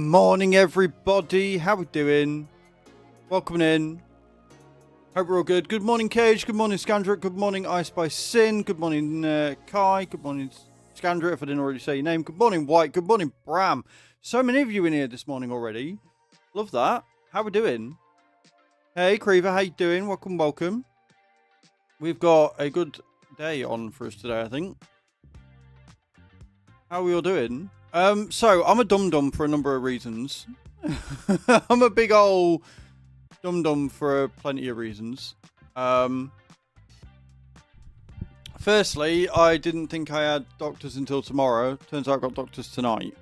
morning, everybody. How we doing? Welcome in. Hope we're all good. Good morning, Cage. Good morning, Scandrick. Good morning, Ice by Sin. Good morning, Kai. Good morning, Scandrick, if I didn't already say your name. Good morning, White. Good morning, Bram. So many of you in here this morning already. Love that. How we doing? Hey, Creever. How you doing? Welcome, welcome. We've got a good day on for us today, I think. How are we all doing? So I'm a dum-dum for a number of reasons. I'm a big old dum-dum for plenty of reasons. Firstly, I didn't think I had doctors until tomorrow. Turns out I've got doctors tonight.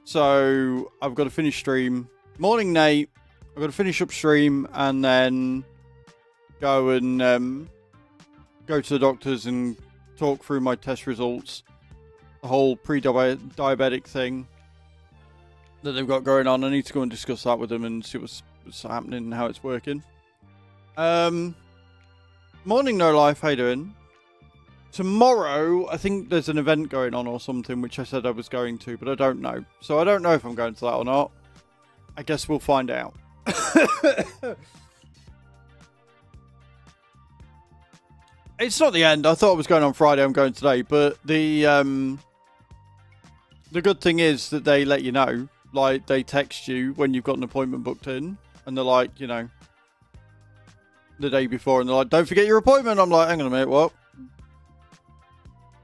So I've got to finish stream. Morning, Nate. I've got to finish up stream and then go and go to the doctors and talk through my test results. The whole pre-diabetic thing that they've got going on. I need to go and discuss that with them and see what's happening and how it's working. Morning, No Life. How you doing? Tomorrow, I think there's an event going on or something, which I said I was going to, but I don't know. So I don't know if I'm going to that or not. I guess we'll find out. It's not the end. I thought I was going on Friday. I'm going today, but the good thing is that they let you know. Like, they text you when you've got an appointment booked in, and they're like, you know, the day before, and they're like, don't forget your appointment. I'm like, hang on a minute, what?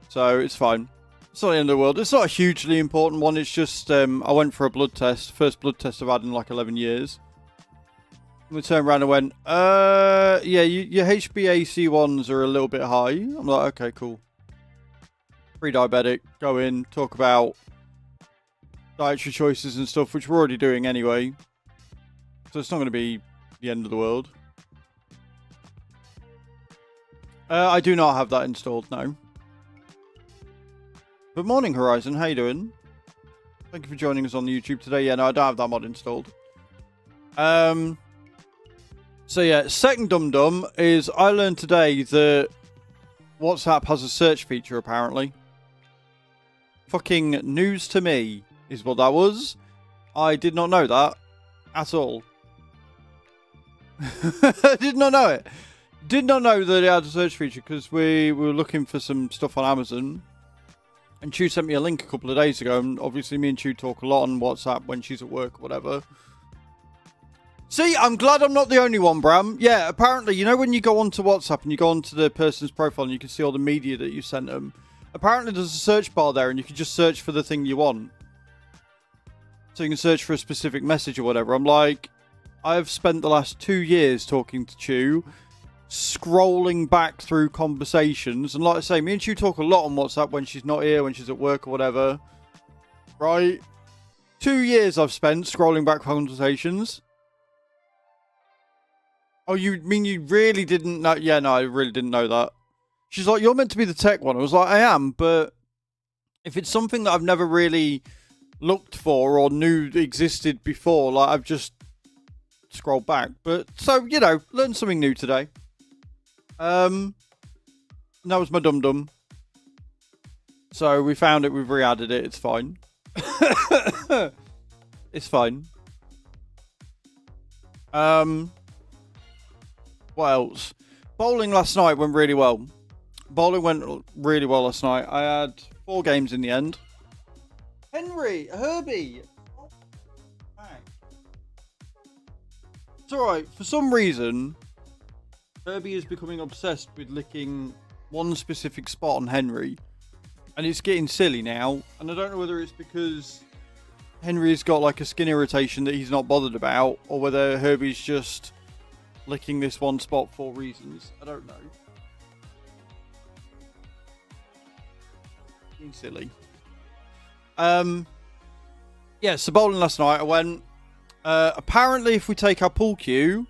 So it's fine. It's not the end of the world. It's not a hugely important one. It's just I went for a blood test. First blood test I've had in like 11 years. We turned around and went, yeah, your HbA1c are a little bit high. I'm like, okay, cool. Pre-diabetic, go in, talk about dietary choices and stuff, which we're already doing anyway. So it's not going to be the end of the world. I do not have that installed, no. Good morning, Horizon. How you doing? Thank you for joining us on the YouTube today. Yeah, no, I don't have that mod installed. So yeah, second dum-dum is I learned today that WhatsApp has a search feature, apparently. Fucking news to me is what that was. I did not know that at all. I did not know it. Did not know that it had a search feature because we were looking for some stuff on Amazon. And Chu sent me a link a couple of days ago. And obviously me and Chu talk a lot on WhatsApp when she's at work or whatever. See, I'm glad I'm not the only one, Bram. Yeah, apparently, you know when you go onto WhatsApp and you go onto the person's profile and you can see all the media that you sent them? Apparently there's a search bar there and you can just search for the thing you want. So you can search for a specific message or whatever. I'm like, I've spent the last 2 years talking to Chu, scrolling back through conversations. And like I say, me and Chu talk a lot on WhatsApp when she's not here, when she's at work or whatever. Right? 2 years I've spent scrolling back conversations. Oh, you mean you really didn't know? Yeah, no, I really didn't know that. She's like, you're meant to be the tech one. I was like, I am, but if it's something that I've never really looked for or knew existed before, like, I've just scrolled back. But, so, you know, learned something new today. That was my dum-dum. So, we found it, we've re-added it, it's fine. It's fine. What else? Bowling last night went really well. Bowling went really well last night. I had 4 games in the end. Herbie! Oh, it's alright. For some reason, Herbie is becoming obsessed with licking one specific spot on Henry. And it's getting silly now. And I don't know whether it's because Henry's got like a skin irritation that he's not bothered about, or whether Herbie's just licking this one spot for reasons. I don't know. Being silly. Yeah, so bowling last night I went. Apparently if we take our pool cue,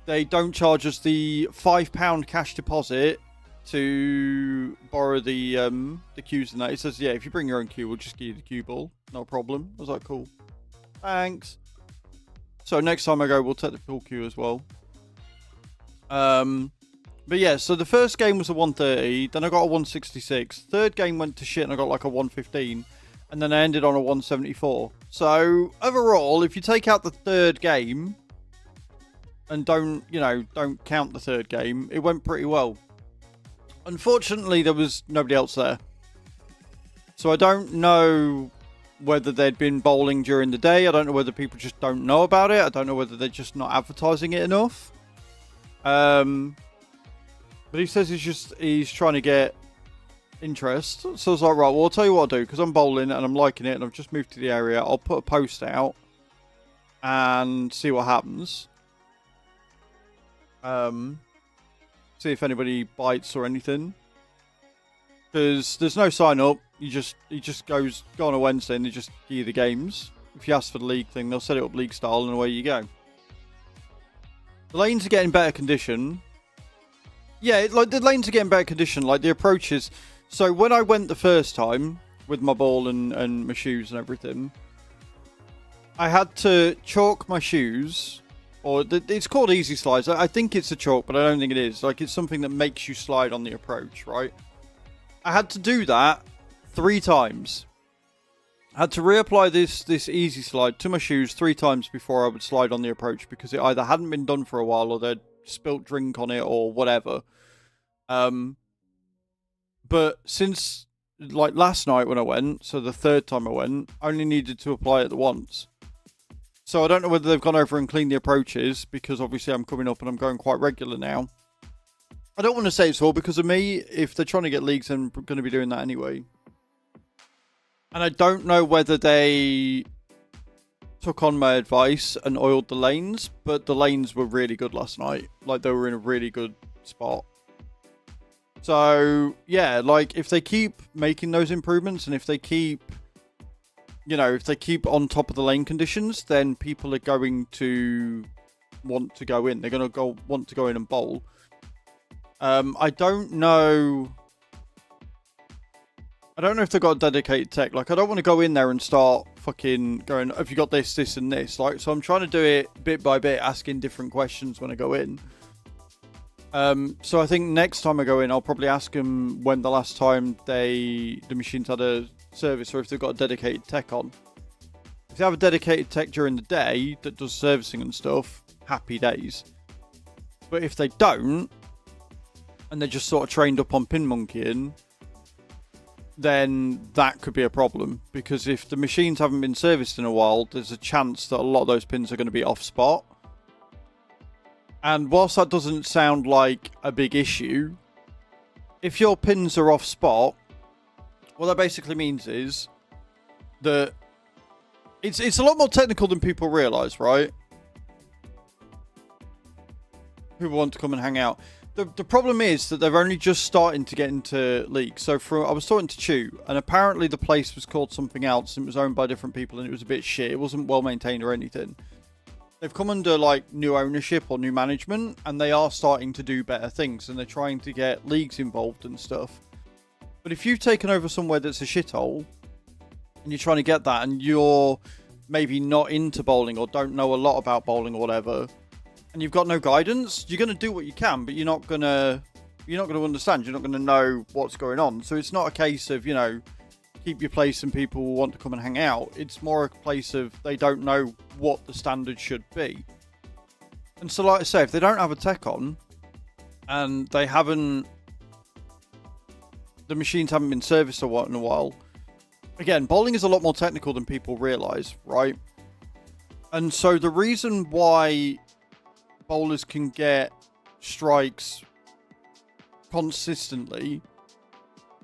they don't charge us the £5 cash deposit to borrow the cues and that. It says, yeah, if you bring your own cue, we'll just give you the cue ball. No problem. I was like, cool. Thanks. So next time I go, we'll take the pool cue as well. But yeah, so the first game was a 130, then I got a 166. Third game went to shit and I got like a 115. and then I ended on a 174. So overall, if you take out the third game and don't count the third game, it went pretty well. Unfortunately, there was nobody else there. So I don't know whether they'd been bowling during the day. I don't know whether people just don't know about it. I don't know whether they're just not advertising it enough. But he says he's trying to get interest. So I was like, right, well, I'll tell you what I'll do, because I'm bowling and I'm liking it and I've just moved to the area. I'll put a post out and see what happens. See if anybody bites or anything. Because there's no sign up. He just go on a Wednesday and they just give you the games. If you ask for the league thing, they'll set it up league style and away you go. The lanes are getting better condition. Yeah, like the lanes are getting better condition. Like the approaches. So when I went the first time with my ball and my shoes and everything, I had to chalk my shoes. Or it's called easy slides. I think it's a chalk, but I don't think it is. Like it's something that makes you slide on the approach, right? I had to do that 3 times. I had to reapply this easy slide to my shoes 3 times before I would slide on the approach, because it either hadn't been done for a while or they'd spilt drink on it or whatever. But since like last night when I went, so the 3rd time I went, I only needed to apply it once. So I don't know whether they've gone over and cleaned the approaches, because obviously I'm coming up and I'm going quite regular now. I don't want to say it's all because of me. If they're trying to get leagues, I'm going to be doing that anyway. And I don't know whether they took on my advice and oiled the lanes, but the lanes were really good last night. Like they were in a really good spot. So yeah, like if they keep making those improvements and if they keep, if they keep on top of the lane conditions, then people are going to want to go in. They're going to want to go in and bowl. I don't know if they've got a dedicated tech. Like, I don't want to go in there and start fucking going, have you got this, this, and this? Like, so I'm trying to do it bit by bit, asking different questions when I go in. So I think next time I go in, I'll probably ask them when the last time the machines had a service, or if they've got a dedicated tech on. If they have a dedicated tech during the day that does servicing and stuff, happy days. But if they don't, and they're just sort of trained up on pin monkeying, then that could be a problem. Because if the machines haven't been serviced in a while, there's a chance that a lot of those pins are going to be off spot. And whilst that doesn't sound like a big issue, if your pins are off spot, what that basically means is that it's a lot more technical than people realise, right? People want to come and hang out. The problem is that they're only just starting to get into leagues. So I was talking to Chew, and apparently the place was called something else, and it was owned by different people, and it was a bit shit. It wasn't well maintained or anything. They've come under like new ownership or new management, and they are starting to do better things, and they're trying to get leagues involved and stuff. But if you've taken over somewhere that's a shithole, and you're trying to get that, and you're maybe not into bowling or don't know a lot about bowling or whatever, and you've got no guidance, you're going to do what you can, but you're not going to understand. You're not going to know what's going on. So it's not a case of, keep your place and people will want to come and hang out. It's more a place of they don't know what the standard should be. And so, like I say, if they don't have a tech on and the machines haven't been serviced or what in a while, again, bowling is a lot more technical than people realise, right? And so the reason why bowlers can get strikes consistently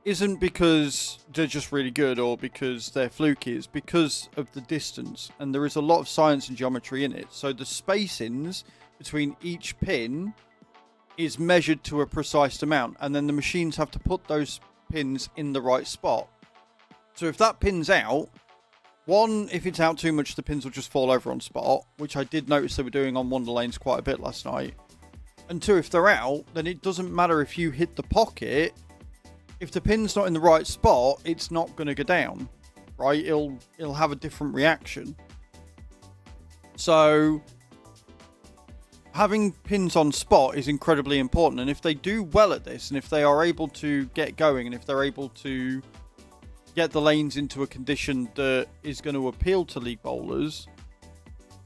isn't because they're just really good or because they're fluky. It's because of the distance, and there is a lot of science and geometry in it. So the spacings between each pin is measured to a precise amount, and then the machines have to put those pins in the right spot. So if that pin's out, one, if it's out too much, the pins will just fall over on spot, which I did notice they were doing on one of the lanes quite a bit last night. And two, if they're out, then it doesn't matter if you hit the pocket. If the pin's not in the right spot, it's not going to go down, right? It'll have a different reaction. So having pins on spot is incredibly important. And if they do well at this, and if they are able to get going, and if they're able to get the lanes into a condition that is going to appeal to league bowlers,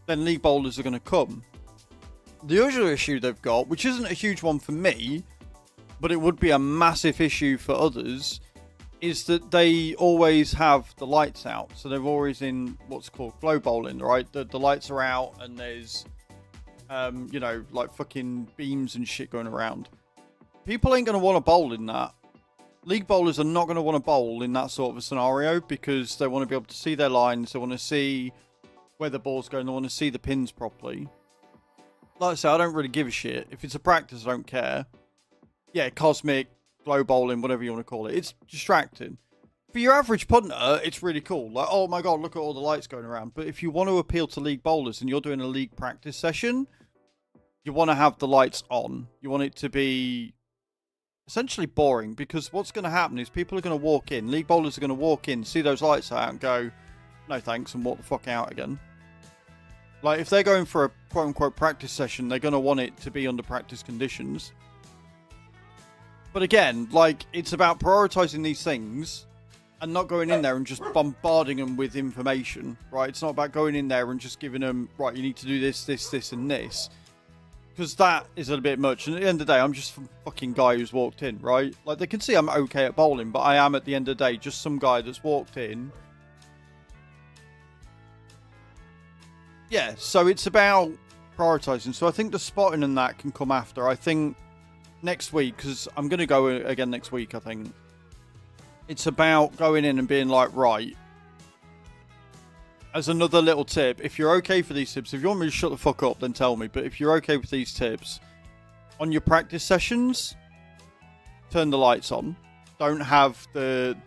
then league bowlers are going to come. The other issue they've got, which isn't a huge one for me, but it would be a massive issue for others, is that they always have the lights out. So they're always in what's called glow bowling, right? The lights are out and there's, you know, like fucking beams and shit going around. People ain't going to want to bowl in that. League bowlers are not going to want to bowl in that sort of a scenario because they want to be able to see their lines. They want to see where the ball's going. They want to see the pins properly. Like I say, I don't really give a shit. If it's a practice, I don't care. Yeah, cosmic, glow bowling, whatever you want to call it. It's distracting. For your average punter, it's really cool. Like, oh my god, look at all the lights going around. But if you want to appeal to league bowlers and you're doing a league practice session, you want to have the lights on. You want it to be essentially boring, because what's going to happen is people are going to walk in. League bowlers are going to walk in, see those lights out and go, no thanks, and walk the fuck out again. Like, if they're going for a quote-unquote practice session, they're going to want it to be under practice conditions. But again, like, it's about prioritizing these things and not going in there and just bombarding them with information, right? It's not about going in there and just giving them, right, you need to do this, this, this, and this. Because that is a bit much. And at the end of the day, I'm just some fucking guy who's walked in, right? Like, they can see I'm okay at bowling, but I am, at the end of the day, just some guy that's walked in. Yeah, so it's about prioritizing. So I think the spotting and that can come after. I think next week, because I'm going to go again next week, I think. It's about going in and being like, right, as another little tip, if you're okay for these tips, if you want me to shut the fuck up, then tell me. But if you're okay with these tips, on your practice sessions, turn the lights on. Don't have the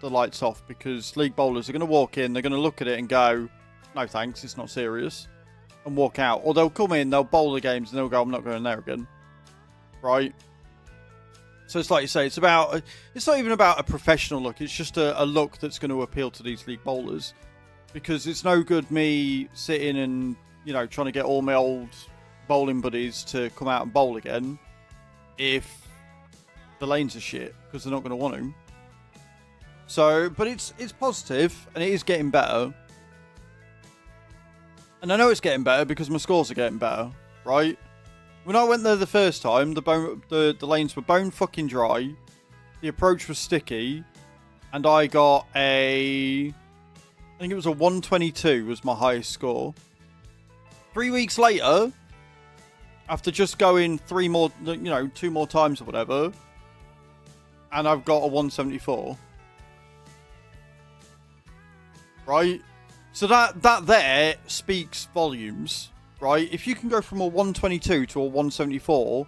lights off, because league bowlers are going to walk in, they're going to look at it and go, no thanks, it's not serious, and walk out. Or they'll come in, they'll bowl the games, and they'll go, I'm not going there again. Right? So it's like you say, it's not even about a professional look, it's just a look that's going to appeal to these league bowlers. Because it's no good me sitting and, you know, trying to get all my old bowling buddies to come out and bowl again if the lanes are shit, because they're not going to want to. So, but it's positive, and it is getting better. And I know it's getting better because my scores are getting better, right? When I went there the first time, the lanes were bone fucking dry, the approach was sticky, and I got I think it was a 122 was my highest score. 3 weeks later, after just going 2 more times or whatever, and I've got a 174. Right? So that there speaks volumes, right? If you can go from a 122 to a 174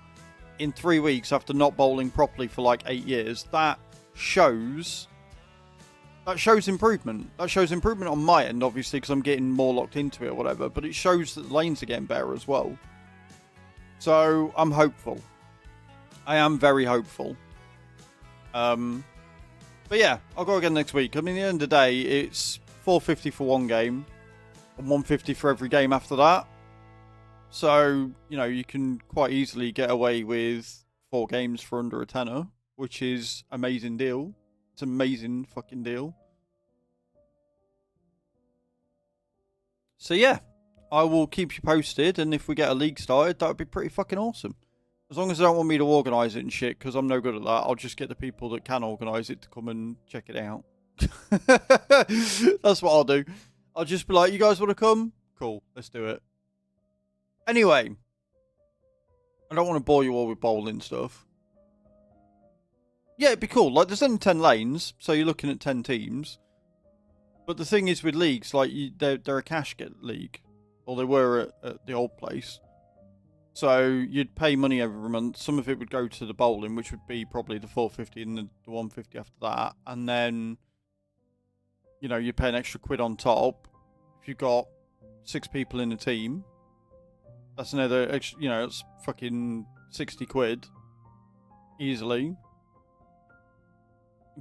in 3 weeks after not bowling properly for like 8 years, that shows improvement. That shows improvement on my end, obviously, because I'm getting more locked into it or whatever, but it shows that the lanes are getting better as well. So I'm hopeful. I am very hopeful. But yeah, I'll go again next week. I mean, at the end of the day, it's 450 for one game and 150 for every game after that. So, you know, you can quite easily get away with 4 games for under a tenner, which is an amazing deal. It's an amazing fucking deal. So yeah, I will keep you posted, and if we get a league started, that would be pretty fucking awesome. As long as they don't want me to organise it and shit, because I'm no good at that, I'll just get the people that can organise it to come and check it out. That's what I'll do. I'll just be like, you guys want to come? Cool, let's do it. Anyway, I don't want to bore you all with bowling stuff. Yeah, it'd be cool. Like, there's only 10 lanes, so you're looking at 10 teams. But the thing is with leagues, like, they're a cash get league. Or they were at the old place. So you'd pay money every month. Some of it would go to the bowling, which would be probably the 450 and the 150 after that. And then, you know, you pay an extra quid on top. If you've got 6 people in a team, that's another extra, you know, it's fucking 60 quid. Easily.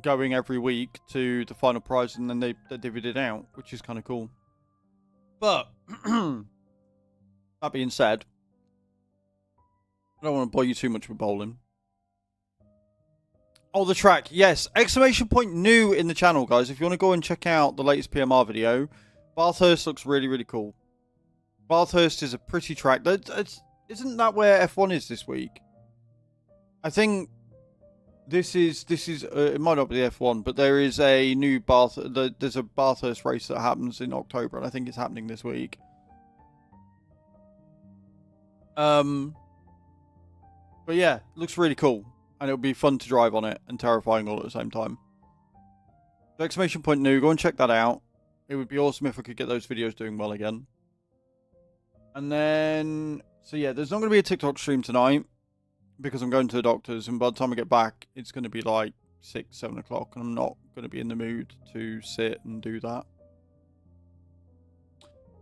Going every week to the final prize, and then they divvied it out, which is kind of cool. But, that being said, I don't want to bore you too much with bowling. Oh, the track. Yes. Exclamation point new in the channel, guys. If you want to go and check out the latest PMR video, Bathurst looks really, really cool. Bathurst is a pretty track. Isn't that where F1 is this week? I think this is it might not be the F1, but there is a new there's a Bathurst race that happens in October, and I think it's happening this week. But yeah, looks really cool. And it'll be fun to drive on it and terrifying all at the same time. So exclamation point new, go and check that out. It would be awesome if I could get those videos doing well again. And then, so yeah, there's not going to be a TikTok stream tonight because I'm going to the doctor's. And by the time I get back, it's going to be like 6, 7 o'clock. And I'm not going to be in the mood to sit and do that.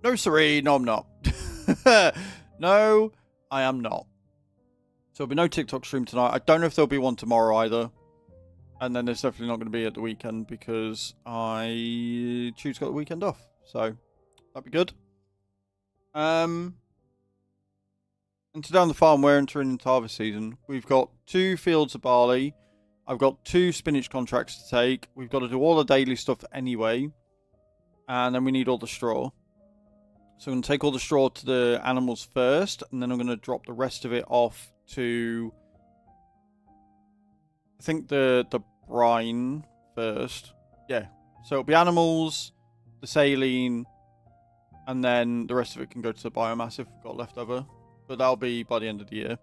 No, sorry, no, I'm not. No, I am not. So there'll be no TikTok stream tonight. I don't know if there'll be one tomorrow either. And then there's definitely not going to be at the weekend because I got the weekend off. So that'd be good. And today on the farm, we're entering into harvest season. We've got 2 fields of barley. I've got 2 spinach contracts to take. We've got to do all the daily stuff anyway. And then we need all the straw. So I'm going to take all the straw to the animals first. And then I'm going to drop the rest of it off to, I think, the brine first. Yeah. So it'll be animals, the saline, and then the rest of it can go to the biomass if we've got leftover. But that'll be by the end of the year.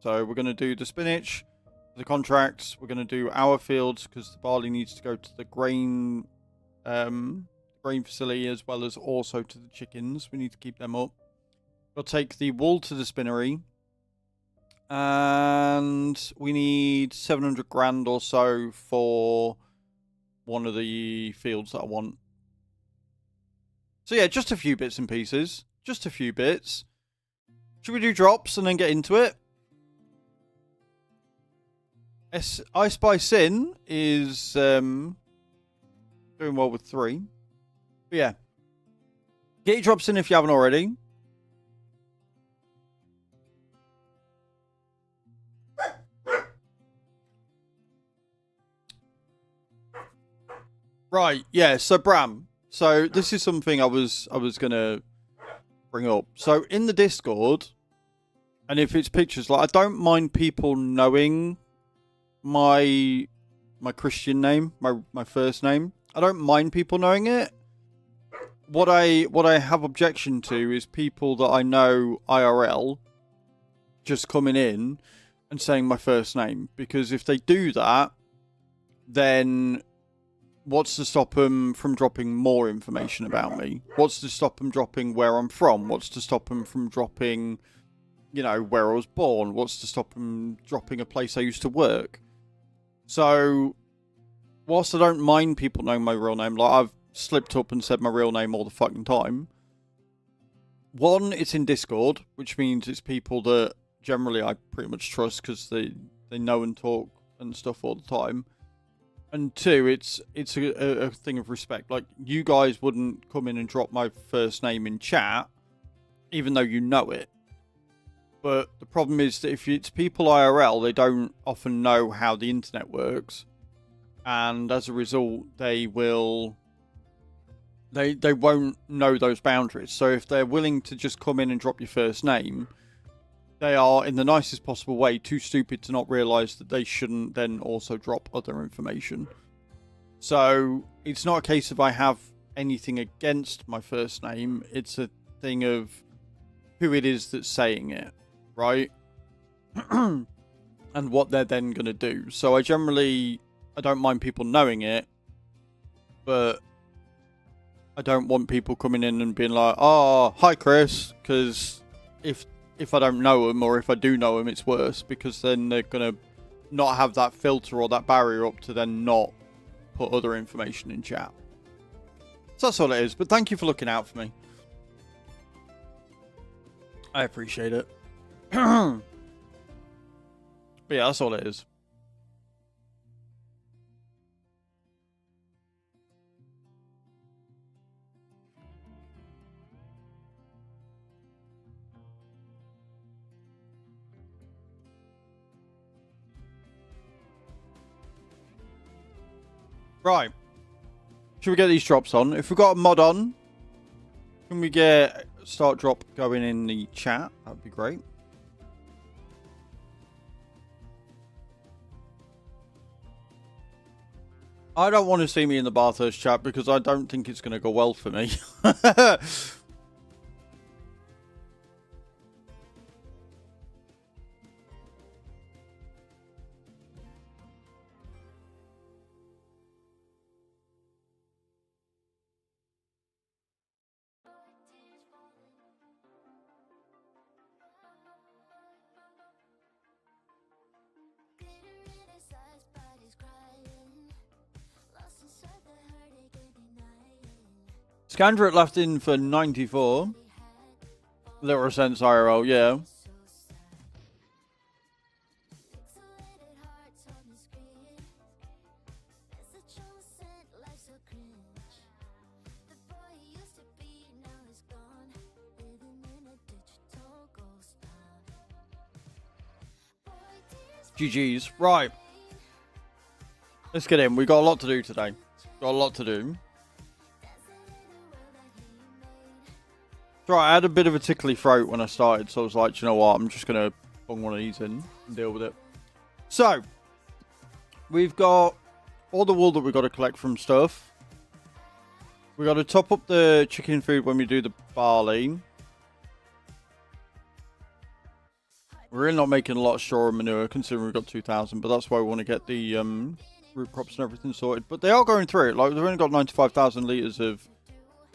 So we're going to do the spinach, the contracts. We're going to do our fields because the barley needs to go to the grain facility as well as also to the chickens. We need to keep them up. We'll take the wool to the spinnery. And we need 700 grand or so for one of the fields that I want. So yeah, just a few bits and pieces. Just a few bits. Should we do drops and then get into it? I Spy Sin is doing well with 3. But yeah. Get your drops in if you haven't already. Right, yeah, so Bram. So this is something I was gonna bring up. So in the Discord, and if it's pictures, like I don't mind people knowing my Christian name, my first name. I don't mind people knowing it. What I have objection to is people that I know IRL just coming in and saying my first name, because if they do that, then what's to stop them from dropping more information about me? What's to stop them dropping where I'm from? What's to stop them from dropping, you know, where I was born? What's to stop them dropping a place I used to work? So, whilst I don't mind people knowing my real name, like I've slipped up and said my real name all the fucking time. One, it's in Discord, which means it's people that generally I pretty much trust because they know and talk and stuff all the time. And 2, it's a thing of respect. Like, you guys wouldn't come in and drop my first name in chat, even though you know it. But the problem is that if it's people IRL, they don't often know how the internet works. And as a result, they won't know those boundaries. So if they're willing to just come in and drop your first name, they are, in the nicest possible way, too stupid to not realise that they shouldn't then also drop other information. So it's not a case of I have anything against my first name. It's a thing of who it is that's saying it, right? And what they're then going to do. So I don't mind people knowing it, but I don't want people coming in and being like, oh, hi Chris, because if I don't know them, or if I do know them, it's worse, because then they're going to not have that filter or that barrier up to then not put other information in chat. So that's all it is, but thank you for looking out for me. I appreciate it. But yeah, that's all it is. Right. Should we get these drops on? If we've got a mod on, can we get start drop going in the chat? That'd be great. I don't want to see me in the Bathurst chat because I don't think it's going to go well for me. Scandret left in for 94. Little sense IRL, yeah. GG's. Right. Let's get in. We've got a lot to do today. Got a lot to do. Right, I had a bit of a tickly throat when I started, so I was like, you know what, I'm just going to bung one of these in and deal with it. So, we've got all the wool that we've got to collect from stuff. We've got to top up the chicken food when we do the barley. We're really not making a lot of straw and manure, considering we've got 2,000, but that's why we want to get the root crops and everything sorted. But they are going through it. Like, they've only got 95,000 litres of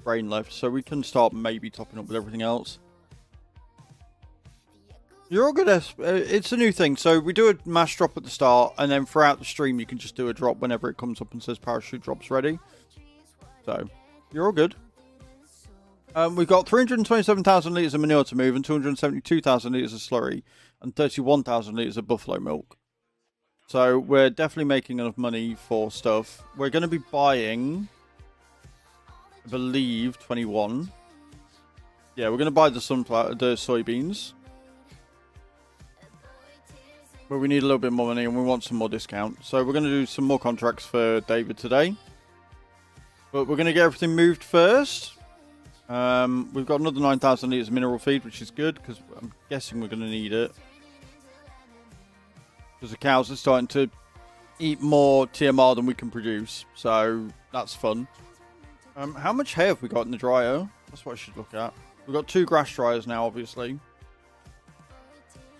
grain left, so we can start maybe topping up with everything else. You're all good. It's a new thing, so we do a mass drop at the start, and then throughout the stream you can just do a drop whenever it comes up and says parachute drops ready. So you're all good. We've got 327,000 litres of manure to move, and 272,000 litres of slurry, and 31,000 litres of buffalo milk. So we're definitely making enough money for stuff. We're going to be buying, I believe, 21. Yeah, we're going to buy the soybeans. But we need a little bit more money and we want some more discount. So we're going to do some more contracts for David today. But we're going to get everything moved first. We've got another 9,000 litres of mineral feed, which is good because I'm guessing we're going to need it. Because the cows are starting to eat more TMR than we can produce. So that's fun. How much hay have we got in the dryer? That's what I should look at. We've got 2 grass dryers now, obviously.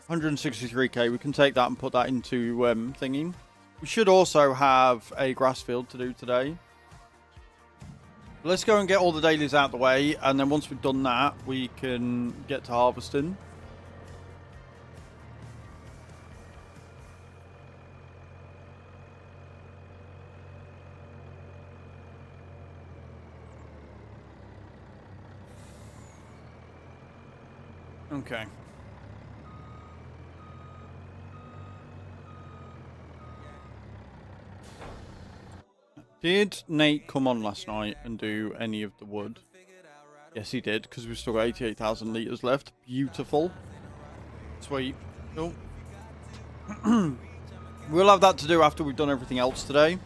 163k. We can take that and put that into thingy. We should also have a grass field to do today. Let's go and get all the dailies out of the way, and then once we've done that, we can get to harvesting. Okay. Did Nate come on last night and do any of the wood? Yes, he did, because we've still got 88,000 litres left. Beautiful. Sweet. Cool. We'll have that to do after we've done everything else today.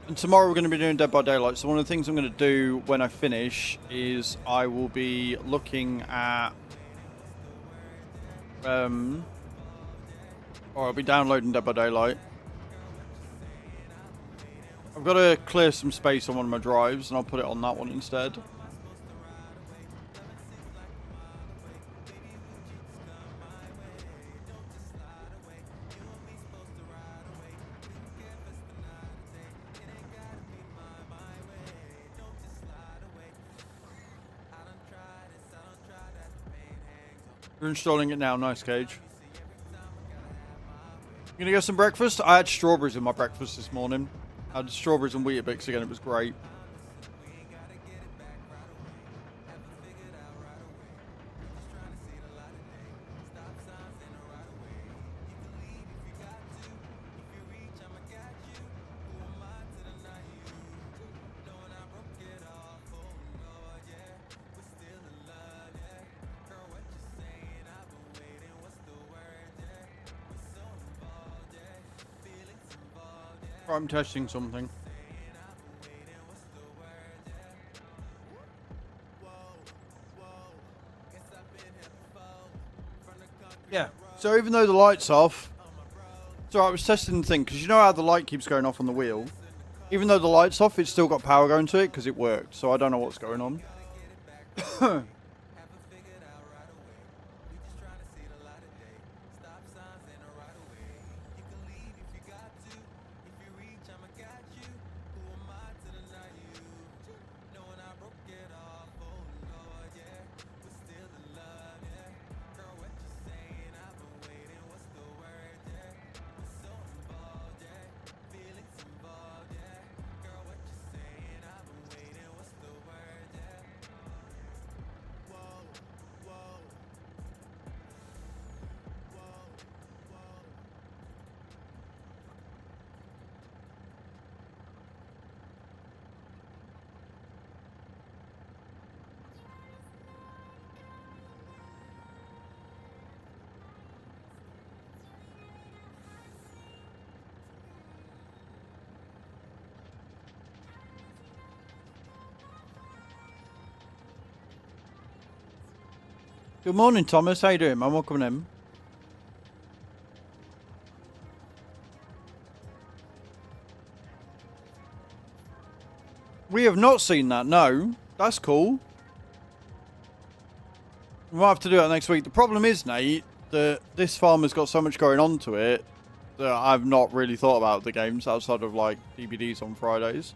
And tomorrow we're going to be doing Dead by Daylight. So one of the things I'm going to do when I finish is I will be looking at... or I'll be downloading Dead by Daylight. I've got to clear some space on one of my drives, and I'll put it on that one instead. We're installing it now. Nice, Cage. Gonna get some breakfast. I had strawberries in my breakfast this morning. I had strawberries and Weetabix again. It was great. I'm testing something. Yeah. So even though the light's off, so I was testing the thing, because you know how the light keeps going off on the wheel? Even though the light's off, it's still got power going to it, because it worked. So I don't know what's going on. Good morning, Thomas. How you doing, man? Welcome in. We have not seen that, no. That's cool. We might have to do that next week. The problem is, Nate, that this farm has got so much going on to it that I've not really thought about the games outside of, like, DVDs on Fridays.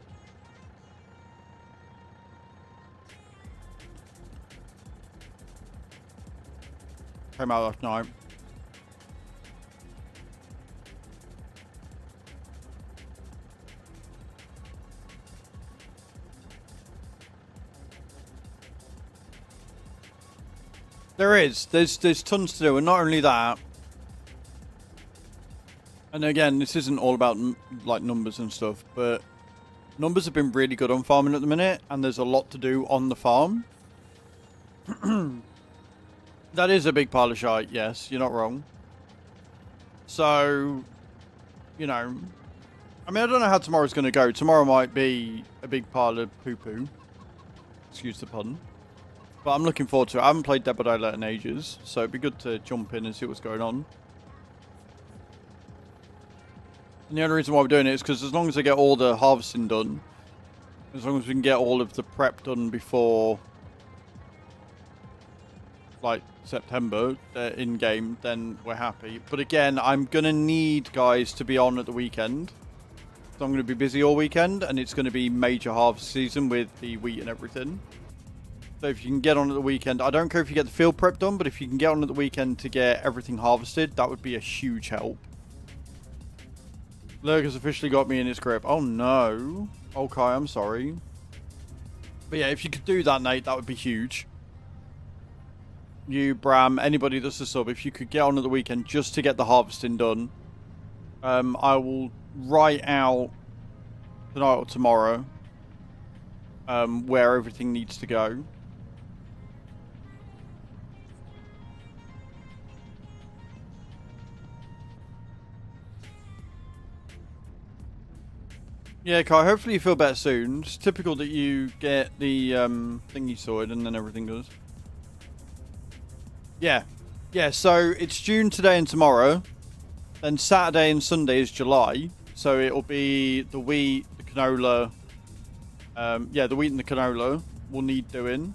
Came out last night. There is. There's tons to do, and not only that. And again, this isn't all about like numbers and stuff, but numbers have been really good on farming at the minute, and there's a lot to do on the farm. That is a big pile of shite, yes, you're not wrong. So, you know, I mean, I don't know how tomorrow's going to go. Tomorrow might be a big pile of poo-poo. Excuse the pun. But I'm looking forward to it. I haven't played Dead by Daylight in ages, so it'd be good to jump in and see what's going on. And the only reason why we're doing it is because as long as I get all the harvesting done, as long as we can get all of the prep done before, like, September in-game, then we're happy. But again, I'm going to need guys to be on at the weekend. So I'm going to be busy all weekend, and it's going to be major harvest season with the wheat and everything. So if you can get on at the weekend, I don't care if you get the field prep done, but if you can get on at the weekend to get everything harvested, that would be a huge help. Lurker's officially got me in his grip. Oh no. Okay, I'm sorry. But yeah, if you could do that, Nate, that would be huge. You, Bram, anybody that's a sub, if you could get on at the weekend just to get the harvesting done, I will write out tonight or tomorrow where everything needs to go. Yeah, Kai, hopefully you feel better soon. It's typical that you get the thingy sorted and then everything goes. Yeah. Yeah, so it's June today and tomorrow. Then Saturday and Sunday is July. So it'll be the wheat, the canola. Yeah, the wheat and the canola will need doing.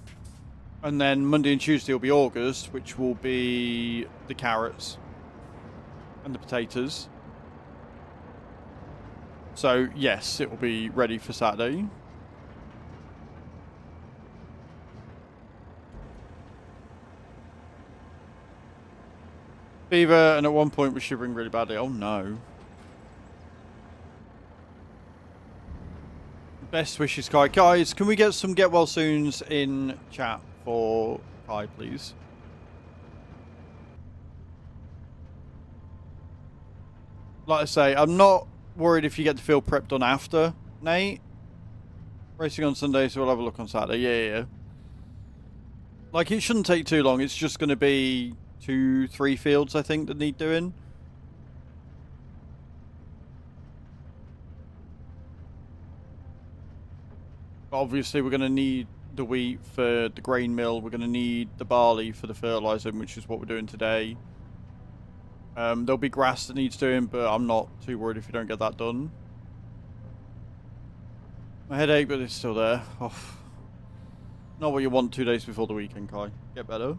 And then Monday and Tuesday will be August, which will be the carrots and the potatoes. So, yes, it will be ready for Saturday. Fever, and at one point was shivering really badly. Oh, no. Best wishes, Kai. Guys, can we get some get well soons in chat for Kai, please? Like I say, I'm not worried if you get the field prep done after, Nate. Racing on Sunday, so we'll have a look on Saturday. Yeah. Like, it shouldn't take too long. It's just going to be 2-3 fields, I think, that need doing. But obviously, we're going to need the wheat for the grain mill. We're going to need the barley for the fertilizer, which is what we're doing today. There'll be grass that needs doing, but I'm not too worried if you don't get that done. My headache, but it's still there. Oh. Not what you want 2 days before the weekend, Kai. Get better.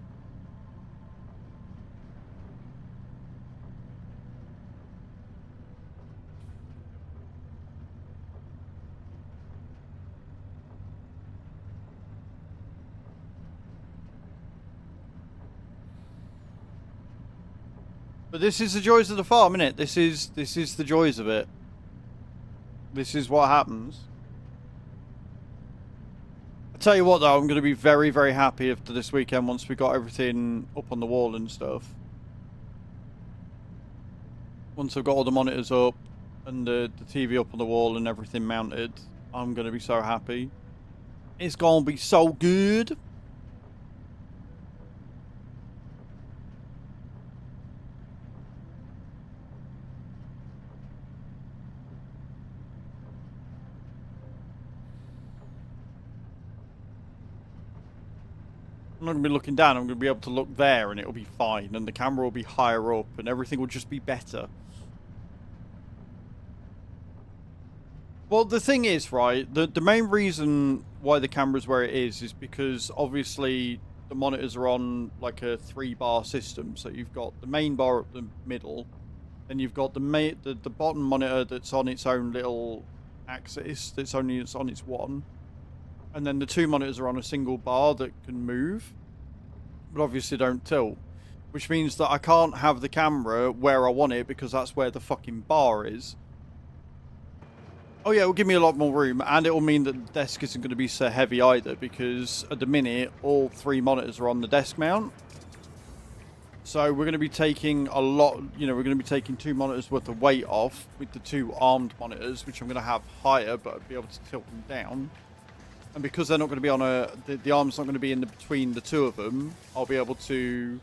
But this is the joys of the farm, innit? This is the joys of it. This is what happens. I tell you what, though, I'm going to be very, very happy after this weekend once we got everything up on the wall and stuff. Once I've got all the monitors up and the TV up on the wall and everything mounted, I'm going to be so happy. It's going to be so good. I'm not going to be looking down, I'm going to be able to look there and it'll be fine. And the camera will be higher up and everything will just be better. Well, the thing is, right, the main reason why the camera's where it is because obviously the monitors are on like a 3-bar system. So you've got the main bar up the middle, then you've got the bottom monitor that's on its own little axis, that's on its one. And then the 2 monitors are on a single bar that can move, but obviously don't tilt. Which means that I can't have the camera where I want it because that's where the fucking bar is. Oh yeah, it will give me a lot more room, and it will mean that the desk isn't going to be so heavy either, because at the minute, all 3 monitors are on the desk mount. So we're going to be taking a lot, you know, we're going to be taking 2 monitors worth of weight off with the 2 armed monitors, which I'm going to have higher, but I'll be able to tilt them down. And because they're not going to be on the arm's not going to be in between the 2 of them, I'll be able to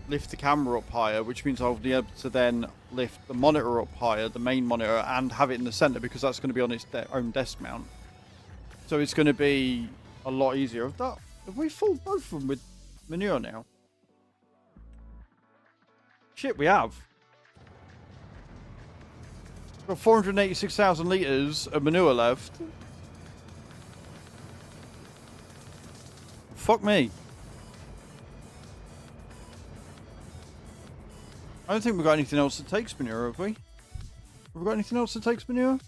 lift the camera up higher, which means I'll be able to then lift the monitor up higher, the main monitor, and have it in the center because that's going to be on its own desk mount. So it's going to be a lot easier. Have we filled both of them with manure now? Shit, we have. We've got 486,000 litres of manure left. Fuck me. I don't think we've got anything else that takes manure, have we? Have we got anything else that takes manure?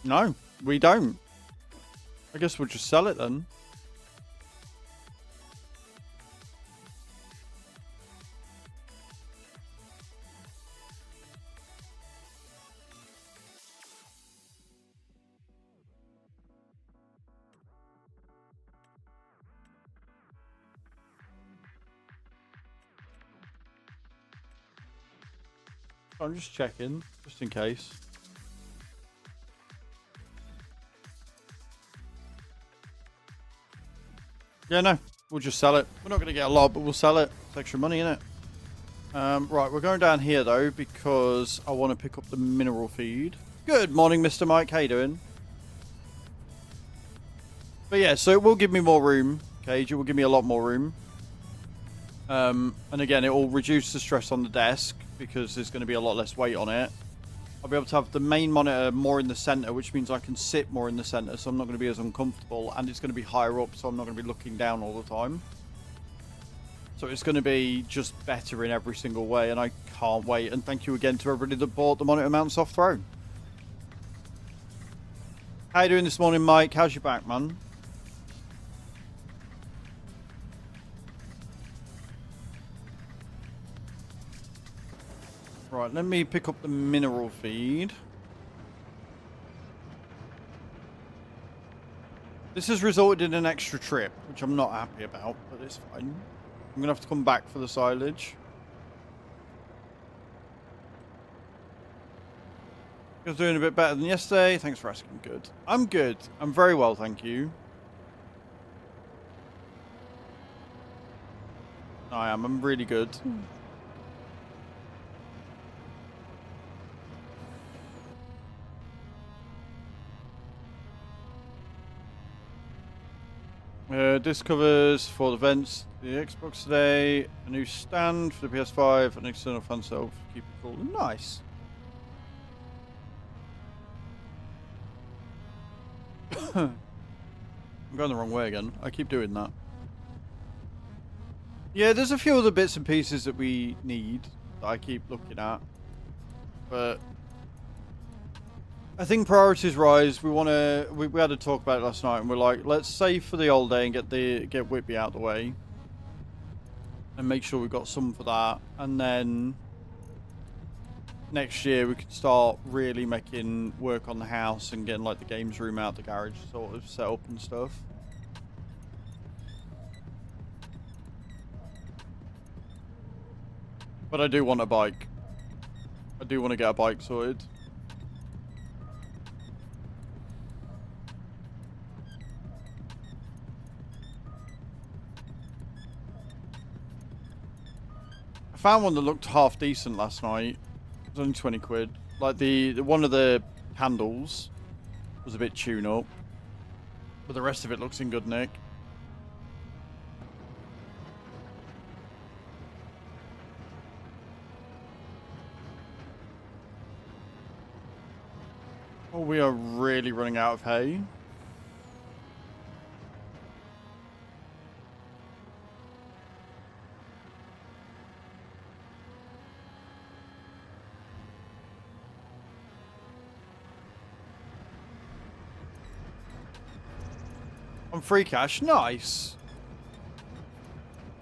No, we don't. I guess we'll just sell it then. I'm just checking, just in case. Yeah, no, we'll just sell it. We're not going to get a lot, but we'll sell it. It's extra money, isn't it? Right, we're going down here, though, because I want to pick up the mineral feed. Good morning, Mr. Mike. How you doing? But yeah, so it will give me more room, Cage. It will give me a lot more room. And again, it will reduce the stress on the desk because there's going to be a lot less weight on it. I'll be able to have the main monitor more in the center, which means I can sit more in the center, so I'm not going to be as uncomfortable, and it's going to be higher up, so I'm not going to be looking down all the time. So it's going to be just better in every single way, and I can't wait. And thank you again to everybody that bought the monitor mounts off Throne. How you doing this morning, Mike? How's your back, man? Right, let me pick up the mineral feed. This has resulted in an extra trip, which I'm not happy about, but it's fine. I'm going to have to come back for the silage. You're doing a bit better than yesterday. Thanks for asking. Good. I'm good. I'm very well, thank you. I am. I'm really good. This covers for the vents, the Xbox today, a new stand for the PS5, an external fan cell to keep it cool. Nice. I'm going the wrong way again. I keep doing that. Yeah, there's a few other bits and pieces that we need that I keep looking at. But I think priorities rise. We want to. We had a talk about it last night, and we're like, let's save for the old day and get Whitby out of the way, and make sure we've got some for that, and then next year we could start really making work on the house and getting like the games room out the garage sort of set up and stuff. But I do want a bike. I do want to get a bike sorted. I found one that looked half decent last night. It was only 20 quid. Like the one of the handles was a bit tune up, but the rest of it looks in good nick. Oh, we are really running out of hay. On free cash, nice.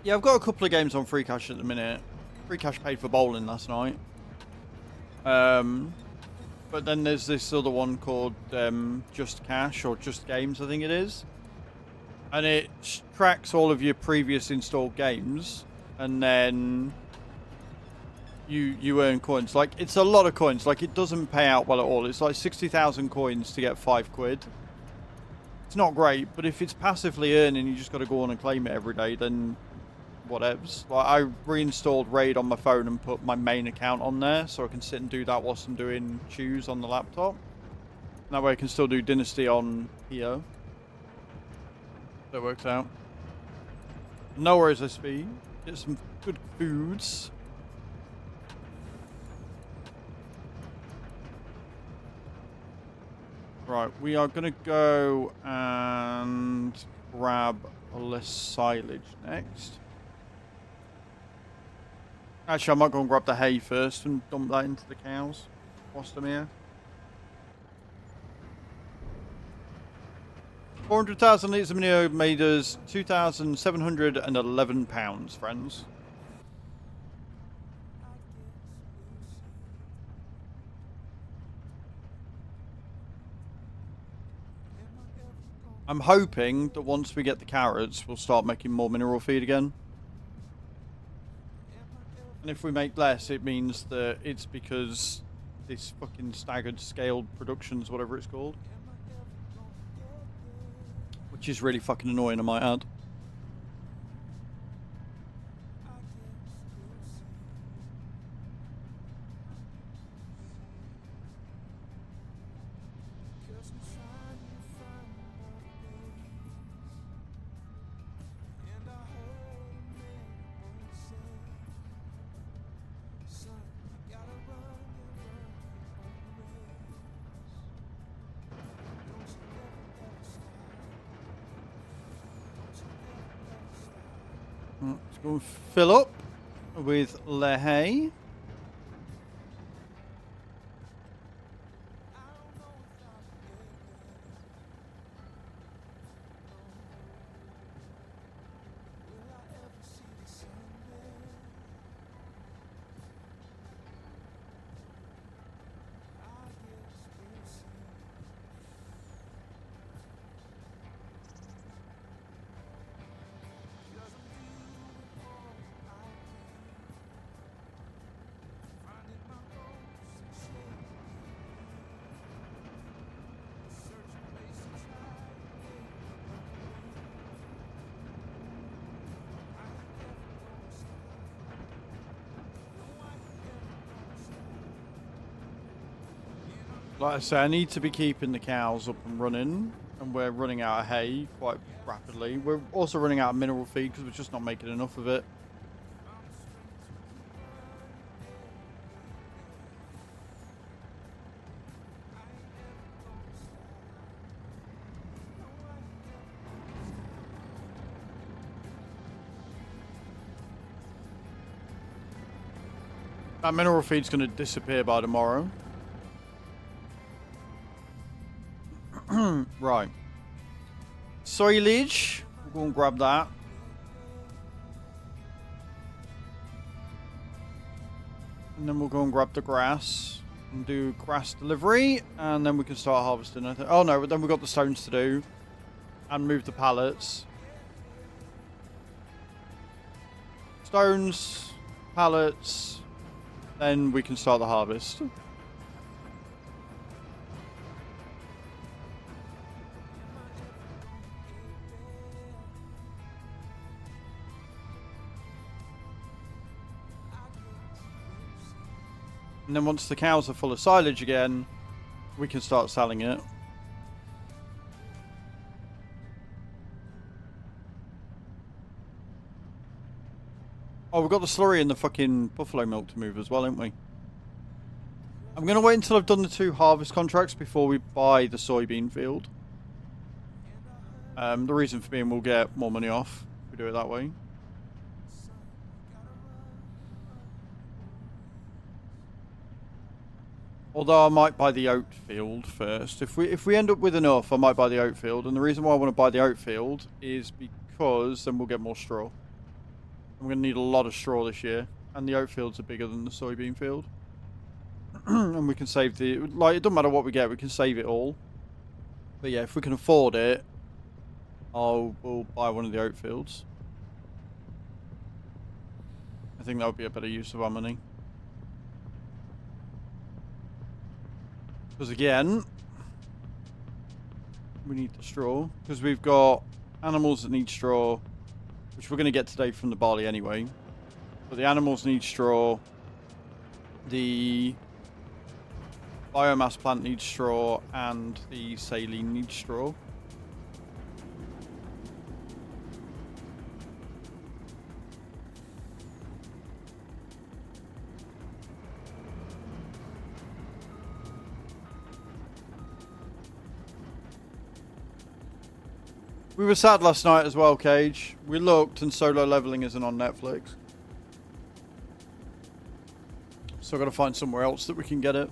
Yeah, I've got a couple of games on free cash at the minute. Free cash paid for bowling last night. But then there's this other one called Just Cash or Just Games, I think it is. And it tracks all of your previous installed games, and then you earn coins. Like, it's a lot of coins. Like, it doesn't pay out well at all. It's like 60,000 coins to get 5 quid. It's not great, but if it's passively earning, you just got to go on and claim it every day, then whatevs. Like, I reinstalled Raid on my phone and put my main account on there, so I can sit and do that whilst I'm doing Choose on the laptop. And that way I can still do Dynasty on here. That works out. No worries, SP. Get some good foods. Right, we are going to go and grab less silage next. Actually, I might go and grab the hay first and dump that into the cows whilst I'm here. 400,000 litres of manure made us £2,711, friends. I'm hoping that once we get the carrots, we'll start making more mineral feed again. And if we make less, it means that it's because this fucking staggered scaled productions, whatever it's called. Which is really fucking annoying, I might add. Let's go and fill up with le hay. Like I say, I need to be keeping the cows up and running. And we're running out of hay quite rapidly. We're also running out of mineral feed because we're just not making enough of it. That mineral feed's going to disappear by tomorrow. Right. Soilage. We'll go and grab that. And then we'll go and grab the grass. And do grass delivery. And then we can start harvesting, I think. Oh no, but then we've got the stones to do. And move the pallets. Stones. Pallets. Then we can start the harvest. And then once the cows are full of silage again, we can start selling it. Oh, we've got the slurry and the fucking buffalo milk to move as well, haven't we? I'm going to wait until I've done the 2 harvest contracts before we buy the soybean field. The reason for being we'll get more money off if we do it that way. Although I might buy the oat field first. If we end up with enough, I might buy the oat field. And the reason why I want to buy the oat field is because then we'll get more straw. I'm going to need a lot of straw this year. And the oat fields are bigger than the soybean field. And we can save the... Like, it doesn't matter what we get, we can save it all. But yeah, if we can afford it, we'll buy one of the oat fields. I think that would be a better use of our money. Because again, we need the straw. Because we've got animals that need straw, which we're going to get today from the barley anyway. But the animals need straw. The biomass plant needs straw. And the saline needs straw. We were sad last night as well, Cage. We looked and solo leveling isn't on Netflix. So I've got to find somewhere else that we can get it.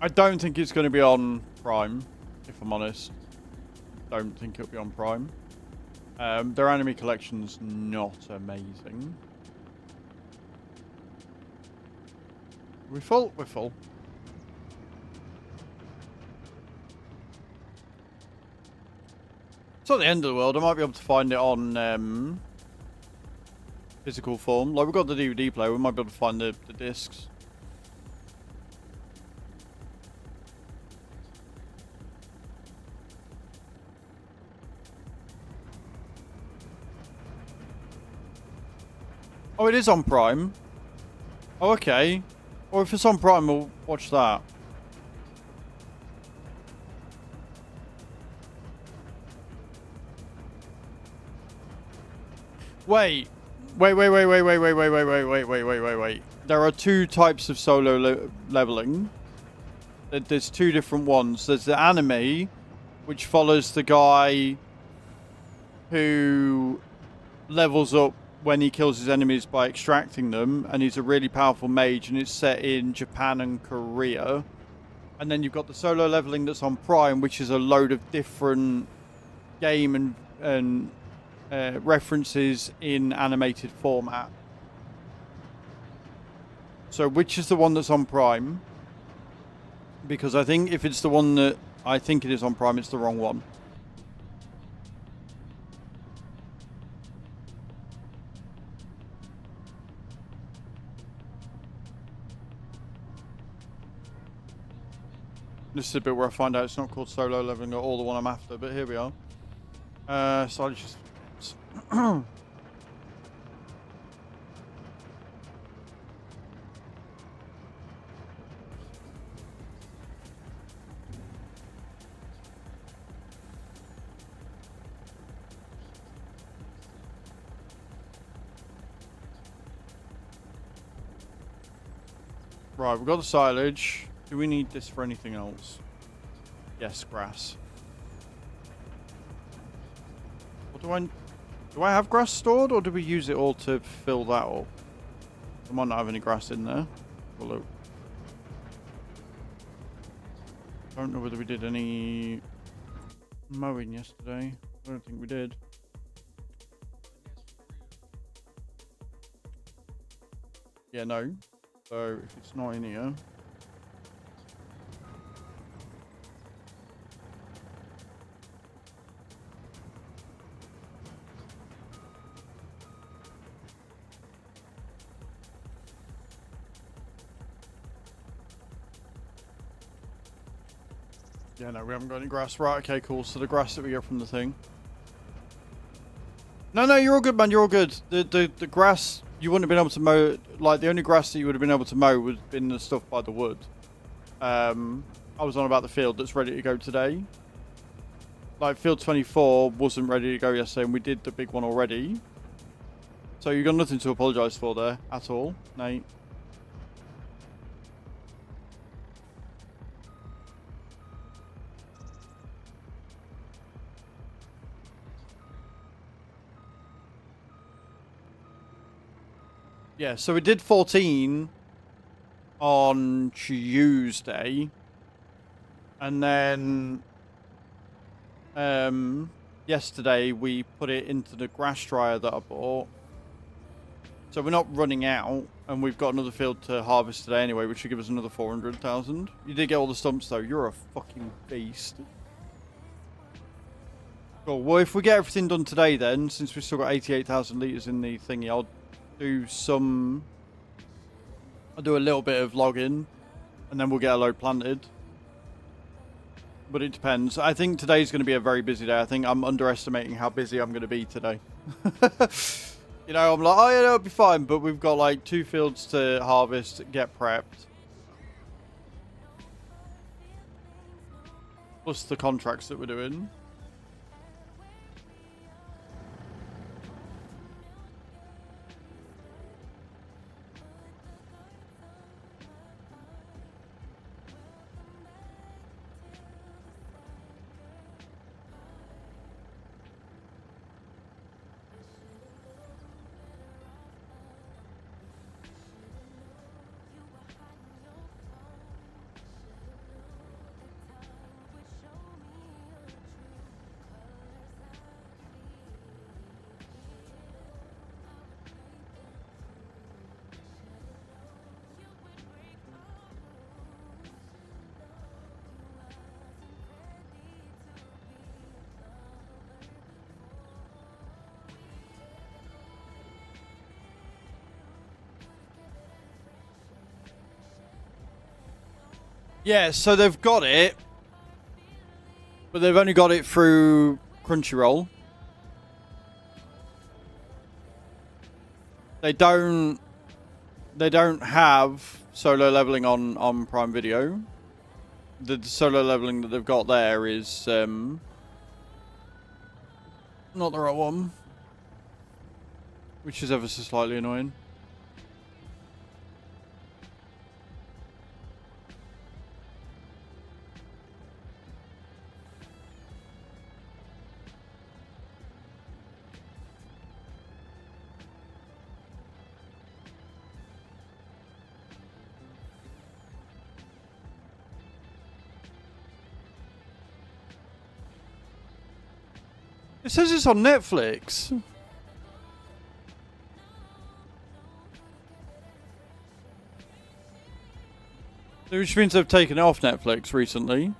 I don't think it's going to be on Prime, if I'm honest. Don't think it'll be on Prime. Their anime collection's not amazing. We're full? We're full. It's not the end of the world. I might be able to find it on physical form. Like, we've got the DVD player. We might be able to find the discs. Oh, it is on Prime. Oh, okay. Or if it's on Prime, we'll watch that. Wait. Wait. There are 2 types of solo leveling. There's 2 different ones. There's the anime, which follows the guy who levels up when he kills his enemies by extracting them, and he's a really powerful mage, and it's set in Japan and Korea. And then you've got the solo leveling that's on Prime, which is a load of different game and references in animated format. So which is the one that's on Prime? Because I think if it's the one that I think it is on Prime, it's the wrong one. This is a bit where I find out it's not called solo leveling at all, the one I'm after, but here we are. So I just... Right, we've got the silage. Do we need this for anything else? Yes, grass. What do I have grass stored, or do we use it all to fill that up? I might not have any grass in there. Well, look. Don't know whether we did any mowing yesterday. I don't think we did. Yeah, no. So if it's not in here. Yeah, no, we haven't got any grass. Right, okay, cool. So the grass that we get from the thing. No, you're all good, man. You're all good. The grass, you wouldn't have been able to mow. Like, the only grass that you would have been able to mow would have been the stuff by the wood. I was on about the field that's ready to go today. Like, field 24 wasn't ready to go yesterday, and we did the big one already. So you've got nothing to apologise for there at all, Nate. Yeah, so we did 14 on Tuesday. And then yesterday we put it into the grass dryer that I bought. So we're not running out, and we've got another field to harvest today anyway, which should give us another 400,000. You did get all the stumps though. You're a fucking beast. Cool. Well, if we get everything done today then, since we've still got 88,000 litres in the thingy, I'll do a little bit of logging, and then we'll get a load planted. But it depends. I think today's going to be a very busy day. I think I'm underestimating how busy I'm going to be today. You know, I'm like, oh yeah, it'll be fine, but we've got like 2 fields to harvest, get prepped. Plus the contracts that we're doing. Yeah, so they've got it, but they've only got it through Crunchyroll. They don't have solo leveling on Prime Video. The solo leveling that they've got there is not the right one, which is ever so slightly annoying. It says it's on Netflix. Which means they've taken it off Netflix recently.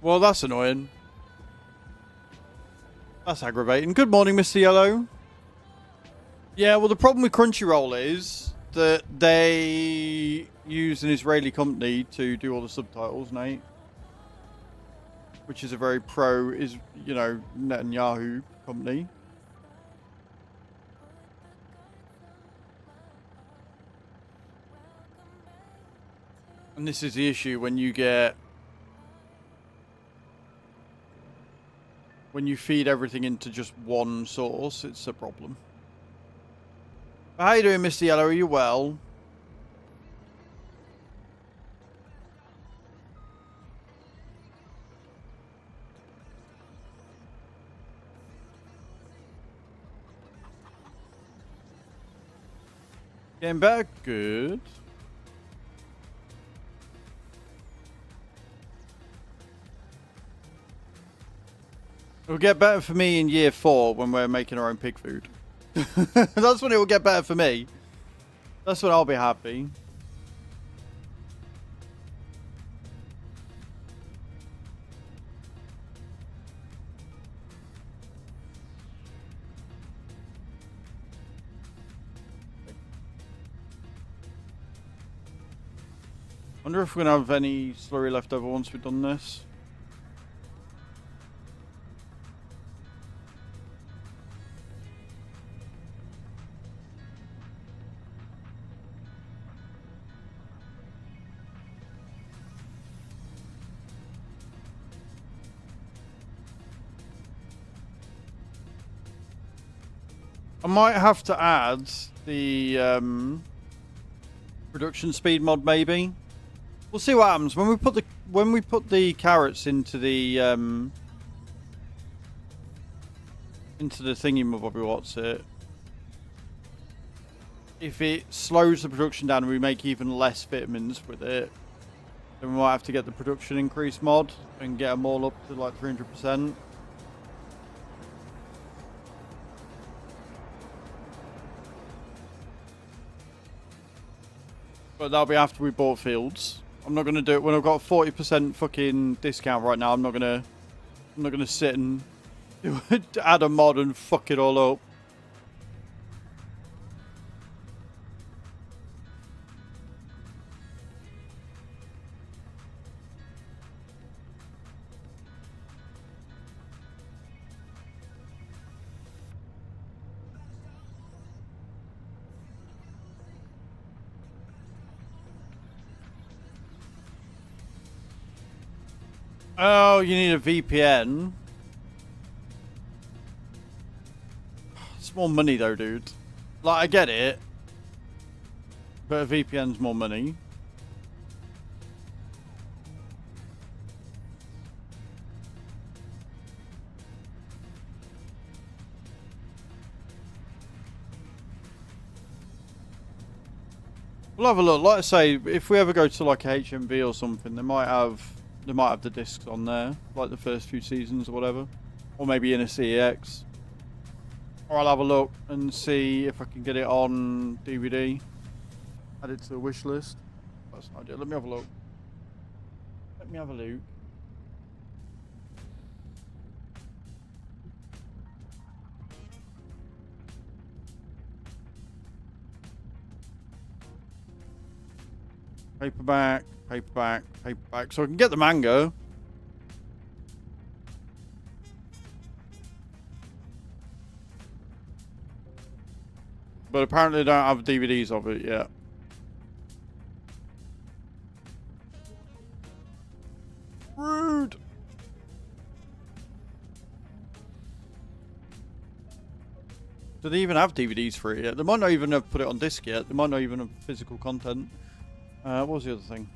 Well, that's annoying. That's aggravating. Good morning, Mr. Yellow. Yeah, well, the problem with Crunchyroll is that they use an Israeli company to do all the subtitles, Nate. Which is a very Netanyahu company. And this is the issue when you feed everything into just one source, it's a problem. How you doing, Mr. Yellow? Are you well? Getting better? Good. It'll get better for me in year 4 when we're making our own pig food. That's when it will get better for me. That's when I'll be happy. Wonder if we're gonna have any slurry left over once we've done this. I might have to add the production speed mod, maybe. We'll see what happens when we put the carrots into the thingy mobobby, what's it? If it slows the production down and we make even less vitamins with it, then we might have to get the production increase mod and get them all up to like 300%. But that'll be after we bought fields. I'm not gonna do it when I've got a 40% fucking discount right now. I'm not gonna sit and add a mod and fuck it all up. Oh, you need a VPN. It's more money though, dude. Like, I get it. But a VPN's more money. We'll have a look. Like I say, if we ever go to like a HMV or something, they might have the discs on there, like the first few seasons or whatever, or maybe in a CEX. Or I'll have a look and see if I can get it on DVD. Add it to the wish list. That's an idea. Let me have a look. Let me have a look. Paperback, paperback, paperback. So I can get the manga. But apparently they don't have DVDs of it yet. Rude. Do they even have DVDs for it yet? They might not even have put it on disc yet. They might not even have physical content. What was the other thing?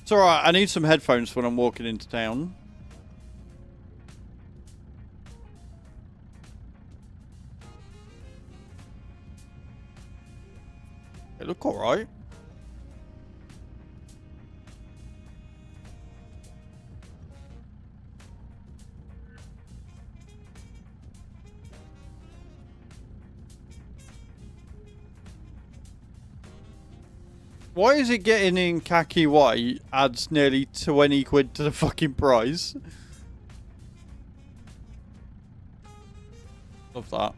It's alright, I need some headphones when I'm walking into town. They look alright. Why is it getting in khaki white adds nearly 20 quid to the fucking price? Love that.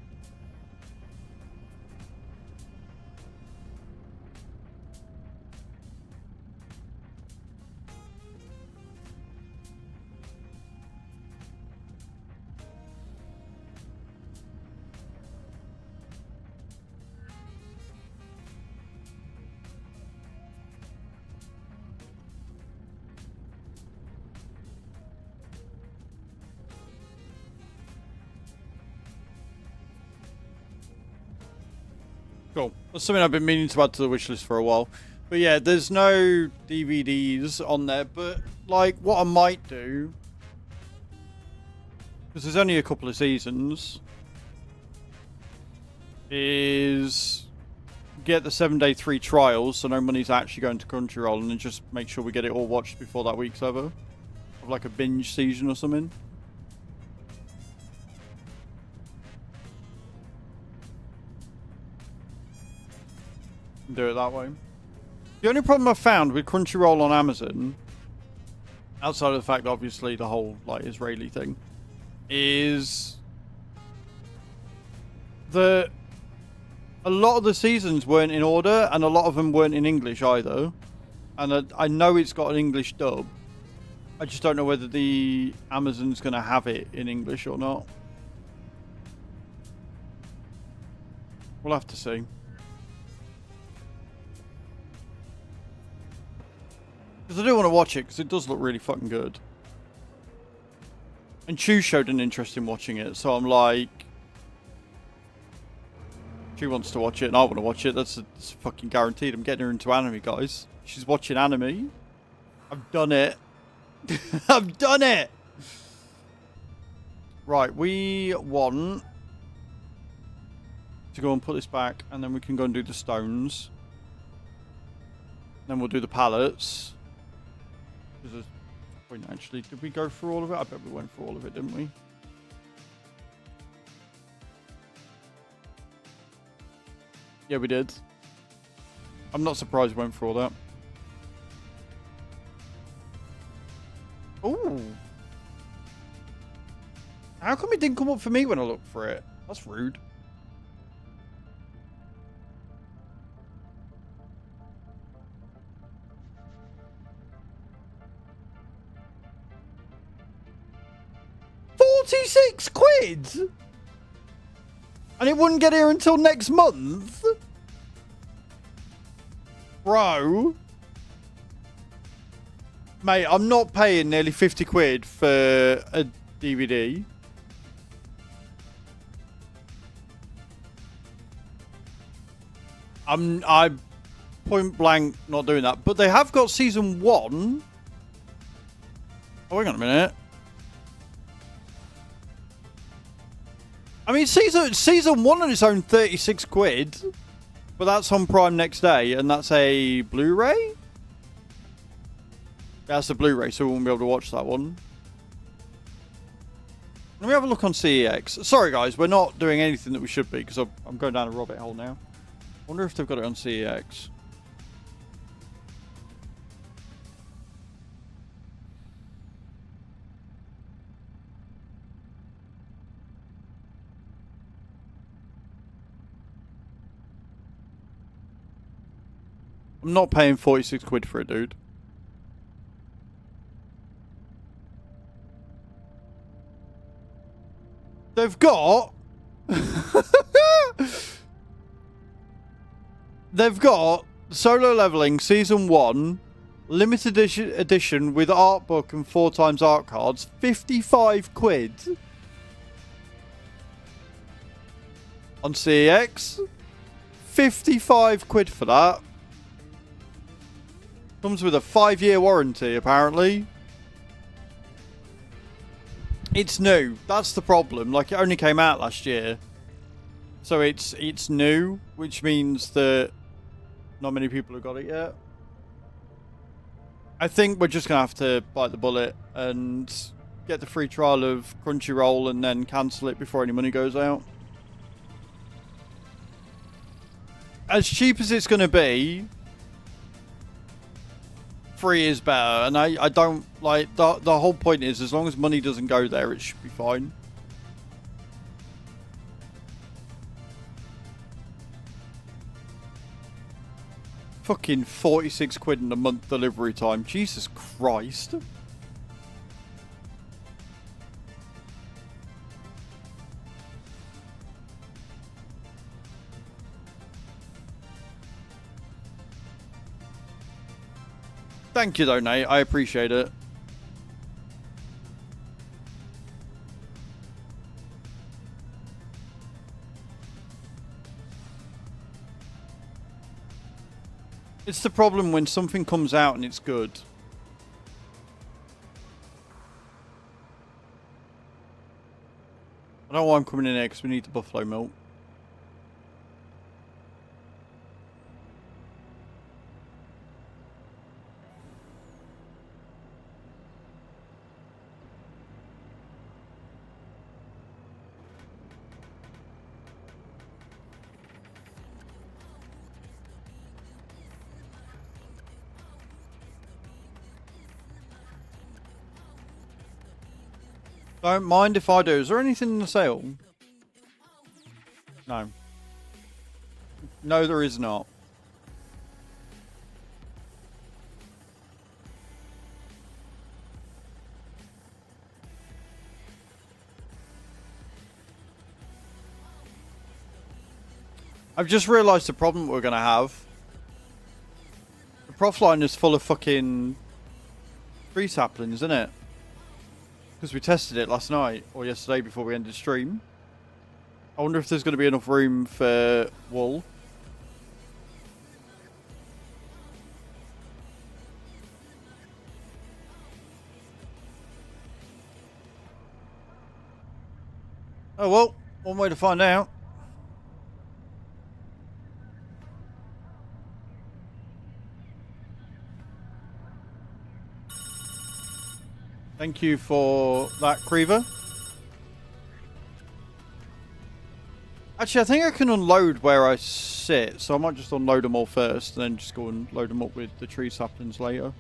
Cool. That's something I've been meaning to add to the wishlist for a while. But yeah, there's no DVDs on there. But like, what I might do, because there's only a couple of seasons, is get the 7-day free trials, so no money's actually going to Crunchyroll, and then just make sure we get it all watched before that week's over. Of like a binge season or something. Do it that way. The only problem I've found with Crunchyroll on Amazon, outside of the fact that obviously the whole like Israeli thing, is that a lot of the seasons weren't in order, and a lot of them weren't in English either. And I know it's got an English dub. I just don't know whether the Amazon's going to have it in English or not. We'll have to see. Because I do want to watch it, because it does look really fucking good. And Chu showed an interest in watching it, so I'm like... She wants to watch it, and I want to watch it. That's fucking guaranteed. I'm getting her into anime, guys. She's watching anime. I've done it. I've done it! Right, we want... to go and put this back, and then we can go and do the stones. Then we'll do the pallets. There's a point actually. Did we go through all of it? I bet we went through all of it, didn't we? Yeah, we did. I'm not surprised we went through all that. Ooh. How come it didn't come up for me when I looked for it? That's rude. £46? And it wouldn't get here until next month? Bro. Mate, I'm not paying nearly 50 quid for a DVD. I'm point blank not doing that. But they have got season 1. Oh, hang on a minute. I mean, season 1 on its own 36 quid. But that's on Prime next day, and that's a Blu-ray? That's a Blu-ray, so we won't be able to watch that one. Let me have a look on CEX. Sorry, guys, we're not doing anything that we should be, because I'm going down a rabbit hole now. I wonder if they've got it on CEX. I'm not paying 46 quid for it, dude. They've got... They've got Solo Leveling Season 1, limited edition with art book and 4x art cards, 55 quid. On CEX, 55 quid for that. Comes with a 5-year warranty, apparently. It's new. That's the problem. Like, it only came out last year. So it's new, which means that not many people have got it yet. I think we're just going to have to bite the bullet and get the free trial of Crunchyroll and then cancel it before any money goes out. As cheap as it's going to be, free is better, and I don't like the whole point is as long as money doesn't go there, it should be fine. Fucking 46 quid in a month delivery time. Jesus Christ. Thank you though, Nate. I appreciate it. It's the problem when something comes out and it's good. I don't know why I'm coming in here because we need the buffalo milk. Don't mind if I do. Is there anything in the sale? No. No, there is not. I've just realised the problem we're going to have. The prof line is full of fucking tree saplings, isn't it? Because we tested it last night, or yesterday before we ended stream. I wonder if there's going to be enough room for wool. Oh well, one way to find out. Thank you for that, Creever. Actually, I think I can unload where I sit, so I might just unload them all first, and then just go and load them up with the tree saplings later.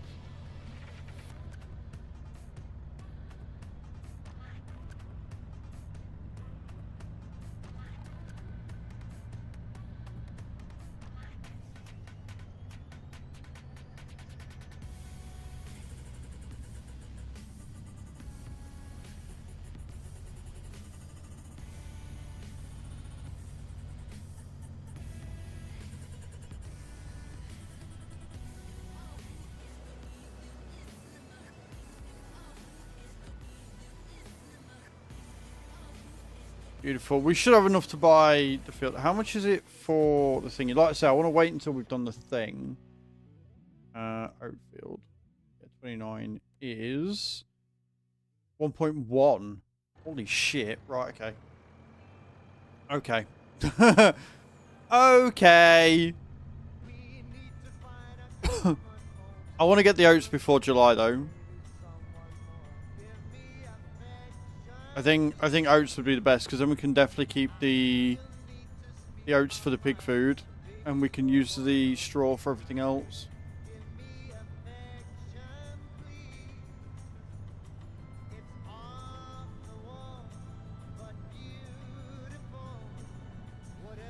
Beautiful. We should have enough to buy the field. How much is it for the thing? Like I say, I want to wait until we've done the thing. Oat field. 29 is 1.1. Holy shit. Right, okay. Okay. Okay. I want to get the oats before July though. I think oats would be the best because then we can definitely keep the oats for the pig food, and we can use the straw for everything else.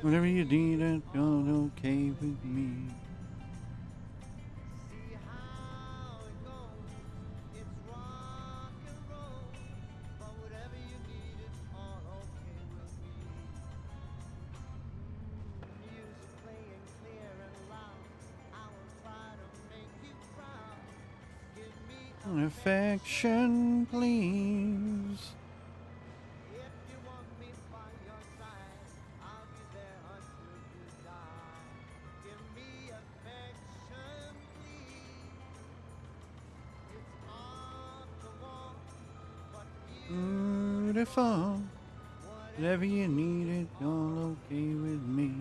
Whatever you need, it's all okay with me. Affection, please. Beautiful. Whatever you need, it's all okay with me.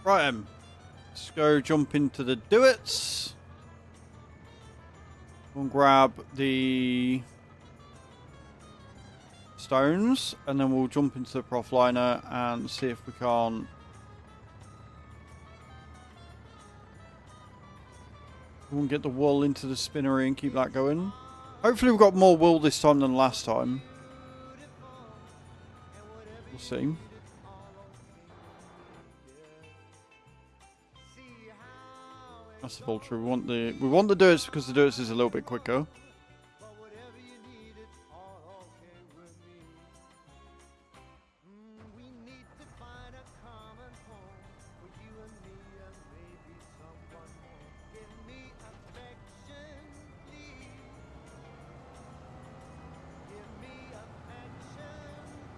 Right, let's go jump into the do-its. We'll grab the stones, and then we'll jump into the prof liner and see if we can't we'll get the wool into the spinnery and keep that going. Hopefully we've got more wool this time than last time. We'll see. That's the vulture. We want the dirts because the dirts is a little bit quicker.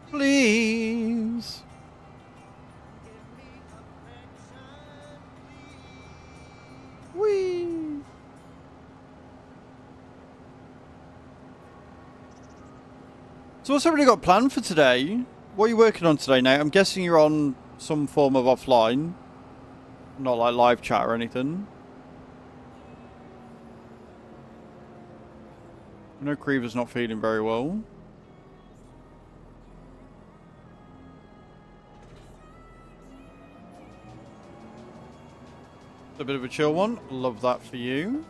Please. Whee. So what's everybody got planned for today? What are you working on today, Nate? I'm guessing you're on some form of offline. Not like live chat or anything. I know Creever's not feeling very well. A bit of a chill one. Love that for you.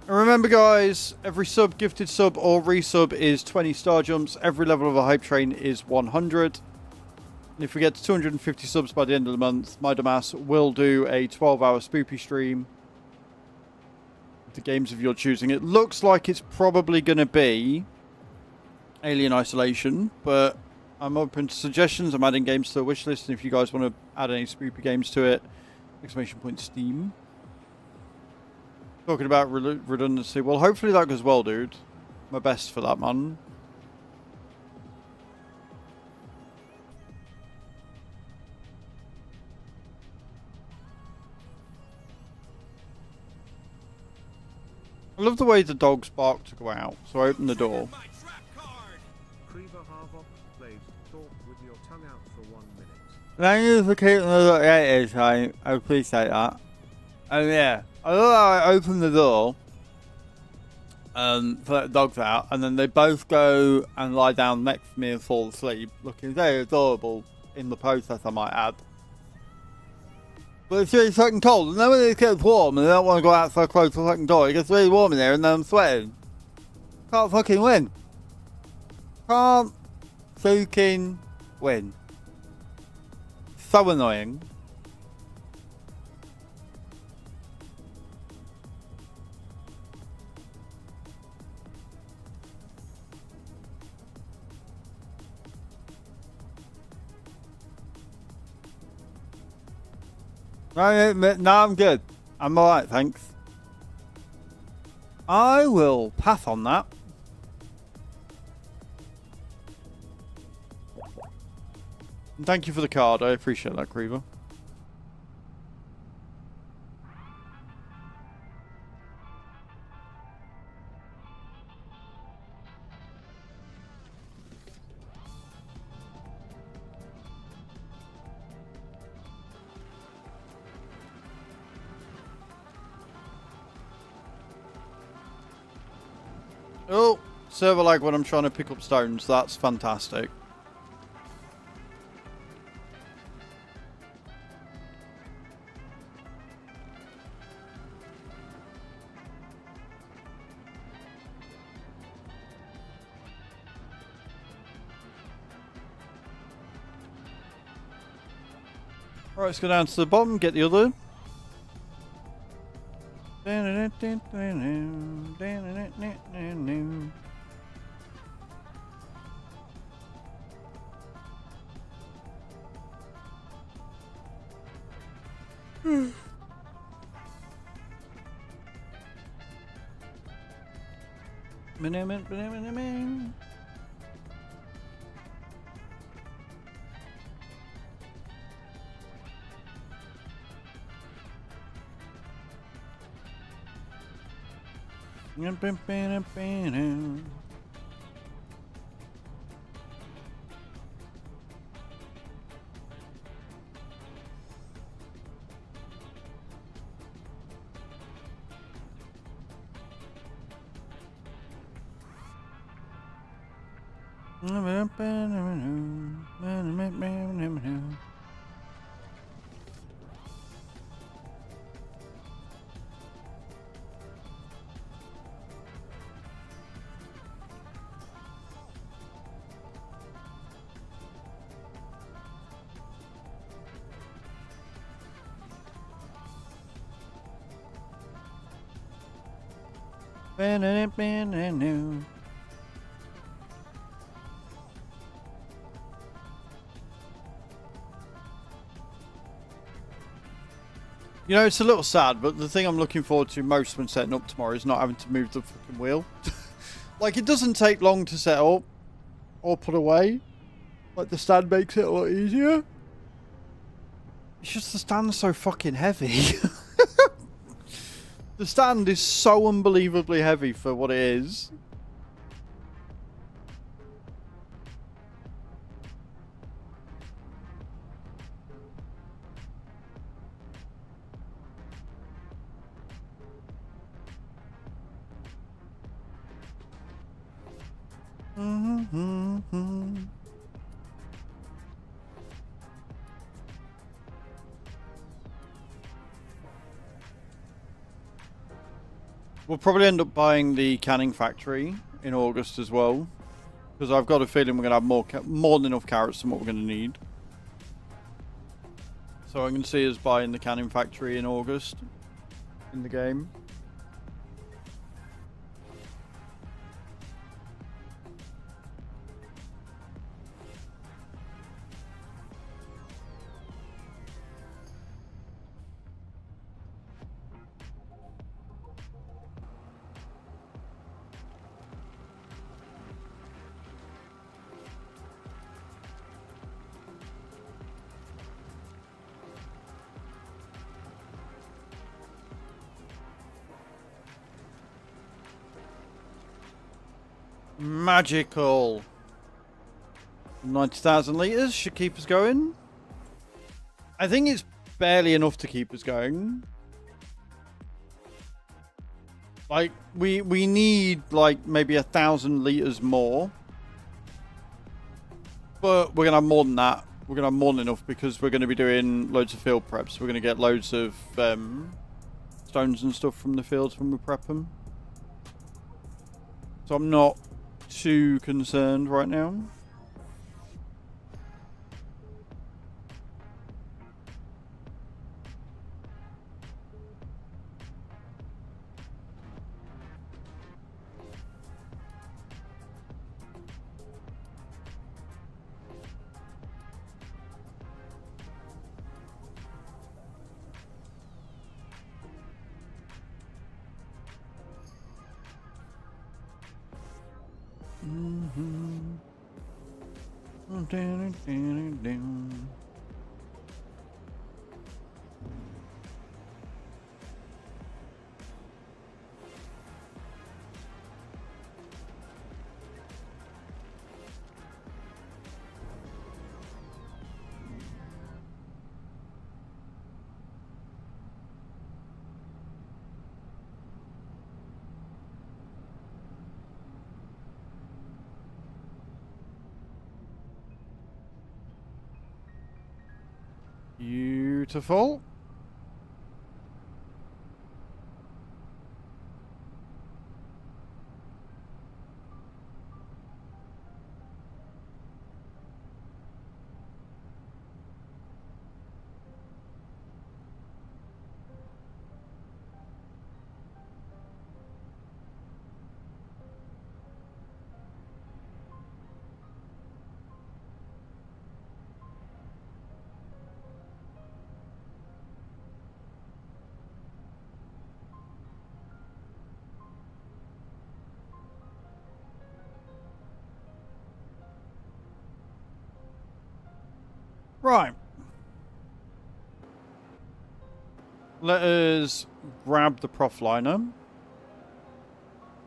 And remember guys, every sub, gifted sub or resub is 20 star jumps. Every level of a hype train is 100. And if we get to 250 subs by the end of the month, my Damas will do a 12-hour spoopy stream. The games of your choosing. It looks like it's probably going to be Alien Isolation, but I'm open to suggestions. I'm adding games to the wish list, and if you guys want to add any spoopy games to it, !Steam. Talking about redundancy. Well, hopefully that goes well, dude. My best for that, man. I love the way the dogs bark to go out, so I open the door. Thank you for keeping the look at I appreciate that. And yeah, I love how I open the door to let the dogs out, and then they both go and lie down next to me and fall asleep, looking very adorable in the process, I might add. But it's really fucking cold, and then when it gets warm and they don't want to go out so close to the fucking door, it gets really warm in there and then I'm sweating. Can't fucking win. Can't fucking win. So annoying. No, I'm good. I'm alright, thanks. I will pass on that. And thank you for the card. I appreciate that, Creever. Oh, server lag when I'm trying to pick up stones. That's fantastic. Right, let's go down to the bottom, get the other. You know, it's a little sad, but the thing I'm looking forward to most when setting up tomorrow is not having to move the fucking wheel. Like, it doesn't take long to set up or put away. Like, the stand makes it a lot easier. It's just the stand's so fucking heavy. The stand is so unbelievably heavy for what it is. We'll probably end up buying the canning factory in August as well, because I've got a feeling we're going to have more than enough carrots than what we're going to need. So I'm going to see us buying the canning factory in August in the game. Magical. 90,000 litres should keep us going. I think it's barely enough to keep us going. Like, we need, like, maybe 1,000 litres more. But we're going to have more than that. We're going to have more than enough because we're going to be doing loads of field preps. We're going to get loads of stones and stuff from the fields when we prep them. So I'm not too concerned right now. Beautiful. Right. Let us grab the prof liner.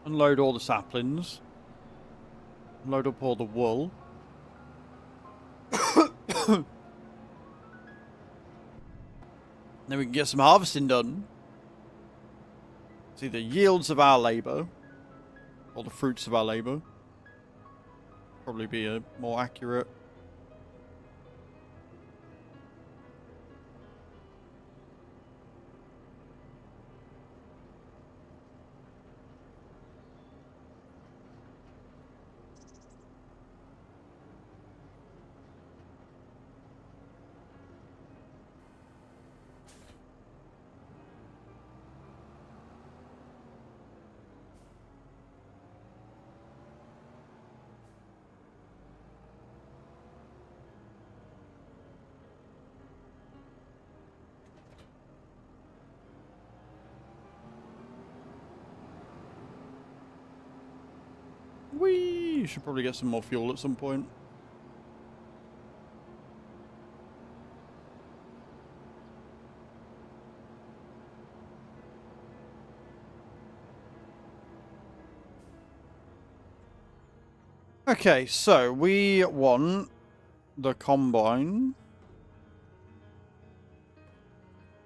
Unload all the saplings. Load up all the wool. Then we can get some harvesting done. See the yields of our labour. Or the fruits of our labour. Probably be a more accurate. We should probably get some more fuel at some point. Okay, so we want the combine.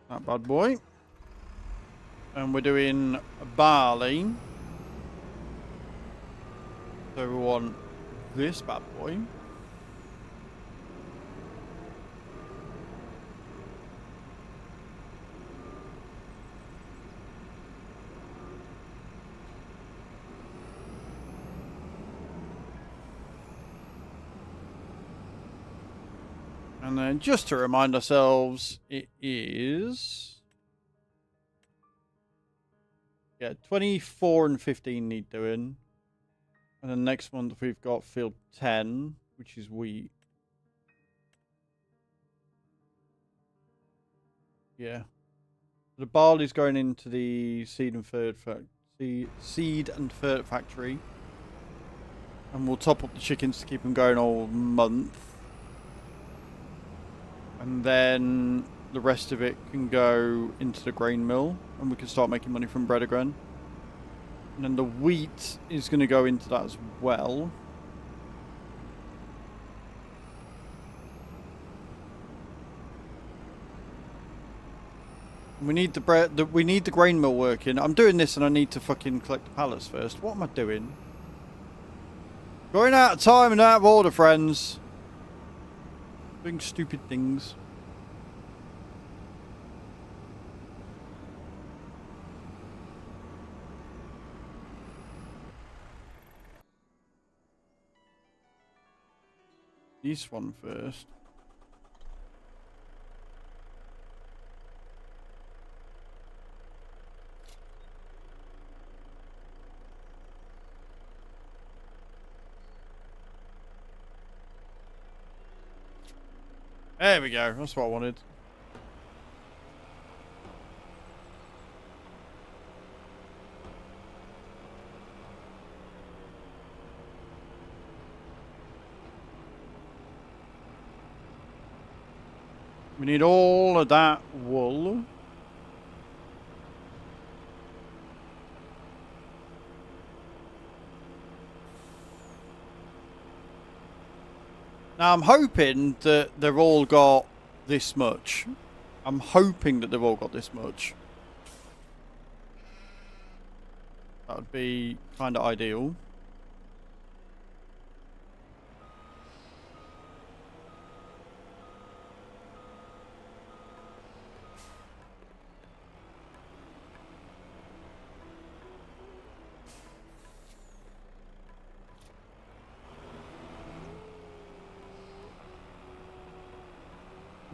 That bad boy. And we're doing barley. So we want this bad boy. And then just to remind ourselves, it is... Yeah, 24 and 15 need doing. And then next month we've got field 10, which is wheat. Yeah. The barley's going into the seed and ferret factory. And we'll top up the chickens to keep them going all month. And then the rest of it can go into the grain mill. And we can start making money from bread again. And then the wheat is going to go into that as well. We need the bread. We need the grain mill working. I'm doing this, and I need to fucking collect the pallets first. What am I doing? Going out of time and out of order, friends. Doing stupid things. This one first. There we go. That's what I wanted. We need all of that wool. Now I'm hoping that they've all got this much. I'm hoping that they've all got this much. That would be kind of ideal.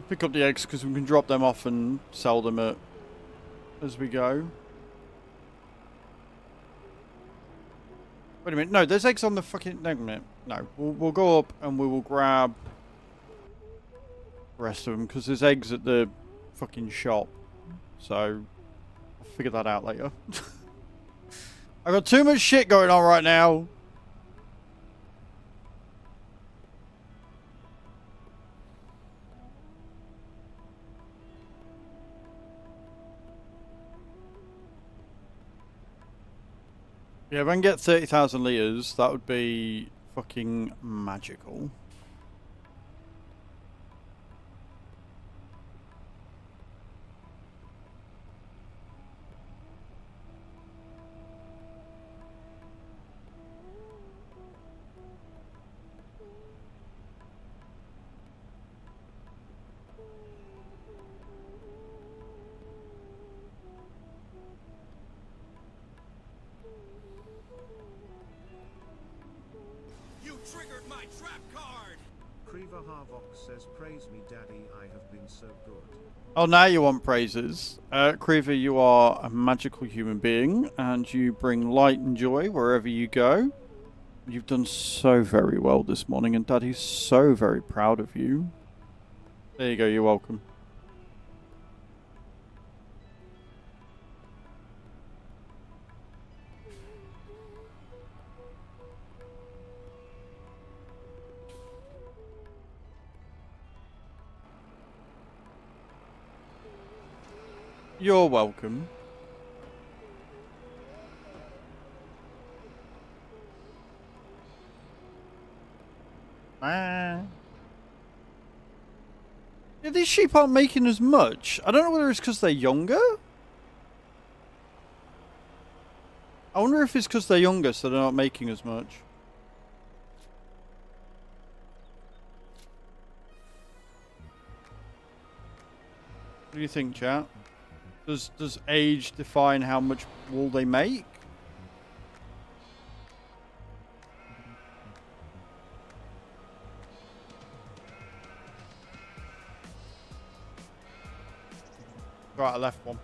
Pick up the eggs because we can drop them off and sell them as we go. Wait a minute. No, there's eggs on the fucking... No, no. We'll go up and we will grab the rest of them because there's eggs at the fucking shop. So, I'll figure that out later. I've got too much shit going on right now. Yeah, if I can get 30,000 litres, that would be fucking magical. Triggered my trap card. Creever Harvox says, "Praise me, Daddy. I have been so good." Oh, now you want praises. Creever, you are a magical human being, and you bring light and joy wherever you go. You've done so very well this morning, and Daddy's so very proud of you. There you go, you're welcome. You're welcome. Yeah, these sheep aren't making as much. I don't know whether it's because they're younger. I wonder if it's because they're younger, so they're not making as much. What do you think, chat? Does age define how much wool they make? Right, I left one.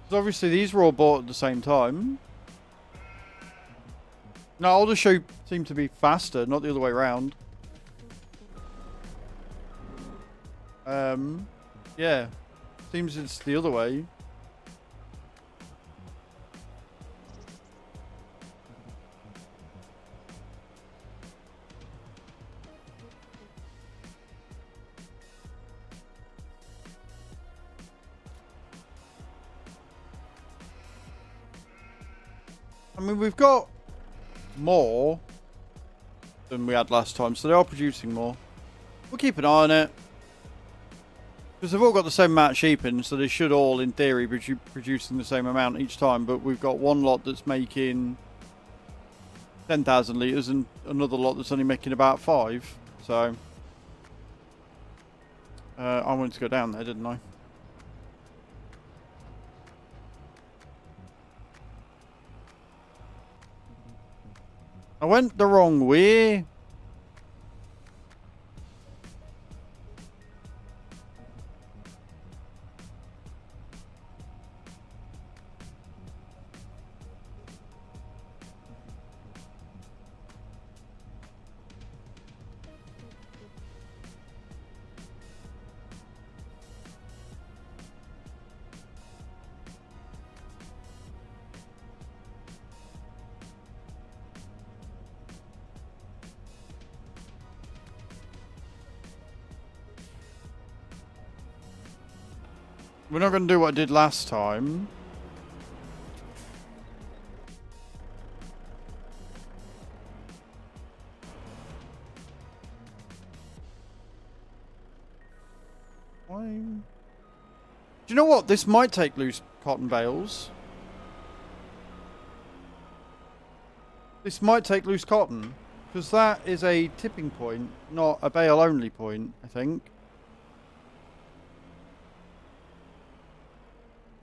So obviously these were all bought at the same time. No, older sheep seem to be faster, not the other way around. Yeah. Seems it's the other way. I mean, we've got more than we had last time, so they are producing more. We'll keep an eye on it. Because they've all got the same amount of sheep in, so they should all, in theory, be producing the same amount each time. But we've got one lot that's making 10,000 litres and another lot that's only making about 5. So, I wanted to go down there, didn't I? I went the wrong way. We're not going to do what I did last time. Why? Do you know what? This might take loose cotton bales. This might take loose cotton. Because that is a tipping point, not a bale only point, I think.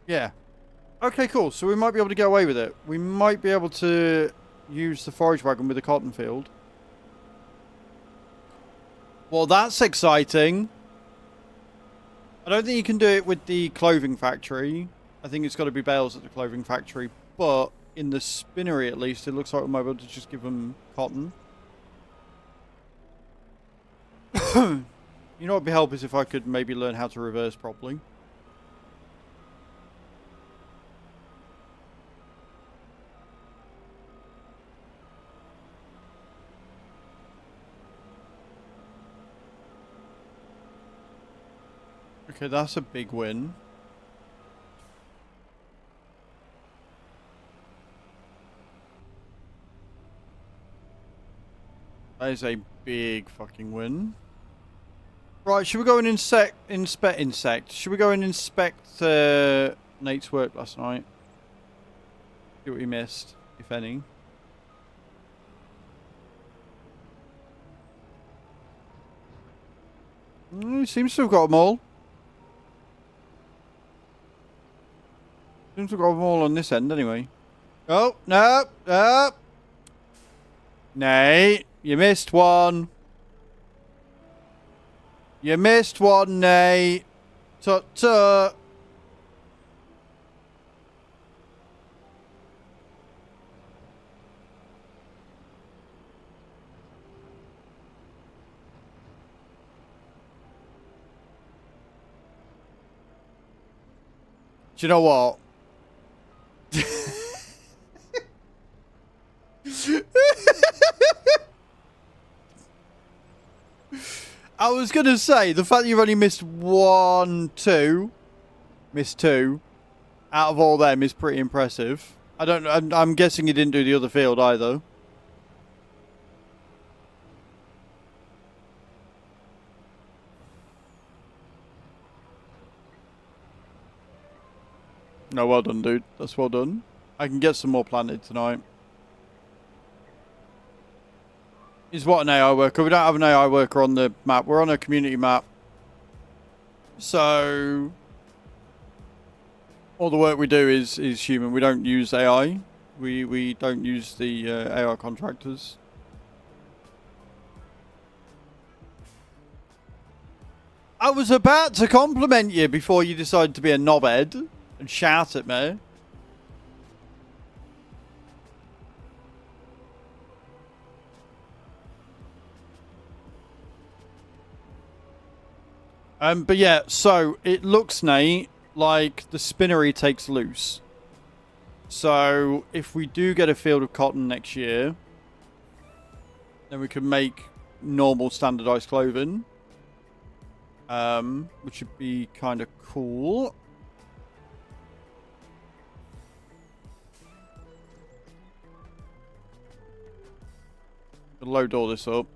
Yeah. Okay, cool. So we might be able to get away with it. We might be able to use the forage wagon with the cotton field. Well, that's exciting. I don't think you can do it with the clothing factory. I think it's got to be bales at the clothing factory. But in the spinnery, at least, it looks like we might be able to just give them cotton. You know what would be help is if I could maybe learn how to reverse properly. Okay, that's a big win. That is a big fucking win. Right, should we go and inspect? Should we go and inspect Nate's work last night? See what he missed, if any. He seems to have got them all. Seems to have got them all on this end anyway. Oh, no, no. Nate, you missed one. You missed one, Nate. Tut tut. Do you know what? I was going to say, the fact that you've only missed missed two, out of all them is pretty impressive. I'm guessing you didn't do the other field either. No, well done, dude. That's well done. I can get some more planted tonight. Is what an AI worker? We don't have an AI worker on the map. We're on a community map. So all the work we do is human. We don't use AI. We don't use the AI contractors. I was about to compliment you before you decided to be a knobhead and shout at me. But yeah, so it looks, Nate, like the spinnery takes loose. So if we do get a field of cotton next year, then we can make normal standardized clothing. Which would be kind of cool. Load all this up.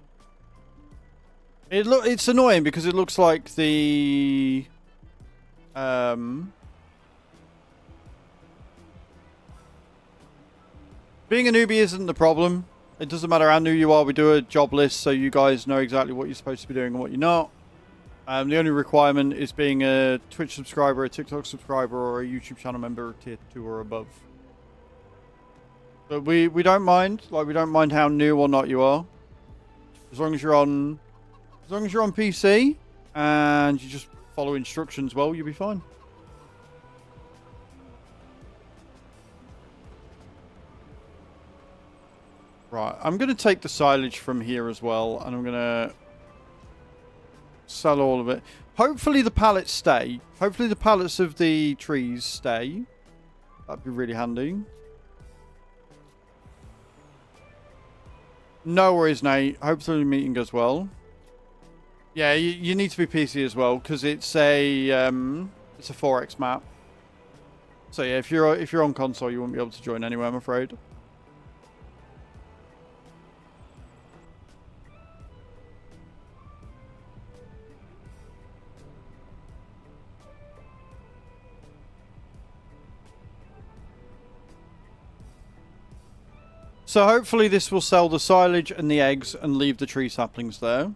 It's annoying because it looks like the being a newbie isn't the problem. It doesn't matter how new you are. We do a job list so you guys know exactly what you're supposed to be doing and what you're not. The only requirement is being a Twitch subscriber, a TikTok subscriber, or a YouTube channel member tier 2 or above. But we don't mind. Like, we don't mind how new or not you are. As long as you're on PC and you just follow instructions well, you'll be fine. Right, I'm going to take the silage from here as well, and I'm going to sell all of it. Hopefully the pallets stay. Hopefully the pallets of the trees stay. That'd be really handy. No worries, Nate. Hopefully the meeting goes well. Yeah, you need to be PC as well because it's a 4X map. So yeah, if you're on console, you won't be able to join anyway, I'm afraid. So hopefully this will sell the silage and the eggs and leave the tree saplings there.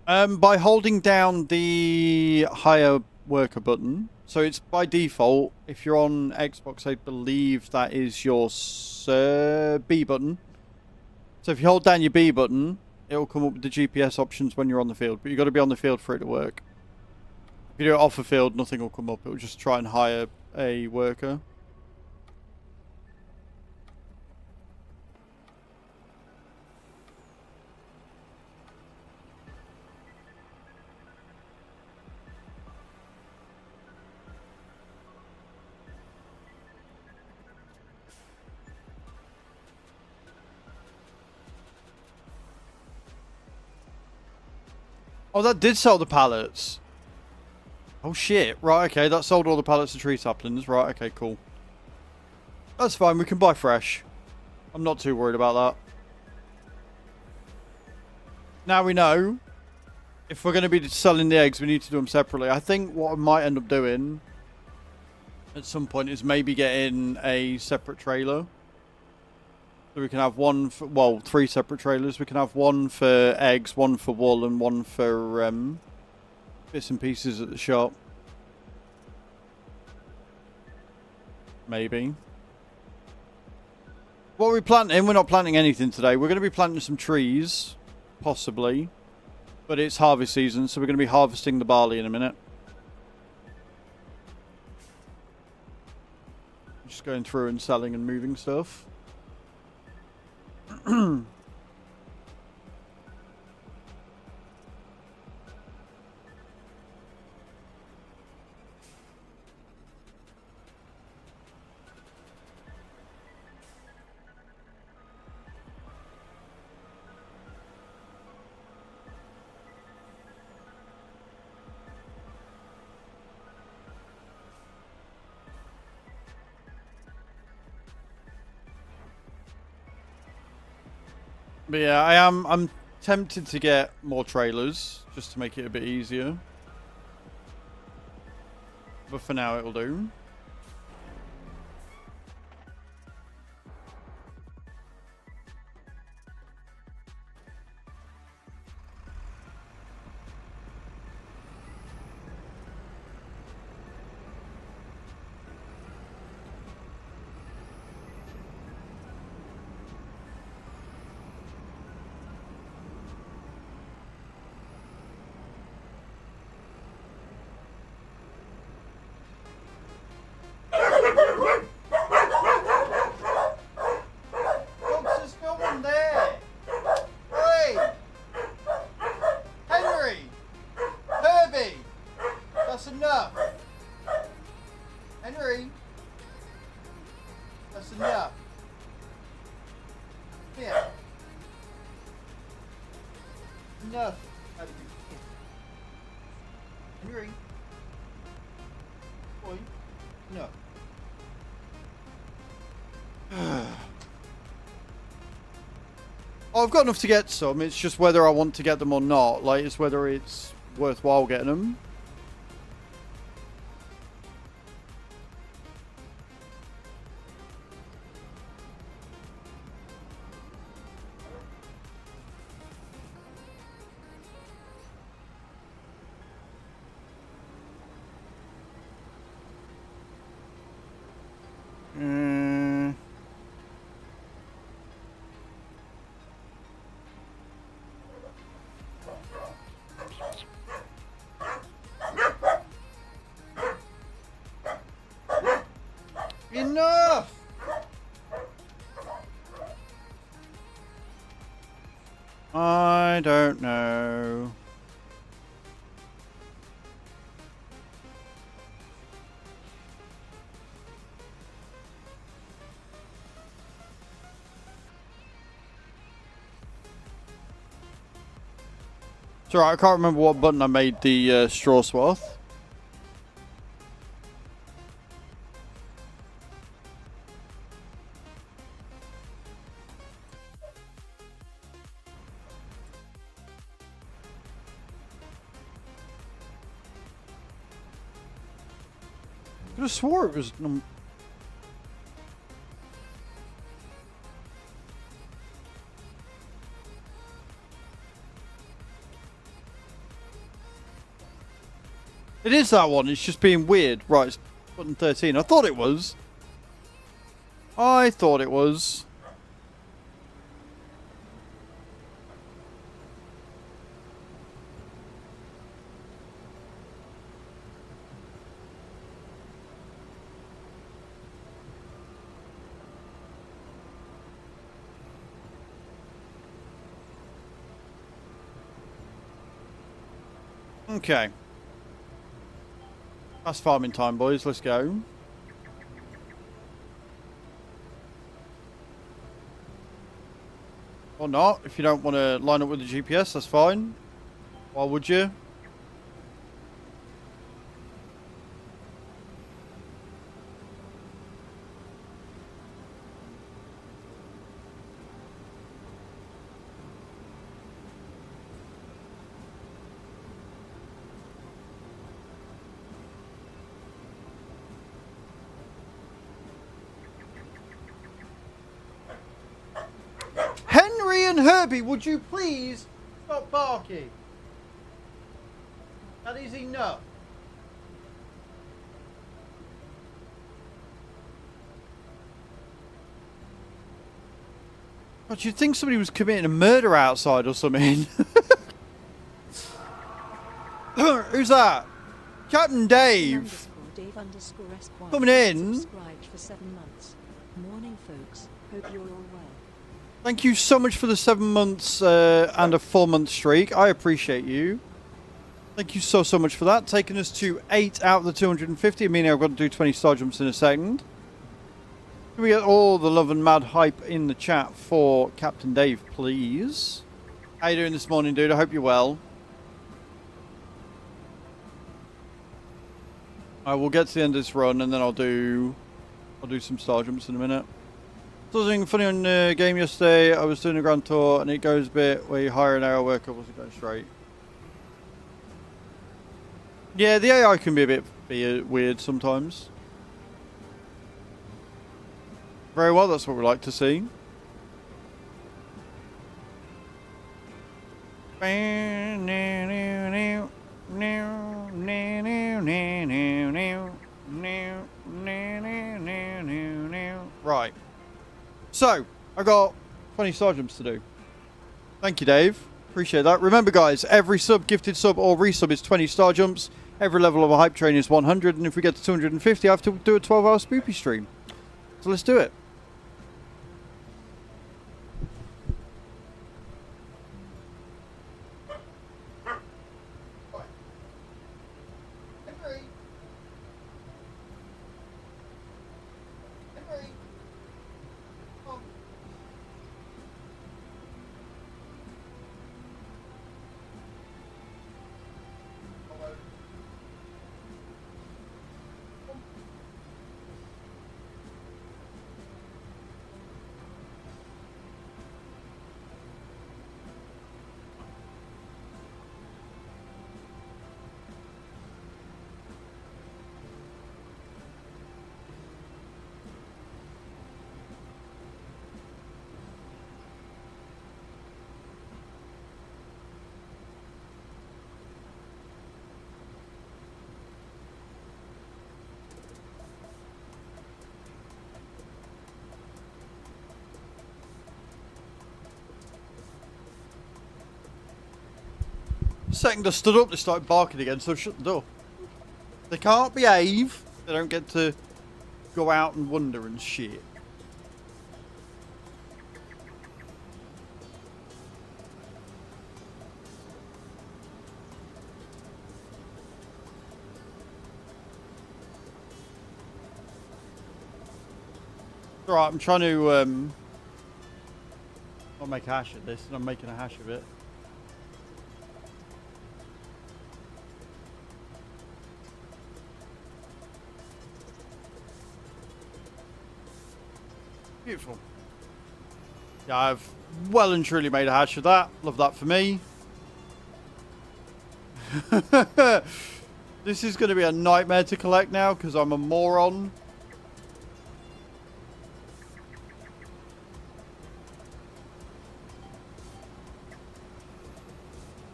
By holding down the hire worker button. So it's by default, if you're on Xbox, I believe that is your B button. So if you hold down your B button, it will come up with the GPS options when you're on the field. But you've got to be on the field for it to work. If you do it off the field, nothing will come up. It will just try and hire a worker. Oh, that did sell the pallets. Oh, shit. Right, okay. That sold all the pallets of tree saplings. Right, okay, cool. That's fine. We can buy fresh. I'm not too worried about that. now we know if we're going to be selling the eggs, we need to do them separately. I think what I might end up doing at some point is maybe getting a separate trailer. So we can have one for, well, 3 separate trailers. We can have one for eggs, one for wool, and one for bits and pieces at the shop. Maybe. What are we planting? We're not planting anything today. We're going to be planting some trees, possibly. But it's harvest season, so we're going to be harvesting the barley in a minute. Just going through and selling and moving stuff. But yeah, I'm tempted to get more trailers just to make it a bit easier. But for now it'll do. Enough. Henry. Boy. No. Oh, I've got enough to get some. It's just whether I want to get them or not. Like, it's whether it's worthwhile getting them. Enough! I don't know. It's alright, I can't remember what button I made the straw swath. I could have swore it was... It is that one, it's just being weird. Right, it's button 13. I thought it was. I thought it was. Okay. That's farming time, boys. Let's go. Or not. If you don't want to line up with the GPS, that's fine. Why would you? and Herbie, would you please stop barking? That is enough. God, you'd think somebody was committing a murder outside or something. Who's that? Captain Dave. Coming in. Subscribed for 7 months. Morning, folks. Hope you're all well. Thank you so much for the 7 months and a 4-month streak. I appreciate you. Thank you so much for that. Taking us to 8 out of the 250. I mean, I've got to do 20 star jumps in a second. Can we get all the love and mad hype in the chat for Captain Dave, please? How you doing this morning, dude? I hope you're well. I will get to the end of this run and then I'll do some star jumps in a minute. I was doing funny on the game yesterday. I was doing a grand tour and it goes a bit where you hire an hour worker, wasn't going straight. Yeah, the AI can be a bit weird sometimes. Very well, that's what we like to see. Right. So, I got 20 star jumps to do. Thank you, Dave. Appreciate that. Remember, guys, every sub, gifted sub, or resub is 20 star jumps. Every level of a hype train is 100. And if we get to 250, I have to do a 12-hour spoopy stream. So let's do it. The second I stood up, they started barking again, so I shut the door. They can't behave. They don't get to go out and wander and shit. Alright, I'm trying to not make a hash of this, and I'm making a hash of it. Beautiful. Yeah, I've well and truly made a hash of that. Love that for me. This is going to be a nightmare to collect now because I'm a moron.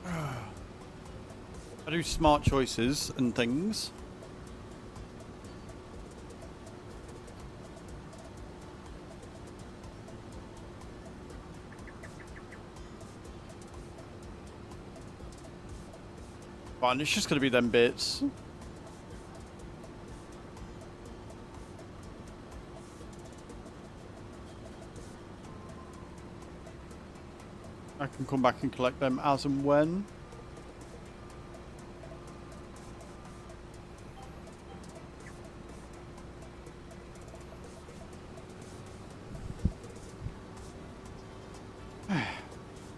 I do smart choices and things. Fine, it's just going to be them bits. I can come back and collect them as and when.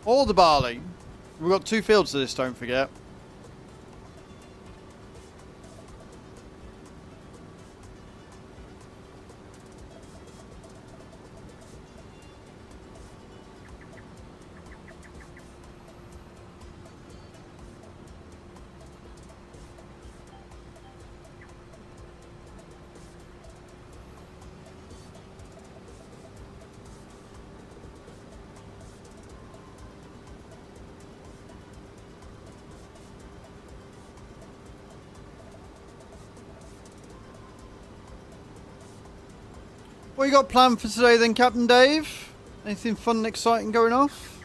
All the barley. We've got 2 fields of this, don't forget. What you got planned for today then, Captain Dave? Anything fun and exciting going off?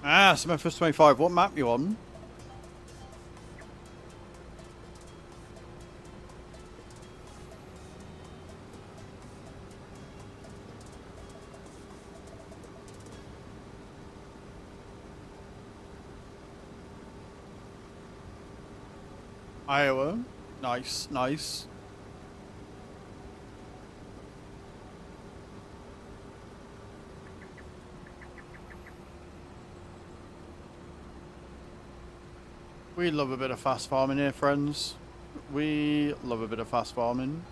Ah, Smithers 25. What map you on? Iowa. Nice, nice. We love a bit of fast farming here, friends. We love a bit of fast farming.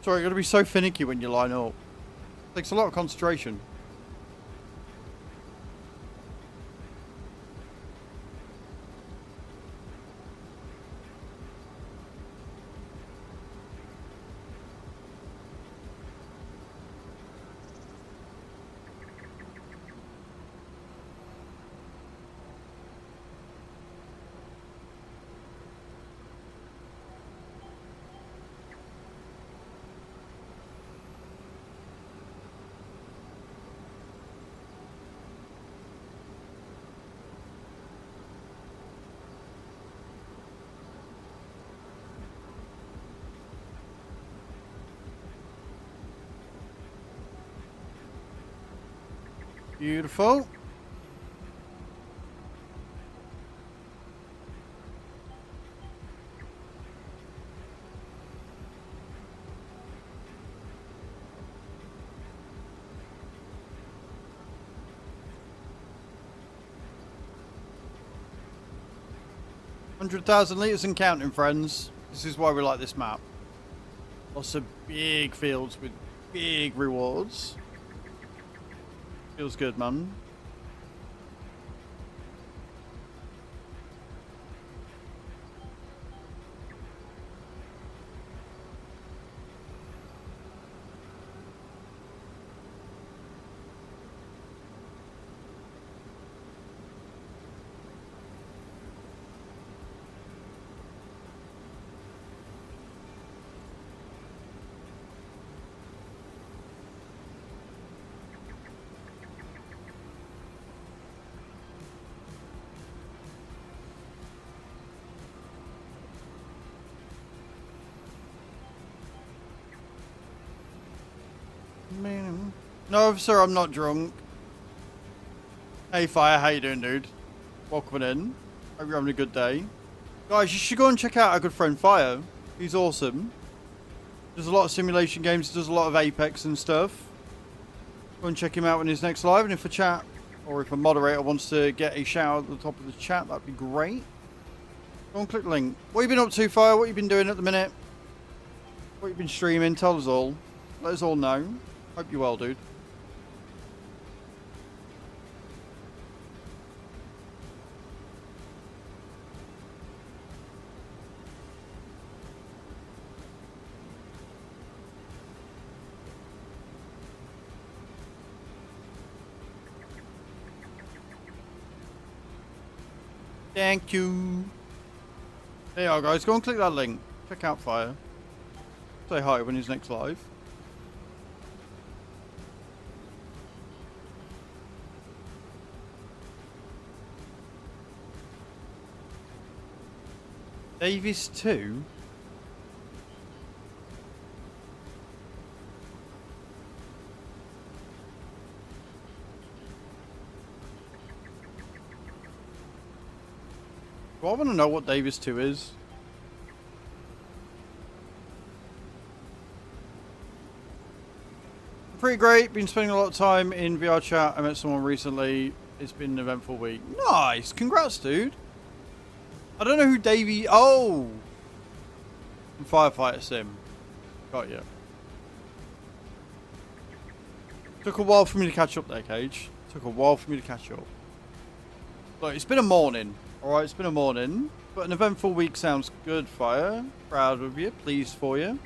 Sorry, you gotta be so finicky when you line up. Takes a lot of concentration. Beautiful. $100,000 and counting, friends. This is why we like this map. Lots of big fields with big rewards. Feels good, man. No, officer, I'm not drunk. Hey, Fire, how you doing, dude? Welcome in. Hope you're having a good day. Guys, you should go and check out our good friend Fire. He's awesome. Does a lot of simulation games, does a lot of Apex and stuff. Go and check him out when he's next live, and if a chat or if a moderator wants to get a shout out at the top of the chat, that'd be great. Go and click the link. What you been up to, Fire? What you been doing at the minute? What you been streaming? Tell us all. Let us all know. Hope you're well, dude. Thank you. There you are, guys. Go and click that link. Check out Fire. Say hi when he's next live. Davies 2? Do I want to know what Davies 2 is? Pretty great. Been spending a lot of time in VR chat. I met someone recently. It's been an eventful week. Nice. Congrats, dude. I don't know who Davey... Oh! Firefighter Sim. Got you. Took a while for me to catch up there, Cage. Took a while for me to catch up. Look, it's been a morning. Alright, it's been a morning. But an eventful week sounds good, Fire. Proud of you. Pleased for you.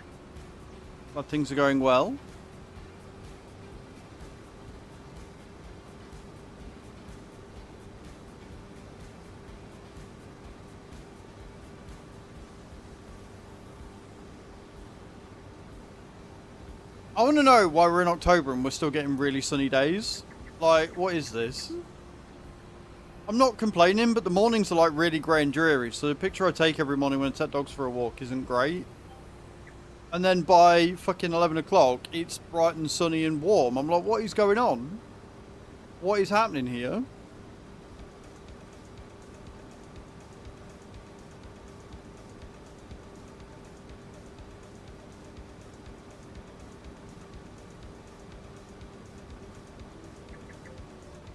Glad things are going well. I want to know why we're in October and we're still getting really sunny days. Like, what is this? I'm not complaining, but the mornings are like really grey and dreary. So the picture I take every morning when I take dogs for a walk isn't great. And then by fucking 11 o'clock, it's bright and sunny and warm. I'm like, what is going on? What is happening here?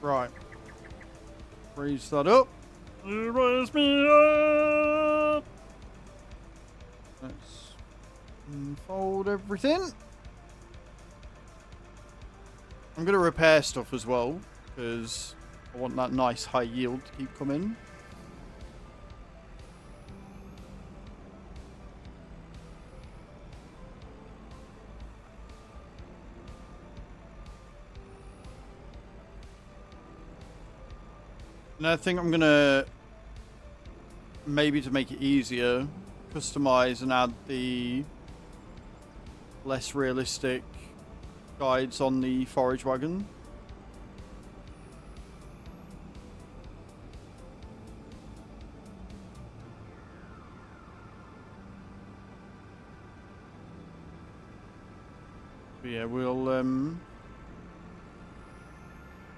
Right. Freeze that up. Raise me up. Let's unfold everything. I'm going to repair stuff as well, because I want that nice high yield to keep coming. And I think I'm gonna, maybe to make it easier, customize and add the less realistic guides on the forage wagon. But yeah, we'll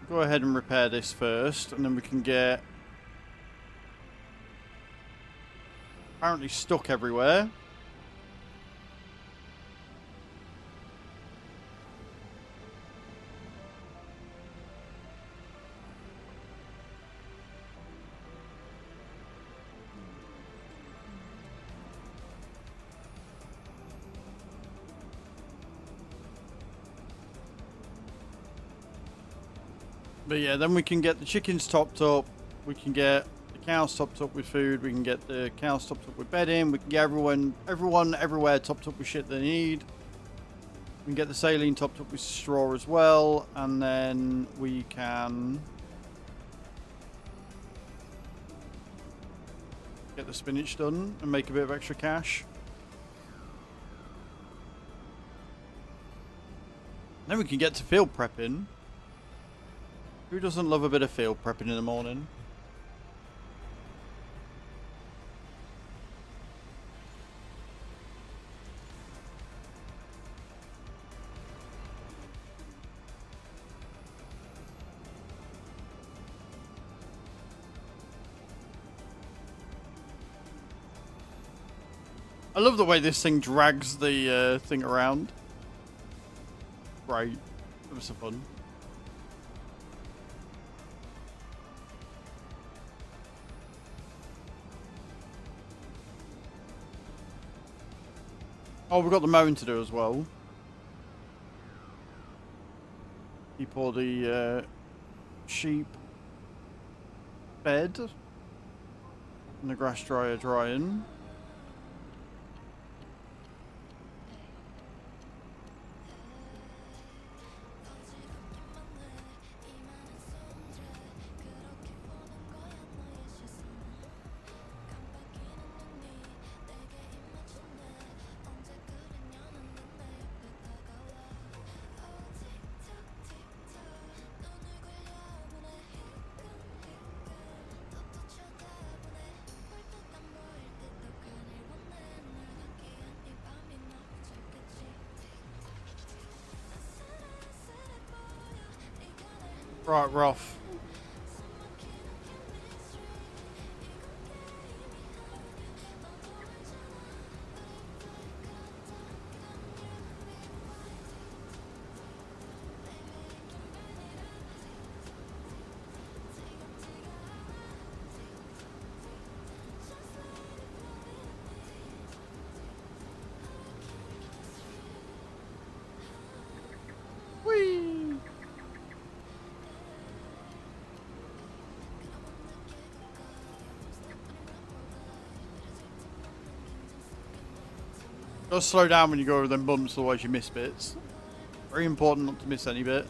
go ahead and repair this first, and then we can get apparently stuck everywhere. But yeah, then we can get the chickens topped up, we can get the cows topped up with food, we can get the cows topped up with bedding, we can get everyone everywhere topped up with shit they need. We can get the saline topped up with straw as well, and then we can get the spinach done and make a bit of extra cash. Then we can get to field prepping. Who doesn't love a bit of field prepping in the morning? I love the way this thing drags the thing around. Right. That was some fun. Oh, we've got the mowing to do as well. Keep all the sheep fed and the grass dryer drying. Right, we're off. Whee! Gotta slow down when you go over them bumps, otherwise you miss bits. Very important not to miss any bit.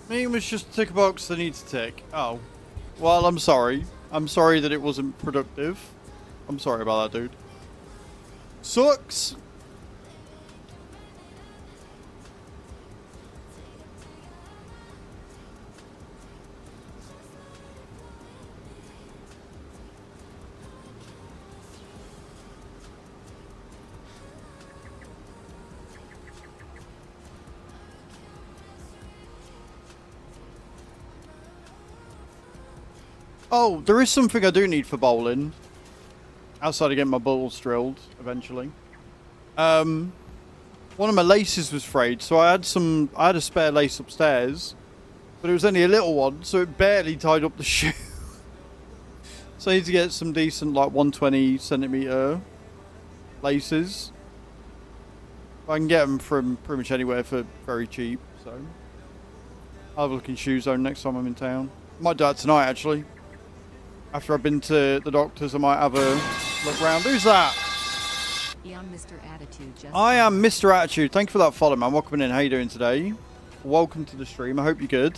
Me was just a tick box that needs to tick. Oh. Well, I'm sorry. I'm sorry that it wasn't productive. I'm sorry about that, dude. Sucks! Oh, there is something I do need for bowling. Outside of getting my balls drilled, eventually. One of my laces was frayed, so I had a spare lace upstairs. But it was only a little one, so it barely tied up the shoe. So I need to get some decent, like, 120 centimetre laces. I can get them from pretty much anywhere for very cheap, so. I'll have a look in Shoe Zone next time I'm in town. Might do that tonight, actually. After I've been to the doctors, I might have a look round. Who's that? Yeah, I'm Mr. Attitude. Just I am Mr. Attitude. Thank you for that follow, man. Welcome in. How you doing today? Welcome to the stream. I hope you're good.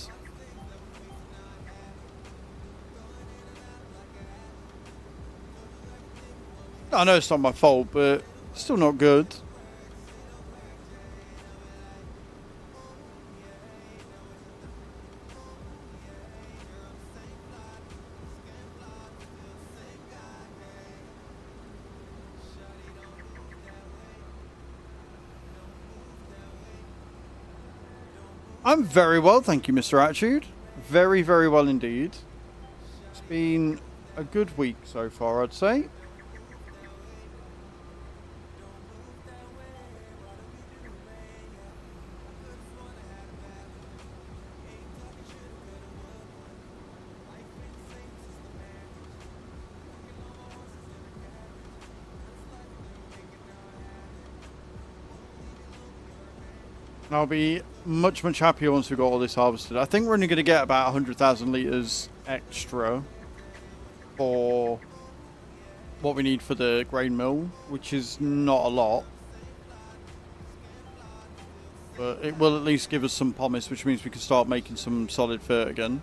I know it's not my fault, but still not good. I'm very well, thank you, Mr. Attitude. Very, very well indeed. It's been a good week so far, I'd say. And I'll be much, much happier once we've got all this harvested. I think we're only going to get about 100,000 litres extra for what we need for the grain mill, which is not a lot. But it will at least give us some pomace, which means we can start making some solid fert again.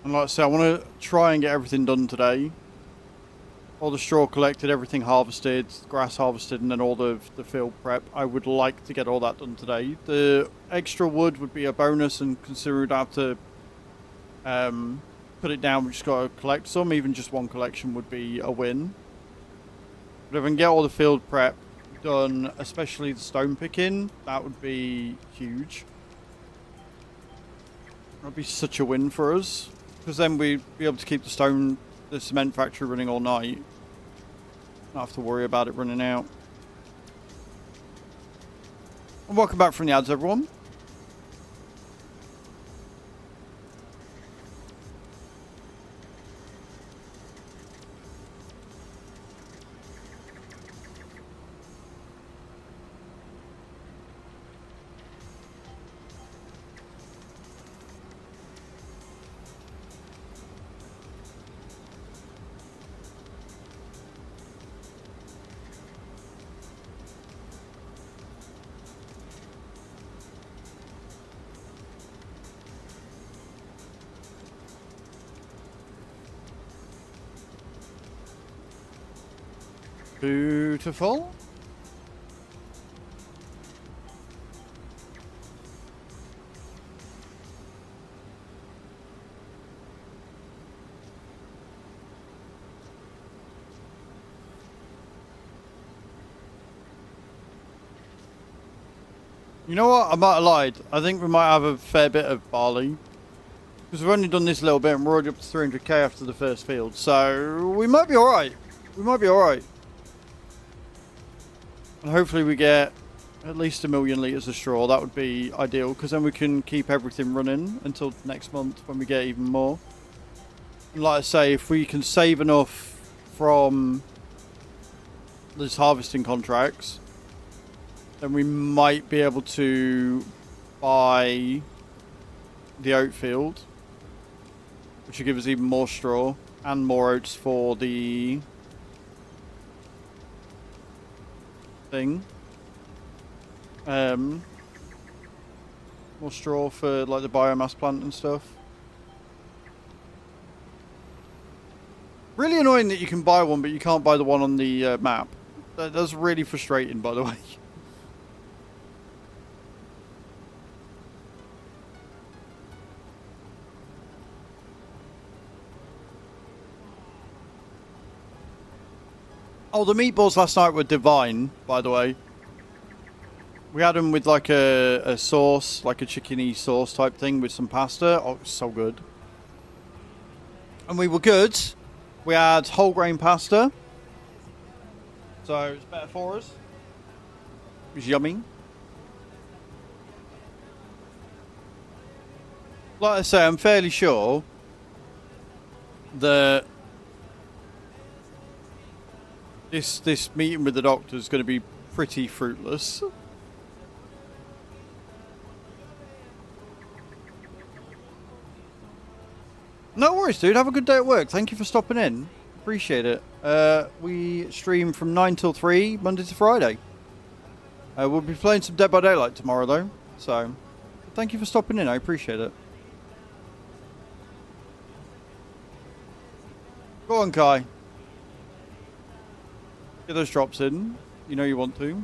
And like I say, I want to try and get everything done today. All the straw collected, everything harvested, grass harvested, and then all the field prep. I would like to get all that done today. The extra wood would be a bonus, and considering we'd have to put it down, we just got to collect some. Even just one collection would be a win. But if I can get all the field prep done, especially the stone picking, that would be huge. That would be such a win for us. Because then we'd be able to keep the cement factory running all night. Not have to worry about it running out. And welcome back from the ads, everyone. Beautiful. You know what? I might have lied. I think we might have a fair bit of barley. Because we've only done this little bit and we're already up to 300k after the first field. So we might be alright. We might be alright. And hopefully we get at least 1 million litres of straw. That would be ideal. Because then we can keep everything running until next month when we get even more. And like I say, if we can save enough from these harvesting contracts, then we might be able to buy the oat field, which will give us even more straw and more oats for the thing. More straw for like the biomass plant and stuff. Really annoying that you can buy one, but you can't buy the one on the map. That's really frustrating, by the way. Oh, the meatballs last night were divine, by the way. We had them with like a sauce, like a chickeny sauce type thing with some pasta. Oh, it was so good. And we were good. We had whole grain pasta. So it's better for us. It was yummy. Like I say, I'm fairly sure that this meeting with the doctor is going to be pretty fruitless. No worries, dude. Have a good day at work. Thank you for stopping in. Appreciate it. We stream from 9 till 3, Monday to Friday. We'll be playing some Dead by Daylight tomorrow, though. So, thank you for stopping in. I appreciate it. Go on, Kai. Get those drops in. You know you want to.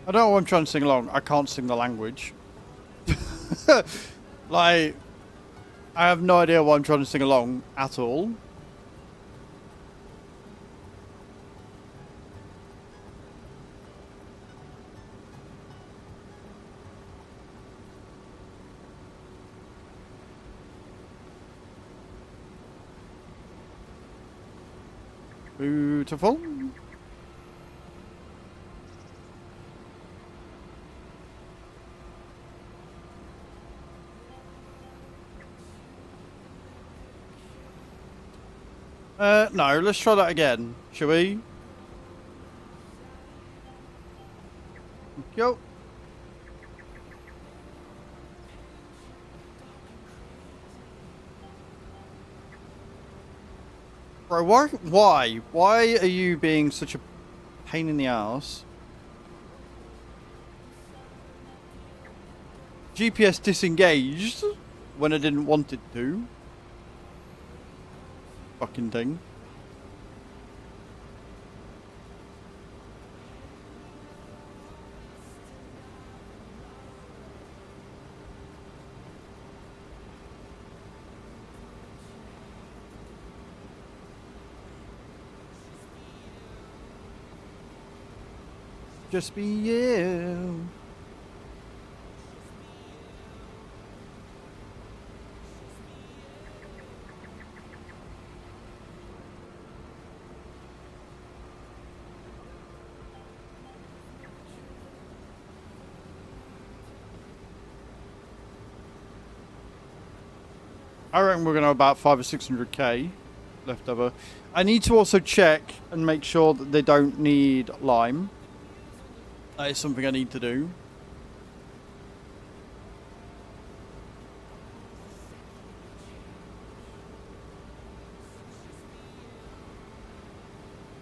I don't know why I'm trying to sing along. I can't sing the language. Like, I have no idea why I'm trying to sing along at all. Beautiful. No, let's try that again, shall we? Go. Bro, why? Why are you being such a pain in the ass? GPS disengaged when I didn't want it to. Fucking thing. Just be you. I reckon we're going to have about 500 or 600k left over. I need to also check and make sure that they don't need lime. That is something I need to do.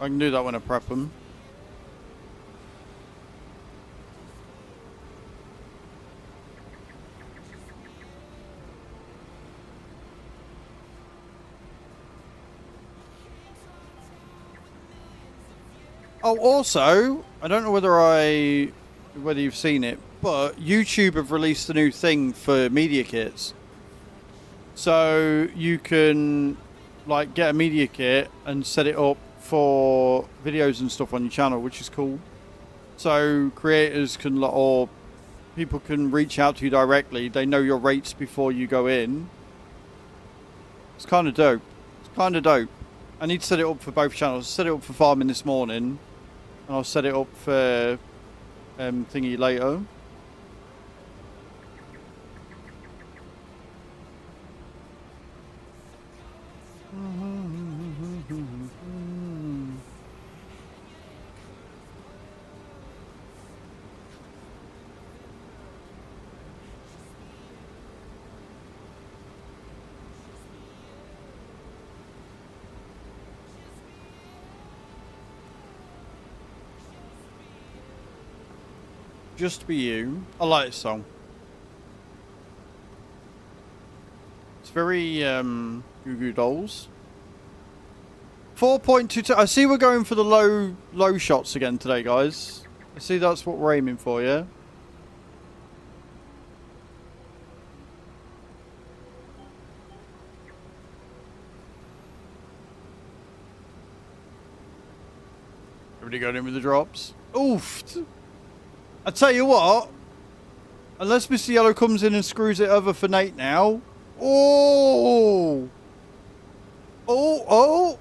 I can do that when I prep them. Oh, also, I don't know whether you've seen it, but YouTube have released a new thing for media kits. So you can like get a media kit and set it up for videos and stuff on your channel, which is cool. So creators can, or people can reach out to you directly. They know your rates before you go in. It's kind of dope. It's kind of dope. I need to set it up for both channels. Set it up for farming this morning. And I'll set it up for thingy later. Just Be You. I like this song. It's very Goo Goo Dolls. 4.22. I see we're going for the low shots again today, guys. I see that's what we're aiming for, yeah? Everybody going in with the drops? Oof! I tell you what, unless Mr. Yellow comes in and screws it over for Nate now. Oh! Oh!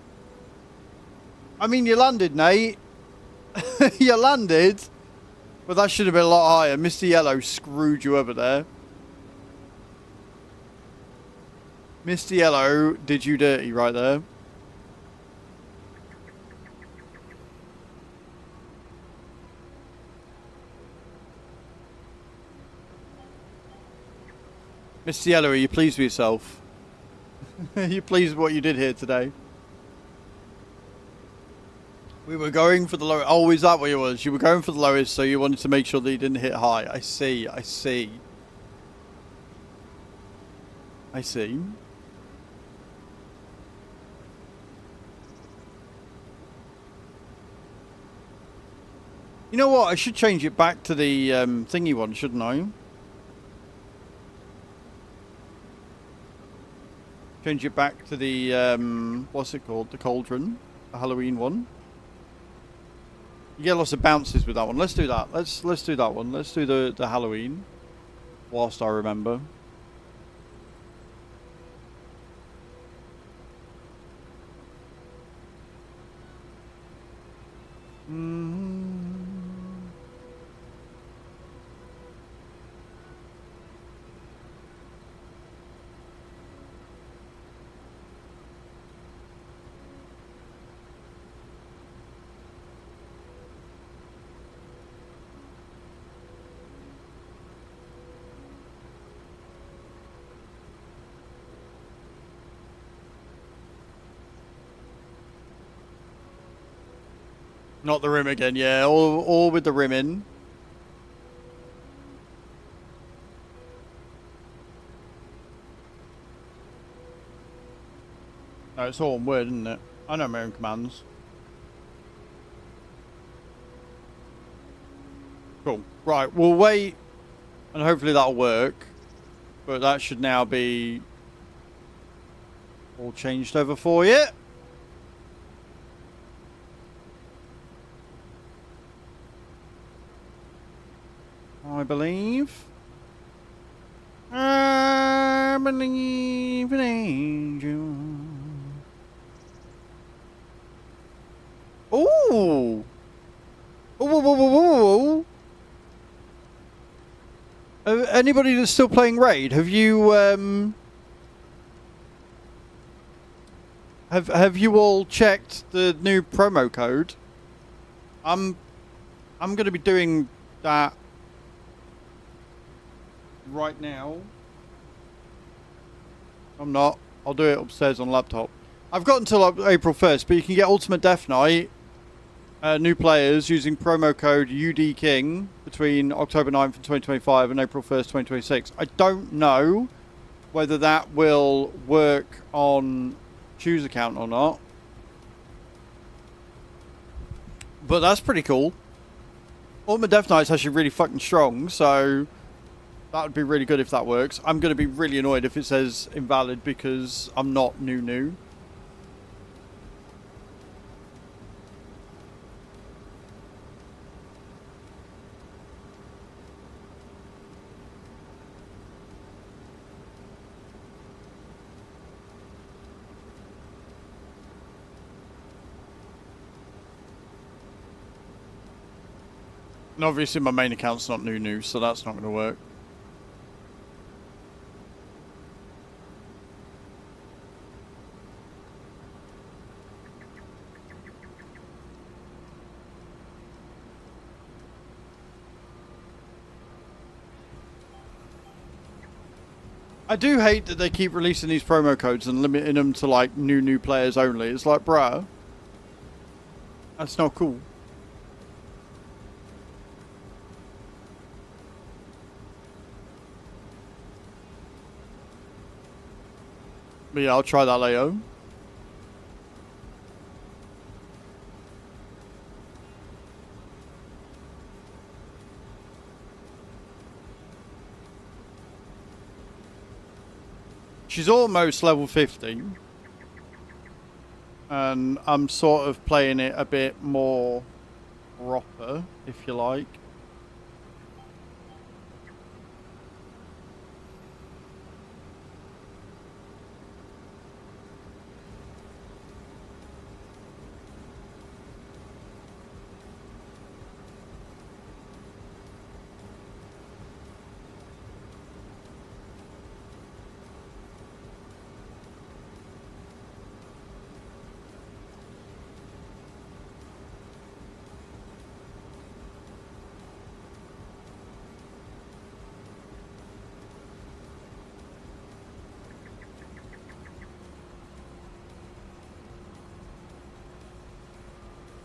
I mean, you landed, Nate. You landed. But that should have been a lot higher. Mr. Yellow screwed you over there. Mr. Yellow did you dirty right there. Mr. Yellow, are you pleased with yourself? Are you pleased with what you did here today? We were going for the lowest. Oh, is that what it was? You were going for the lowest, so you wanted to make sure that you didn't hit high. I see, I see. I see. You know what? I should change it back to the thingy one, shouldn't I? Change it back to the, what's it called? The cauldron. The Halloween one. You get lots of bounces with that one. Let's do that. Let's do that one. Let's do the Halloween. Whilst I remember. Not the rim again, yeah. All with the rim in. No, it's all one word, isn't it? I know my own commands. Cool. Right, we'll wait, and hopefully that'll work. But that should now be all changed over for you. I believe. I believe in angels. Ooh. Ooh. Anybody that's still playing Raid, have you Have you all checked the new promo code? I'm going to be doing that right now. I'm not. I'll do it upstairs on laptop. I've got until April 1st, but you can get Ultimate Death Knight, new players, using promo code UDKING between October 9th, 2025 and April 1st, 2026. I don't know whether that will work on Choose account or not. But that's pretty cool. Ultimate Death Knight's actually really fucking strong, so that would be really good if that works. I'm going to be really annoyed if it says invalid because I'm not new. And obviously my main account's not new, so that's not going to work. I do hate that they keep releasing these promo codes and limiting them to like new players only. It's like, bruh, that's not cool. But yeah, I'll try that later. She's almost level 50. And I'm sort of playing it a bit more proper, if you like.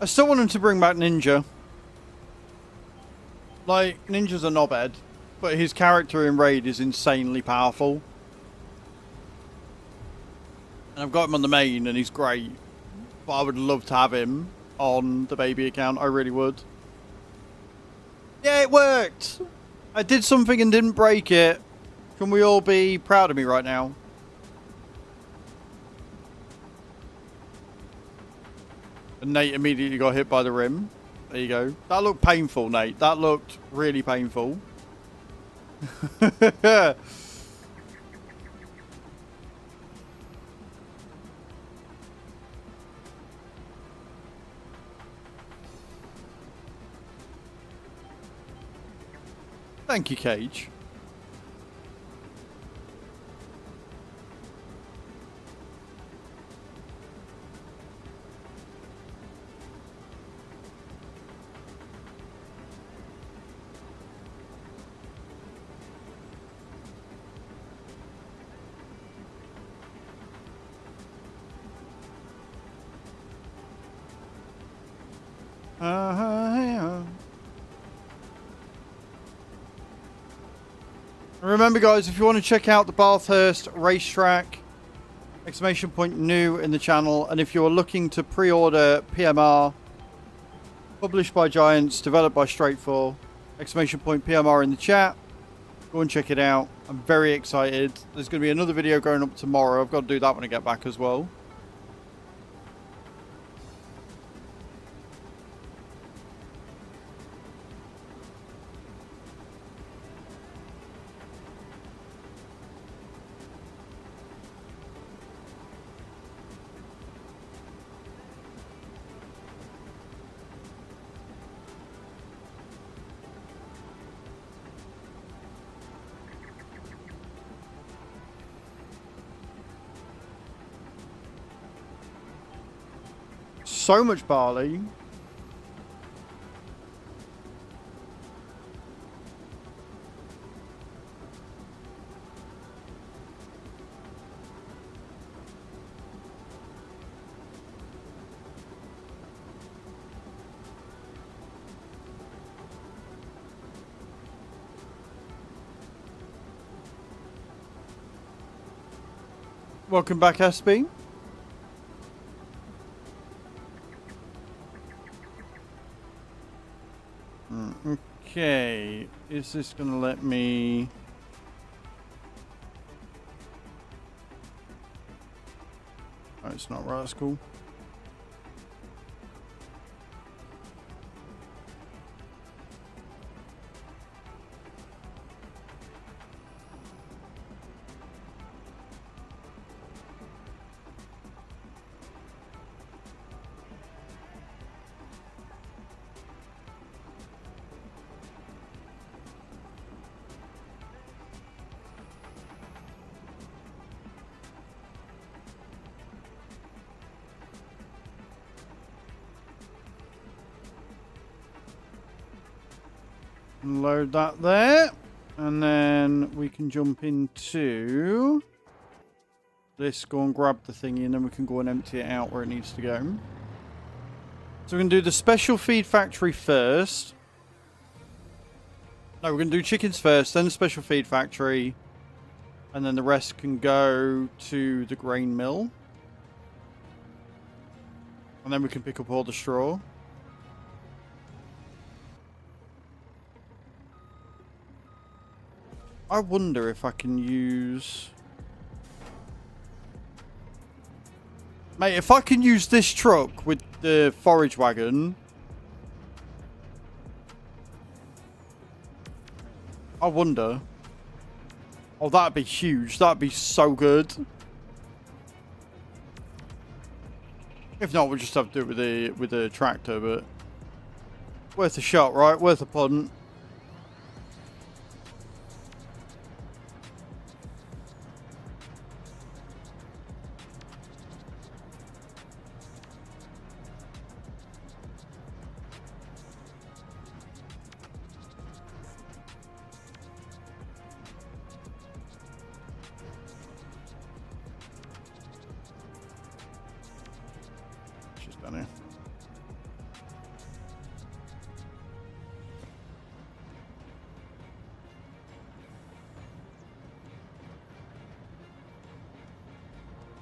I still want him to bring back Ninja. Like, Ninja's a knobhead, but his character in Raid is insanely powerful. And I've got him on the main, and he's great. But I would love to have him on the baby account. I really would. Yeah, it worked! I did something and didn't break it. Can we all be proud of me right now? And Nate immediately got hit by the rim. There you go. That looked painful, Nate. That looked really painful. Thank you, Cage. Remember, guys, if you want to check out the Bathurst racetrack, exclamation point new in the channel, and if you're looking to pre-order PMR, published by Giants, developed by Straight4, exclamation point PMR in the chat, go and check it out. I'm very excited. There's going to be another video going up tomorrow. I've got to do that when I get back as well. so much barley. Welcome back, SB. Okay, is this going to let me... Oh, it's not right, that's cool. Load that there, and then we can jump into this, go and grab the thingy, and then we can go and empty it out where it needs to go. So we're going to do the special feed factory first. No, we're going to do chickens first, then the special feed factory, and then the rest can go to the grain mill. And then we can pick up all the straw. I wonder if I can use... Mate, if I can use this truck with the forage wagon... I wonder. Oh, that'd be huge. That'd be so good. If not, we'll just have to do it with the tractor, but... Worth a shot, right? Worth a punt.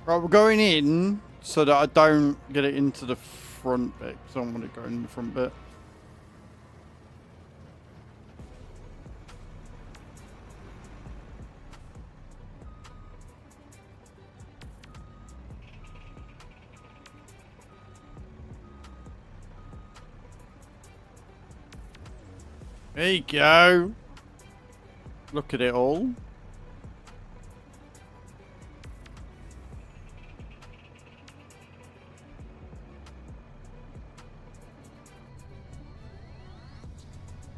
Right, we're going in so that I don't get it into the front bit, because I don't want it going in the front bit. There you go. Look at it all.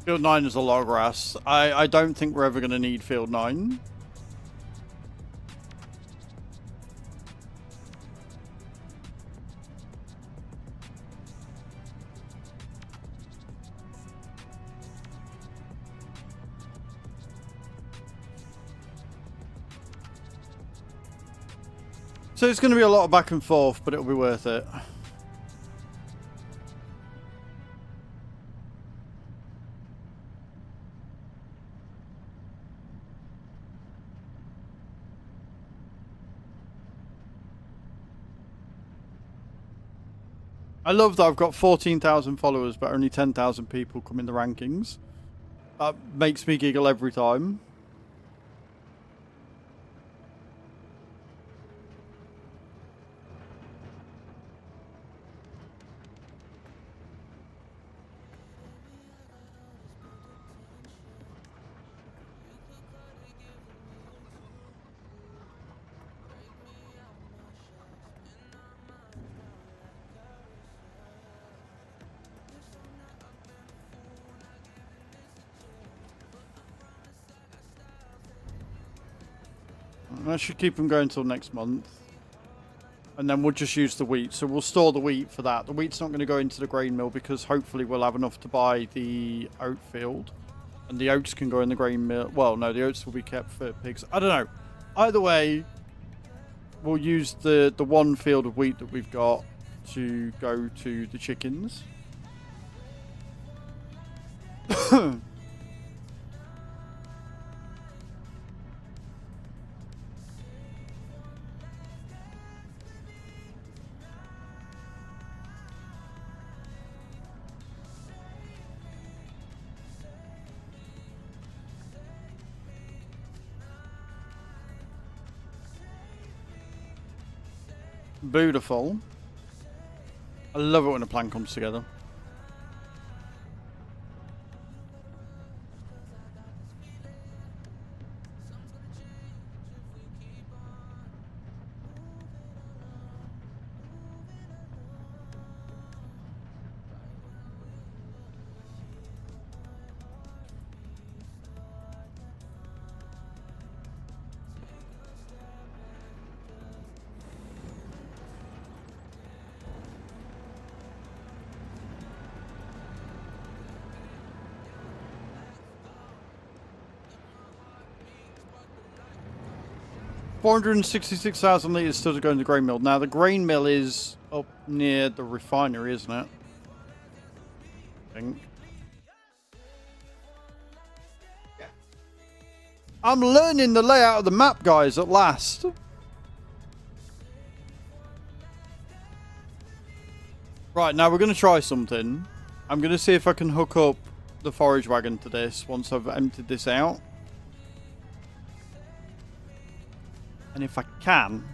Field 9 is a lot of grass. I don't think we're ever going to need Field 9. So it's going to be a lot of back and forth, but it'll be worth it. I love that I've got 14,000 followers, but only 10,000 people come in the rankings. That makes me giggle every time. That should keep them going until next month. And then we'll just use the wheat. So we'll store the wheat for that. The wheat's not going to go into the grain mill because hopefully we'll have enough to buy the oat field. And the oats can go in the grain mill. Well, no, the oats will be kept for pigs. I don't know. Either way, we'll use the one field of wheat that we've got to go to the chickens. Beautiful. I love it when a plan comes together. $466,000 litres still to go in the grain mill. Now, the grain mill is up near the refinery, isn't it? I think. I'm learning the layout of the map, guys, at last. Right, now we're going to try something. I'm going to see if I can hook up the forage wagon to this once I've emptied this out. And if I can,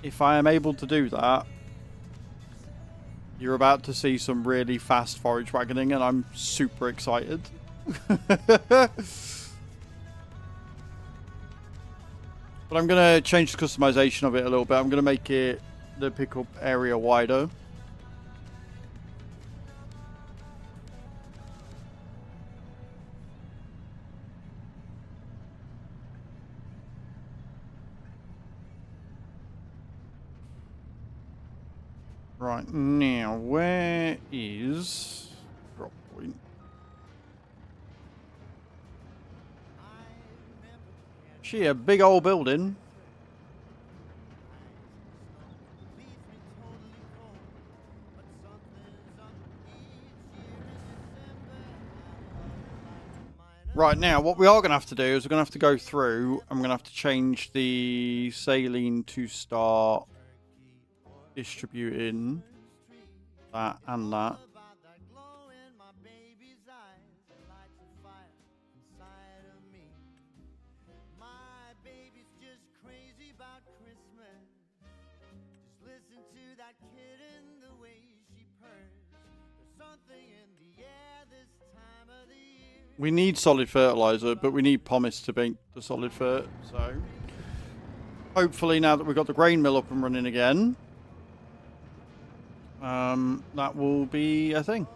if I am able to do that, you're about to see some really fast forage wagoning, and I'm super excited. But I'm going to change the customization of it a little bit. I'm going to make it the pickup area wider. Right, now, where is drop point? Gee, a big old building. Right, now, what we are going to have to do is we're going to have to go through. I'm going to have to change the saline to start distributing that and that. We need solid fertilizer, but we need pumice to make the solid fert. So hopefully now that we've got the grain mill up and running again, that will be a thing.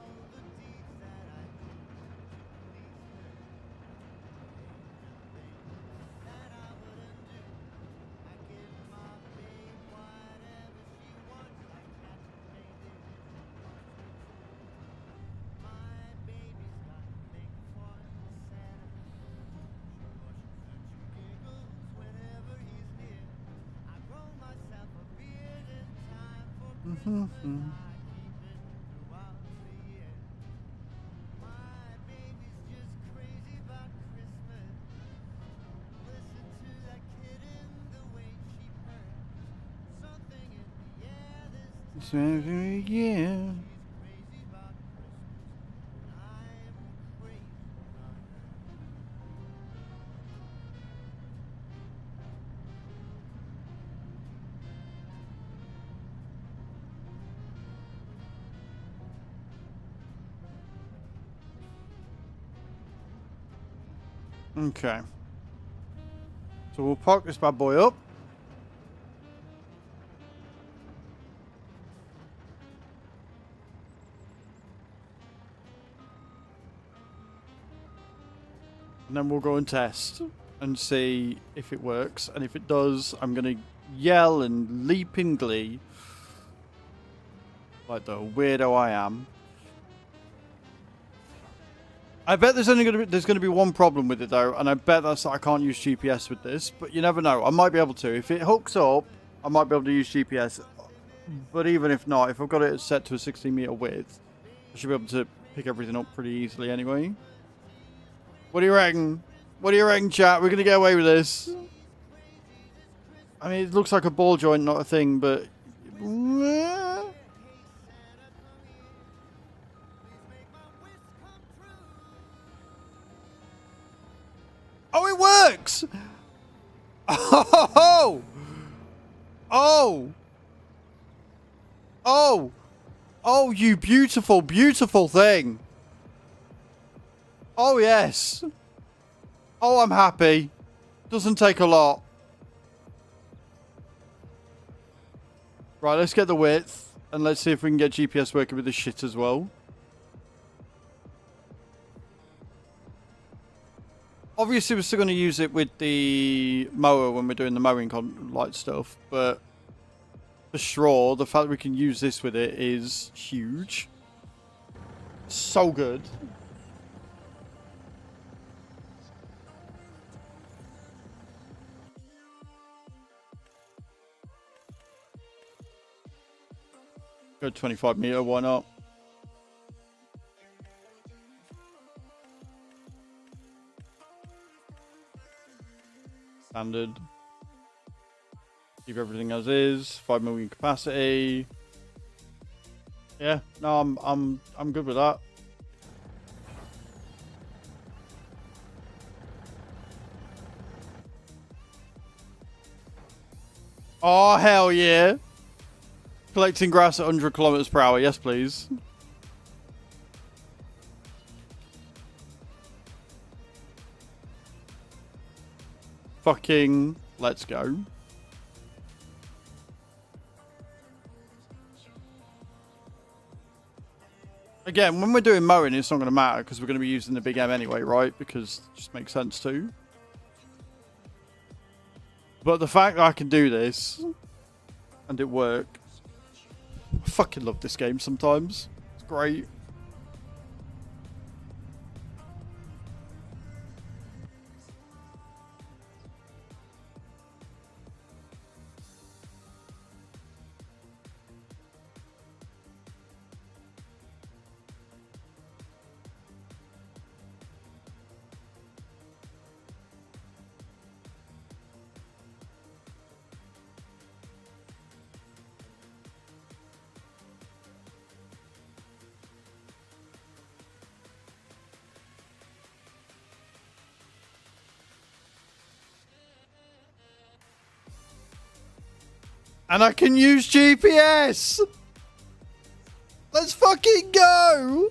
Yeah. Okay. So we'll park this bad boy up. And then we'll go and test and see if it works. And if it does, I'm going to yell and leap in glee. Like the weirdo I am. I bet there's gonna be one problem with it though, and I bet that's that I can't use GPS with this, but you never know. I might be able to. If it hooks up, I might be able to use GPS. But even if not, if I've got it set to a 16-meter width, I should be able to pick everything up pretty easily anyway. What do you reckon? What do you reckon, chat? We're gonna get away with this. I mean, it looks like a ball joint, not a thing, but oh, it works! Oh! Oh! Oh! Oh, you beautiful, beautiful thing! Oh, yes! Oh, I'm happy. Doesn't take a lot. Right, let's get the width, and let's see if we can get GPS working with this shit as well. Obviously, we're still going to use it with the mower when we're doing the mowing light stuff, but for sure, the fact that we can use this with it is huge. So good. Go 25 meter, why not? Standard. Keep everything as is. 5 million capacity. Yeah, no, I'm good with that. Oh hell yeah! Collecting grass at 100 kilometers per hour. Yes, please. Fucking let's go. Again, when we're doing mowing, it's not going to matter because we're going to be using the big M anyway, right? Because it just makes sense too. But the fact that I can do this and it works, I fucking love this game sometimes. It's great. And I can use GPS! Let's fucking go!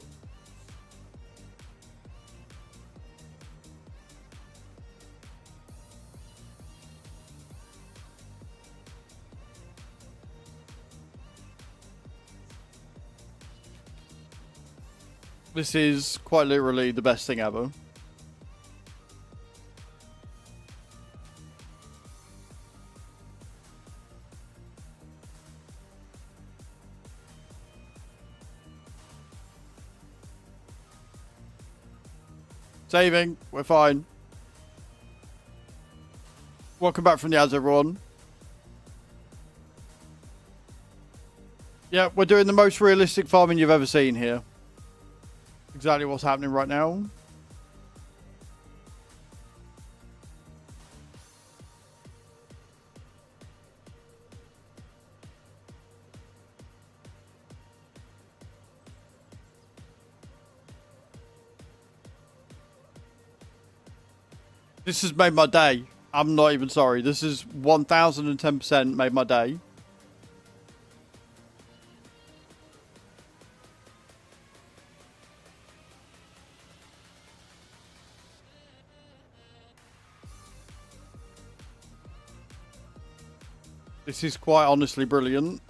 This is quite literally the best thing ever. Saving. We're fine. Welcome back from the ads, everyone. Yeah, we're doing the most realistic farming you've ever seen here. Exactly what's happening right now. This has made my day. I'm not even sorry. This has 1010% made my day. This is quite honestly brilliant.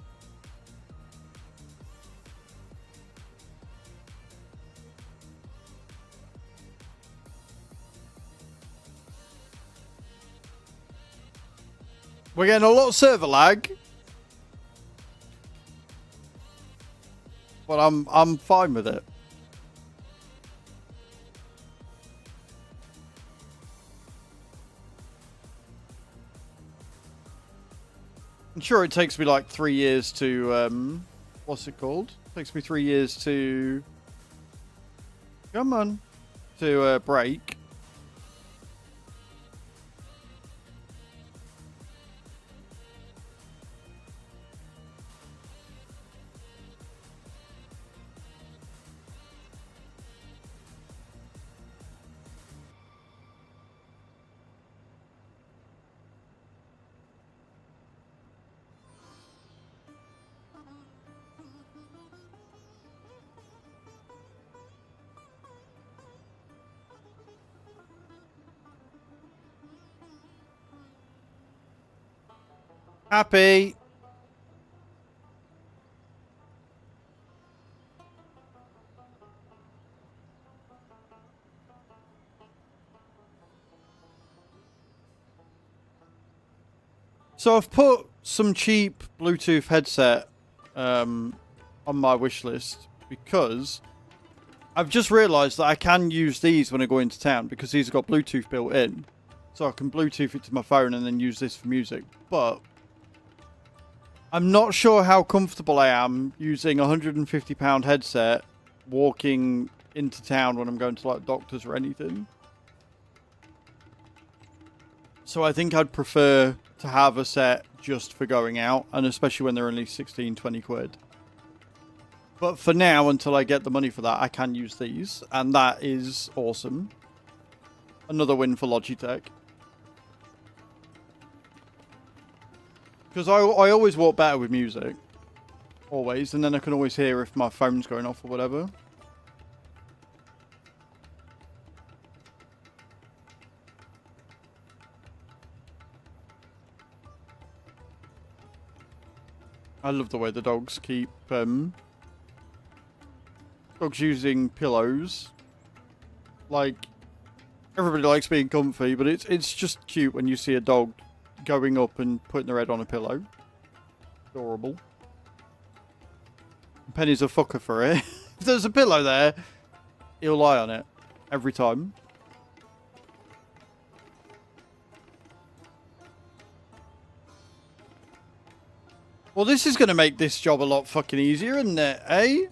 We're getting a lot of server lag. But I'm fine with it. I'm sure it takes me like 3 years to what's it called? It takes me 3 years to come on to break. Happy. So I've put some cheap Bluetooth headset on my wish list because I've just realised that I can use these when I go into town because these have got Bluetooth built in. So I can Bluetooth it to my phone and then use this for music. But I'm not sure how comfortable I am using a £150 headset walking into town when I'm going to like doctors or anything. So I think I'd prefer to have a set just for going out, and especially when they're only 16, 20 quid. But for now, until I get the money for that, I can use these, and that is awesome. Another win for Logitech. Because I always walk better with music. Always, and then I can always hear if my phone's going off or whatever. I love the way the dogs keep dogs using pillows. Like, everybody likes being comfy, but it's just cute when you see a dog going up and putting their head on a pillow. Adorable. Penny's a fucker for it. If there's a pillow there, he'll lie on it every time. Well, this is going to make this job a lot fucking easier, isn't it, eh?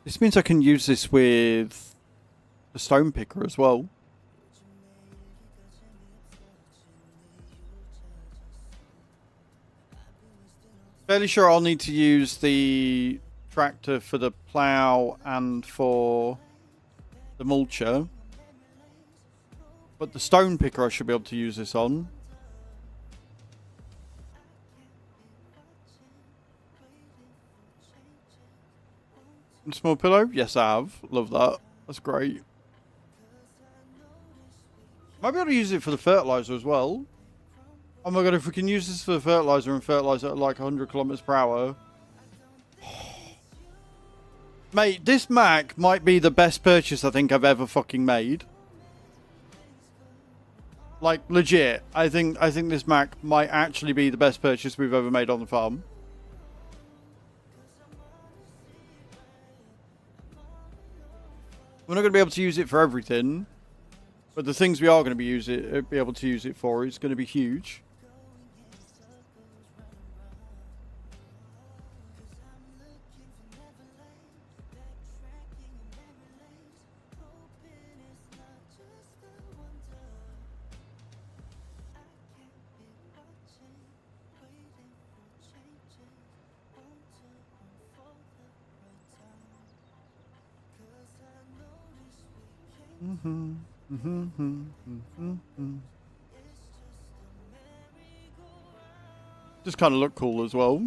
This means I can use this with the stone picker as well. Fairly sure I'll need to use the tractor for the plough and for the mulcher. But the stone picker I should be able to use this on. Small pillow? Yes, I have. Love that. That's great. Might be able to use it for the fertilizer as well. Oh my god, if we can use this for the fertilizer and fertilize at like 100 kilometers per hour. Mate, this Mac might be the best purchase I think I've ever fucking made. Like, legit. I think this Mac might actually be the best purchase we've ever made on the farm. We're not going to be able to use it for everything, but the things we are going to be able to use it for is going to be huge. Just kind of look cool as well.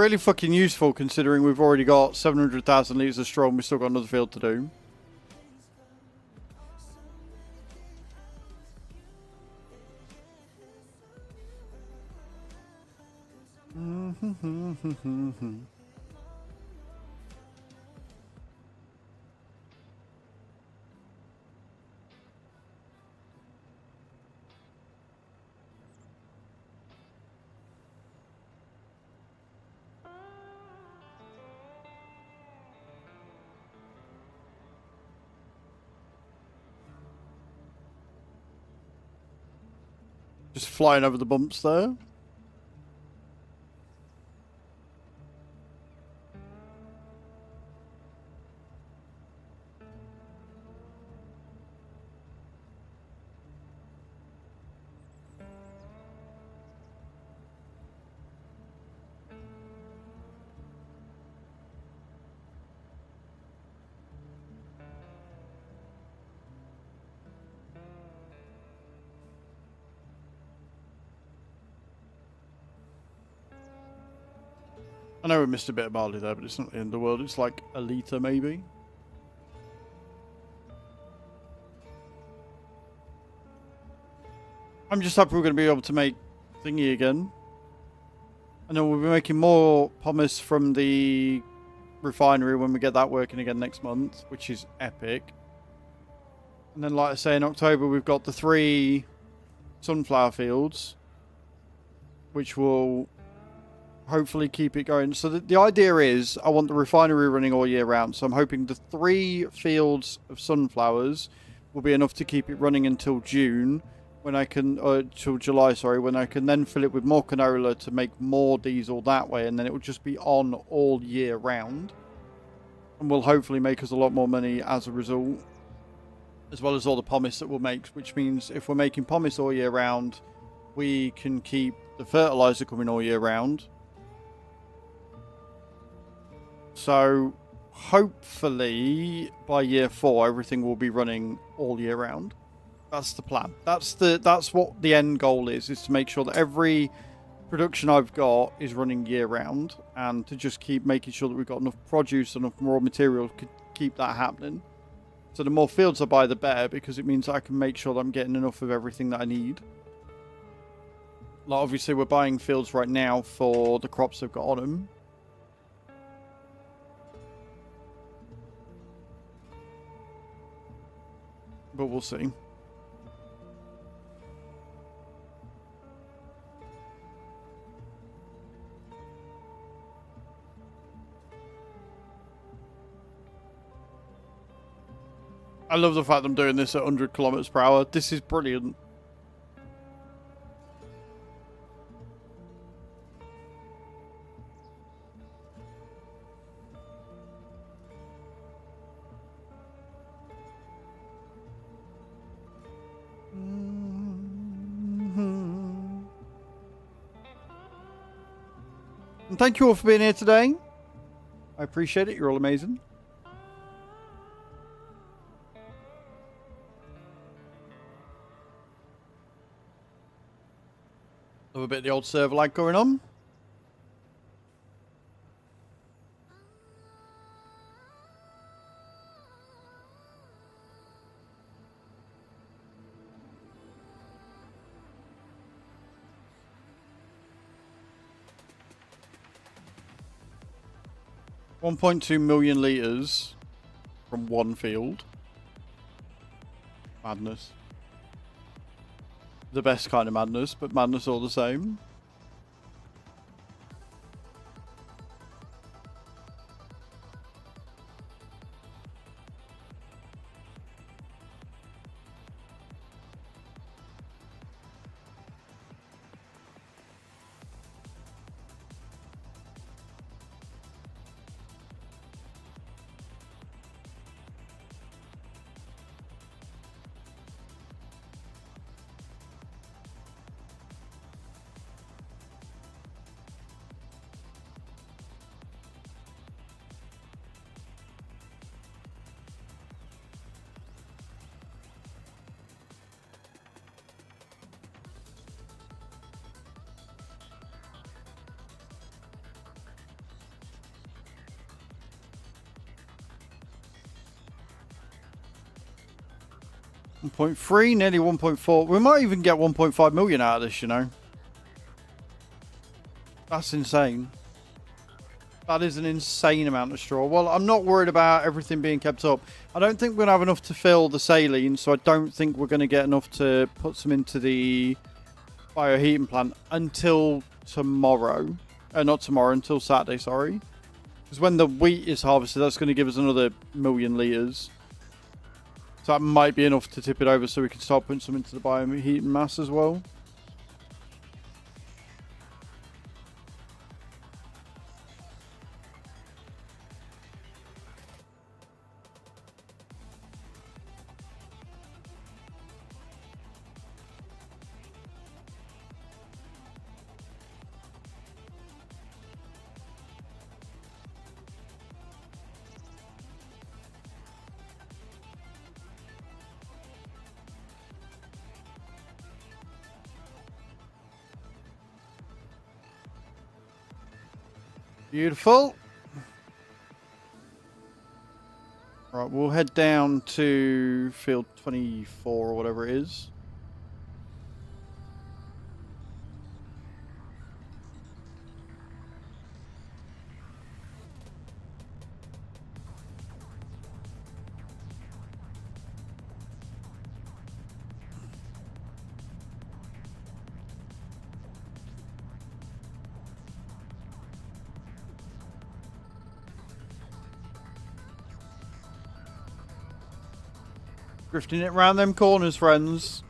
Really fucking useful considering we've already got 700,000 litres of straw and we've still got another field to do. Just flying over the bumps there. I know we missed a bit of barley there, but it's not the end of the world. It's like a litre, maybe. I'm just happy we're going to be able to make thingy again. And then we'll be making more pumice from the refinery when we get that working again next month, which is epic. And then, like I say, in October, we've got the 3 sunflower fields, which will hopefully keep it going. So the idea is I want the refinery running all year round. So I'm hoping the 3 fields of sunflowers will be enough to keep it running until June, when I can, till July, sorry, when I can then fill it with more canola to make more diesel that way, and then it will just be on all year round. And will hopefully make us a lot more money as a result, as well as all the pumice that we'll make, which means if we're making pumice all year round, we can keep the fertilizer coming all year round. So hopefully by year 4 everything will be running all year round. That's the plan. That's what the end goal is to make sure that every production I've got is running year round, and to just keep making sure that we've got enough produce, enough raw material to keep that happening. So the more fields I buy, the better, because it means I can make sure that I'm getting enough of everything that I need. Like, obviously we're buying fields right now for the crops they've got on them. But we'll see. I love the fact I'm doing this at 100 kilometers per hour. This is brilliant. And thank you all for being here today. I appreciate it. You're all amazing. Love a bit of the old server lag going on. $1.2 million litres from one field. Madness. The best kind of madness, but madness all the same. 1.3, nearly 1.4. We might even get 1.5 million out of this, you know. That's insane. That is an insane amount of straw. Well, I'm not worried about everything being kept up. I don't think we're going to have enough to fill the saline, so I don't think we're going to get enough to put some into the bioheating plant until tomorrow. Not tomorrow, until Saturday, sorry. Because when the wheat is harvested, that's going to give us another 1 million litres. So that might be enough to tip it over so we can start putting some into the bioheating mass as well. Beautiful. Right, we'll head down to field 24 or whatever it is. Drifting it round them corners, friends.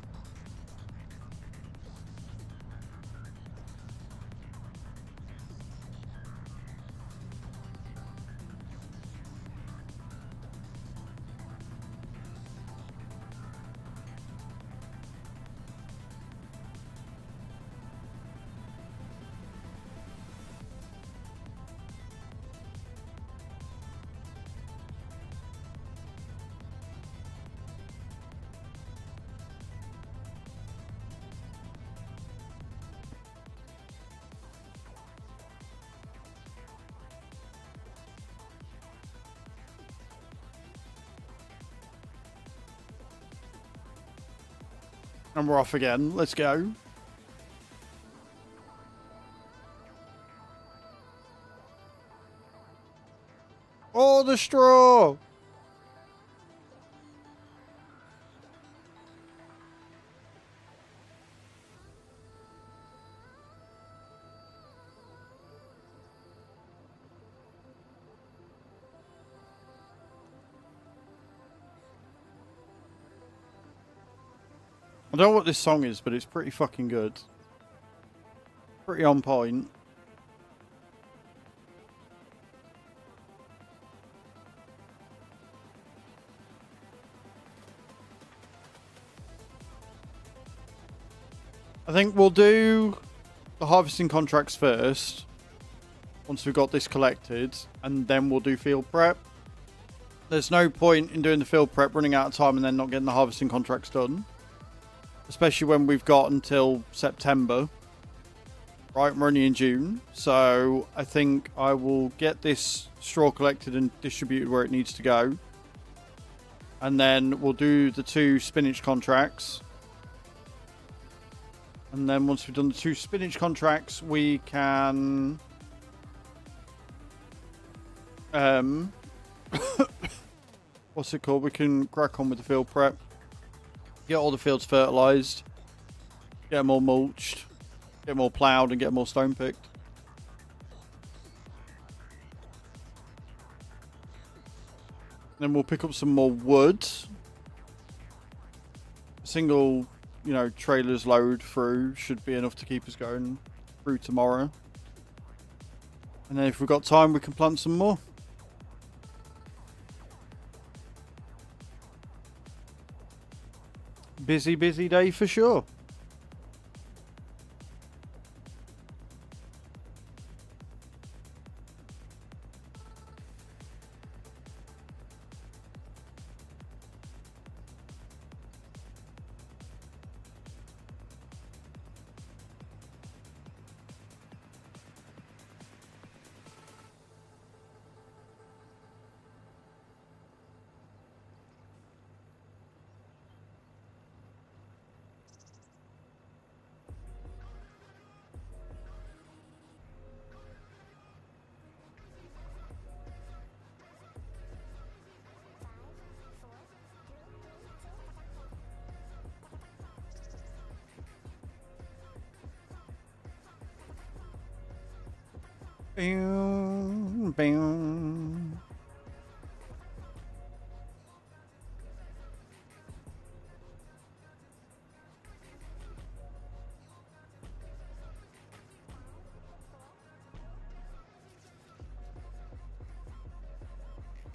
And we're off again. Let's go. Oh, the straw! I don't know what this song is, but it's pretty fucking good. Pretty on point. I think we'll do the harvesting contracts first, once we've got this collected, and then we'll do field prep. There's no point in doing the field prep, running out of time, and then not getting the harvesting contracts done. Especially when we've got until September. Right, we're only in June. So I think I will get this straw collected and distributed where it needs to go. And then we'll do the 2 spinach contracts. And then once we've done the 2 spinach contracts, we can... what's it called? We can crack on with the field prep. Get all the fields fertilised. Get them all mulched. Get them all ploughed and get them all stone picked. Then we'll pick up some more wood. A single, you know, trailer's load through should be enough to keep us going through tomorrow. And then if we've got time, we can plant some more. Busy, busy day for sure. Boom, boom.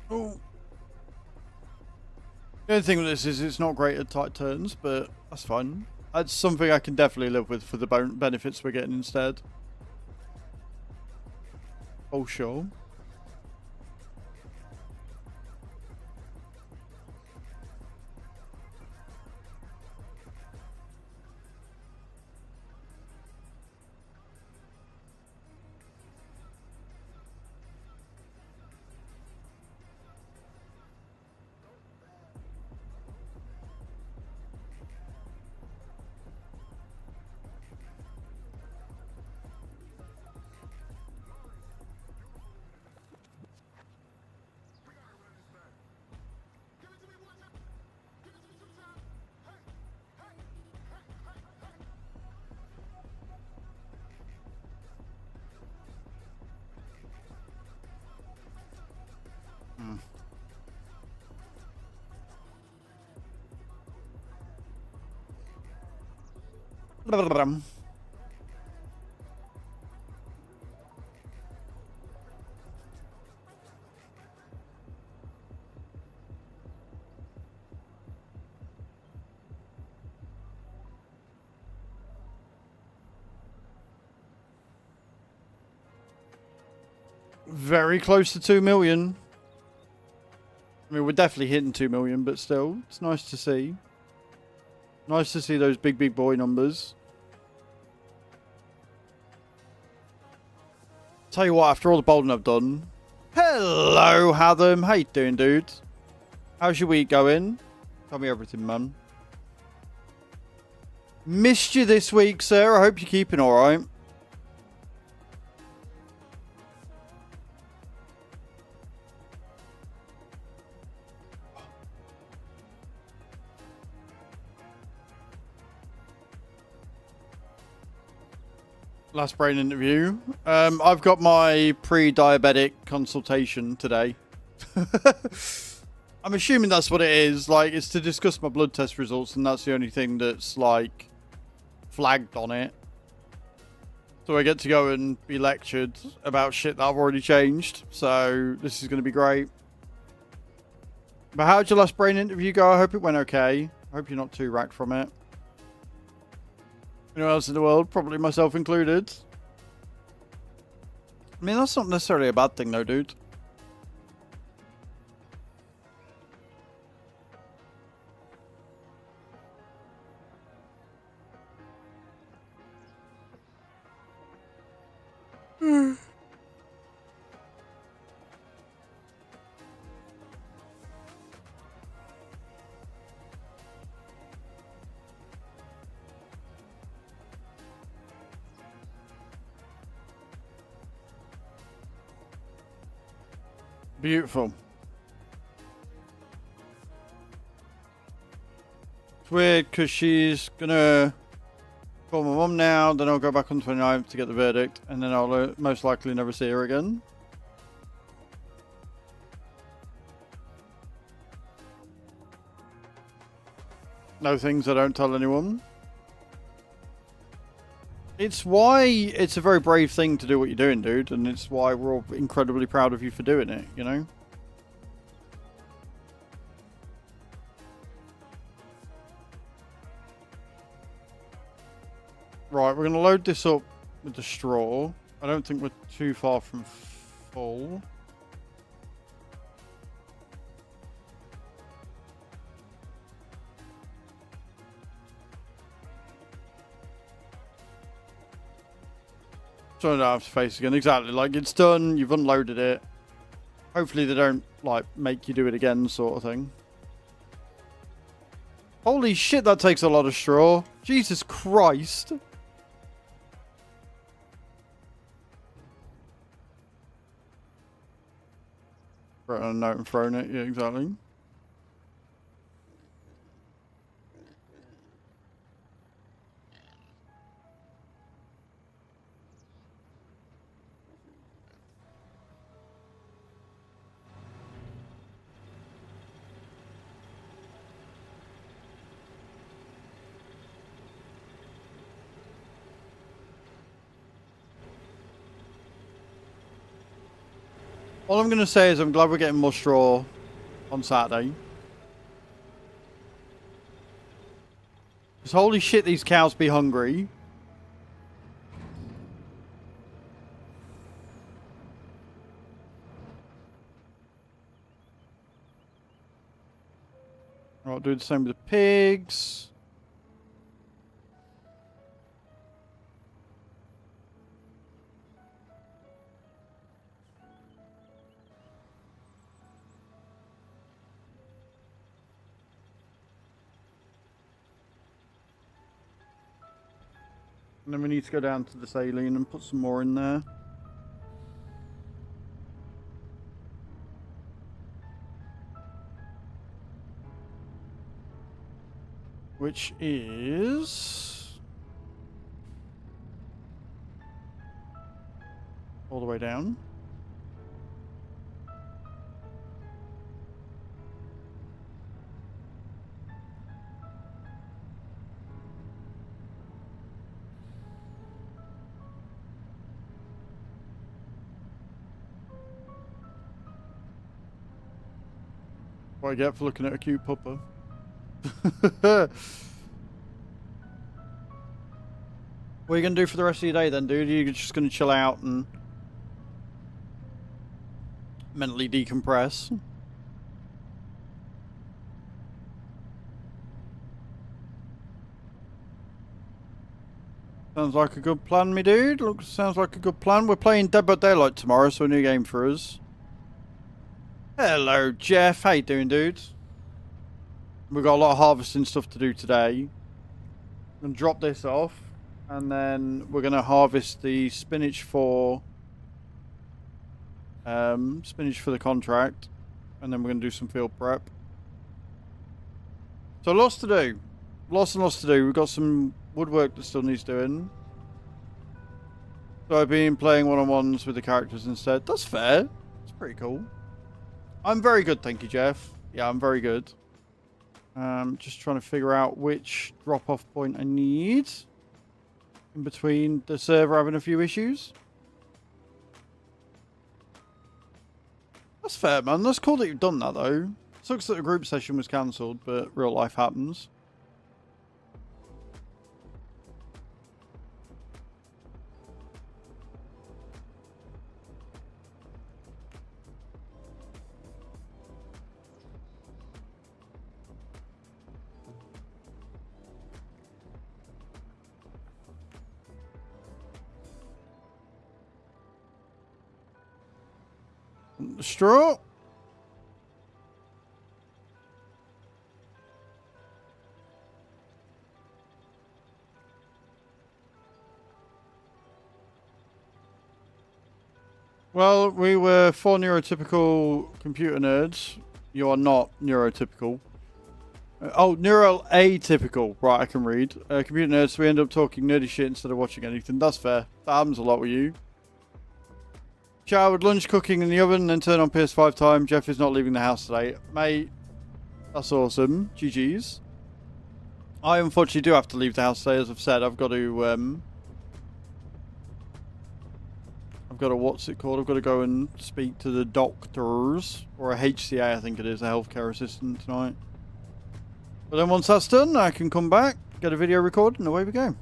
Oh. The only thing with this is it's not great at tight turns, but that's fine. That's something I can definitely live with for the benefits we're getting instead. Oh, sure. Very close to 2 million. I mean, we're definitely hitting 2 million, but still, it's nice to see. Nice to see those big boy numbers. Tell you what, after all the bowling I've done. Hello, Hatham. How you doing, dude? How's your week going? Tell me everything, man. Missed you this week, sir. I hope you're keeping alright. Last brain interview. I've got my pre-diabetic consultation today. I'm assuming that's what it is. Like, it's to discuss my blood test results, and that's the only thing that's like flagged on it. So I get to go and be lectured about shit that I've already changed. So this is going to be great. But how'd your last brain interview go? I hope it went okay. I hope you're not too racked from it. Anyone else in the world? Probably myself included. I mean, that's not necessarily a bad thing though, dude. Beautiful. It's weird because she's gonna call my mum now, then I'll go back on 29th to get the verdict, and then I'll most likely never see her again. No things I don't tell anyone. It's why it's a very brave thing to do what you're doing, dude, and it's why we're all incredibly proud of you for doing it, you know? Right, we're going to load this up with the straw. I don't think we're too far from full. So I don't have to face again. Exactly. Like, it's done. You've unloaded it. Hopefully they don't, like, make you do it again sort of thing. Holy shit, that takes a lot of straw. Jesus Christ. Wrote a note and thrown it. Yeah, exactly. All I'm going to say is I'm glad we're getting more straw on Saturday. Because holy shit, these cows be hungry. I'll do the same with the pigs. And then we need to go down to the saline and put some more in there. Which is all the way down. What I get for looking at a cute pupper. What are you going to do for the rest of your day then, dude? Are you just going to chill out and mentally decompress? Sounds like a good plan, me dude. Sounds like a good plan. We're playing Dead by Daylight tomorrow, so a new game for us. Hello, Jeff. How you doing, dude? We've got a lot of harvesting stuff to do today. I'm going to drop this off. And then we're going to harvest the spinach for the contract. And then we're going to do some field prep. So lots to do. Lots and lots to do. We've got some woodwork that still needs doing. So I've been playing one-on-ones with the characters instead. That's fair. That's pretty cool. I'm very good, thank you, Jeff. Yeah, I'm very good. Just trying to figure out which drop-off point I need. In between the server having a few issues. That's fair, man. That's cool that you've done that, though. Sucks that the group session was cancelled, but real life happens. Straw. Well, we were 4 neurotypical computer nerds. You are not neurotypical. Neural atypical. Right, I can read. Computer nerds, we end up talking nerdy shit instead of watching anything. That's fair. That happens a lot with you. Showered, lunch cooking in the oven, then turn on PS5 time. Jeff is not leaving the house today. Mate, that's awesome. GG's. I unfortunately do have to leave the house today, as I've said. I've got to, what's it called? I've got to go and speak to the doctors, or a HCA, I think it is, a healthcare assistant tonight. But then once that's done, I can come back, get a video recorded, and away we go.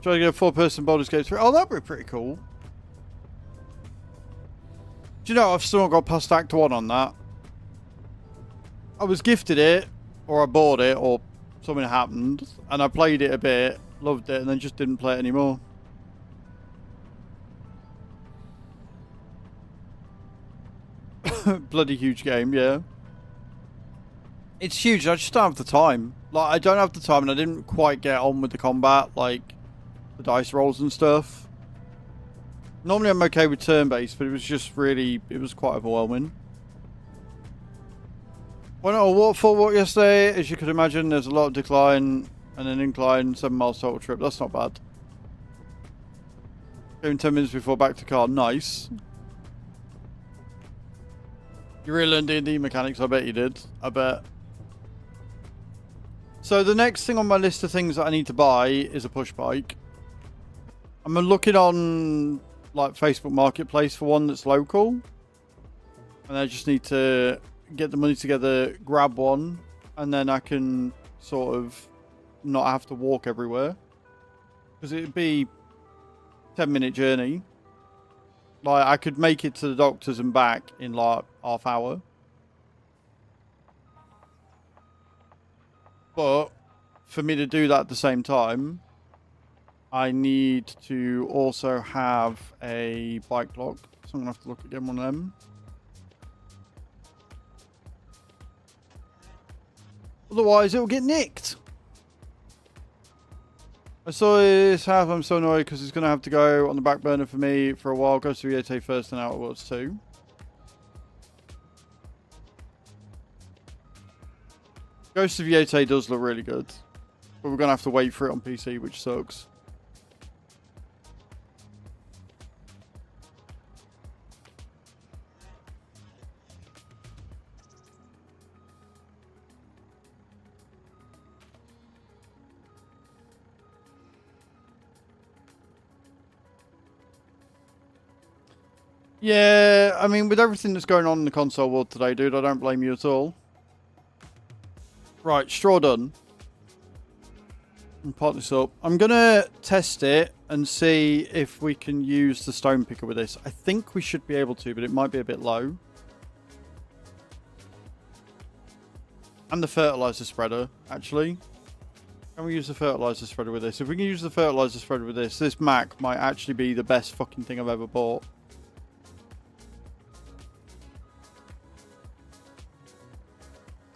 Try to get a 4-person Baldur's Gate 3. Oh, that'd be pretty cool. Do you know, I've still not got past Act 1 on that. I was gifted it, or I bought it, or something happened, and I played it a bit, loved it, and then just didn't play it anymore. Bloody huge game, yeah. It's huge, I just don't have the time. Like, I don't have the time, and I didn't quite get on with the combat, like the dice rolls and stuff. Normally I'm okay with turn-based, but it was just really, it was quite overwhelming. Went on a waterfall walk yesterday. As you could imagine, there's a lot of decline and an incline, 7 miles total trip. That's not bad. Came 10 minutes before back to car. Nice. You really learned D&D mechanics, I bet you did. I bet. So the next thing on my list of things that I need to buy is a push bike. I'm looking on like Facebook Marketplace for one that's local. And I just need to get the money together, grab one, and then I can sort of not have to walk everywhere. Because it'd be 10-minute journey. Like, I could make it to the doctor's and back in like half hour. But for me to do that at the same time, I need to also have a bike lock. So I'm going to have to look at getting one of them. Otherwise, it will get nicked. I saw this half. I'm so annoyed because it's going to have to go on the back burner for me for a while. Goes to Viete first and Outer Worlds 2. Ghost of Viete does look really good. But we're going to have to wait for it on PC, which sucks. Yeah, I mean, with everything that's going on in the console world today, dude, I don't blame you at all. Right, straw done. And pot this up. I'm going to test it and see if we can use the stone picker with this. I think we should be able to, but it might be a bit low. And the fertilizer spreader, actually. Can we use the fertilizer spreader with this? If we can use the fertilizer spreader with this, this Mac might actually be the best fucking thing I've ever bought.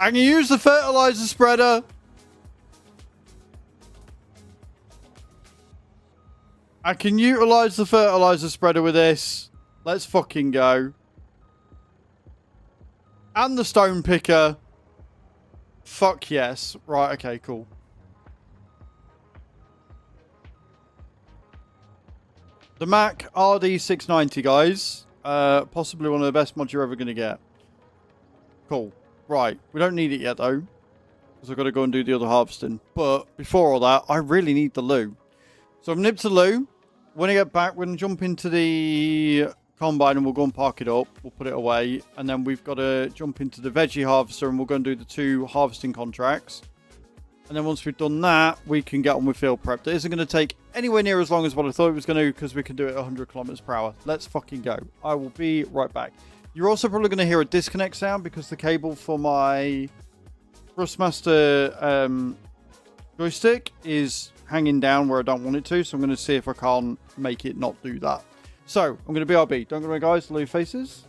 I can use the fertilizer spreader. I can utilize the fertilizer spreader with this. Let's fucking go. And the stone picker. Fuck yes. Right, okay, cool. The Mac RD690, guys. Possibly one of the best mods you're ever going to get. Cool. Right, we don't need it yet though, because I've got to go and do the other harvesting. But before all that, I really need the loo. So I've nipped to loo. When I get back, we're going to jump into the combine and we'll go and park it up. We'll put it away. And then we've got to jump into the veggie harvester and we'll go and do the 2 harvesting contracts. And then once we've done that, we can get on with field prep. That isn't going to take anywhere near as long as what I thought it was going to, because we can do it at 100 kilometers per hour. Let's fucking go. I will be right back. You're also probably going to hear a disconnect sound because the cable for my Thrustmaster joystick is hanging down where I don't want it to. So I'm going to see if I can't make it not do that. So I'm going to BRB. Don't go away, guys. Leave faces.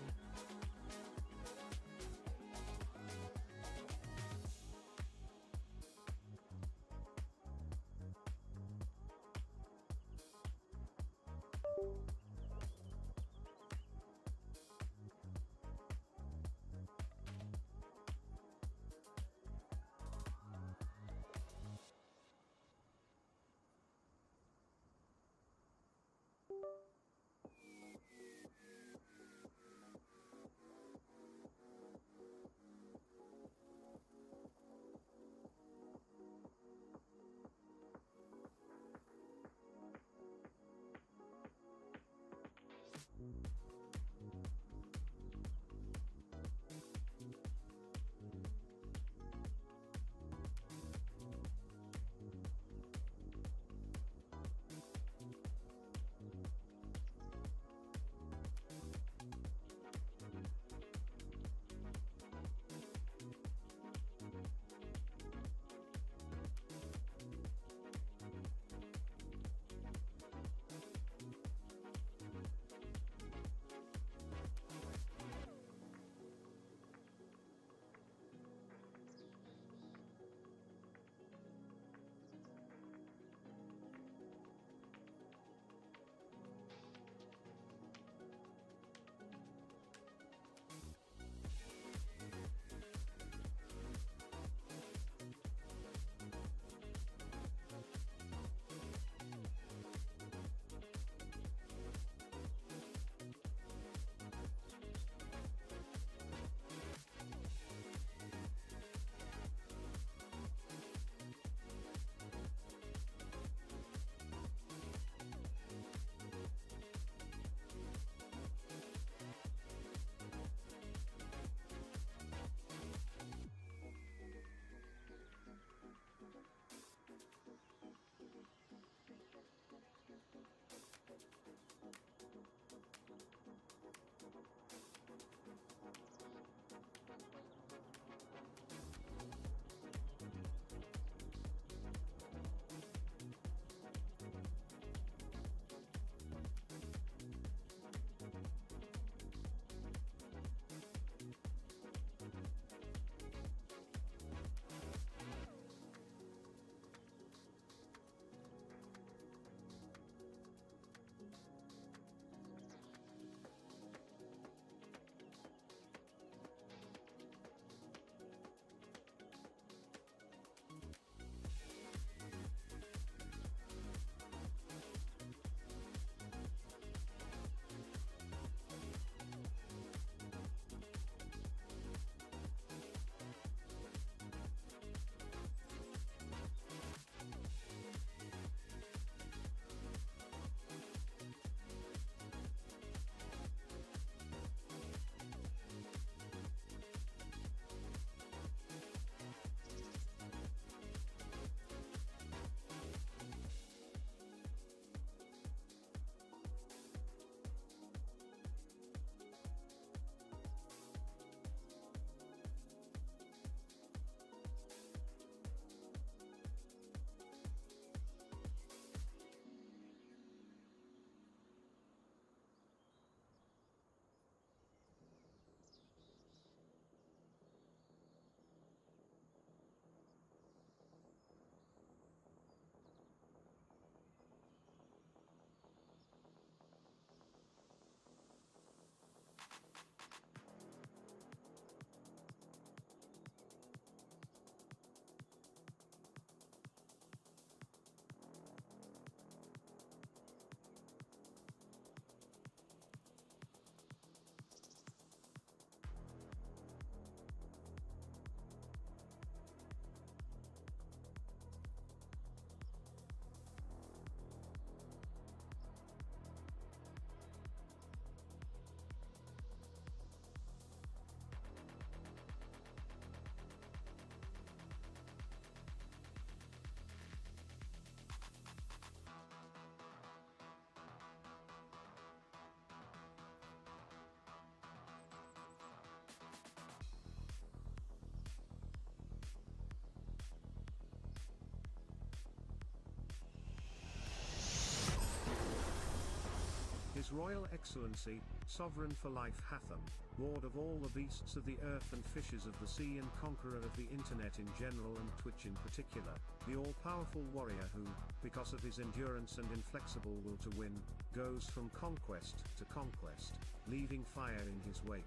His Royal Excellency, Sovereign for Life Hatham, Lord of all the beasts of the earth and fishes of the sea and conqueror of the internet in general and Twitch in particular, the all-powerful warrior who, because of his endurance and inflexible will to win, goes from conquest to conquest, leaving fire in his wake.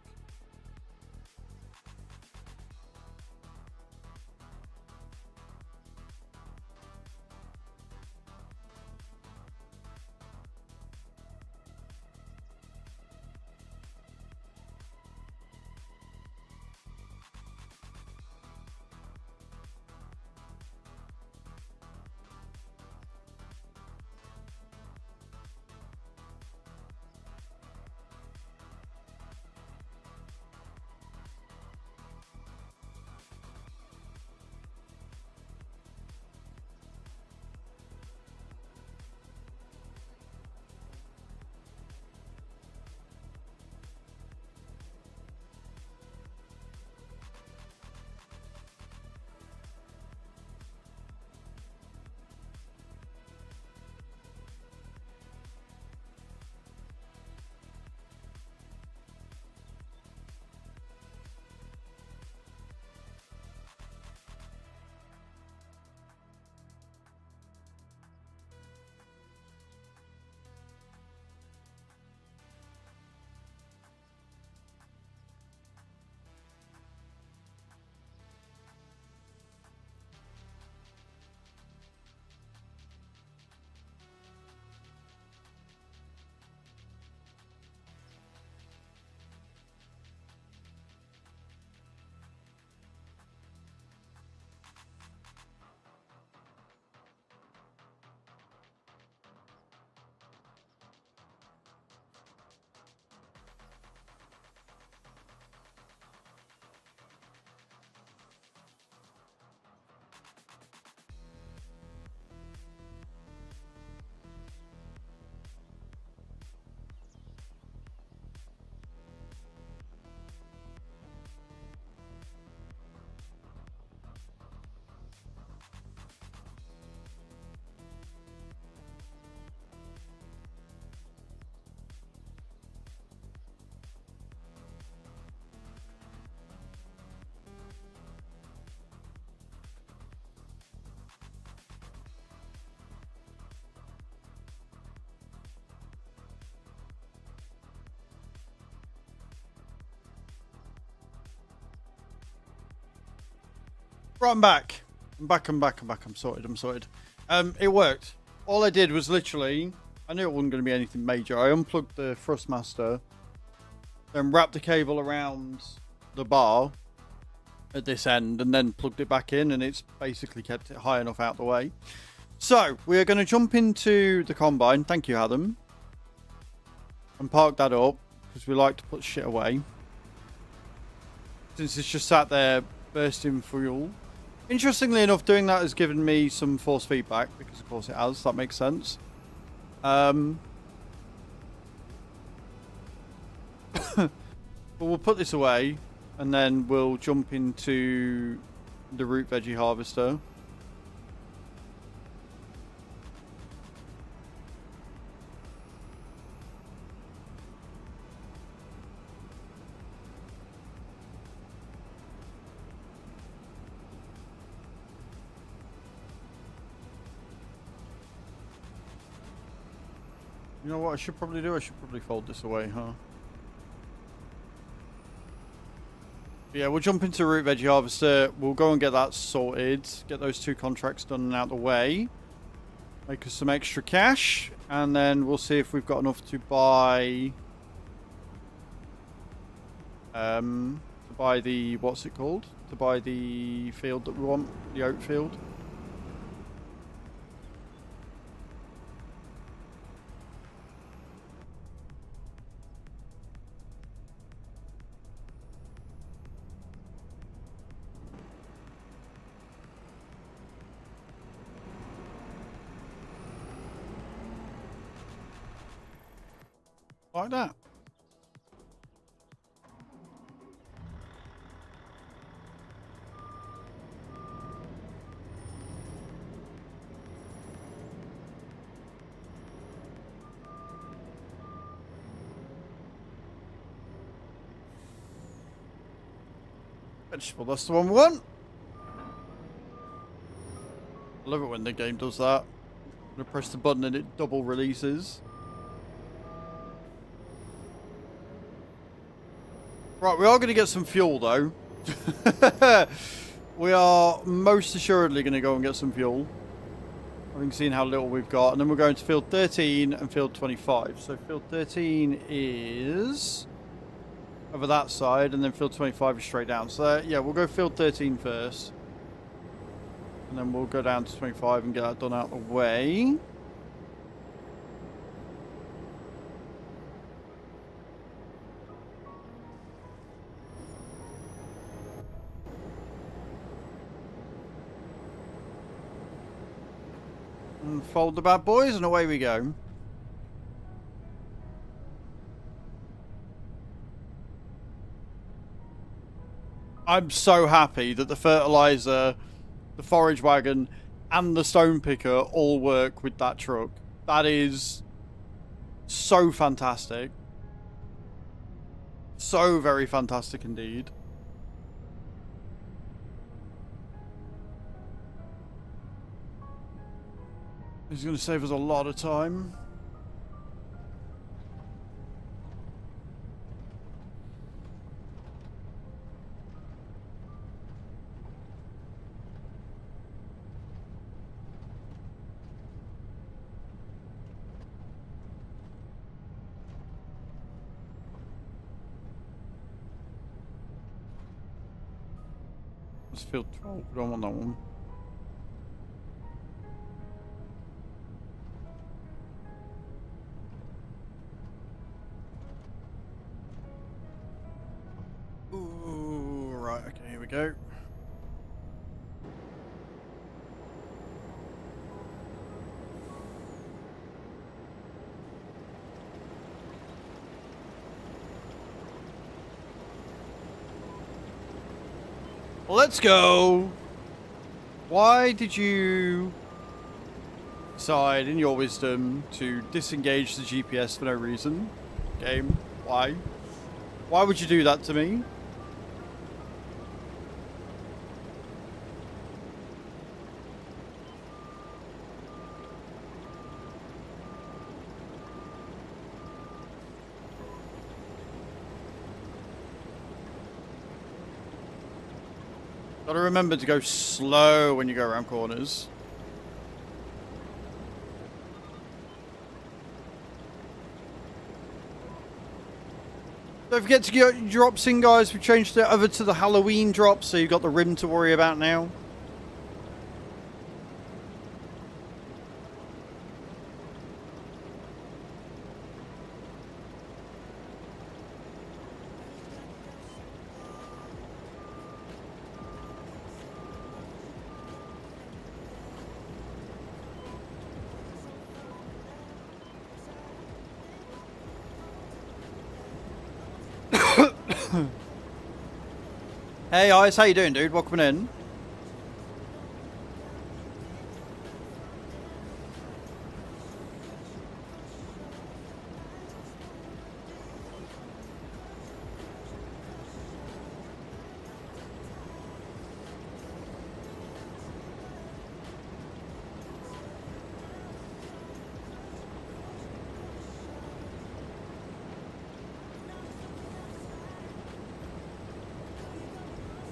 Right, I'm back. I'm sorted. It worked. All I did was literally, I knew it wasn't going to be anything major. I unplugged the Thrustmaster, then wrapped the cable around the bar at this end, and then plugged it back in, and it's basically kept it high enough out the way. So, we are going to jump into the Combine. Thank you, Adam. And park that up, because we like to put shit away. Since it's just sat there bursting fuel. Interestingly enough, doing that has given me some force feedback, because of course it has. That makes sense. But we'll put this away, and then we'll jump into the root veggie harvester. You know what I should probably do? I should probably fold this away, huh? But yeah, we'll jump into root veggie harvester. We'll go and get that sorted. Get those 2 contracts done and out the way. Make us some extra cash. And then we'll see if we've got enough to buy... the... what's it called? To buy the field that we want. The oat field. Like that. Vegetable, that's the one we want. I love it when the game does that. I'm gonna press the button and it double releases. Right, we are going to get some fuel though. We are most assuredly going to go and get some fuel. Having seen how little we've got. And then we're going to field 13 and field 25. So field 13 is over that side and then field 25 is straight down. So yeah, we'll go field 13 first. And then we'll go down to 25 and get that done out of the way. And fold the bad boys and away we go. I'm so happy that the fertilizer, the forage wagon, and the stone picker all work with that truck. That is so fantastic. So very fantastic indeed. This is going to save us a lot of time. Let's field 12. We don't want that one. Ooh, right, okay, here we go. Let's go. Why did you decide, in your wisdom, to disengage the GPS for no reason? Game, why? Why would you do that to me? Gotta remember to go slow when you go around corners. Don't forget to get your drops in, guys. We changed it over to the Halloween drops, so you've got the rim to worry about now. Hey Ice, how you doing, dude? Welcome in.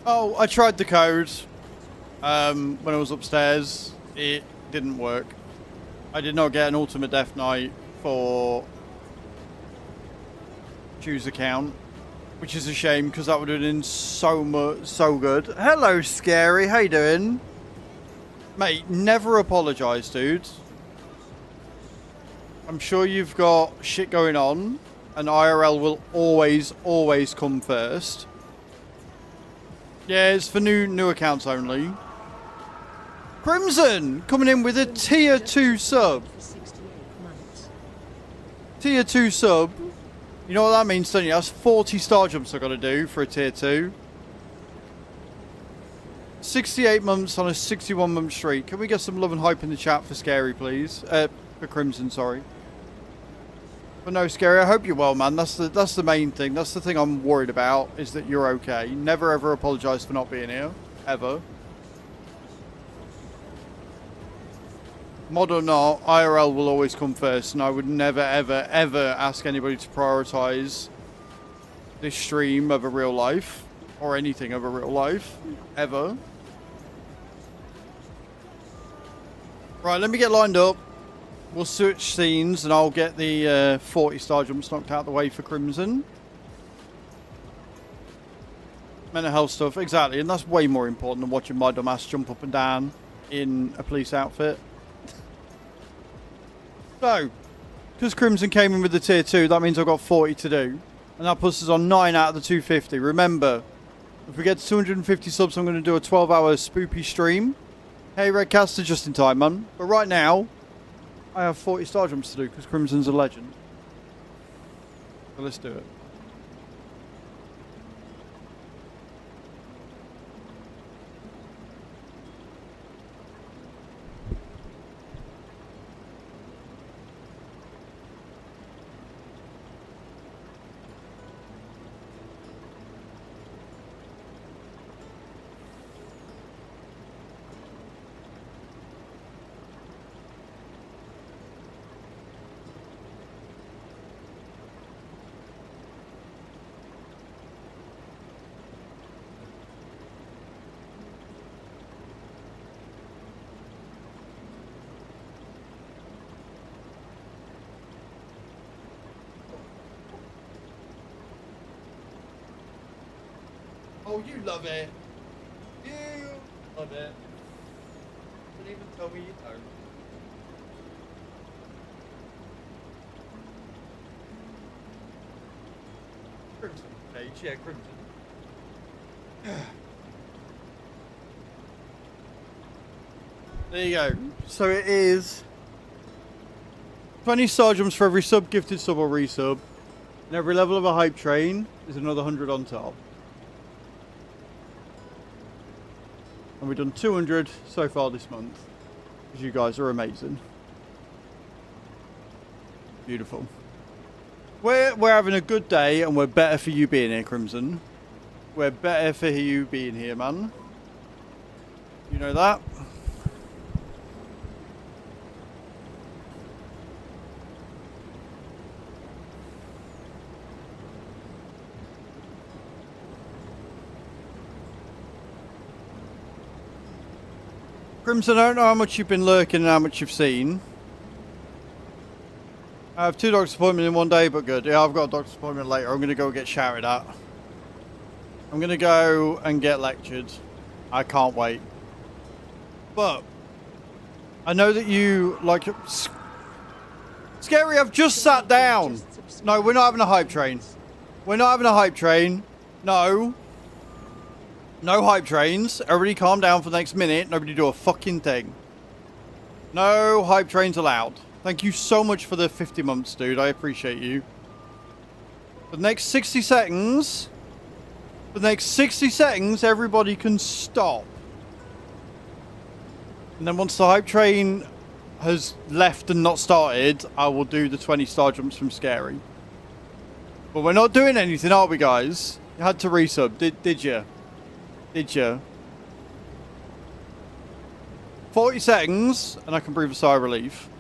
Oh, I tried the code when I was upstairs. It didn't work. I did not get an Ultimate Death Knight for Choose account, which is a shame because that would have been so good. Hello, Scary. How you doing? Mate, never apologise, dude. I'm sure you've got shit going on, and IRL will always come first. Yeah, it's for new accounts only. Crimson coming in with a tier 2 sub. Tier 2 sub. You know what that means, don't you? That's 40 star jumps I've got to do for a tier 2. 68 months on a 61 month streak. Can we get some love and hype in the chat for Scary, please? For Crimson, sorry. But no, Scary, I hope you're well, man. That's the main thing. That's the thing I'm worried about, is that you're okay. Never ever apologise for not being here. Ever. Mod or not, IRL will always come first, and I would never ever ever ask anybody to prioritise this stream over real life. Or anything over real life. Ever. Right, let me get lined up. We'll switch scenes and I'll get the 40 star jumps knocked out of the way for Crimson. Mental health stuff, exactly. And that's way more important than watching my dumb ass jump up and down in a police outfit. So, because Crimson came in with the tier 2, that means I've got 40 to do. And that puts us on 9 out of the 250. Remember, if we get to 250 subs, I'm going to do a 12-hour spoopy stream. Hey, Redcaster, just in time, man. But right now, I have 40 star jumps to do because Crimson's a legend. So let's do it. Oh, you love it. You love it. Don't even tell me you don't. Crimson page, yeah, Crimson. There you go. So it is 20 star jumps for every sub, gifted sub or resub. And every level of a hype train is another 100 on top. And we've done 200 so far this month. Because you guys are amazing. Beautiful. We're having a good day and we're better for you being here, Crimson. We're better for you being here, man. You know that? Crimson, I don't know how much you've been lurking and how much you've seen. I have 2 doctor's appointments in one day, but good. Yeah, I've got a doctor's appointment later. I'm going to go get shouted at. I'm going to go and get lectured. I can't wait. But I know that you like... Scary, I've just sat down. No, we're not having a hype train. We're not having a hype train. No. No hype trains. Everybody calm down for the next minute. Nobody do a fucking thing. No hype trains allowed. Thank you so much for the 50 months, dude. I appreciate you. For the next 60 seconds... For the next 60 seconds, everybody can stop. And then once the hype train has left and not started, I will do the 20 star jumps from Scary. But we're not doing anything, are we, guys? You had to resub, did you? Did you? 40 seconds, and I can breathe a sigh of relief.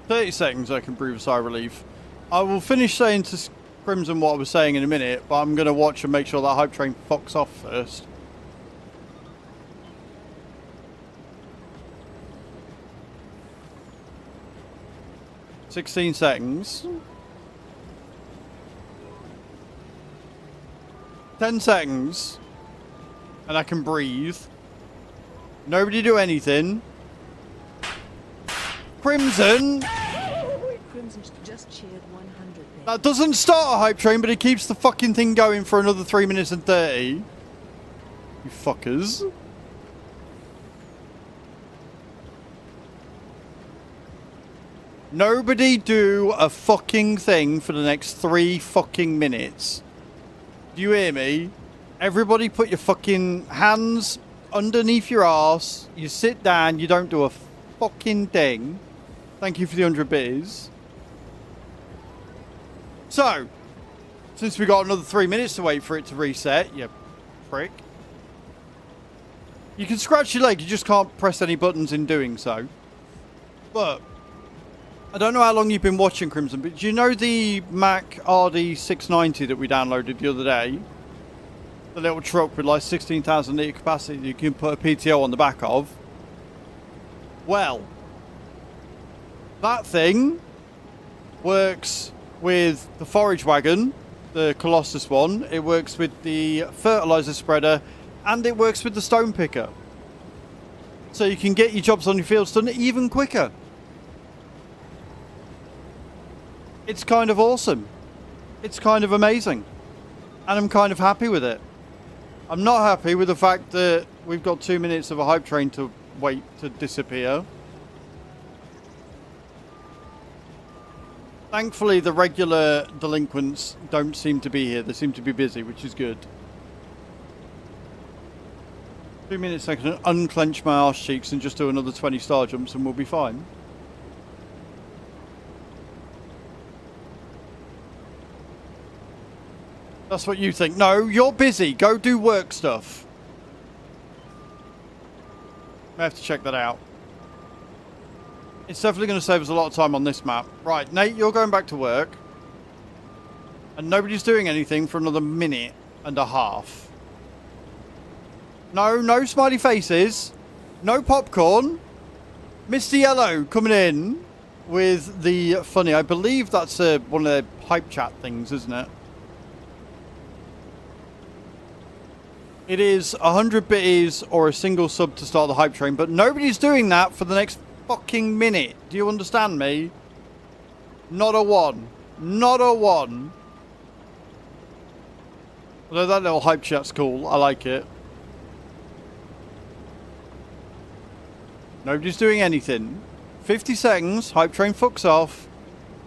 "30 seconds, I can breathe a sigh of relief." I will finish saying to Crimson what I was saying in a minute, but I'm going to watch and make sure that hype train fucks off first. "16 seconds. 10 seconds. And I can breathe. Nobody do anything. Crimson! Crimson just cheered 100 there. That doesn't start a hype train, but it keeps the fucking thing going for another 3 minutes and 30. You fuckers. Nobody do a fucking thing for the next 3 fucking minutes. Do you hear me? Everybody put your fucking hands underneath your arse, you sit down, you don't do a fucking thing. Thank you for the 100 beers. So, since we got another 3 minutes to wait for it to reset, you prick. You can scratch your leg, you just can't press any buttons in doing so. But, I don't know how long you've been watching Crimson, but do you know the Mac RD690 that we downloaded the other day? The little truck with like 16,000 litre capacity that you can put a PTO on the back of? Well, that thing works with the forage wagon, the Colossus one. It works with the fertilizer spreader, and it works with the stone picker. So you can get your jobs on your fields done even quicker. It's kind of awesome. It's kind of amazing. And I'm kind of happy with it. I'm not happy with the fact that we've got 2 minutes of a hype train to wait to disappear. Thankfully, the regular delinquents don't seem to be here. They seem to be busy, which is good. 2 minutes I can unclench my arse cheeks and just do another 20 star jumps and we'll be fine. That's what you think. No, you're busy. Go do work stuff. I have to check that out. It's definitely going to save us a lot of time on this map. Right, Nate, you're going back to work. And nobody's doing anything for another minute and a half. No, no smiley faces. No popcorn. Mr. Yellow coming in with the funny. I believe that's one of their hype chat things, isn't it? It is 100 biddies or a single sub to start the hype train, but nobody's doing that for the next fucking minute. Do you understand me? Not a one. Not a one. Although that little hype chat's cool. I like it. Nobody's doing anything. 50 seconds. Hype train fucks off.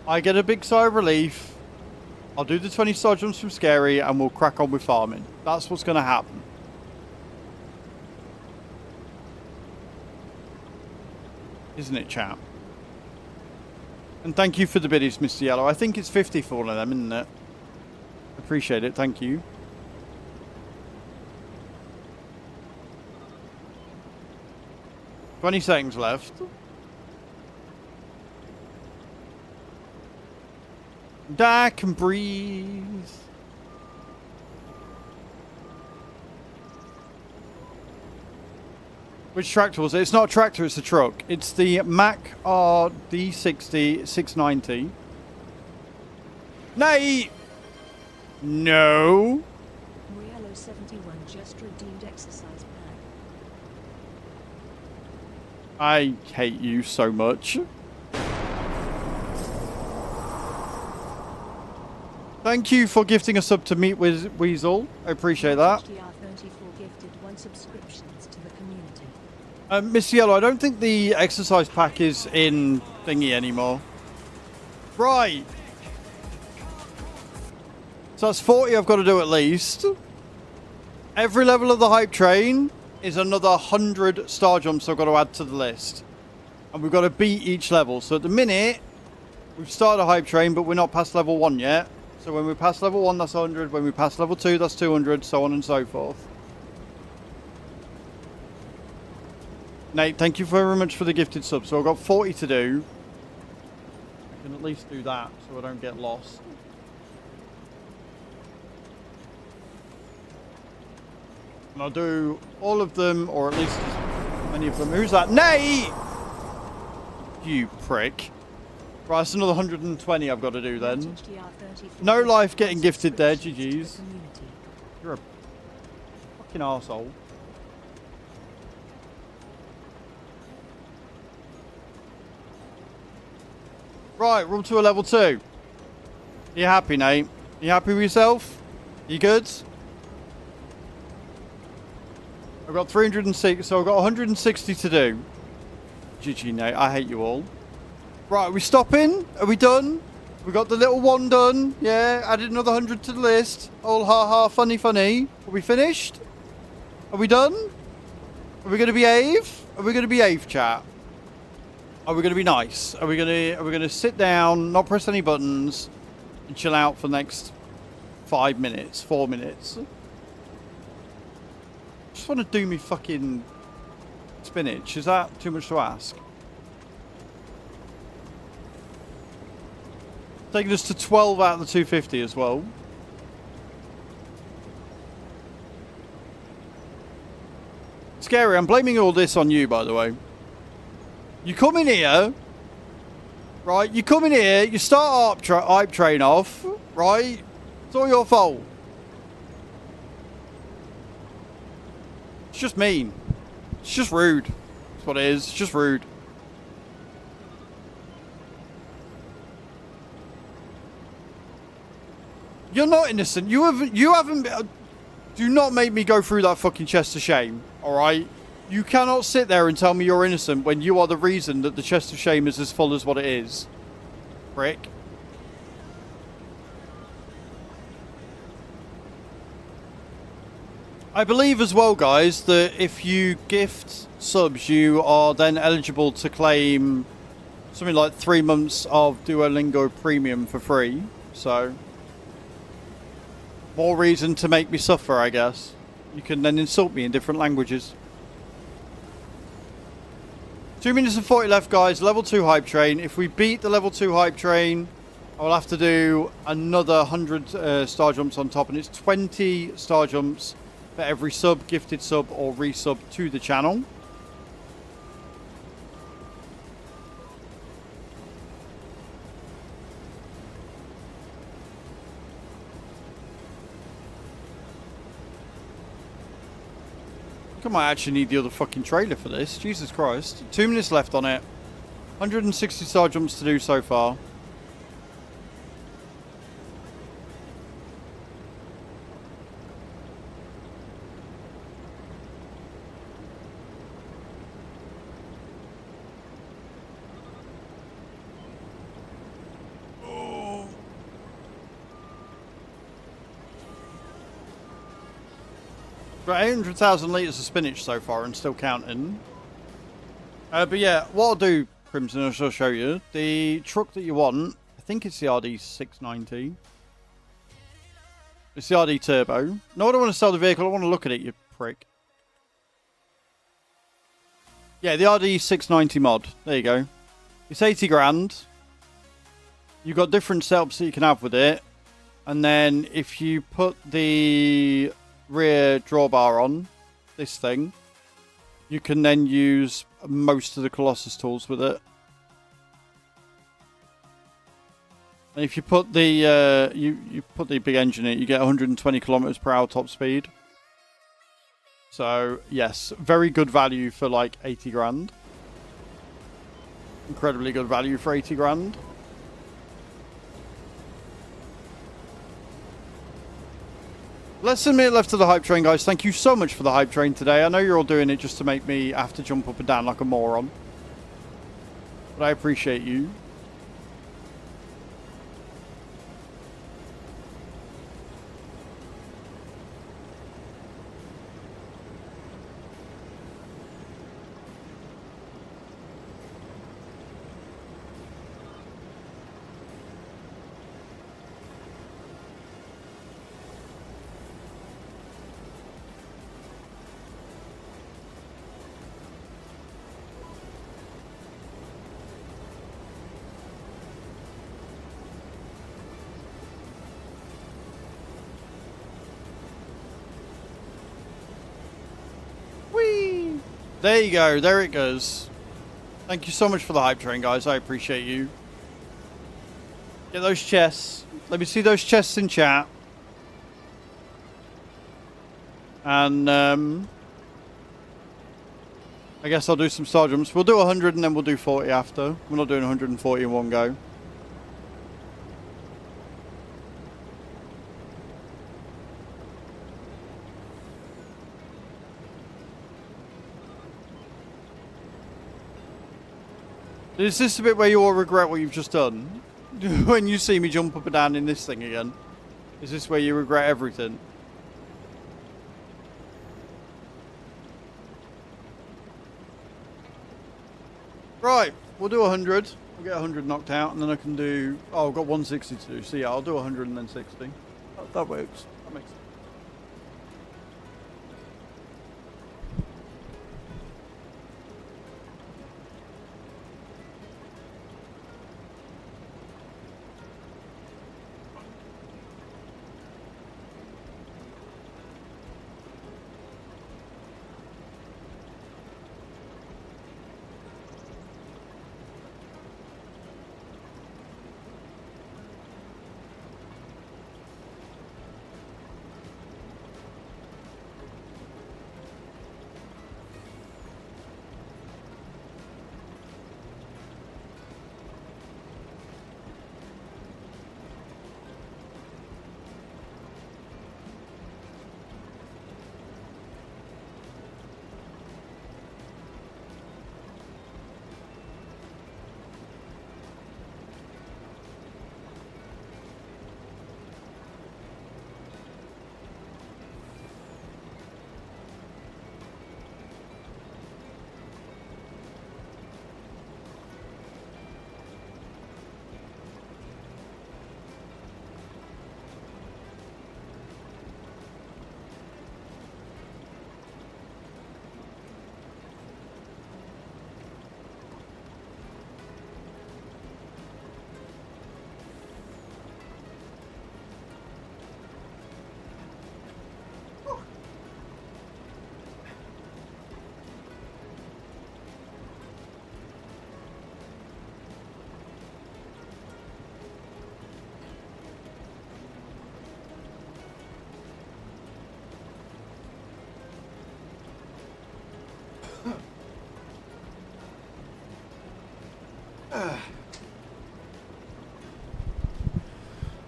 I get a big sigh of relief. I'll do the 20 star jumps from Scary and we'll crack on with farming. That's what's going to happen. Isn't it, chap? And thank you for the biddies, Mr. Yellow. I think it's 50 for one of them, isn't it? Appreciate it. Thank you. "20 seconds left. I can breathe. Which tractor was it? It's not a tractor, it's a truck. It's the Mac RD60 690. Nate! No! Riello 71 just redeemed exercise pack. I hate you so much. Thank you for gifting a sub to Meet with Weasel. I appreciate that. HDR34 gifted 1 subscriptions to the community. Miss Yellow, I don't think the exercise pack is in thingy anymore. Right. So that's 40 I've got to do at least. Every level of the hype train is another 100 star jumps I've got to add to the list. And we've got to beat each level. So at the minute, we've started a hype train, but we're not past level 1 yet. So when we pass level 1, that's 100. When we pass level 2, that's 200, so on and so forth. Nate, thank you very much for the gifted sub. So I've got 40 to do. I can at least do that so I don't get lost. And I'll do all of them, or at least as many of them. Who's that? Nate! You prick. Right, that's another 120 I've got to do then. No life getting gifted there, GG's. You're a fucking arsehole. Right, we're up to a level 2. You happy, Nate? You happy with yourself? You good? I've got 306, so I've got 160 to do. GG, Nate. I hate you all. Right, are we stopping? Are we done? We got the little one done. Yeah, added another 100 to the list. All ha ha, funny, funny. Are we finished? Are we done? Are we going to behave? Are we going to behave, chat? Are we going to be nice? Are we going to sit down, not press any buttons, and chill out for the next 5 minutes, 4 minutes? Just want to do me fucking spinach. Is that too much to ask? Taking us to 12 out of the 250 as well. Scary. I'm blaming all this on you, by the way. You come in here, right? You come in here, you start hype train off, right? It's all your fault. It's just mean. It's just rude. That's what it is. It's just rude. You're not innocent. You haven't. Do not make me go through that fucking chest of shame. All right. You cannot sit there and tell me you're innocent when you are the reason that the chest of shame is as full as what it is. Prick. I believe as well, guys, that if you gift subs, you are then eligible to claim something like 3 months of Duolingo Premium for free. So, more reason to make me suffer, I guess. You can then insult me in different languages. 2 minutes and 40 left, guys. Level 2 hype train. If we beat the level 2 hype train, I will have to do another 100 star jumps on top. And it's 20 star jumps for every sub, gifted sub, or resub to the channel. I might actually need the other fucking trailer for this. Jesus Christ. 2 minutes left on it. 160 star jumps to do so far. Got 800,000 litres of spinach so far and still counting. But yeah, what I'll do, Crimson, I shall show you. The truck that you want, I think it's the RD690. It's the RD Turbo. No, I don't want to sell the vehicle. I want to look at it, you prick. Yeah, the RD690 mod. There you go. It's 80 grand. You've got different setups that you can have with it. And then if you put the rear drawbar on this thing, you can then use most of the Colossus tools with it. And if you put the you put the big engine in it, you get 120 kilometers per hour top speed. So yes, very good value for like 80 grand. Incredibly good value for 80 grand. Less than a minute left of the hype train, guys. Thank you so much for the hype train today. I know you're all doing it just to make me have to jump up and down like a moron. But I appreciate you. There you go. There it goes. Thank you so much for the hype train, guys. I appreciate you. Get those chests. Let me see those chests in chat. And I guess I'll do some star jumps. We'll do 100 and then we'll do 40 after. We're not doing 140 in one go. Is this the bit where you all regret what you've just done? When you see me jump up and down in this thing again? Is this where you regret everything? Right, we'll do 100. We'll get 100 knocked out, and then I can do... Oh, I've got 160 to do. So yeah, I'll do 100 and then 60. That works. That makes sense.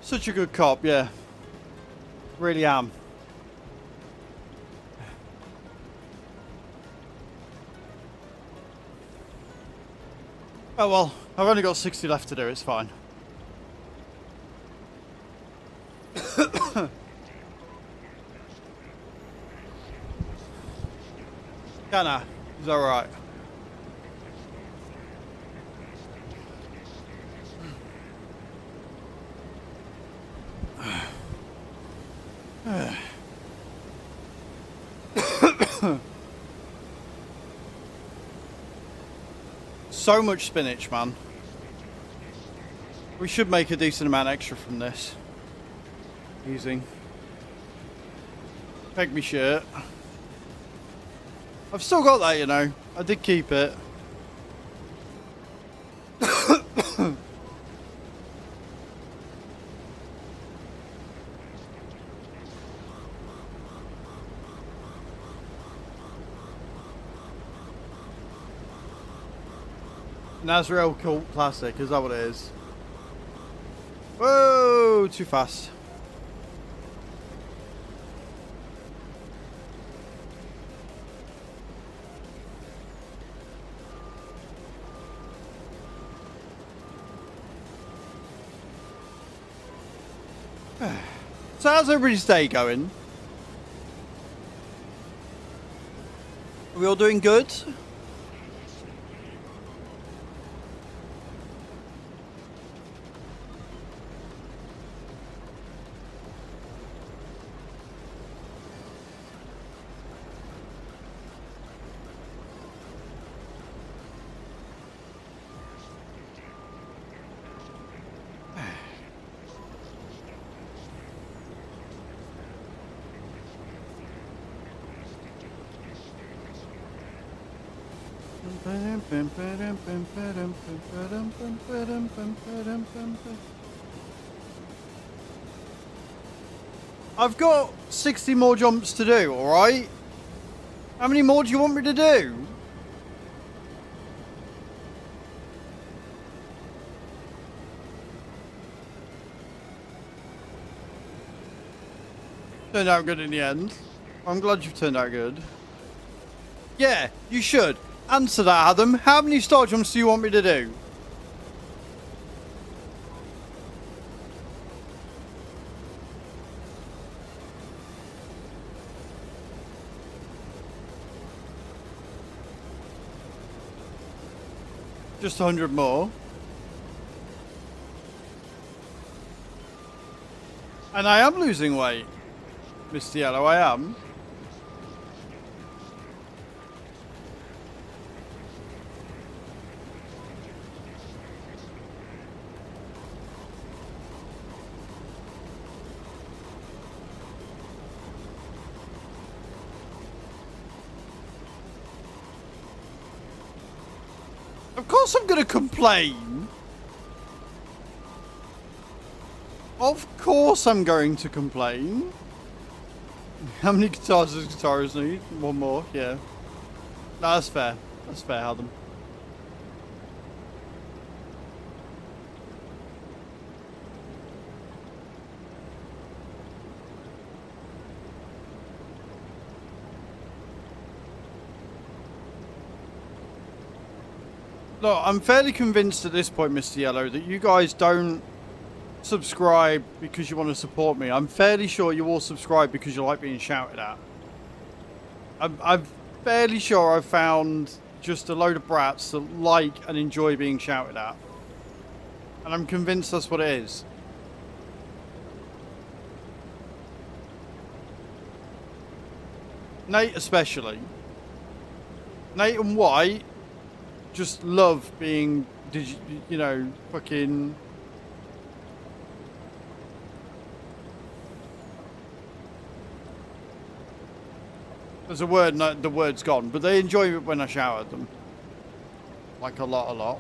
Such a good cop, yeah. Really am. Oh well, I've only got 60 left to do, it's fine. Can I? Is that alright? So much spinach, man. We should make a decent amount extra from this. Easy. Peg me shirt. I've still got that, you know. I did keep it. Nazrael Cult Classic, is that what it is? Whoa, too fast. So how's everybody's day going? Are we all doing good? I've got 60 more jumps to do, alright? How many more do you want me to do? Turned out good in the end. I'm glad you've turned out good. Yeah, you should. Answer that, Adam. How many star jumps do you want me to do? Just 100 more. And I am losing weight, Mr. Yellow, I am. Of course I'm going to complain. Of course I'm going to complain. How many guitars does guitarist need? One more, yeah. No, that's fair. That's fair, Adam. Look, I'm fairly convinced at this point, Mr. Yellow, that you guys don't subscribe because you want to support me. I'm fairly sure you all subscribe because you like being shouted at. I'm fairly sure I've found just a load of brats that like and enjoy being shouted at. And I'm convinced that's what it is. Nate especially. Nate and White just love being, you know, fucking... There's a word, no, the word's gone, but they enjoy it when I shout at them. Like a lot.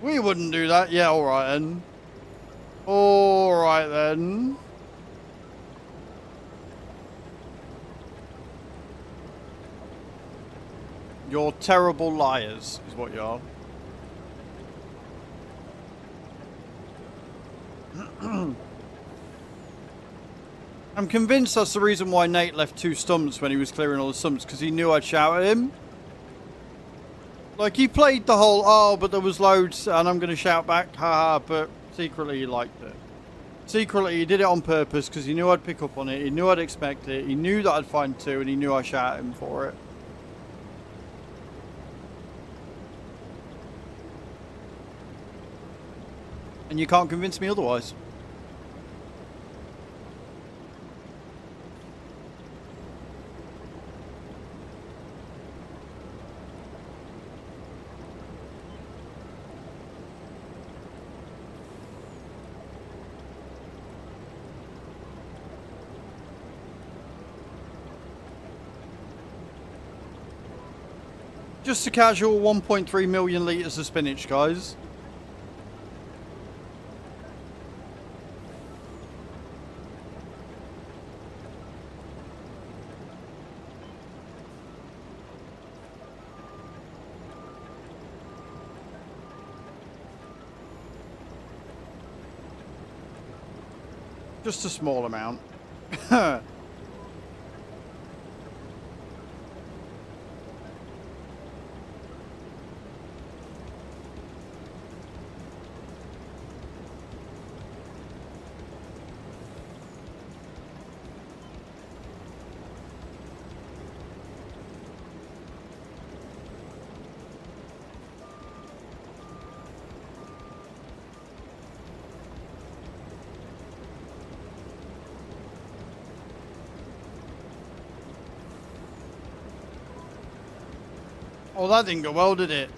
We wouldn't do that. Yeah, alright then. Alright then. You're terrible liars, is what you are. I'm convinced that's the reason why Nate left 2 stumps when he was clearing all the stumps, because he knew I'd shout at him. Like, he played the whole, oh, but there was loads, and I'm going to shout back, haha, but secretly he liked it. Secretly, he did it on purpose, because he knew I'd pick up on it, he knew I'd expect it, he knew that I'd find 2, and he knew I'd shout at him for it. And you can't convince me otherwise. Just a casual 1.3 million litres of spinach, guys. Just a small amount. Oh, that didn't go well, did it?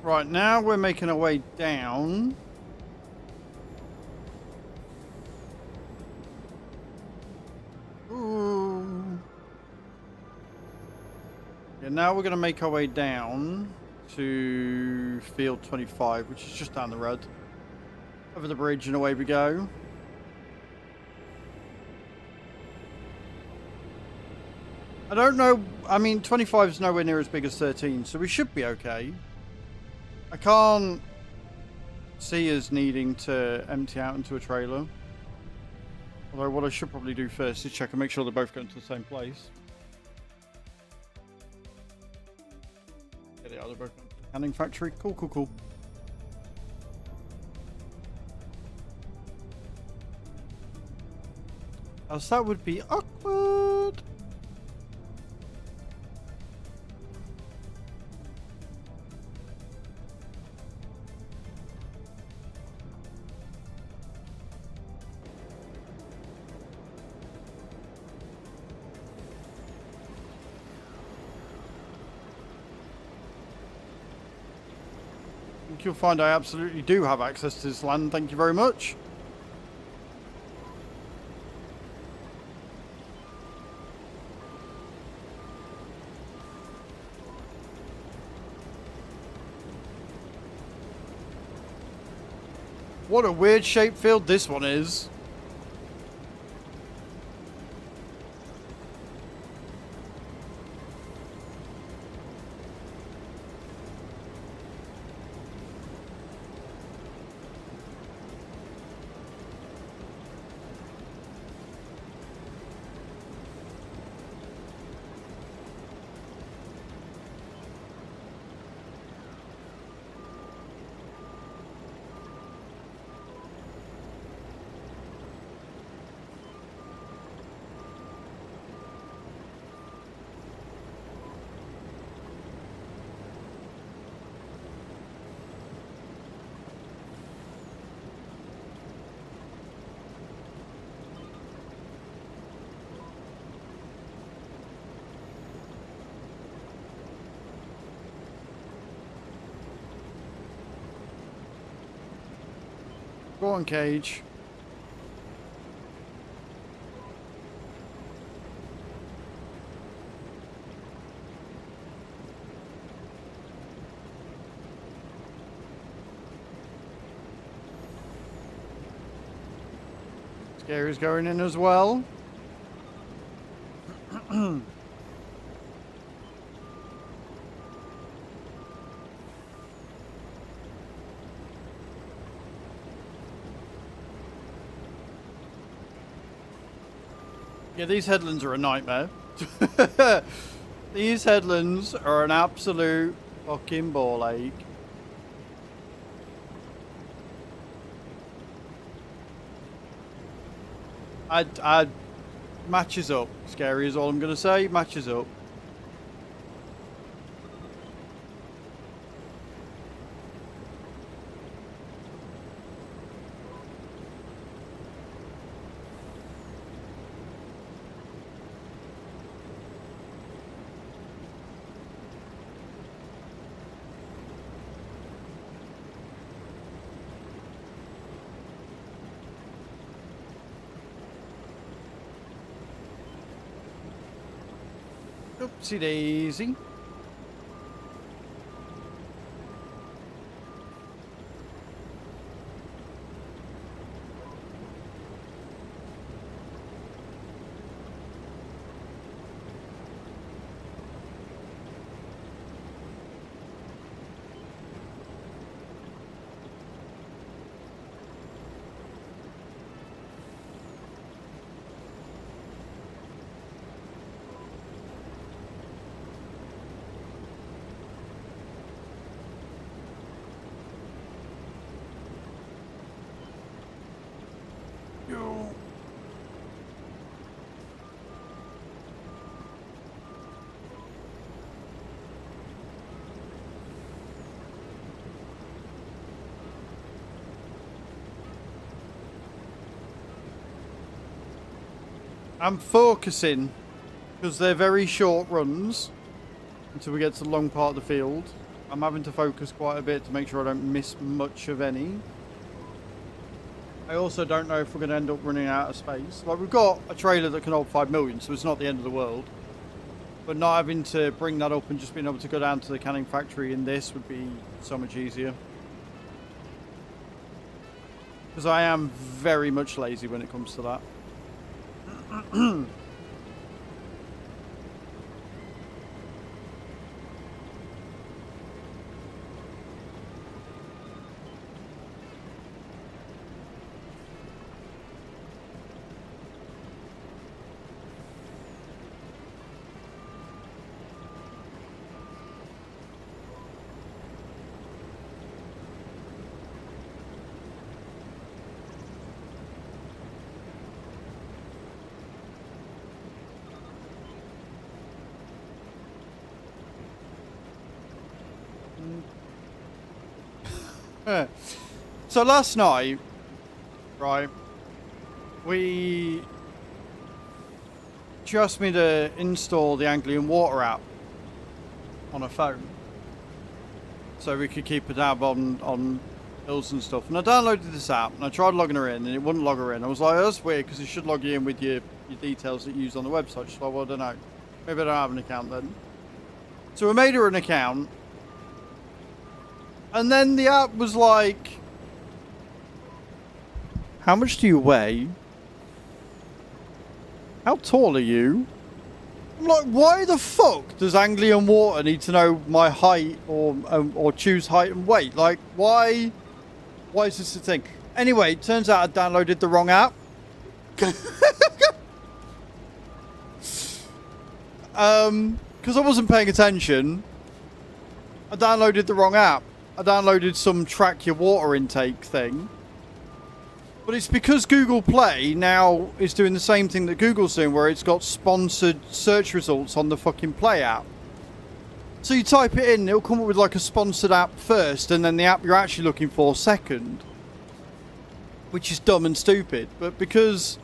Right, now we're making our way down. Now we're going to make our way down to field 25, which is just down the road. Over the bridge and away we go. I don't know, I mean 25 is nowhere near as big as 13, so we should be okay. I can't see us needing to empty out into a trailer. Although what I should probably do first is check and make sure they're both going to the same place. Yeah, they are. They're both going to the canning factory. Cool, cool, cool. Else that would be awkward. I think you'll find I absolutely do have access to this land. Thank you very much. What a weird shaped field this one is. Go on, Cage. Scary's going in as well. Yeah, these headlands are a nightmare. These headlands are an absolute fucking ball ache. I'd matches up. Scary is all I'm gonna say. Matches up. Oopsie daisy. I'm focusing because they're very short runs until we get to the long part of the field. I'm having to focus quite a bit to make sure I don't miss much of any. I also don't know if we're going to end up running out of space. Like, we've got a trailer that can hold 5 million, so it's not the end of the world. But not having to bring that up and just being able to go down to the canning factory in this would be so much easier. Because I am very much lazy when it comes to that. So last night, right, she asked me to install the Anglian Water app on a phone, so we could keep a tab on bills and stuff. And I downloaded this app and I tried logging her in and it wouldn't log her in. I was like, oh, that's weird because it should log you in with your details that you use on the website. She's like, well, I don't know. Maybe I don't have an account then. So we made her an account. And then the app was like, how much do you weigh? How tall are you? I'm like, why the fuck does Anglian Water need to know my height or choose height and weight? Like, why is this a thing? Anyway, it turns out I downloaded the wrong app. Because I wasn't paying attention. I downloaded the wrong app. I downloaded some track your water intake thing. But it's because Google Play now is doing the same thing that Google's doing, where it's got sponsored search results on the fucking Play app. So you type it in, it'll come up with like a sponsored app first, and then the app you're actually looking for second. Which is dumb and stupid. But because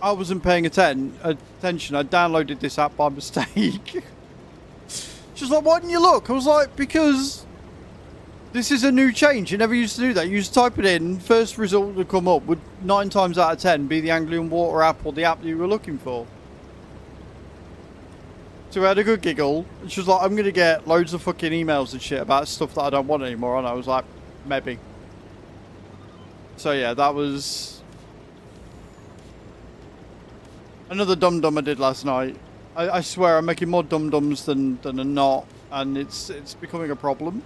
I wasn't paying attention, I downloaded this app by mistake. She's like, why didn't you look? I was like, because this is a new change. You never used to do that. You just type it in, first result would come up would 9 times out of 10 be the Anglian Water app or the app that you were looking for. So we had a good giggle. And she was like, I'm going to get loads of fucking emails and shit about stuff that I don't want anymore. And I was like, maybe. So yeah, that was another dum-dum I did last night. I swear I'm making more dum-dums than a not, and it's becoming a problem.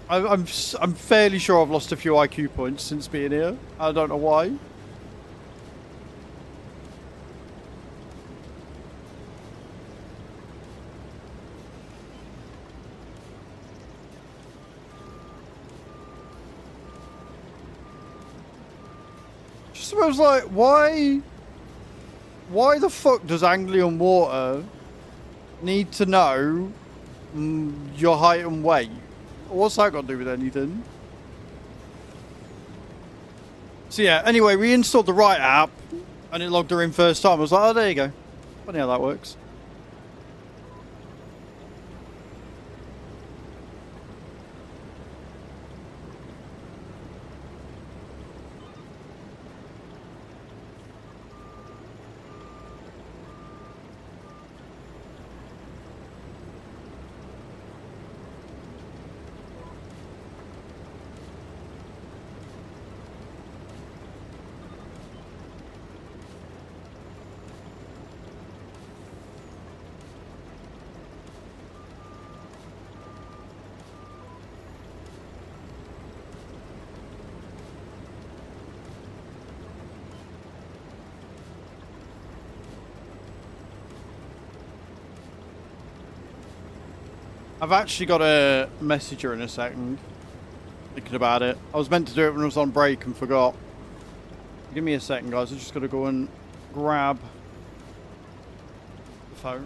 I'm fairly sure I've lost a few IQ points since being here. I don't know why. Just I was like, why the fuck does Anglian Water need to know your height and weight? What's that got to do with anything? So yeah, anyway, we installed the right app and it logged her in first time. I was like, oh, there you go. Funny how that works. I've actually got a messenger in a second. Thinking about it. I was meant to do it when I was on break and forgot. Give me a second, guys. I'm just going to go and grab the phone.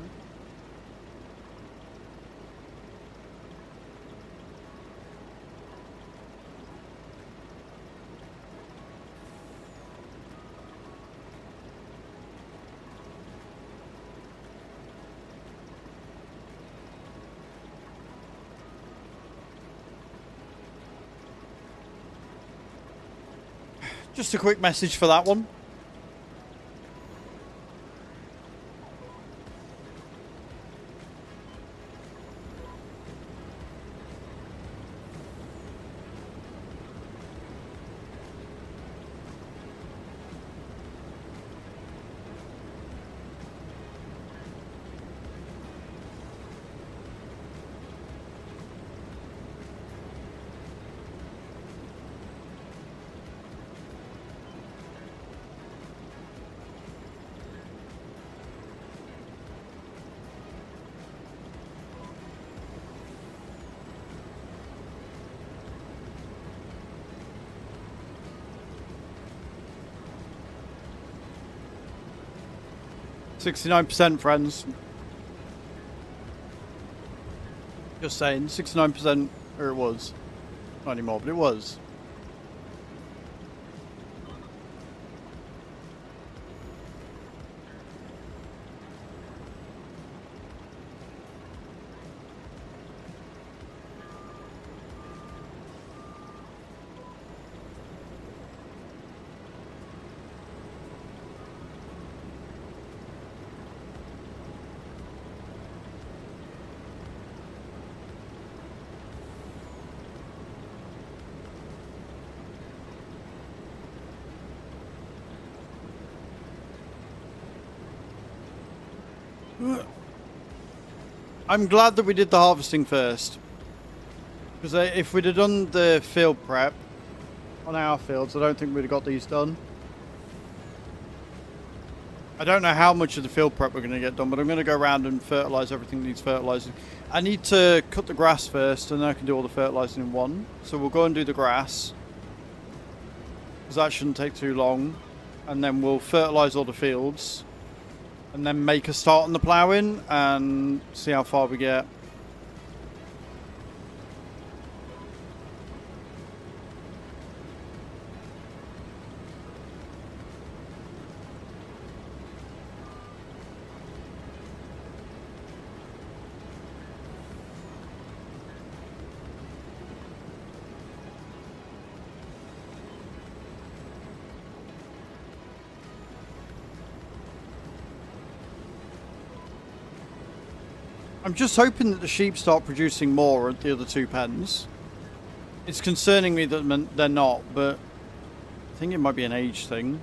Just a quick message for that one. %, friends. Just saying, 69%. Or it was. Not anymore, but it was. I'm glad that we did the harvesting first. Because if we'd have done the field prep on our fields, I don't think we'd have got these done. I don't know how much of the field prep we're going to get done, but I'm going to go around and fertilise everything that needs fertilising. I need to cut the grass first, and then I can do all the fertilising in one. So we'll go and do the grass. Because that shouldn't take too long. And then we'll fertilise all the fields. And then make a start on the ploughing and see how far we get. I'm just hoping that the sheep start producing more at the other two pens. It's concerning me that they're not, but I think it might be an age thing.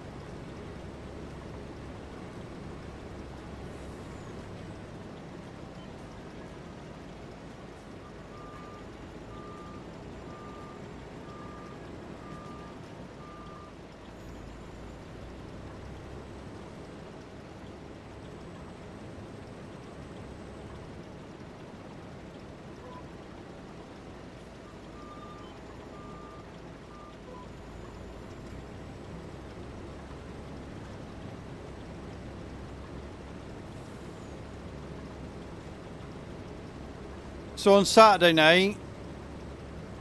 So on Saturday night,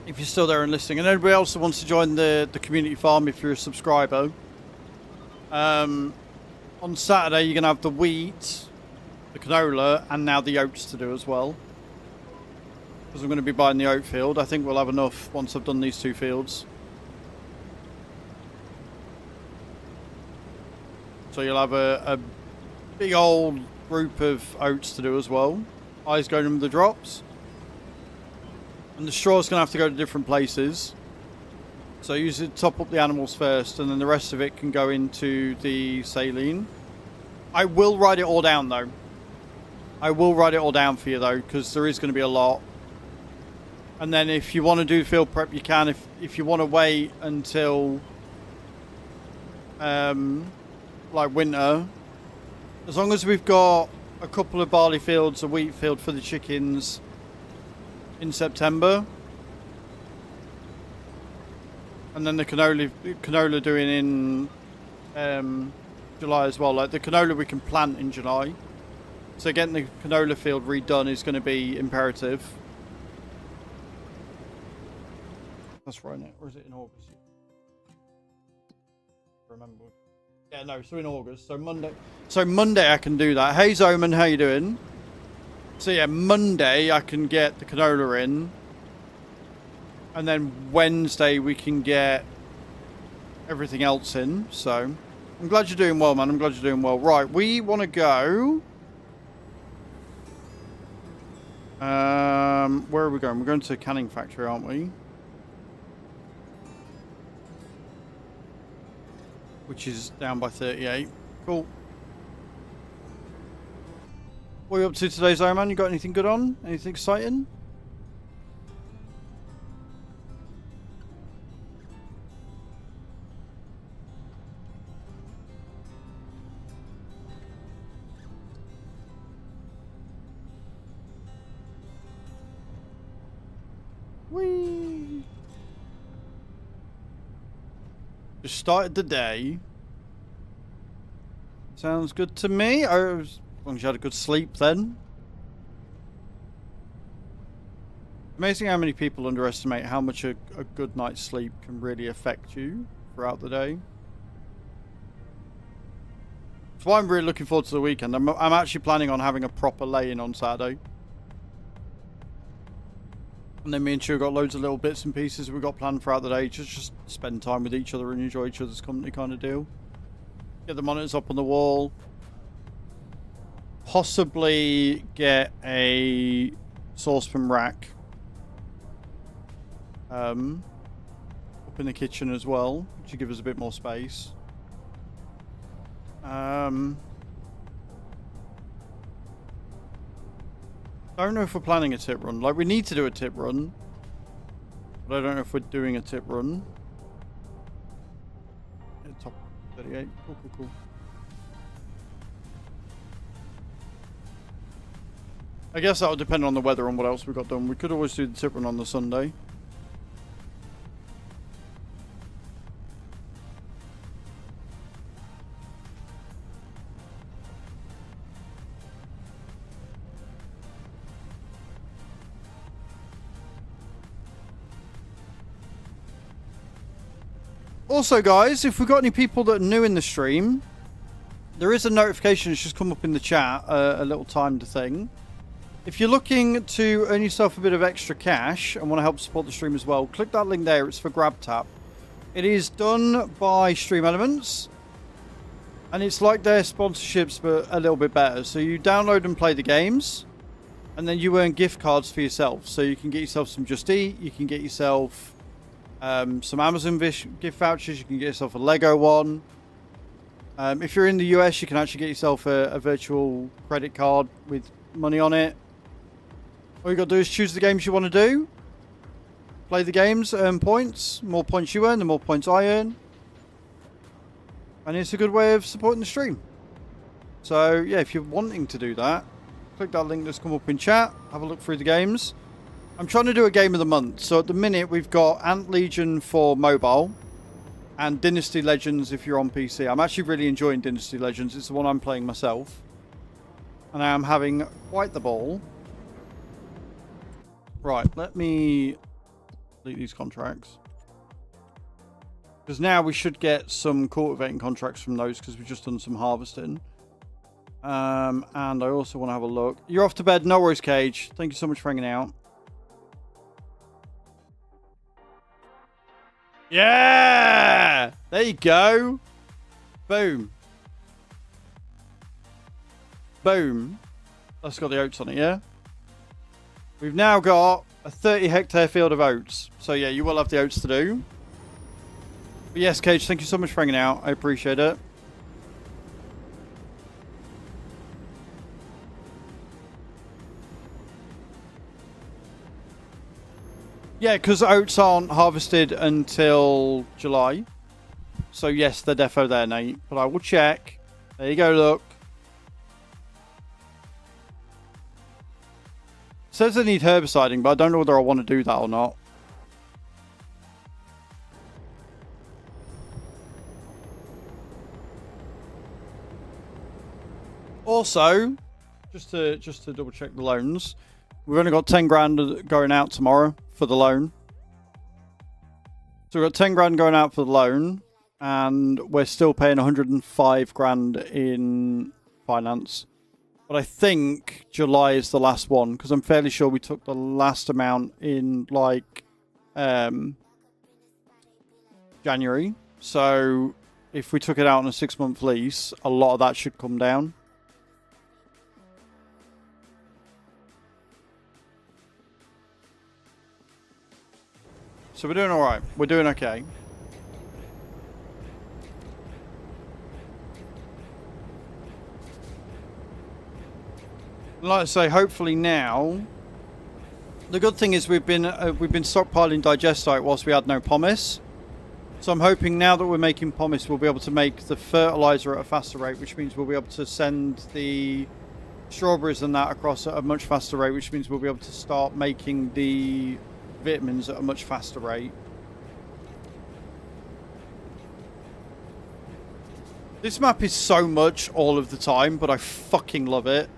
if you're still there and listening, and anybody else that wants to join the community farm if you're a subscriber, on Saturday you're going to have the wheat, the canola, and now the oats to do as well. Because I'm going to be buying the oat field. I think we'll have enough once I've done these two fields. So you'll have a big old group of oats to do as well. Eyes going in with the drops. And the straw's going to have to go to different places. So usually top up the animals first, and then the rest of it can go into the saline. I will write it all down though. I will write it all down for you though, because there is going to be a lot. And then if you want to do field prep, you can. If you want to wait until like winter, as long as we've got a couple of barley fields, a wheat field for the chickens in September, and then the canola doing in July as well. Like the canola we can plant in July, so getting the canola field redone is going to be imperative. That's right, isn't it? Or is it in August? Remember? Yeah, no. So in August. So Monday. So Monday I can do that. Hey Zoman, how you doing? So yeah, Monday I can get the canola in, and then Wednesday we can get everything else in. So I'm glad you're doing well, man. I'm glad you're doing well. Right, we want to go. Where are we going? We're going to the canning factory, aren't we? Which is down by 38. Cool. What are you up to today, Zoman? You got anything good on? Anything exciting? Whee! Just started the day. Sounds good to me. As long as you had a good sleep then. Amazing how many people underestimate how much a good night's sleep can really affect you throughout the day. That's why I'm really looking forward to the weekend. I'm actually planning on having a proper lay-in on Saturday. And then me and Chu got loads of little bits and pieces we've got planned throughout the day. Just spend time with each other and enjoy each other's company kind of deal. Get the monitors up on the wall. Possibly get a saucepan rack. Up in the kitchen as well, which should give us a bit more space. Don't know if we're planning a tip run. Like, we need to do a tip run, but I don't know if we're doing a tip run. Yeah, top 38. Cool. I guess that would depend on the weather and what else we got done. We could always do the tip run on the Sunday. Also, guys, if we've got any people that are new in the stream, there is a notification that's just come up in the chat, a little timed thing. If you're looking to earn yourself a bit of extra cash and want to help support the stream as well, click that link there. It's for GrabTap. It is done by Stream Elements, and it's like their sponsorships, but a little bit better. So you download and play the games, and then you earn gift cards for yourself. So you can get yourself some Just Eat, you can get yourself some Amazon gift vouchers, you can get yourself a Lego one. If you're in the US, you can actually get yourself a virtual credit card with money on it. All you got to do is choose the games you want to do, play the games, earn points. The more points you earn, the more points I earn. And it's a good way of supporting the stream. So yeah, if you're wanting to do that, click that link that's come up in chat, have a look through the games. I'm trying to do a game of the month. So at the minute we've got Ant Legion for mobile and Dynasty Legends if you're on PC. I'm actually really enjoying Dynasty Legends. It's the one I'm playing myself. And I am having quite the ball. Right, let me delete these contracts. Because now we should get some cultivating contracts from those because we've just done some harvesting. And I also want to have a look. You're off to bed. No worries, Cage. Thank you so much for hanging out. Yeah! There you go. Boom. Boom. That's got the oats on it, yeah? We've now got a 30-hectare field of oats. So, yeah, you will have the oats to do. But yes, Cage, thank you so much for hanging out. I appreciate it. Yeah, because oats aren't harvested until July. So, yes, they're defo there, Nate. But I will check. There you go, look. It says they need herbiciding, but I don't know whether I want to do that or not. Also, just to double check the loans, we've only got 10 grand going out tomorrow for the loan. So we've got 10 grand going out for the loan, and we're still paying 105 grand in finance. But I think July is the last one, because I'm fairly sure we took the last amount in, like, January. So if we took it out on a 6-month lease, a lot of that should come down. So we're doing alright. We're doing okay. Like I say, hopefully now, the good thing is we've been stockpiling Digestite whilst we had no pomace. So I'm hoping now that we're making pomace, we'll be able to make the fertilizer at a faster rate, which means we'll be able to send the strawberries and that across at a much faster rate, which means we'll be able to start making the vitamins at a much faster rate. This map is so much all of the time, but I fucking love it.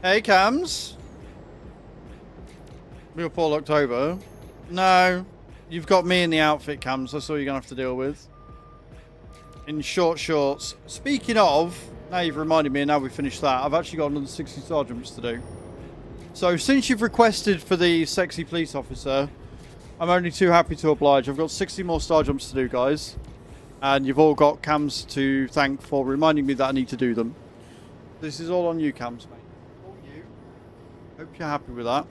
Hey, Cams. Real Paul October. No. You've got me in the outfit, Cams. That's all you're going to have to deal with. In short shorts. Speaking of, now you've reminded me and now we've finished that, I've actually got another 60 star jumps to do. So since you've requested for the sexy police officer, I'm only too happy to oblige. I've got 60 more star jumps to do, guys. And you've all got Cams to thank for reminding me that I need to do them. This is all on you, Cams, mate. All you. Hope you're happy with that.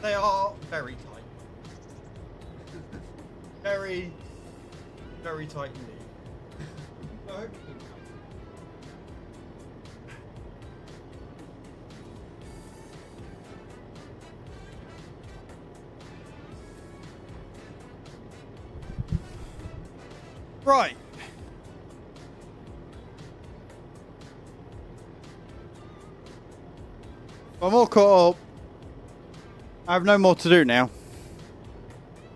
They are very tight. Very, very tight indeed. I hope you didn't help. Right. I'm all caught up. I have no more to do now.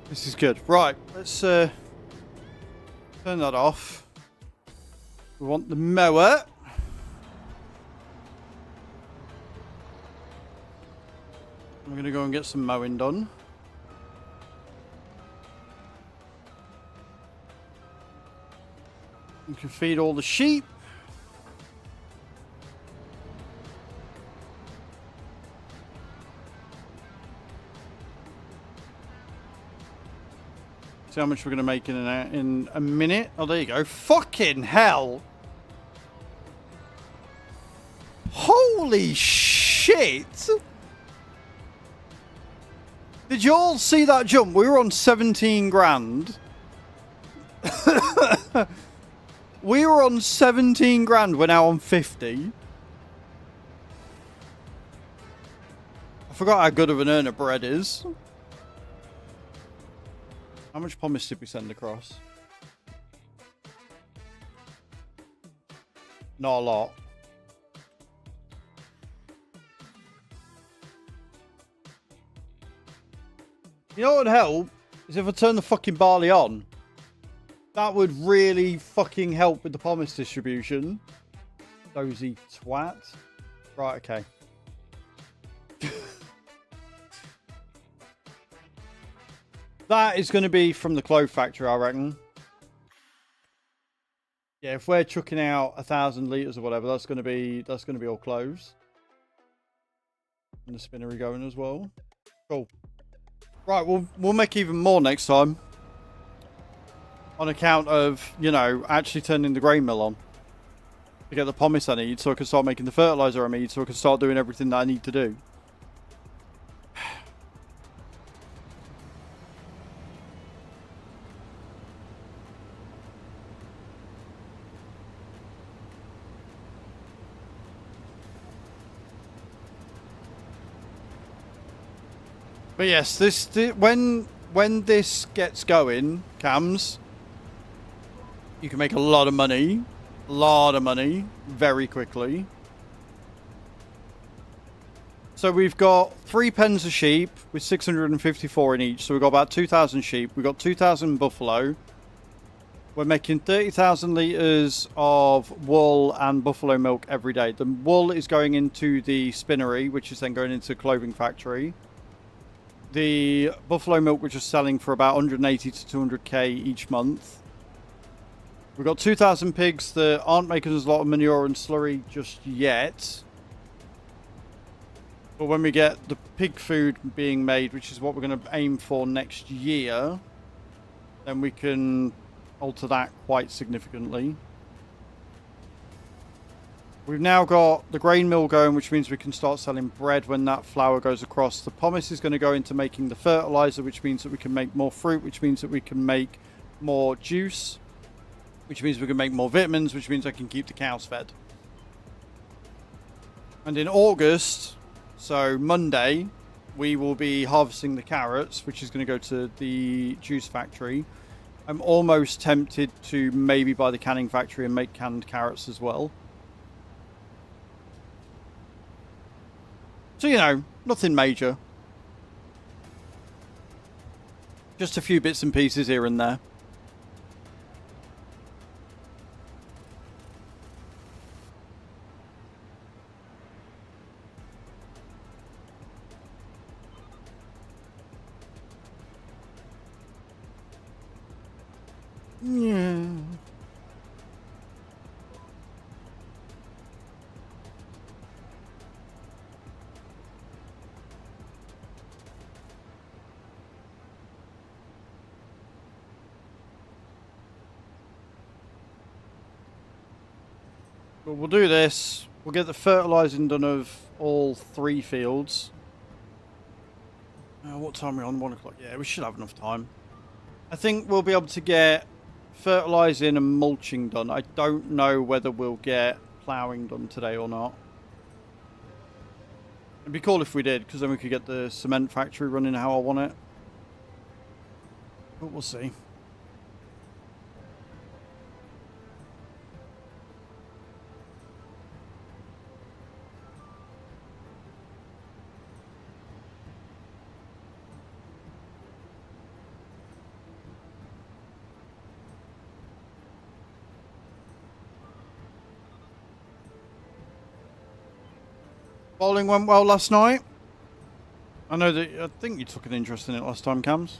This is good. Right, let's turn that off. We want the mower. I'm going to go and get some mowing done. You can feed all the sheep. See how much we're going to make in a minute. Oh, there you go. Fucking hell. Holy shit. Did you all see that jump? We were on 17 grand. We were on 17 grand. We're now on 50. I forgot how good of an earner bread is. How much pumice did we send across? Not a lot. You know what would help? Is if I turn the fucking barley on. That would really fucking help with the pumice distribution. Dozy twat. Right, okay. That is going to be from the clove factory, I reckon. Yeah, if we're chucking out 1,000 litres or whatever, that's going to be all cloves. And the spinnery going as well. Cool. Right, we'll make even more next time. On account of, you know, actually turning the grain mill on. To get the pumice I need so I can start making the fertiliser I need so I can start doing everything that I need to do. But yes, when this gets going, Cams, you can make a lot of money very quickly. So we've got 3 pens of sheep with 654 in each. So we've got about 2,000 sheep. We've got 2,000 buffalo. We're making 30,000 litres of wool and buffalo milk every day. The wool is going into the spinnery, which is then going into the clothing factory. The buffalo milk we're just selling for about 180 to 200k each month. We've got 2,000 pigs that aren't making us a lot of manure and slurry just yet. But when we get the pig food being made, which is what we're going to aim for next year, then we can alter that quite significantly. We've now got the grain mill going, which means we can start selling bread when that flour goes across. The pomace is going to go into making the fertilizer, which means that we can make more fruit, which means that we can make more juice, which means we can make more vitamins, which means I can keep the cows fed. And in August, so Monday, we will be harvesting the carrots, which is going to go to the juice factory. I'm almost tempted to maybe buy the canning factory and make canned carrots as well. So, you know, nothing major. Just a few bits and pieces here and there. Yeah. But we'll do this. We'll get the fertilising done of all 3 fields. What time are we on? 1 o'clock. Yeah, we should have enough time. I think we'll be able to get fertilising and mulching done. I don't know whether we'll get ploughing done today or not. It'd be cool if we did, because then we could get the cement factory running how I want it. But we'll see. Bowling went well last night. I know that I think you took an interest in it last time, Cams.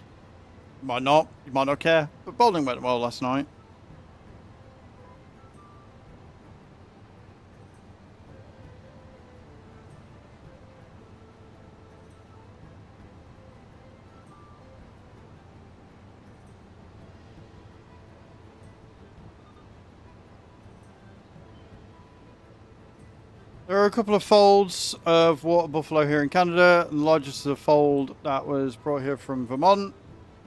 You might not. You might not care. But bowling went well last night. There are a couple of folds of water buffalo here in Canada, and the largest of the fold that was brought here from Vermont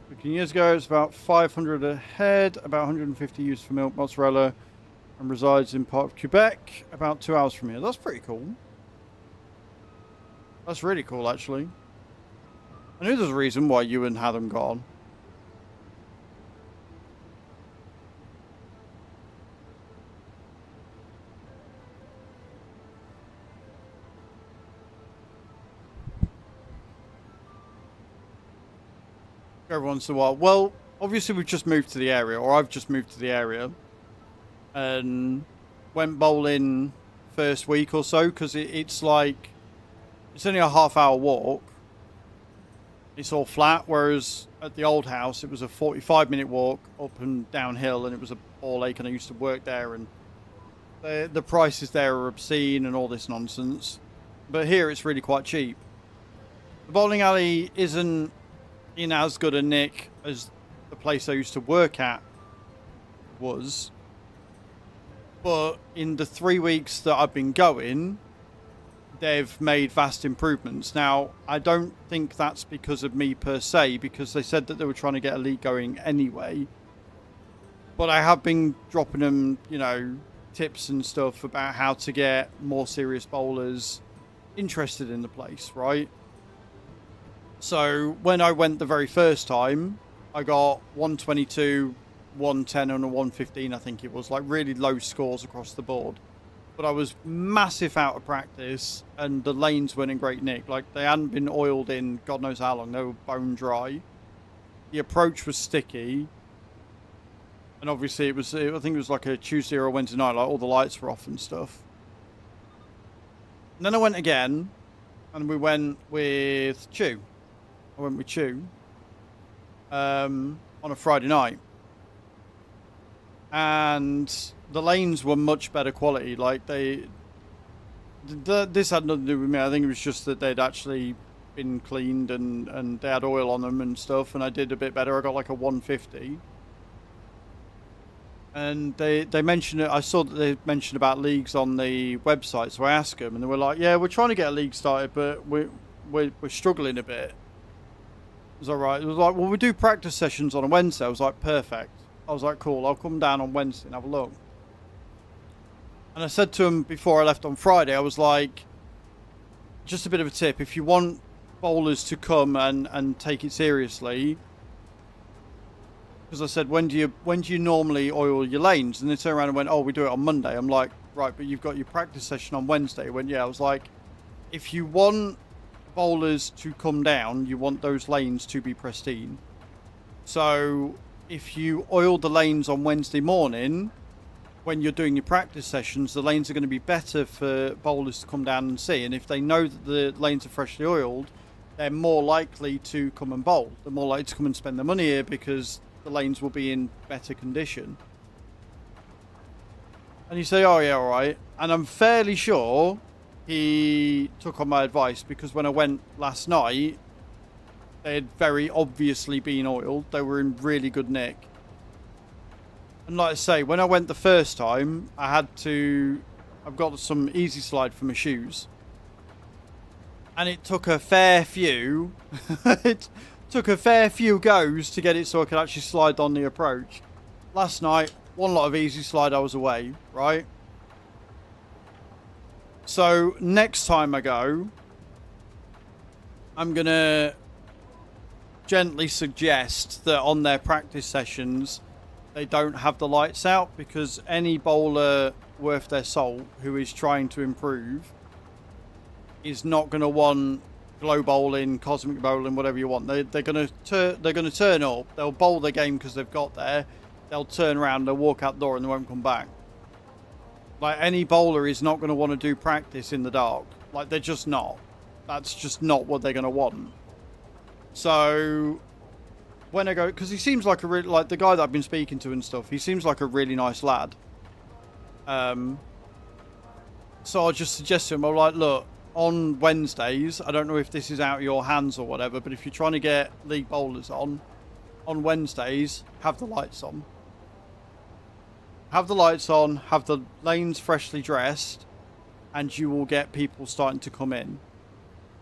15 years ago. It's about 500 a head, about 150 used for milk mozzarella, and resides in part of Quebec, about 2 hours from here. That's pretty cool. That's really cool, actually. I knew there's a reason why Ewan had them gone. Every once in a while. Well, obviously we've just moved to the area, or I've just moved to the area, and went bowling first week or so, because it's like, it's only a half-hour walk. It's all flat, whereas at the old house it was a 45-minute walk up and downhill, and it was a ball lake, and I used to work there, and the prices there are obscene and all this nonsense. But here it's really quite cheap. The bowling alley isn't in as good a nick as the place I used to work at was, but in the 3 weeks that I've been going, they've made vast improvements. Now, I don't think that's because of me per se, because they said that they were trying to get a league going anyway, but I have been dropping them, you know, tips and stuff about how to get more serious bowlers interested in the place, right? So when I went the very first time, I got 122, 110 and a 115, I think it was, like really low scores across the board. But I was massive out of practice, and the lanes weren't in great nick. Like, they hadn't been oiled in God knows how long. They were bone dry. The approach was sticky. And obviously I think it was like a Tuesday or a Wednesday night, like all the lights were off and stuff. And then I went again, and we went with Chew. I went with Chew on a Friday night. and the lanes were much better quality. Like this had nothing to do with me. I think it was just that they'd actually been cleaned and they had oil on them and stuff, and I did a bit better. I got like a 150. And they mentioned it. I saw that they mentioned about leagues on the website, so I asked them, and they were like, "Yeah, we're trying to get a league started, but we're struggling a bit." It was alright. It was like, "Well, we do practice sessions on a Wednesday." I was like, "Perfect." I was like, "Cool, I'll come down on Wednesday and have a look." And I said to them before I left on Friday, I was like, "Just a bit of a tip: if you want bowlers to come and take it seriously." Because I said, when do you normally oil your lanes? And they turned around and went, "Oh, we do it on Monday." I'm like, "Right, but you've got your practice session on Wednesday." He went, "Yeah." I was like, if you want bowlers to come down, you want those lanes to be pristine. So if you oil the lanes on Wednesday morning, when you're doing your practice sessions, the lanes are going to be better for bowlers to come down and see. And if they know that the lanes are freshly oiled, they're more likely to come and bowl. They're more likely to come and spend their money here because the lanes will be in better condition. And you say, "Oh yeah, all right." And I'm fairly sure he took on my advice, because when I went last night, they had very obviously been oiled. They were in really good nick. And like I say, when I went the first time, I've got some easy slide for my shoes. And it took a fair few goes to get it so I could actually slide on the approach. Last night, one lot of easy slide, I was away, right? So next time I go, I'm going to gently suggest that on their practice sessions, they don't have the lights out, because any bowler worth their salt who is trying to improve is not going to want glow bowling, cosmic bowling, whatever you want. They're going to turn up. They'll bowl their game because they've got there. They'll turn around, they'll walk out the door, and they won't come back. Like, any bowler is not going to want to do practice in the dark. Like, they're just not. That's just not what they're going to want. So when I go, because he seems like the guy that I've been speaking to and stuff, he seems like a really nice lad. So I'll just suggest to him, I'm like, "Look, on Wednesdays, I don't know if this is out of your hands or whatever, but if you're trying to get league bowlers on Wednesdays, have the lights on. Have the lights on, have the lanes freshly dressed, and you will get people starting to come in.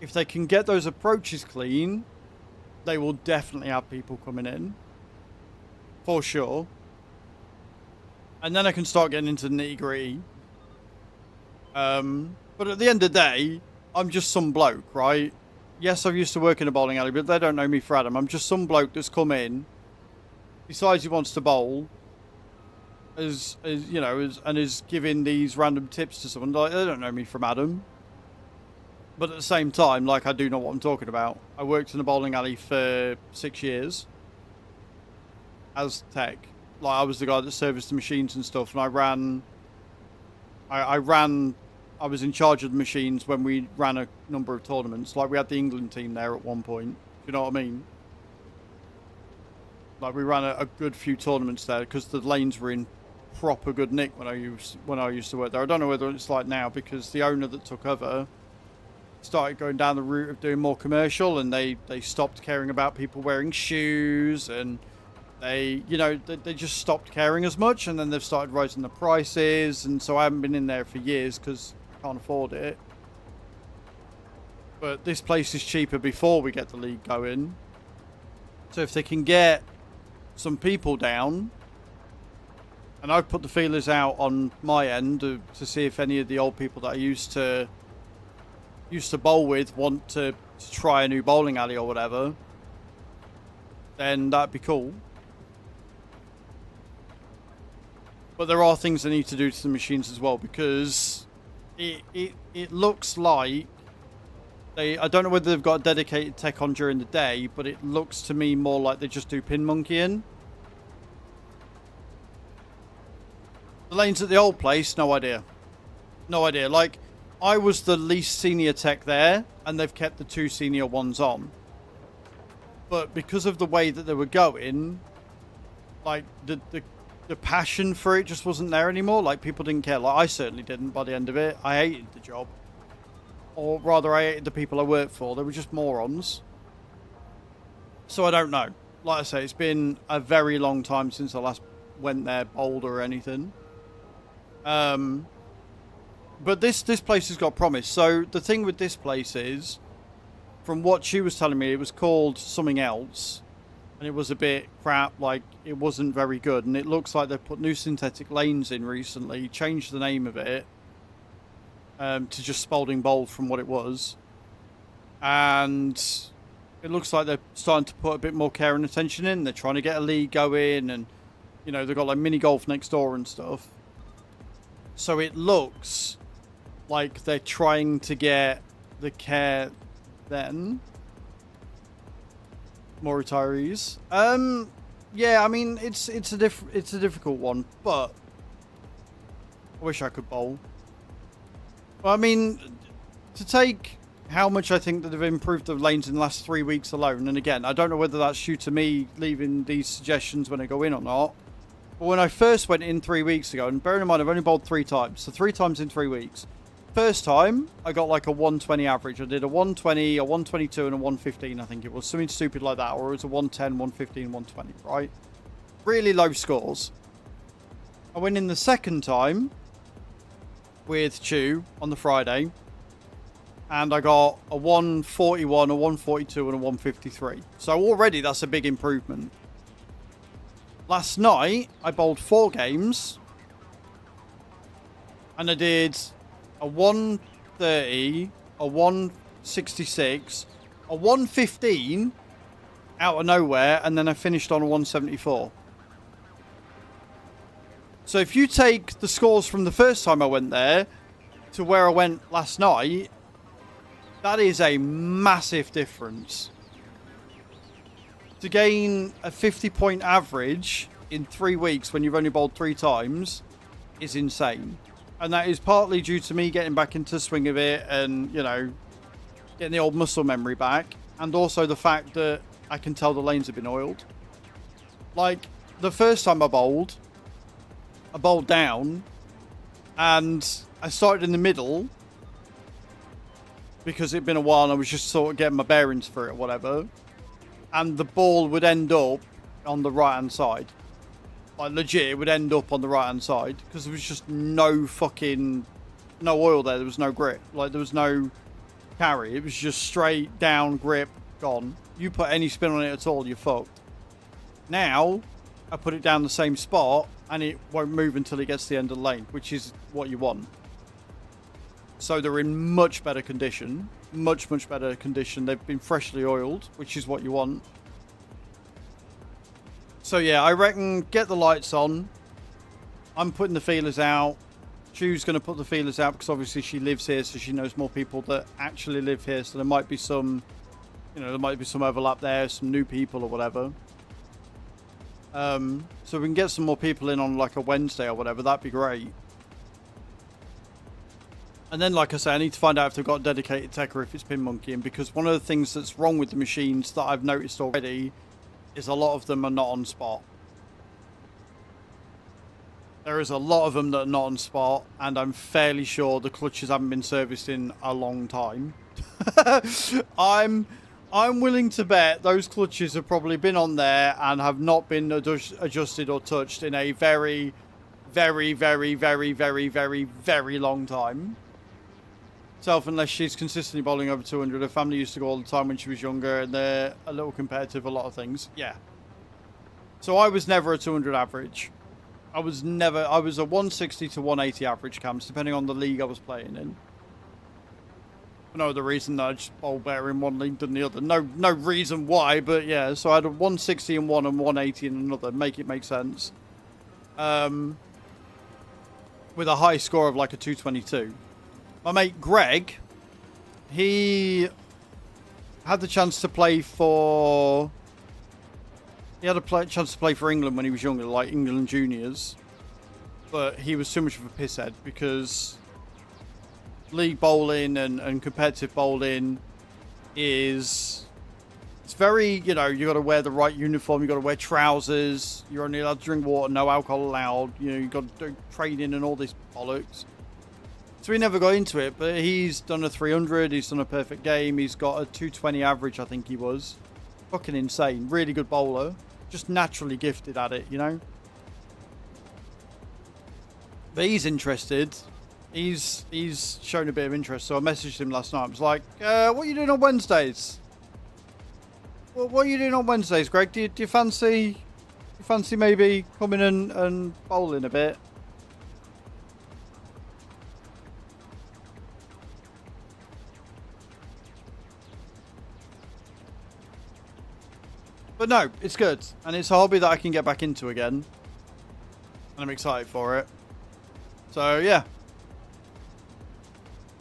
If they can get those approaches clean, they will definitely have people coming in. For sure. And then I can start getting into the nitty-gritty. But at the end of the day, I'm just some bloke, right? Yes, I've used to work in a bowling alley, but they don't know me for Adam. I'm just some bloke that's come in, decides he wants to bowl, and is giving these random tips to someone. Like, they don't know me from Adam. But at the same time, like, I do know what I'm talking about. I worked in a bowling alley for 6 years as tech. Like, I was the guy that serviced the machines and stuff, and I was in charge of the machines when we ran a number of tournaments. Like, we had the England team there at one point. You know what I mean? Like, we ran a good few tournaments there because the lanes were in proper good nick when I used to work there. I don't know whether it's like now, because the owner that took over started going down the route of doing more commercial, and they stopped caring about people wearing shoes, and they just stopped caring as much, and then they've started raising the prices, and so I haven't been in there for years because I can't afford it. But this place is cheaper before we get the league going, so if they can get some people down, and I've put the feelers out on my end to see if any of the old people that I used to bowl with want to try a new bowling alley or whatever, then that'd be cool. But there are things I need to do to the machines as well, because it looks like I don't know whether they've got a dedicated tech on during the day, but it looks to me more like they just do pin monkeying. The lanes at the old place, no idea. No idea. Like, I was the least senior tech there, and they've kept the 2 senior ones on. But because of the way that they were going, like, the the passion for it just wasn't there anymore. Like, people didn't care. Like, I certainly didn't by the end of it. I hated the job. Or rather, I hated the people I worked for. They were just morons. So I don't know. Like I say, it's been a very long time since I last went there, bowled or anything. But this place has got promise. So the thing with this place is, from what she was telling me, it was called something else. And it was a bit crap, like, it wasn't very good. And it looks like they've put new synthetic lanes in recently, changed the name of it to just Spalding Bowl from what it was. And it looks like they're starting to put a bit more care and attention in. They're trying to get a league going, and, you know, they've got, like, mini golf next door and stuff. So it looks like they're trying to get the care then. More retirees. Yeah, I mean, it's a difficult one, but I wish I could bowl. Well, I mean, to take how much I think that they've improved the lanes in the last 3 weeks alone, and again, I don't know whether that's due to me leaving these suggestions when I go in or not, but when I first went in 3 weeks ago, and bearing in mind I've only bowled 3 times, so 3 times in 3 weeks. First time, I got like a 120 average. I did a 120, a 122, and a 115, I think it was. Something stupid like that. Or it was a 110, 115, 120, right? Really low scores. I went in the second time with Chew on the Friday. And I got a 141, a 142, and a 153. So already that's a big improvement. Last night, I bowled 4 games. And I did a 130, a 166, a 115 out of nowhere, and then I finished on a 174. So if you take the scores from the first time I went there to where I went last night, that is a massive difference. To gain a 50-point average in 3 weeks when you've only bowled 3 times is insane. And that is partly due to me getting back into the swing of it and, you know, getting the old muscle memory back. And also the fact that I can tell the lanes have been oiled. Like, the first time I bowled down. And I started in the middle. Because it'd been a while and I was just sort of getting my bearings for it or whatever. And the ball would end up on the right-hand side. Like, legit, it would end up on the right-hand side. Because there was just no oil there. There was no grip. Like, there was no carry. It was just straight down, grip, gone. You put any spin on it at all, you're fucked. Now, I put it down the same spot, and it won't move until it gets to the end of the lane, which is what you want. So they're in much better condition. Much, much better condition. They've been freshly oiled, which is what you want. So yeah, I reckon get the lights on. I'm putting the feelers out. Chew's going to put the feelers out because obviously she lives here, so she knows more people that actually live here. So there might be some, you know, there might be some overlap there, some new people or whatever. So we can get some more people in on like a Wednesday or whatever. That'd be great. And then, like I say, I need to find out if they've got a dedicated tech or if it's pin monkeying, because one of the things that's wrong with the machines that I've noticed already is a lot of them are not on spot. There is a lot of them that are not on spot, and I'm fairly sure the clutches haven't been serviced in a long time. I'm willing to bet those clutches have probably been on there and have not been adjusted or touched in a very, very, very, very, very, very, very long time. Unless she's consistently bowling over 200. Her family used to go all the time when she was younger, and they're a little competitive, a lot of things. Yeah. So I was never a 200 average. I was a 160 to 180 average cams, depending on the league I was playing in. For no other reason that I just bowl better in one league than the other. No reason why, but yeah. So I had a 160 in one and 180 in another. Make it make sense. With a high score of like a 222. My mate Greg, he had the chance to play for... He had a chance to play for England when he was younger, like England juniors. But he was too much of a pisshead because league bowling and competitive bowling is It's very, you know, you got to wear the right uniform, you got to wear trousers, you're only allowed to drink water, no alcohol allowed, you know, you got to do training and all this bollocks. So we never got into it, but he's done a 300, he's done a perfect game, he's got a 220 average, I think he was. Fucking insane, really good bowler, just naturally gifted at it, you know. But he's interested. He's shown a bit of interest, so I messaged him last night. I was like, what are you doing on Wednesdays? What are you doing on Wednesdays, Greg? Do you fancy maybe coming and bowling a bit? But no, it's good. And it's a hobby that I can get back into again. And I'm excited for it. So, yeah.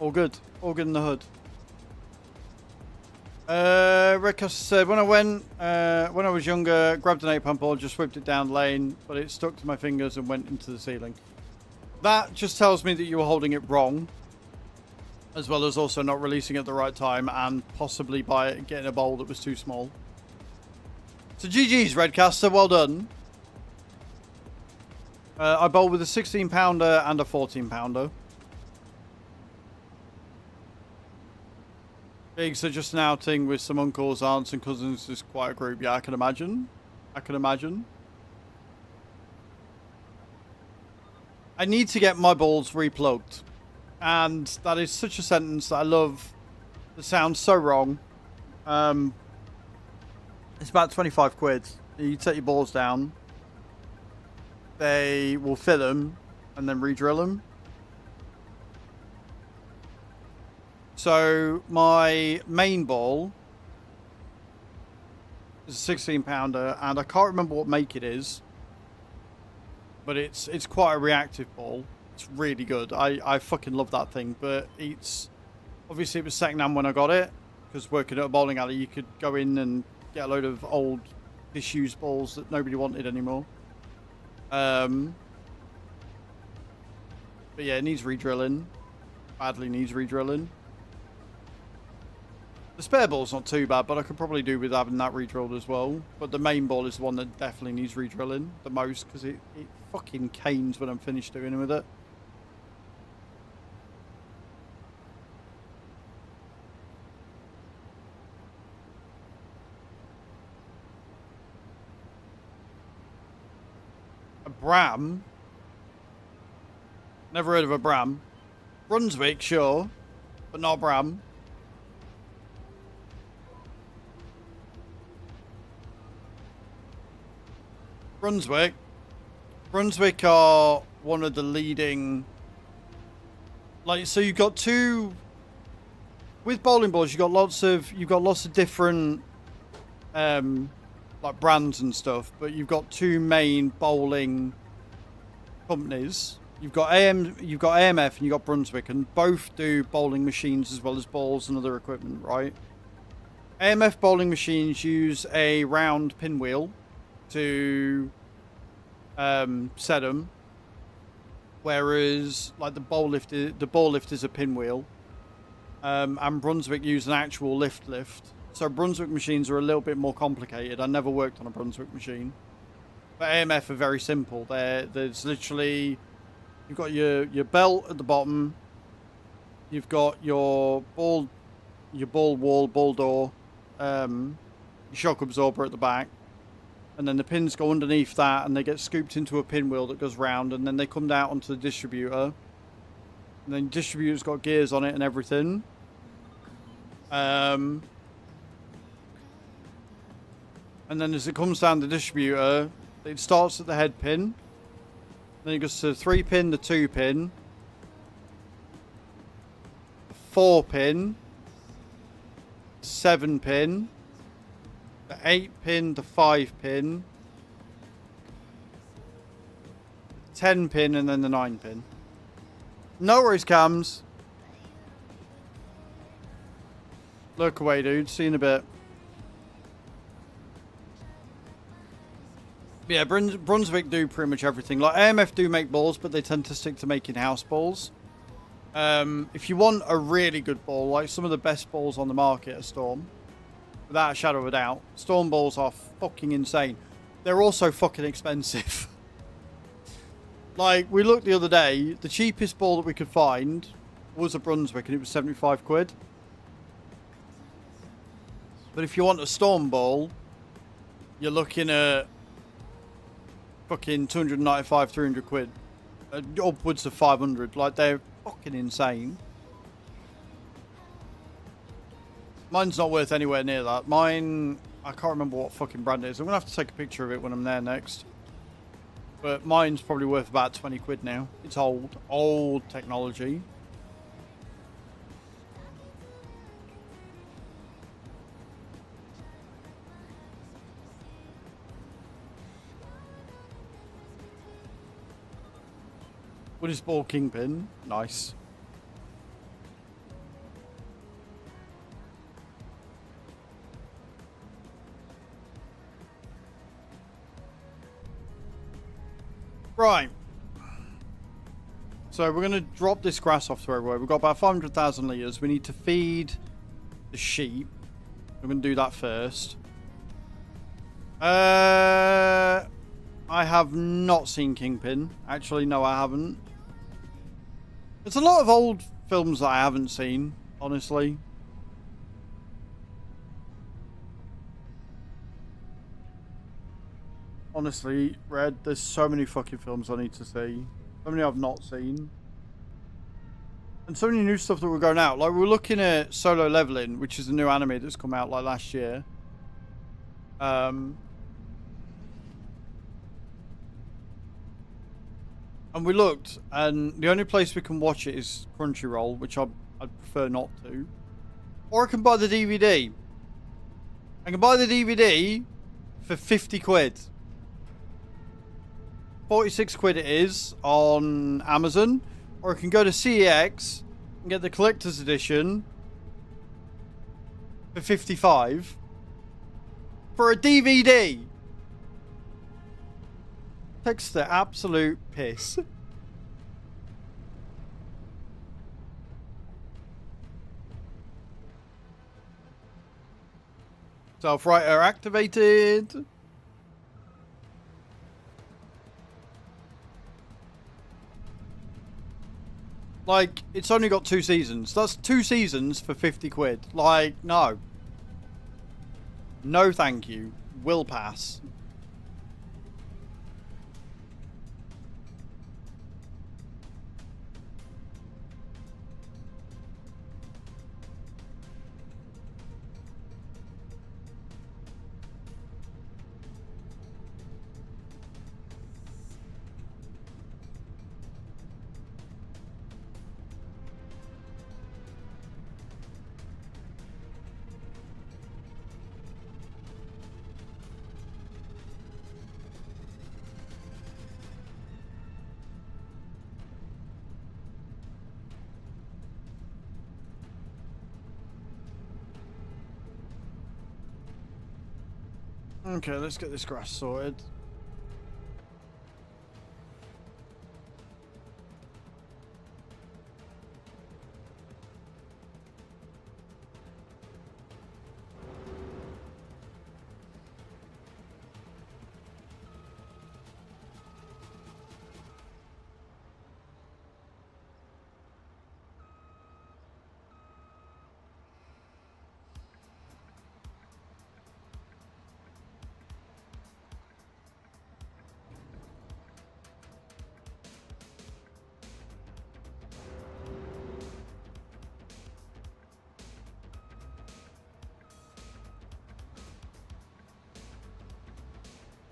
All good. All good in the hood. Redcast said, when I was younger, grabbed an 8-pound ball, just whipped it down lane, but it stuck to my fingers and went into the ceiling. That just tells me that you were holding it wrong, as well as also not releasing at the right time and possibly by getting a bowl that was too small. So GG's, Redcaster, well done. I bowled with a 16-pounder and a 14-pounder. Gigs are just an outing with some uncles, aunts and cousins. It's quite a group. Yeah, I can imagine. I can imagine. I need to get my balls replugged. And that is such a sentence that I love. That sounds so wrong. It's about 25 quid. You take your balls down. They will fit them and then re-drill them. So my main ball is a 16-pounder, and I can't remember what make it is, but it's quite a reactive ball. It's really good. I fucking love that thing. But it's obviously it was second hand when I got it, because working at a bowling alley, you could go in and get a load of old disused balls that nobody wanted anymore. But yeah, it needs re-drilling. Badly needs re-drilling. The spare ball's not too bad, but I could probably do with having that re-drilled as well. But the main ball is the one that definitely needs re-drilling the most, because it fucking canes when I'm finished doing with it. A Bram? Never heard of a Bram. Brunswick, sure, but not Bram. Brunswick are one of the leading, like, so you've got two with bowling balls. You've got lots of different like brands and stuff, but you've got two main bowling companies. You've got AMF and you've got Brunswick, and both do bowling machines as well as balls and other equipment, right? AMF bowling machines use a round pinwheel to set them, whereas like the ball lift is a pinwheel, and Brunswick use an actual lift. So Brunswick machines are a little bit more complicated. I never worked on a Brunswick machine, but AMF are very simple. There's literally, you've got your belt at the bottom, you've got your ball wall, ball door, your shock absorber at the back, and then the pins go underneath that and they get scooped into a pinwheel that goes round, and then they come down onto the distributor, and then the distributor's got gears on it and everything. And then as it comes down the distributor, it starts at the head pin, then it goes to the 3-pin, the 2-pin, the 4-pin, 7-pin, the 8-pin, the 5-pin, 10-pin, and then the 9-pin. No worries, Cams. Look away, dude. See you in a bit. Yeah, Brunswick do pretty much everything. Like, AMF do make balls, but they tend to stick to making house balls. If you want a really good ball, like some of the best balls on the market are Storm. Without a shadow of a doubt. Storm balls are fucking insane. They're also fucking expensive. Like, we looked the other day, the cheapest ball that we could find was a Brunswick, and it was 75 quid. But if you want a storm ball, you're looking at fucking 295, 300 quid. Upwards of 500. Like, they're fucking insane. Mine's not worth anywhere near that. Mine, I can't remember what fucking brand it is. I'm going to have to take a picture of it when I'm there next. But mine's probably worth about 20 quid now. It's old. Old technology. With his ball kingpin. Nice. Right. So we're going to drop this grass off to everywhere. We've got about 500,000 litres. We need to feed the sheep. We're going to do that first. I have not seen Kingpin. Actually, no, I haven't. There's a lot of old films that I haven't seen, honestly. Honestly, Red, there's so many fucking films I need to see. So many I've not seen. And so many new stuff that we're going out. Like, we're looking at Solo Leveling, which is a new anime that's come out, like, last year. And we looked, and the only place we can watch it is Crunchyroll, which I'd prefer not to. Or I can buy the DVD. I can buy the DVD for 50 quid. 46 quid it is on Amazon. Or I can go to CEX and get the collector's edition for 55 for a DVD. Takes the absolute piss. Self-writer activated. Like, it's only got 2 seasons. That's 2 seasons for 50 quid. Like, no. No thank you. Will pass. Okay, let's get this grass sorted.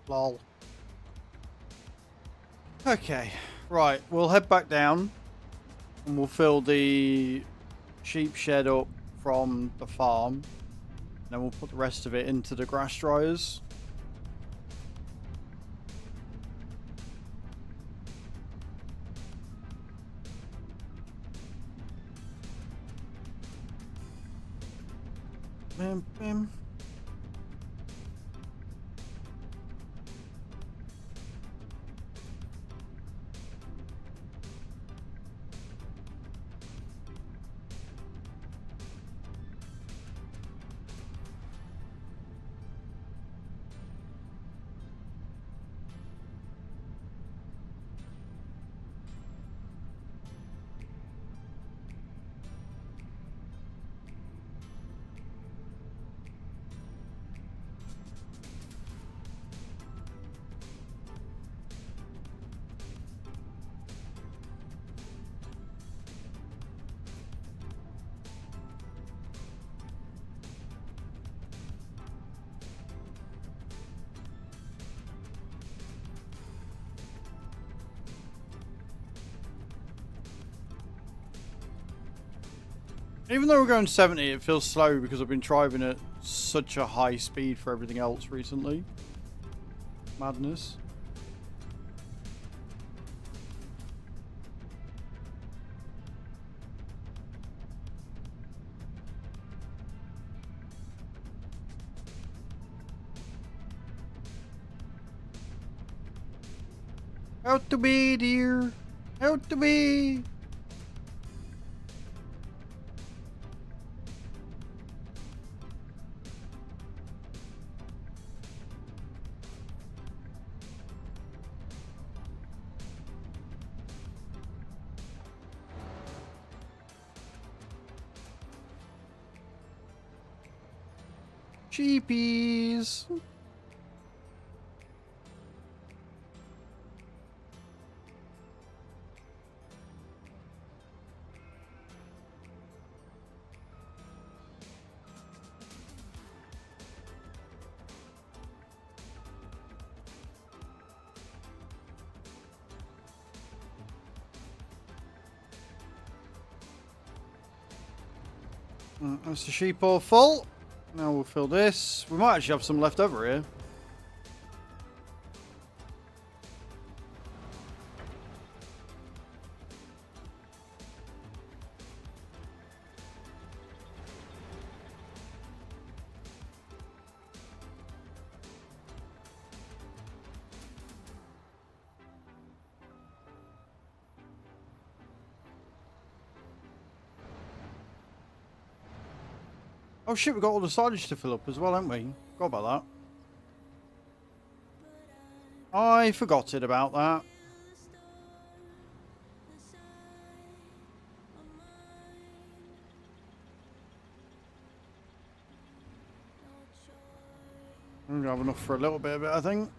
Lol. Okay, right, we'll head back down and we'll fill the sheep shed up from the farm. Then we'll put the rest of it into the grass dryers. Bim, bim. Even though we're going 70, it feels slow because I've been driving at such a high speed for everything else recently. Madness. Out to be, dear. Out to be. Cheapies. That's the sheep all full. Now we'll fill this. We might actually have some left over here. Oh shit, we've got all the silage to fill up as well, haven't we? Forgot about that. I forgot it about that. I'm gonna have enough for a little bit of it, I think.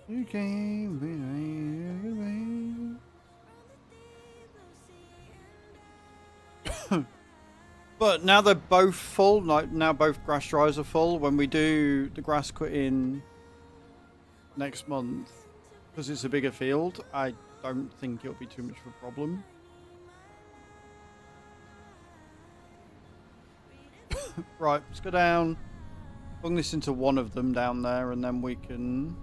You came but now they're both full. Like now both grass dryers are full. When we do the grass cutting next month, because it's a bigger field, I don't think it'll be too much of a problem. Right, let's go down. Bung this into one of them down there, and then we can.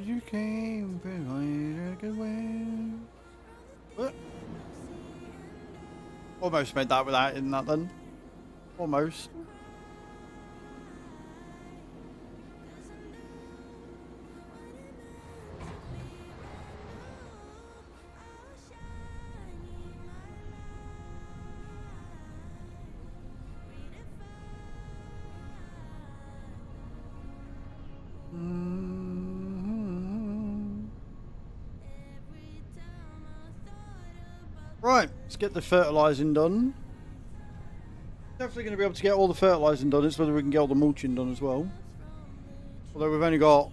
You came behind a good way. What? Almost made that without in that then. Almost. Right, let's get the fertilising done. Definitely going to be able to get all the fertilising done. It's whether we can get all the mulching done as well. Although we've only got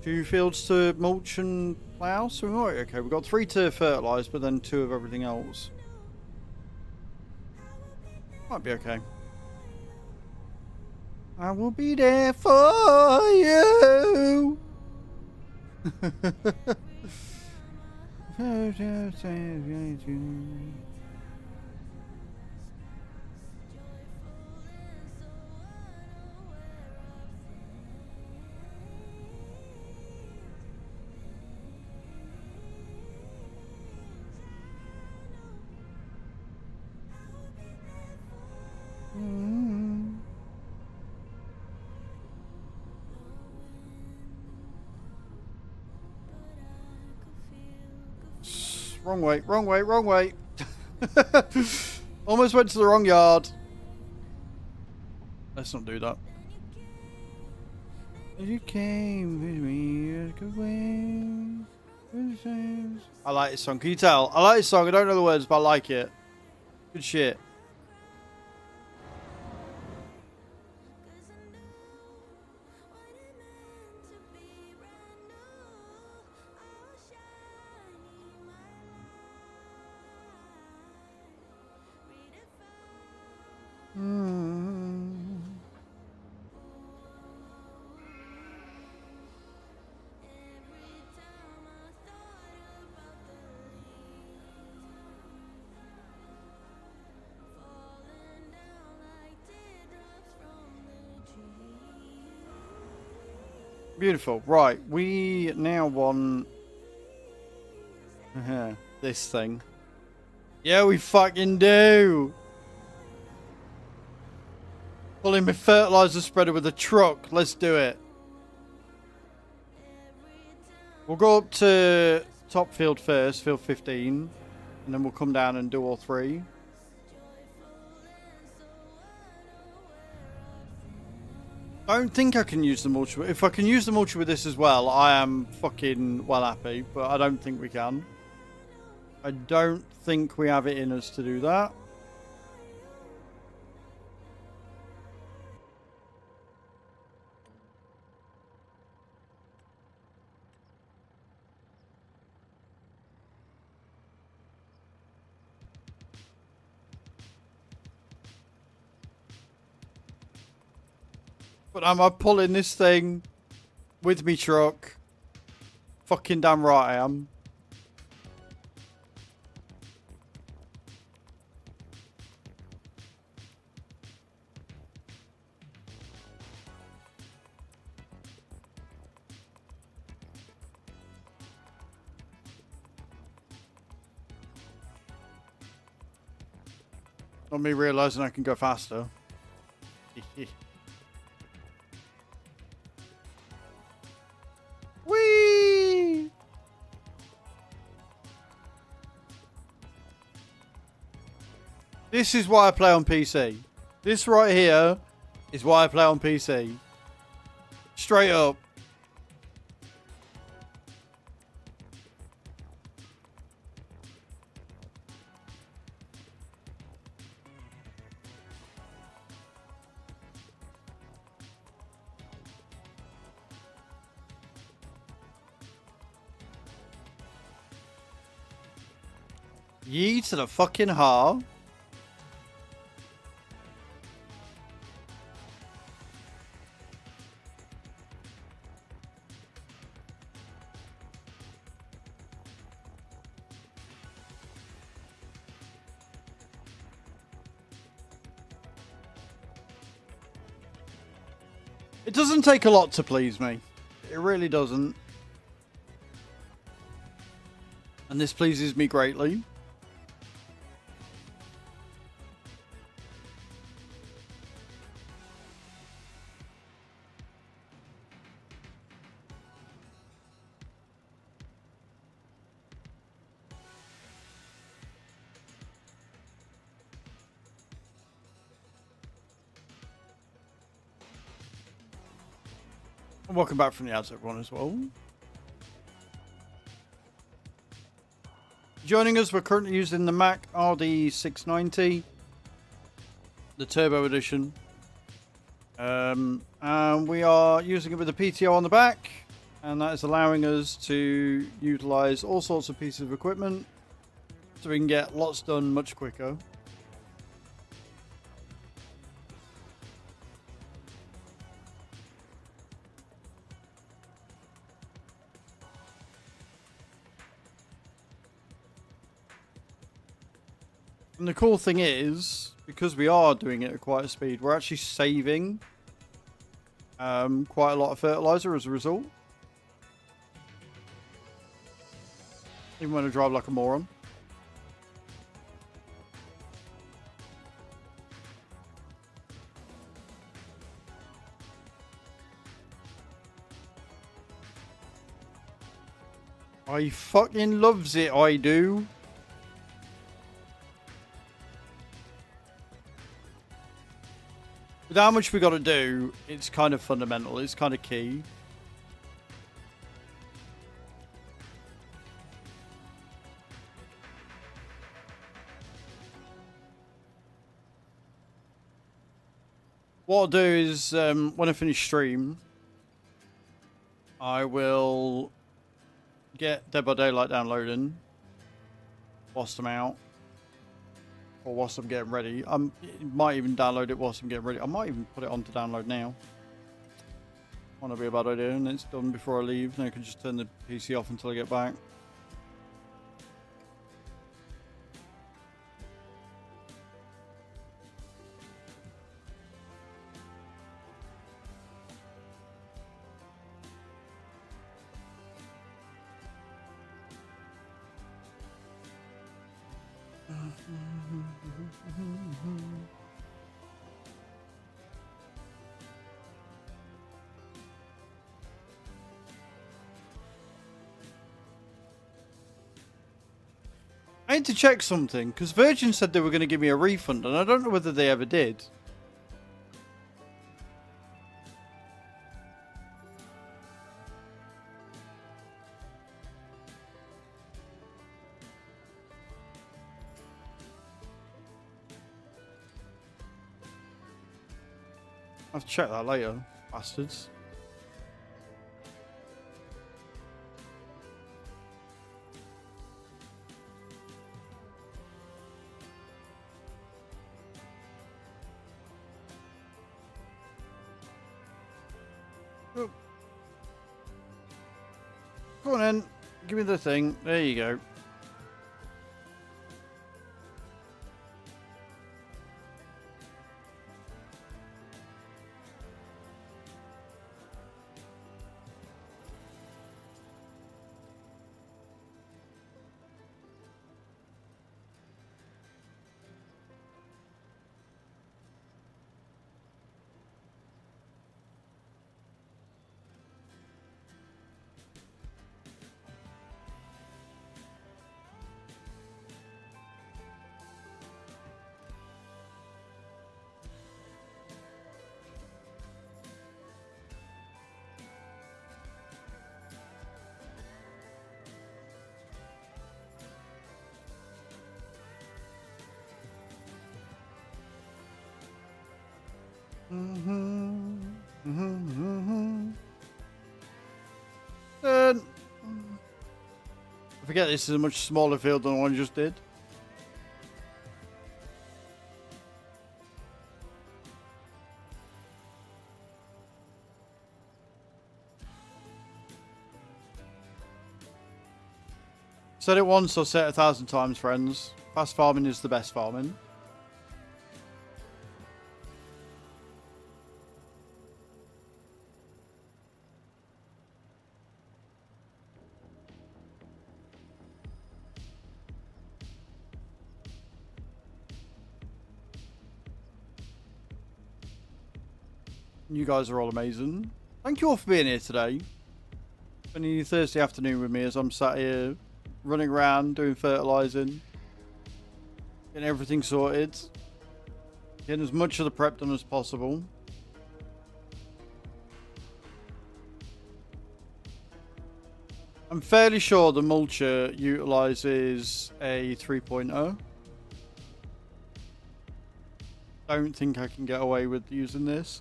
2 fields to mulch and plough, so we might be okay. We've got 3 to fertilise, but then 2 of everything else. Might be okay. I will be there for you. Wrong way, wrong way, wrong way. Almost went to the wrong yard. Let's not do that. You came with me away. I like this song. Can you tell? I like this song. I don't know the words, but I like it. Good shit. Beautiful. Right, we now want this thing. Yeah, we fucking do. Pulling my fertilizer spreader with a truck. Let's do it. We'll go up to top field first, field 15, and then we'll come down and do all 3. I don't think I can use the mulcher. If I can use the mulcher with this as well, I am fucking well happy, but I don't think we can. I don't think we have it in us to do that. But am I pulling this thing with me truck? Fucking damn right I am. Not me realising I can go faster. Whee! This is why I play on PC. This right here is why I play on PC. Straight up. Yee to the fucking ha. It doesn't take a lot to please me. It really doesn't. And this pleases me greatly. And welcome back from the ads, everyone, as well. Joining us, we're currently using the Mac RD690, the Turbo Edition. And we are using it with a PTO on the back, and that is allowing us to utilize all sorts of pieces of equipment so we can get lots done much quicker. And the cool thing is, because we are doing it at quite a speed, we're actually saving quite a lot of fertilizer as a result. Even when I drive like a moron. I fucking loves it, I do. With how much we got to do, it's kind of fundamental. It's kind of key. What I'll do is, when I finish stream, I will get Dead by Daylight downloading whilst I'm out. Or whilst I'm getting ready. I might even download it whilst I'm getting ready. I might even put it on to download now. Wanna be a bad idea, and it's done before I leave. Then I can just turn the PC off until I get back. I need to check something, because Virgin said they were going to give me a refund, and I don't know whether they ever did. I'll have to check that later, bastards. Oh. Go on in, give me the thing. There you go. I forget this is a much smaller field than the one I just did. Said it once, I'll say it 1,000 times, friends. Fast farming is the best farming. You guys are all amazing. Thank you all for being here today. Spending your Thursday afternoon with me as I'm sat here running around doing fertilising. Getting everything sorted. Getting as much of the prep done as possible. I'm fairly sure the mulcher utilises a 3.0. Don't think I can get away with using this.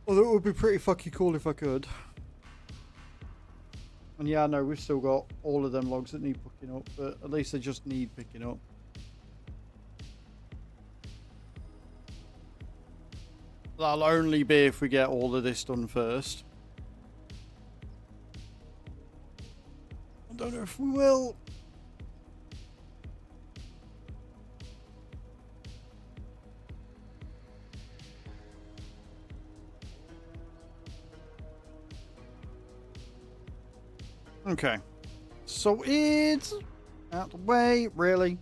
Although it would be pretty fucking cool if I could. And yeah, I know we've still got all of them logs that need picking up, but at least they just need picking up. That'll only be if we get all of this done first. I don't know if we will. Okay. So it's out the way, really.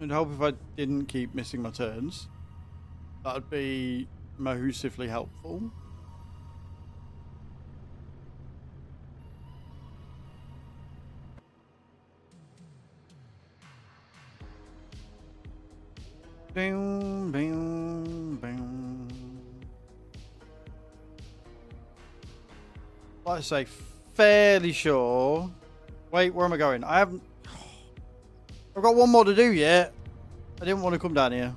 I'd hope if I didn't keep missing my turns, that'd be massively helpful. Boom, boom, boom. Like I say, fairly sure. Wait, where am I going? I haven't. I've got one more to do yet. I didn't want to come down here.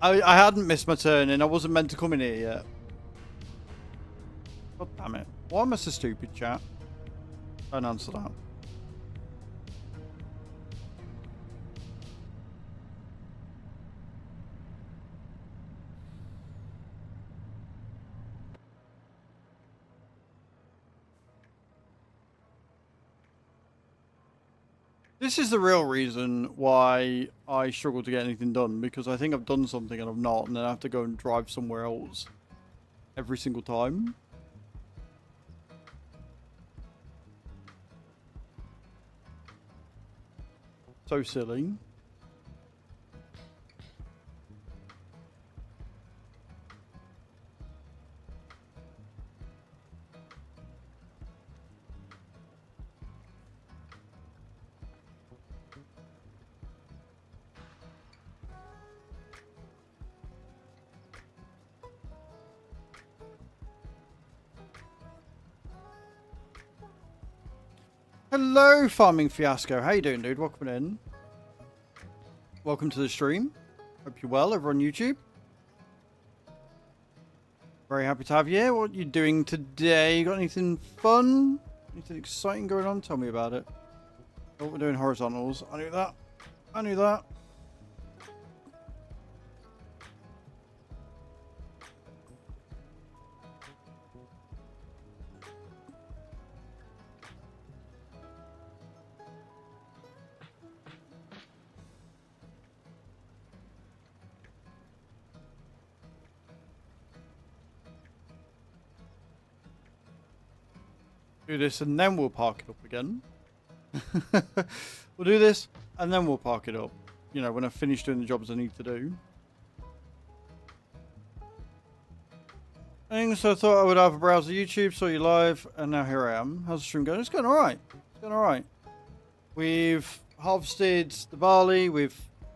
I hadn't missed my turn and I wasn't meant to come in here yet. God damn it. Why am I so stupid, chat? Don't answer that. This is the real reason why I struggle to get anything done, because I think I've done something and I've not, and then I have to go and drive somewhere else every single time. So silly. Hello, Farming Fiasco. How you doing, dude? Welcome in. Welcome to the stream. Hope you're well over on YouTube. Very happy to have you here. What are you doing today? You got anything fun? Anything exciting going on? Tell me about it. Oh, we're doing horizontals. I knew that. I knew that. Do this and then we'll park it up again. We'll do this and then we'll park it up. You know, when I've finished doing the jobs I need to do. So I thought I would have a browse of YouTube, saw you live, and now here I am. How's the stream going? It's going alright. It's going alright. We've harvested the barley, we've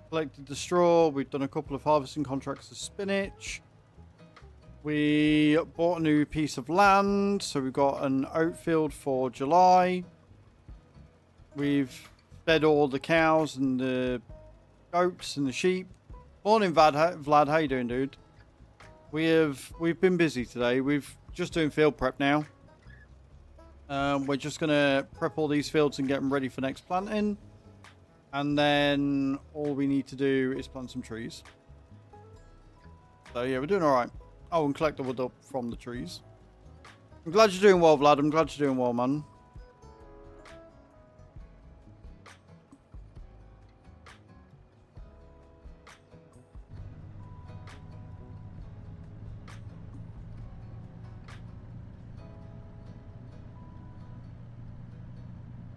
collected the straw, we've done a couple of harvesting contracts of spinach. We bought a new piece of land, so we've got an oat field for July. We've fed all the cows and the goats and the sheep. Morning, Vlad. How you doing, dude? We've been busy today. We've just doing field prep now. We're just gonna prep all these fields and get them ready for next planting, and then all we need to do is plant some trees. So yeah, we're doing all right. Oh, and collect the wood up from the trees. I'm glad you're doing well, Vlad. I'm glad you're doing well, man.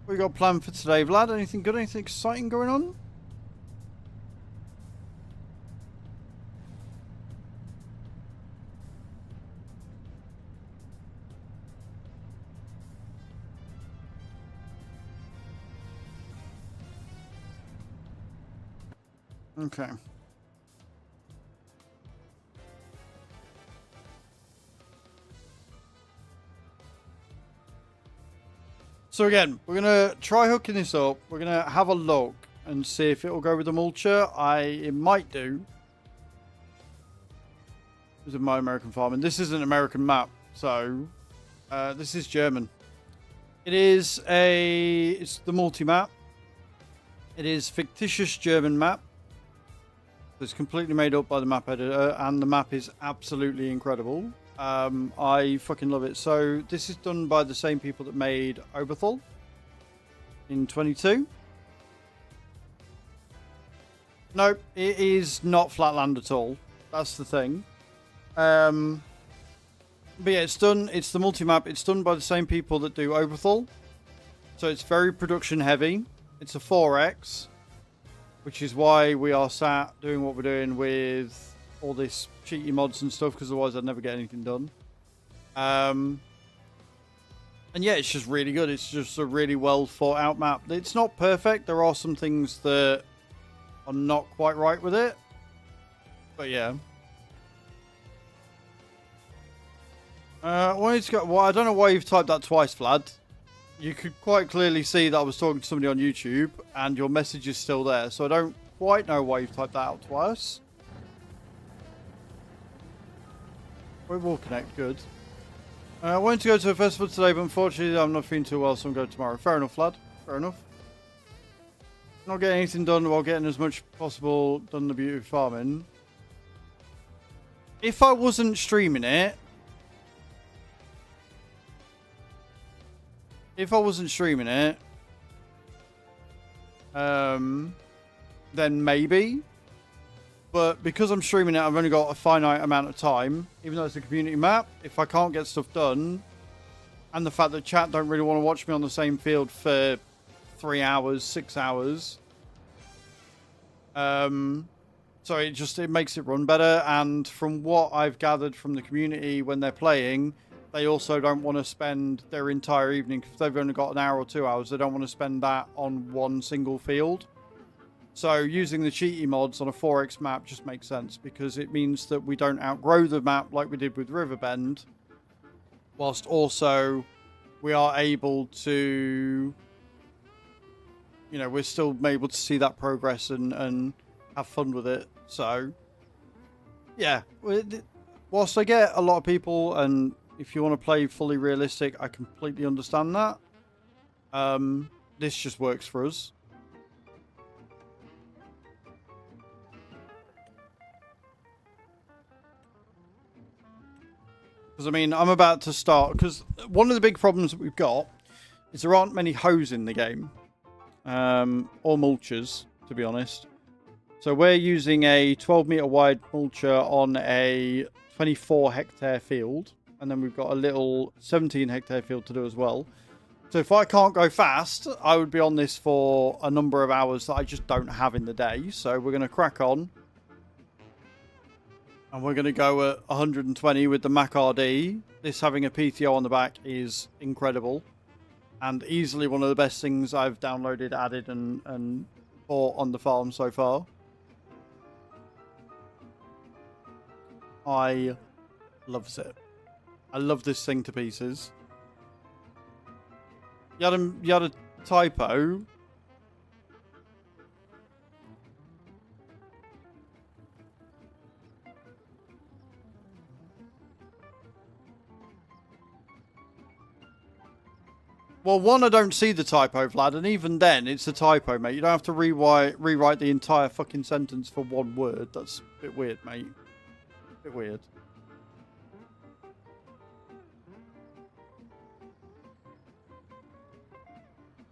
What we got planned for today, Vlad? Anything good? Anything exciting going on? Okay. So again, we're going to try hooking this up. We're going to have a look and see if it will go with the mulcher. It might do. This is my American farming. This is an American map, so this is German. It's the multi-map. It is fictitious German map. It's completely made up by the map editor, and the map is absolutely incredible. I fucking love it. So this is done by the same people that made Oberthal in 22. Nope, it is not Flatland at all. That's the thing. But yeah, it's the multi-map. It's done by the same people that do Oberthal. So it's very production heavy. It's a 4X, which is why we are sat doing what we're doing with all this cheaty mods and stuff, because otherwise I'd never get anything done. And yeah, it's just really good. It's just a really well thought out map. It's not perfect. There are some things that are not quite right with it. But yeah. Well, I don't know why you've typed that twice, Vlad. You could quite clearly see that I was talking to somebody on YouTube, and your message is still there. So I don't quite know why you've typed that out twice. We will connect, good. I wanted to go to a festival today, but unfortunately I'm not feeling too well, so I'm going tomorrow. Fair enough, lad. Fair enough. Not getting anything done while getting as much possible done the beauty of farming. If I wasn't streaming it... then maybe. But because I'm streaming it, I've only got a finite amount of time. Even though it's a community map, if I can't get stuff done, and the fact that chat don't really want to watch me on the same field for 3 hours, 6 hours. So it makes it run better. And from what I've gathered from the community when they're playing, they also don't want to spend their entire evening, if they've only got an hour or 2 hours, they don't want to spend that on one single field. So using the cheaty mods on a 4X map just makes sense, because it means that we don't outgrow the map like we did with Riverbend, whilst also we are able to, you know, we're still able to see that progress and have fun with it. So, yeah, whilst I get a lot of people, and if you want to play fully realistic, I completely understand that. This just works for us. Because, I mean, I'm about to start... Because one of the big problems that we've got is there aren't many hoes in the game. Or mulchers, to be honest. So we're using a 12-meter wide mulcher on a 24-hectare field. And then we've got a little 17-hectare field to do as well. So if I can't go fast, I would be on this for a number of hours that I just don't have in the day. So we're going to crack on. And we're going to go at 120 with the Mac RD. This having a PTO on the back is incredible. And easily one of the best things I've downloaded, added, and bought on the farm so far. I loves it. I love this thing to pieces. You had a typo. Well, one, I don't see the typo, Vlad, and even then, it's a typo, mate. You don't have to rewrite the entire fucking sentence for one word. That's a bit weird, mate. A bit weird.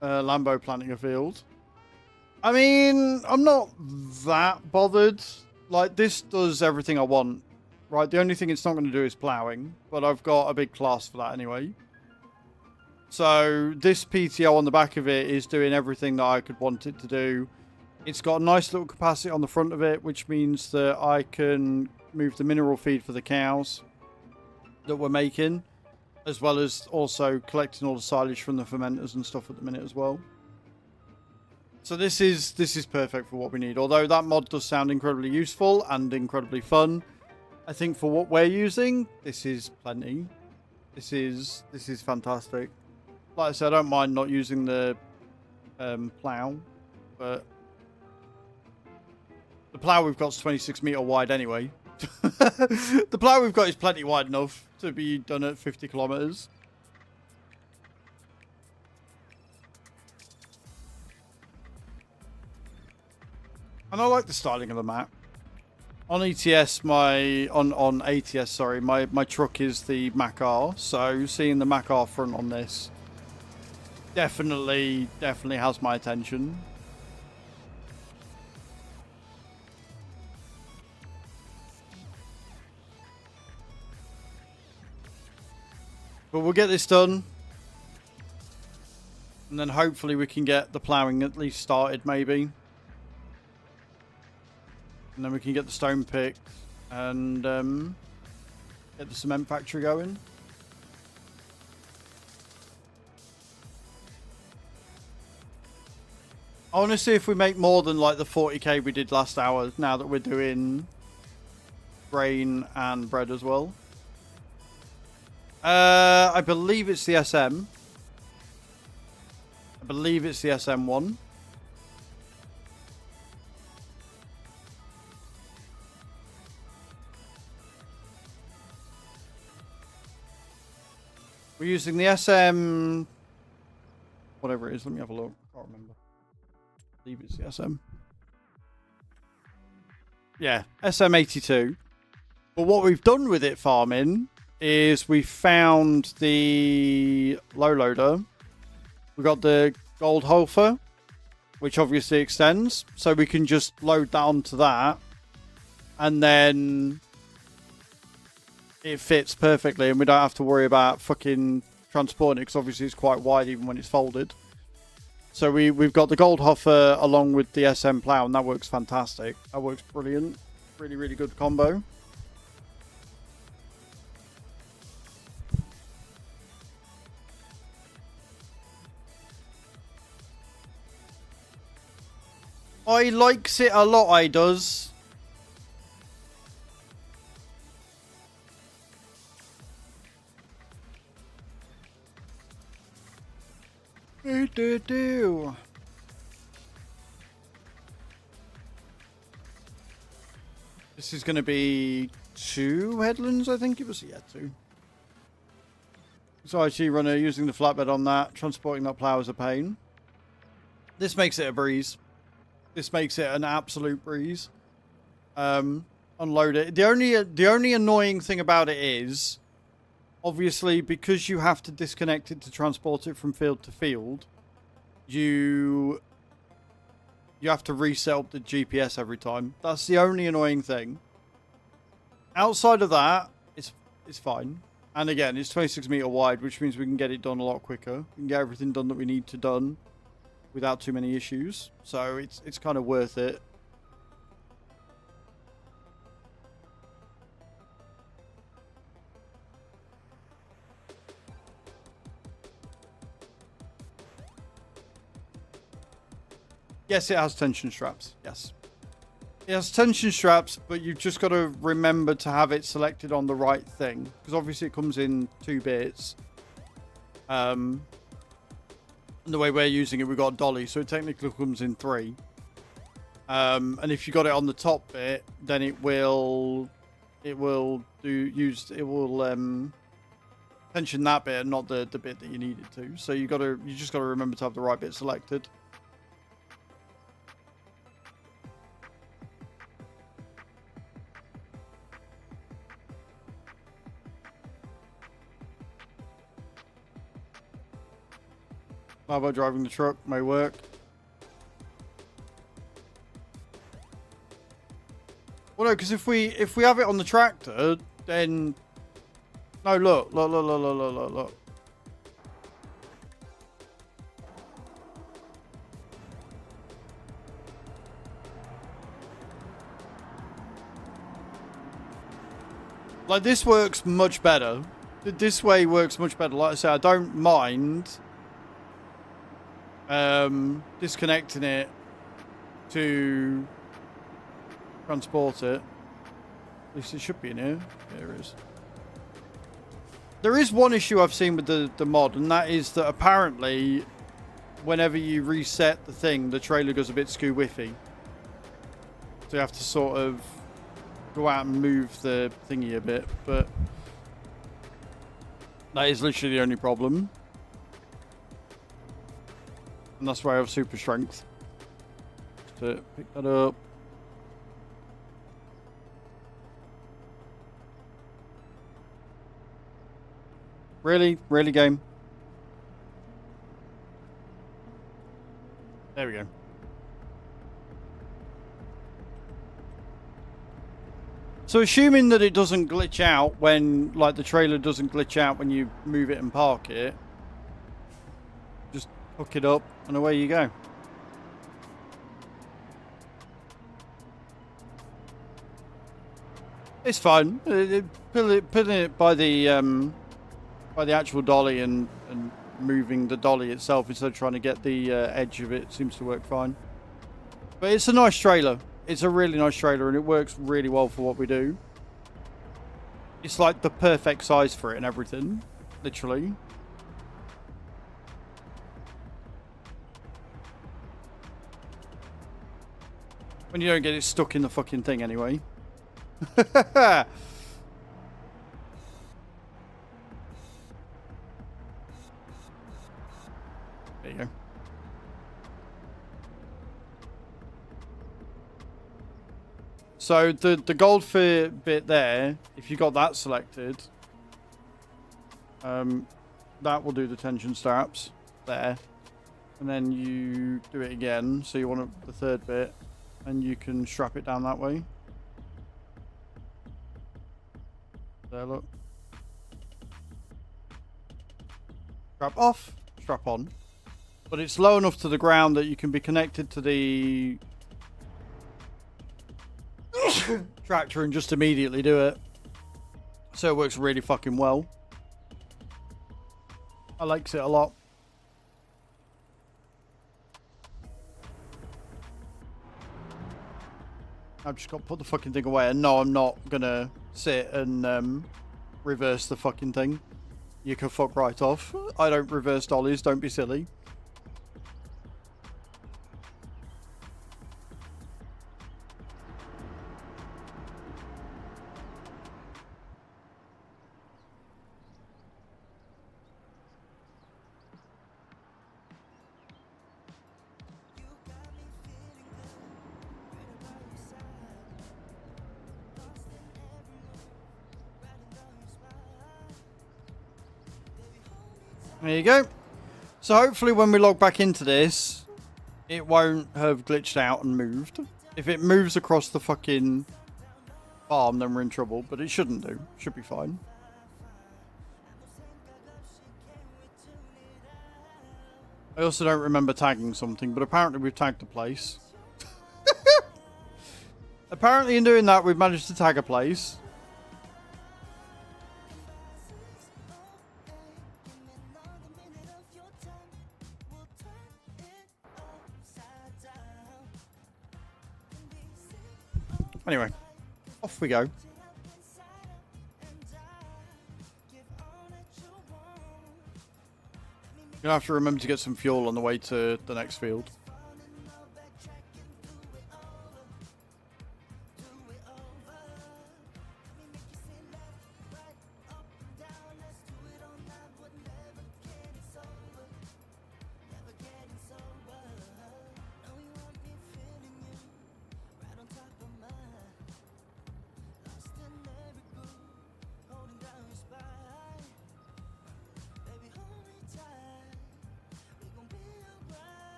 Lambo planting a field. I mean, I'm not that bothered. Like, this does everything I want, right? The only thing it's not going to do is ploughing, but I've got a big class for that anyway. So this PTO on the back of it is doing everything that I could want it to do. It's got a nice little capacity on the front of it, which means that I can move the mineral feed for the cows that we're making, as well as also collecting all the silage from the fermenters and stuff at the minute as well. So this is perfect for what we need. Although that mod does sound incredibly useful and incredibly fun, I think for what we're using, this is plenty. This is fantastic. Like I said, I don't mind not using the plow, but the plow we've got is 26 meter wide anyway. The plow we've got is plenty wide enough to be done at 50 kilometers. And I like the styling of the map. On ATS, on ATS, sorry, my truck is the Mac R, so seeing the Mac R front on this definitely has my attention. But we'll get this done. And then hopefully we can get the ploughing at least started, maybe. And then we can get the stone picked and get the cement factory going. I want to see if we make more than like the 40k we did last hour now that we're doing grain and bread as well. I believe it's the SM. I believe it's the SM one. We're using the SM, whatever it is. Let me have a look. I can't remember. I believe it's the SM. Yeah, SM82. But what we've done with it farming is we found the low loader. We got the gold hofer, which obviously extends, so we can just load that onto that, and then it fits perfectly, and we don't have to worry about fucking transporting it, because obviously it's quite wide even when it's folded. So we've got the gold hofer along with the SM plow, and that works fantastic. That works brilliant. Really, really good combo. I likes it a lot, I does. Do. This is going to be 2 headlands, I think it was. Yeah, 2. So IT runner using the flatbed on that, transporting that plow is a pain. This makes it a breeze. This makes it an absolute breeze. Unload it. The only annoying thing about it is, obviously, because you have to disconnect it to transport it from field to field, you have to reset up the GPS every time. That's the only annoying thing. Outside of that, it's fine. And again, it's 26 meter wide, which means we can get it done a lot quicker. We can get everything done that we need to done without too many issues. So it's kind of worth it. Yes, it has tension straps. Yes. It has tension straps, but you've just got to remember to have it selected on the right thing. Because obviously it comes in 2 bits. And the way we're using it, we've got a dolly, so it technically comes in 3. And if you got it on the top bit, then it will tension that bit and not the bit that you need it to. So you just got to remember to have the right bit selected. How about driving the truck? May work. Well, no, because if we have it on the tractor, then no, look. Like, this works much better. This way works much better. Like I say, I don't mind disconnecting it to transport it. At least it should be in here. There it is. There is one issue I've seen with the mod, and that is that apparently whenever you reset the thing, the trailer goes a bit skew-whiffy. So you have to sort of go out and move the thingy a bit, but that is literally the only problem. And that's why I have super strength. To pick that up. Really? Really, game? There we go. So assuming that it doesn't glitch out when, like, the trailer doesn't glitch out when you move it and park it, just hook it up and away you go. It's fine. Putting it by the actual dolly and moving the dolly itself instead of trying to get the edge of it seems to work fine. But it's a nice trailer. It's a really nice trailer and it works really well for what we do. It's like the perfect size for it and everything. Literally. When you don't get it stuck in the fucking thing anyway. There you go. So the gold bit there, if you got that selected, that will do the tension straps there, and then you do it again. So you want the third bit, and you can strap it down that way. There, look. Strap off, strap on. But it's low enough to the ground that you can be connected to the tractor and just immediately do it. So it works really fucking well. I likes it a lot. I've just got to put the fucking thing away, and no, I'm not gonna sit and reverse the fucking thing. You can fuck right off. I don't reverse dollies, don't be silly. There you go. So hopefully when we log back into this, it won't have glitched out and moved. If it moves across the fucking farm, then we're in trouble. But it shouldn't do. Should be fine. I also don't remember tagging something, but apparently we've tagged a place. Apparently in doing that, we've managed to tag a place. Anyway, off we go. Gonna have to remember to get some fuel on the way to the next field.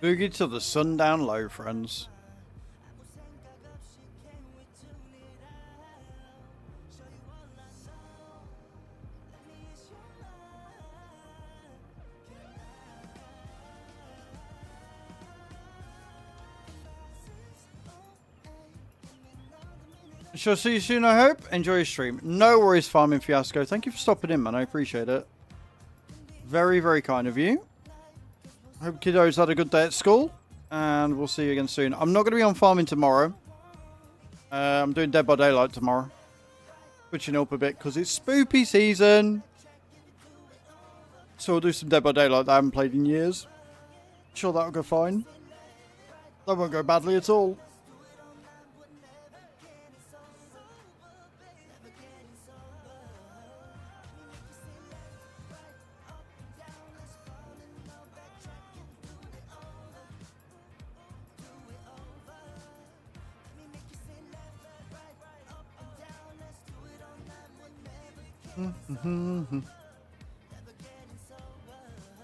Boogie to the sundown low, friends. Shall see you soon, I hope. Enjoy your stream. No worries, Farming Fiasco. Thank you for stopping in, man. I appreciate it. Very, very kind of you. Hope kiddos had a good day at school. And we'll see you again soon. I'm not going to be on farming tomorrow. I'm doing Dead by Daylight tomorrow. Switching up a bit because it's spoopy season. So I'll do some Dead by Daylight that I haven't played in years. Sure, that'll go fine. That won't go badly at all.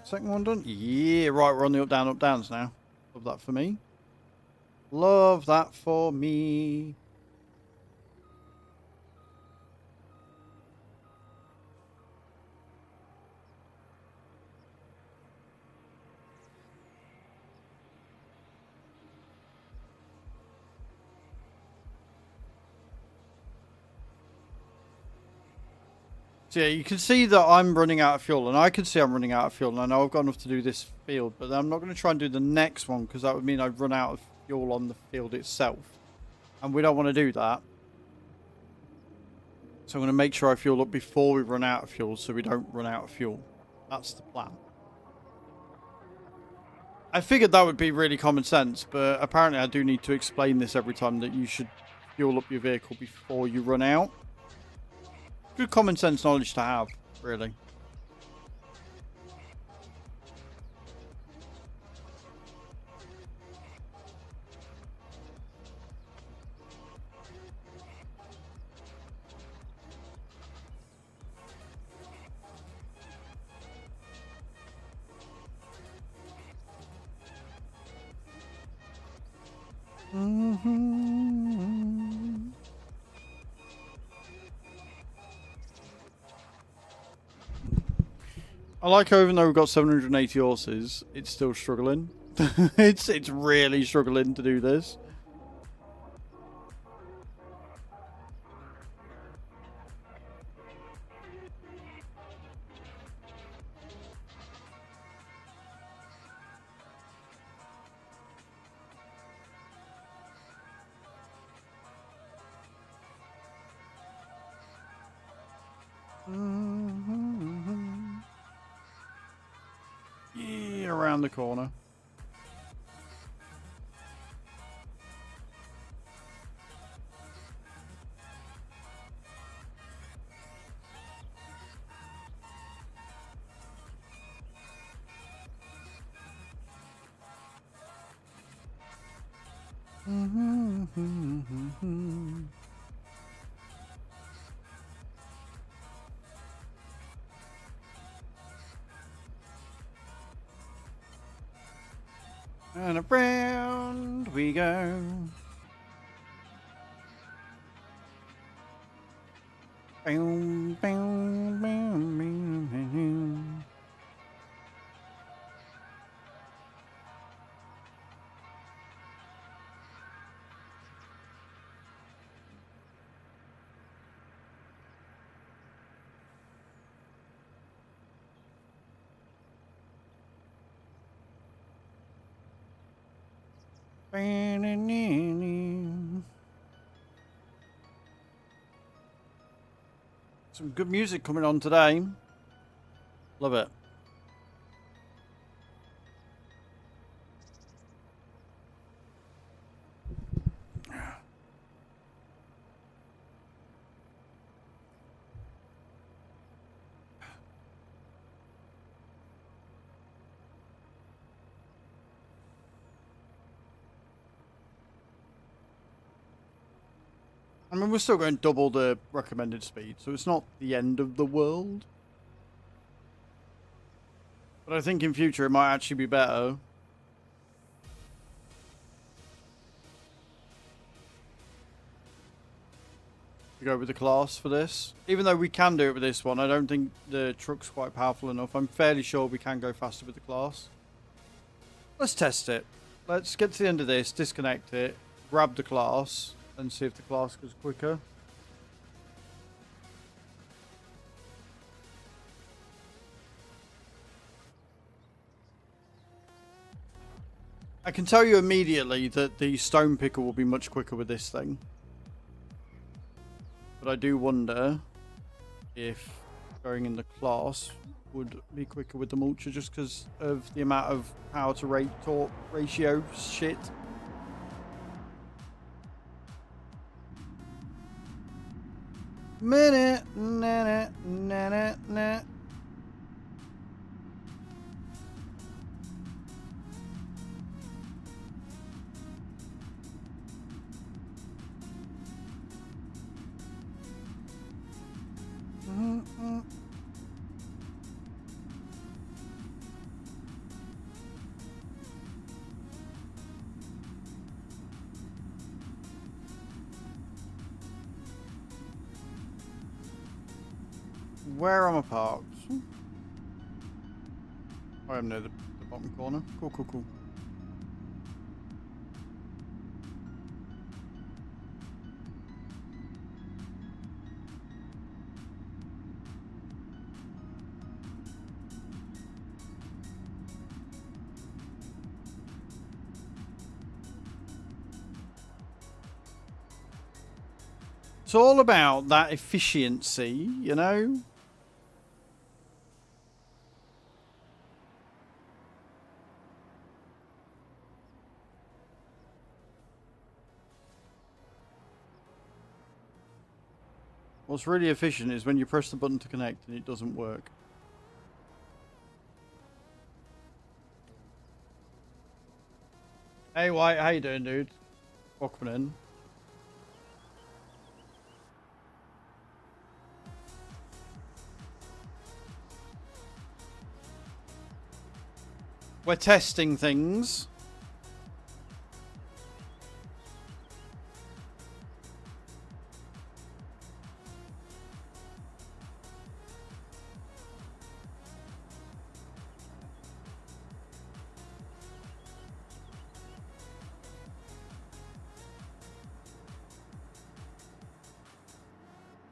Second one done? Yeah, right, we're on the up downs now. Love that for me. Love that for me. So yeah, you can see that I'm running out of fuel, and I can see I'm running out of fuel, and I know I've got enough to do this field, but I'm not going to try and do the next one, because that would mean I'd run out of fuel on the field itself. And we don't want to do that. So I'm going to make sure I fuel up before we run out of fuel, so we don't run out of fuel. That's the plan. I figured that would be really common sense, but apparently I do need to explain this every time, that you should fuel up your vehicle before you run out. Good common sense knowledge to have, really. I like how even though we've got 780 horses, it's still struggling. it's really struggling to do this. Yeah, around the corner. And around we go. Boom, boom, boom, boom, boom. Some good music coming on today. Love it. I mean, we're still going double the recommended speed, so it's not the end of the world. But I think in future it might actually be better. To go with the class for this. Even though we can do it with this one, I don't think the truck's quite powerful enough. I'm fairly sure we can go faster with the class. Let's test it. Let's get to the end of this, disconnect it, grab the class. and see if the class goes quicker. I can tell you immediately that the stone picker will be much quicker with this thing. But I do wonder if going in the class would be quicker with the mulcher just because of the amount of power to rate torque ratio shit. Minute, nah, nah, nah, nah. Where am I parked? I am near the bottom corner. Cool, cool, cool. It's all about that efficiency, you know? What's really efficient is when you press the button to connect and it doesn't work. Hey White, how you doing, dude? Welcome in. We're testing things.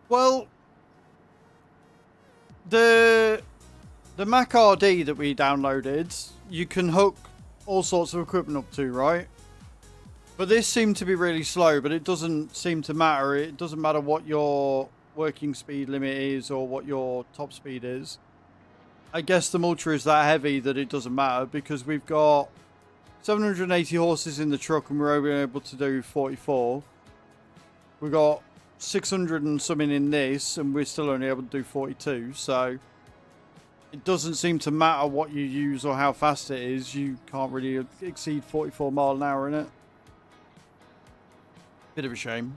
Well, the Mac RD that we downloaded, you can hook all sorts of equipment up to, right? But this seemed to be really slow, but it doesn't seem to matter. It doesn't matter what your working speed limit is or what your top speed is. I guess the mulcher is that heavy that it doesn't matter because we've got 780 horses in the truck and we're only able to do 44. We've got 600 and something in this and we're still only able to do 42, so it doesn't seem to matter what you use or how fast it is. You can't really exceed 44 mile an hour in it. Bit of a shame.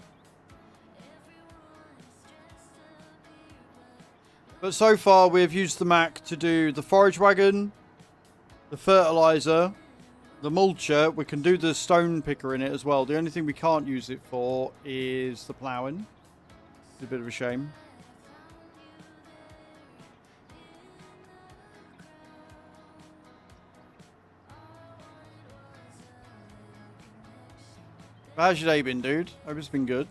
But so far we've used the Mac to do the forage wagon, the fertilizer, the mulcher. We can do the stone picker in it as well. The only thing we can't use it for is the ploughing. It's a bit of a shame. How's your day been, dude? Hope it's been good.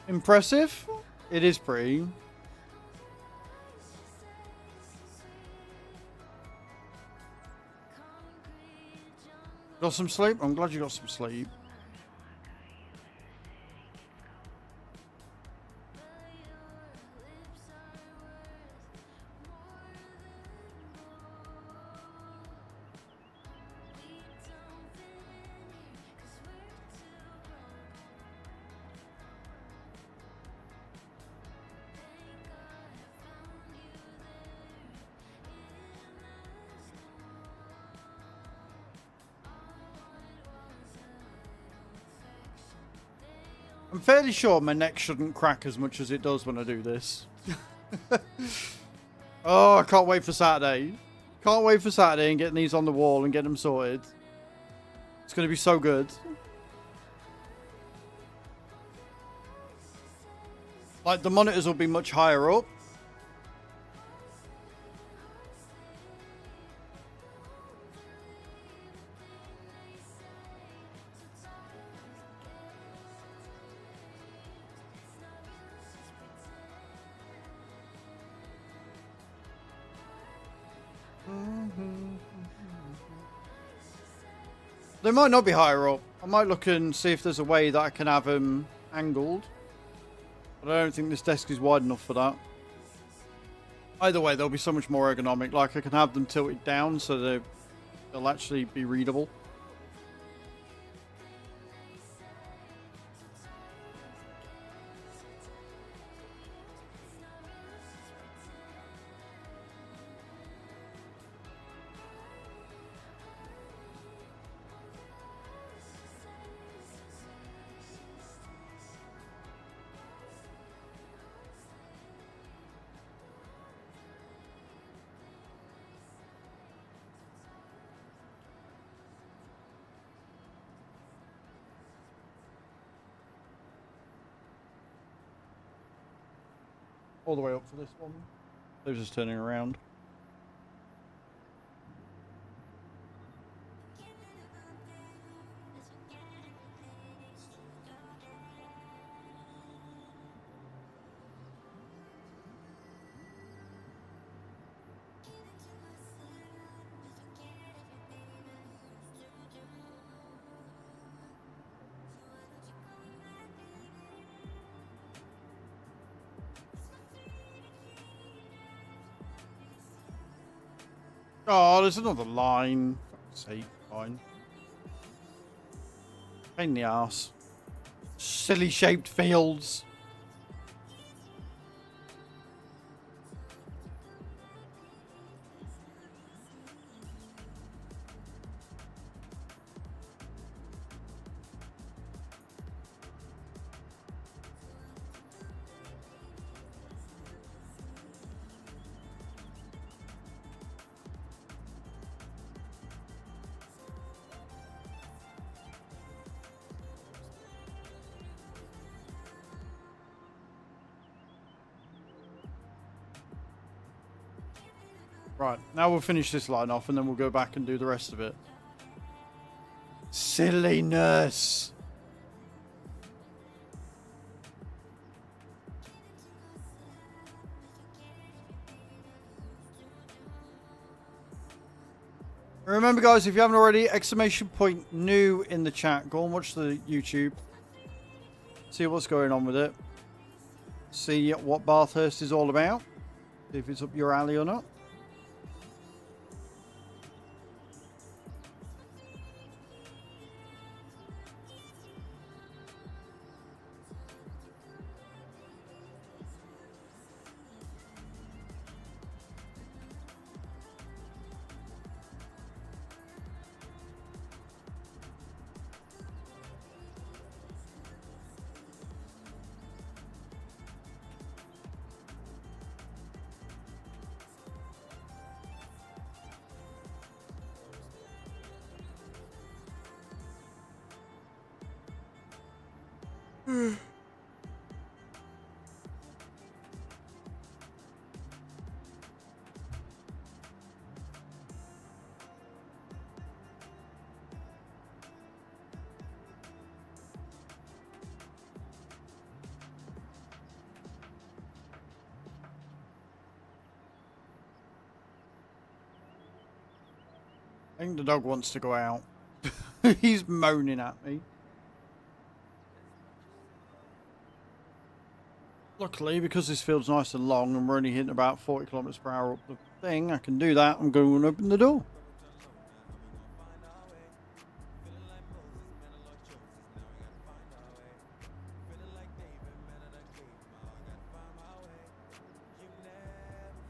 Impressive. It is pretty. Got some sleep? I'm glad you got some sleep. I'm fairly sure my neck shouldn't crack as much as it does when I do this. Oh, I can't wait for Saturday. Can't wait for Saturday and getting these on the wall and getting them sorted. It's going to be so good. Like, the monitors will be much higher up. They might not be higher up. I might look and see if there's a way that I can have them angled. But I don't think this desk is wide enough for that. Either way, they'll be so much more ergonomic. Like, I can have them tilted down so they'll actually be readable. All the way up for this one. They're just turning around. Oh, there's another line. For fuck's sake, fine. Pain in the arse. Silly shaped fields. Right, now we'll finish this line off and then we'll go back and do the rest of it. Silliness. Remember, guys, if you haven't already, !new in the chat. Go and watch the YouTube. See what's going on with it. See what Bathurst is all about. See if it's up your alley or not. I think the dog wants to go out. He's moaning at me. Luckily, because this field's nice and long and we're only hitting about 40 kilometers per hour up the thing, I can do that. I'm going to open the door.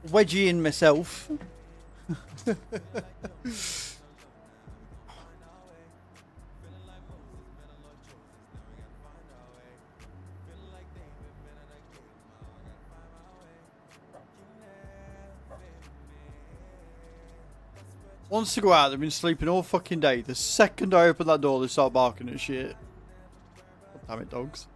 Wedgie in myself. Wants to go out. They've been sleeping all fucking day. The second I open that door, they start barking at shit. God damn it, dogs.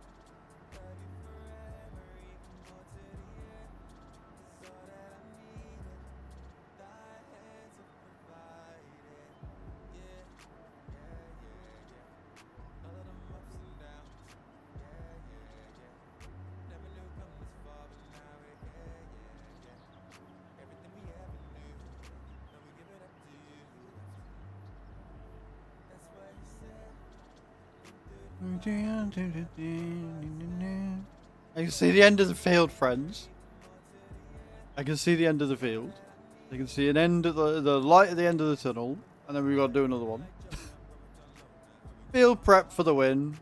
I can see the end of the field, friends. I can see the end of the field. I can see an end of the light at the end of the tunnel. And then we've got to do another one. Field prep for the win.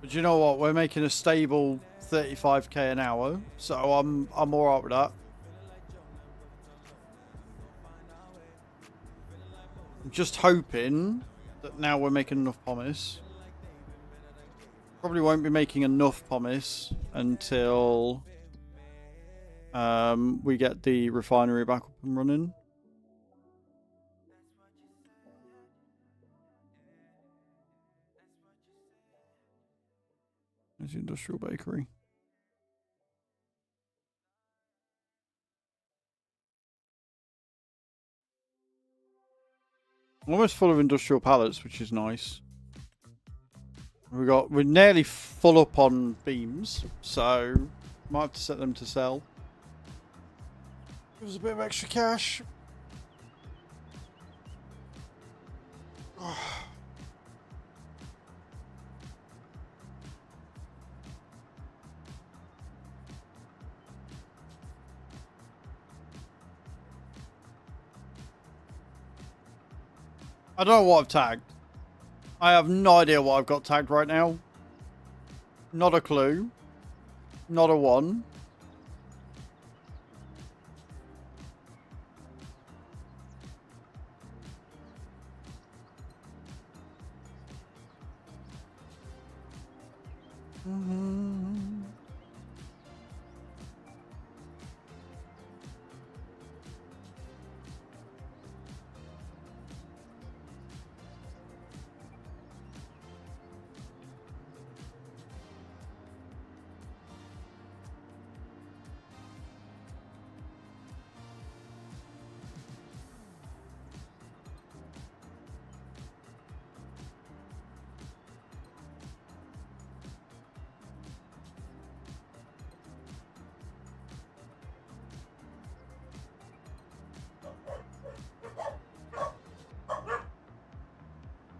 But you know what? We're making a stable 35k an hour. So I'm alright with that. I'm just hoping that now we're making enough pumice. Probably won't be making enough pumice until we get the refinery back up and running. There's the industrial bakery. Almost full of industrial pallets, which is nice. We're nearly full up on beams, so might have to set them to sell. Give us a bit of extra cash. I don't know what I've tagged. I have no idea what I've got tagged right now. Not a clue. Not a one.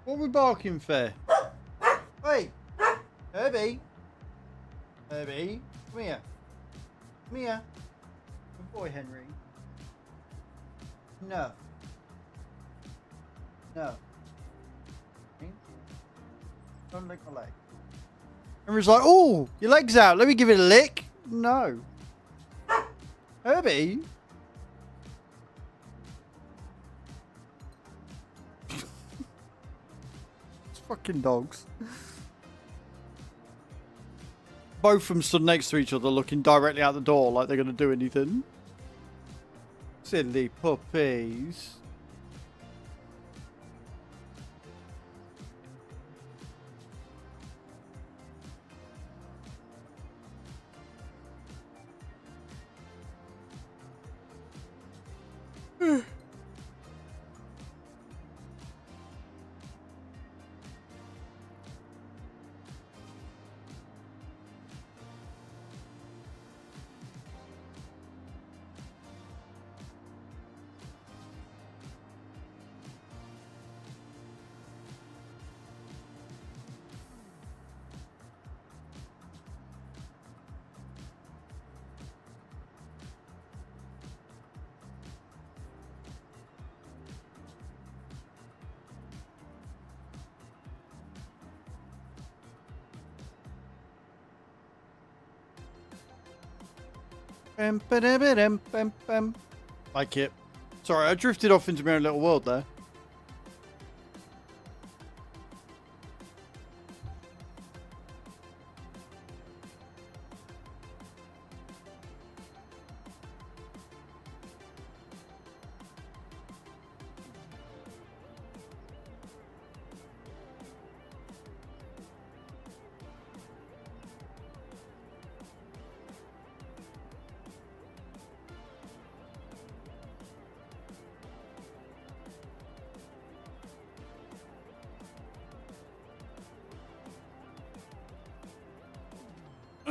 What are we barking for? Hey! Herbie! Herbie! Come here. Come here. Good boy, Henry. No. No. Don't lick my leg. Henry's like, oh, your leg's out. Let me give it a lick. No. Herbie? Fucking dogs. Both of them stood next to each other looking directly out the door like they're going to do anything. Silly puppies. Like it. Sorry, I drifted off into my own little world there.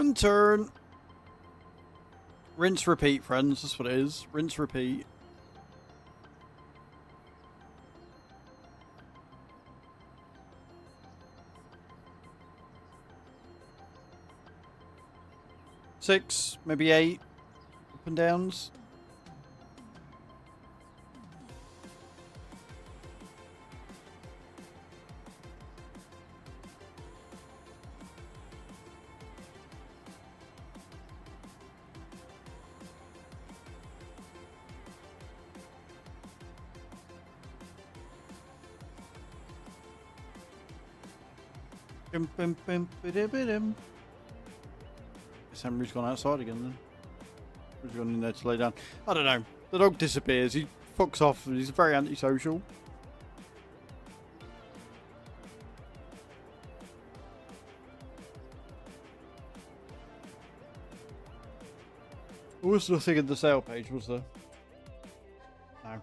And turn. Rinse, repeat, friends. That's what it is. Rinse, repeat. Six, maybe 8 up and downs. Henry's gone outside again then. He's gone in there to lay down. I don't know. The dog disappears. He fucks off. He's very antisocial. There was nothing in the sale page, was there? No.